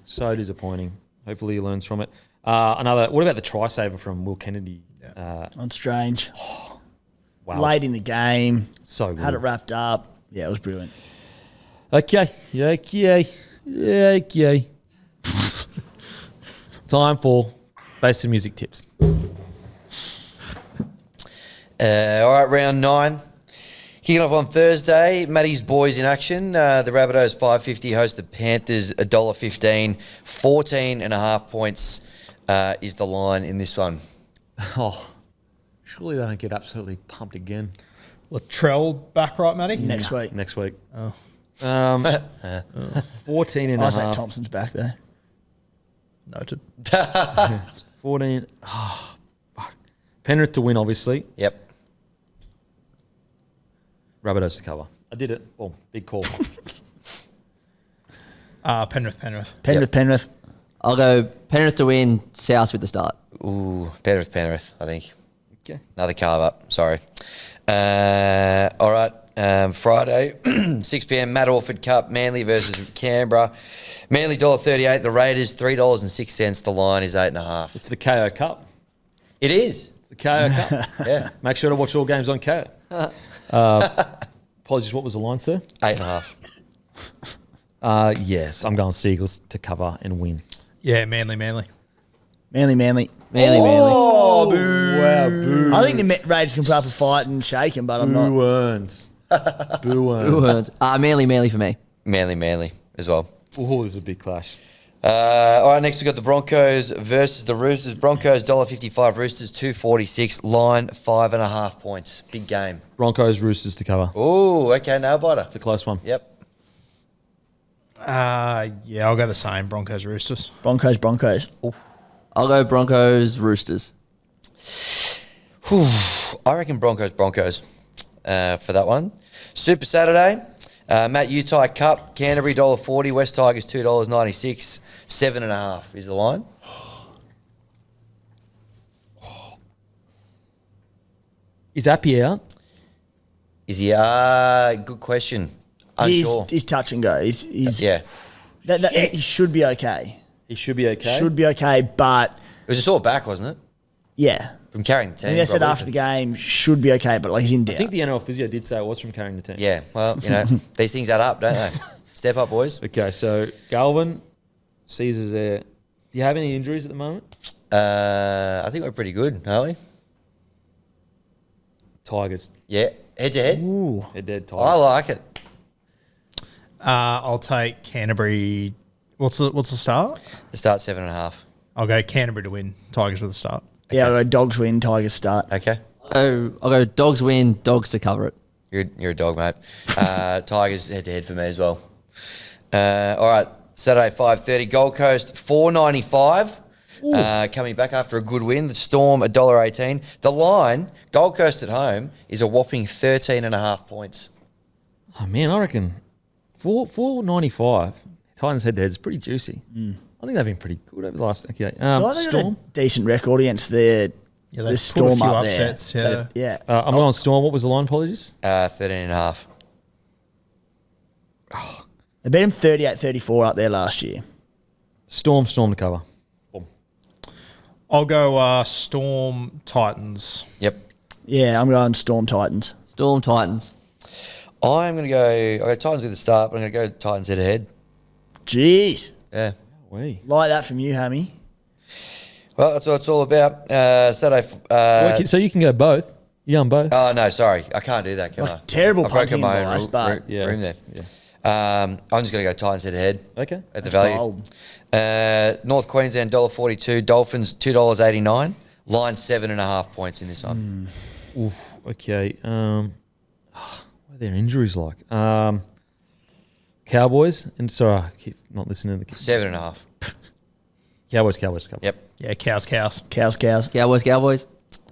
So disappointing. Hopefully he learns from it. What about the try saver from Will Kennedy? Yeah. On Strange. Wow. Late in the game. So good. Had it wrapped up. Yeah, it was brilliant. Okay. Time for basic music tips. All right, round 9. Kicking off on Thursday, Matty's boys in action. The Rabbitohs 5.50 host the Panthers $1.15. 14.5 points is the line in this one. Oh, surely they don't get absolutely pumped again. Latrell back right, Matty? Next week. Oh. 14 and a Isaac half. Thompson's back there. Noted. 14. Oh, fuck. Penrith to win, obviously. Yep. Rabbitohs to cover. I did it. Oh, big call. Penrith. Penrith. I'll go Penrith to win, South with the start. Ooh, Penrith, I think. Okay. Another carve up. Sorry. All right. Friday, 6 p.m. Matt Orford Cup, Manly versus Canberra. Manly $1.38. The Raiders $3.06. The line is 8.5. It's the KO Cup. It is. It's the KO Cup. Yeah. Make sure to watch all games on KO. Apologies, what was the line, sir? 8.5. Yes, I'm going Seagulls to cover and win. Yeah, Manly. Manly. Oh, boo. Wow, boo. I think the Raiders can put up a fight and shake him, but I'm not. Boo earns. Boo earns. Who earns? Manly for me. Manly as well. Oh, this is a big clash. All right, next we've got the Broncos versus the Roosters. Broncos, $1.55. Roosters, $2.46. Line, 5.5 points. Big game. Broncos, Roosters to cover. Oh, okay, nail biter. It's a close one. Yep. Yeah, I'll go the same. Broncos, Roosters. Broncos. I'll go Broncos, Roosters. I reckon Broncos for that one. Super Saturday. Matt Utai Cup, Canterbury $1.40, West Tigers $2.96, 7.5 is the line. Is Appy out? Is he? Good question. Unsure. He's touch and go. He's Yeah. he should be okay. He should be okay. Should be okay, but It was a sore back, wasn't it? yeah. From carrying the team. I think they said probably. after the game should be okay, but like he's in I doubt. think the NRL physio did say it was from carrying the team. Yeah, well, these things add up, don't they? Step up, boys. Okay, so Galvin, Caesar's there. Do you have any injuries at the moment? I think we're pretty good, aren't we? Tigers. Yeah, head to head. They're dead I Tigers. like it. I'll take Canterbury. What's the start? The start 7.5. I'll go Canterbury to win. Tigers with a start. Yeah, I'll go Dogs win, Tigers start. Okay. I'll go Dogs win, Dogs to cover it. You're a dog, mate. Tigers head to head for me as well. All right, Saturday 5:30, Gold Coast $4.95. Coming back after a good win. The Storm $1.18. The line, Gold Coast at home, is a whopping 13.5 points. Oh, man, I reckon $4.95. Titans head to head is pretty juicy. I think they've been pretty good over the last. Okay, I think they've got Storm. a decent record against the they've Storm pulled a few up upsets, there. yeah. Yeah. I'm going Storm. What was the line? Apologies. 13.5. They beat him 38-34 up there last year. Storm to cover. Boom. I'll go Storm Titans. Yep. Yeah, I'm going Storm Titans. Storm Titans. I'm going to go Titans with the start, but I'm going to go Titans head to head. Jeez. Yeah. Wee. Like that from you, Hammy. Well, that's what it's all about. Saturday. So you can go both. You on both? Oh, no, sorry. I can't do that, can I? Terrible I've broken punting my own advice, but room there. Yeah. I'm just going to go Titans head to head. Okay. At the value. bold. North Queensland $1.42, Dolphins $2.89. Line 7.5 points in this one. Oof, okay. What are their injuries like? Cowboys. And sorry, I keep not listening to the 7.5. Cowboys. Yep. Yeah, cows. Cows. Cowboys.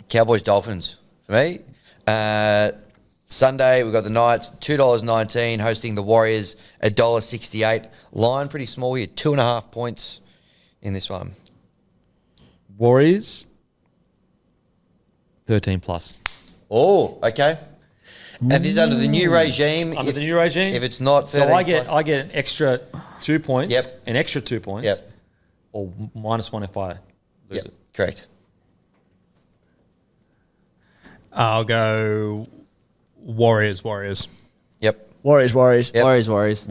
Cowboys Dolphins for me. Sunday we've got the Knights $2.19 hosting the Warriors $1.68. Line pretty small here, 2.5 points in this one. Warriors. 13 plus. Oh, okay. And this is under the new regime. Under the new regime. If it's not 13 So I get plus. an extra 2 points. Yep. An extra 2 points. Yep. Or -1 if I lose Yep. it. Correct. I'll go Warriors. Yep. Warriors. Yep. Warriors.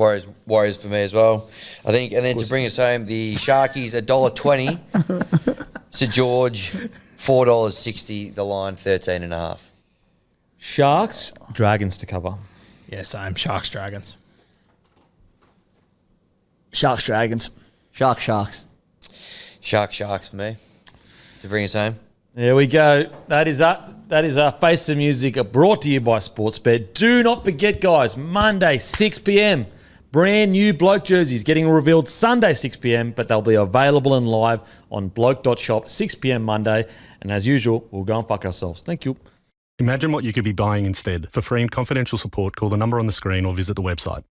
Warriors for me as well. I think, and then to bring us home, the Sharkies $1.20. St George $4.60. The line 13.5. Sharks, Dragons to cover. Yeah, same. Sharks, Dragons. Sharks, Dragons. Sharks. Sharks for me to bring us home. There we go. That is our Face of Music brought to you by Sportsbet. Do not forget, guys, Monday, 6 p.m. Brand new Bloke jerseys getting revealed Sunday, 6 p.m., but they'll be available and live on bloke.shop, 6 p.m. Monday. And as usual, we'll go and fuck ourselves. Thank you. Imagine what you could be buying instead. For free and confidential support, call the number on the screen or visit the website.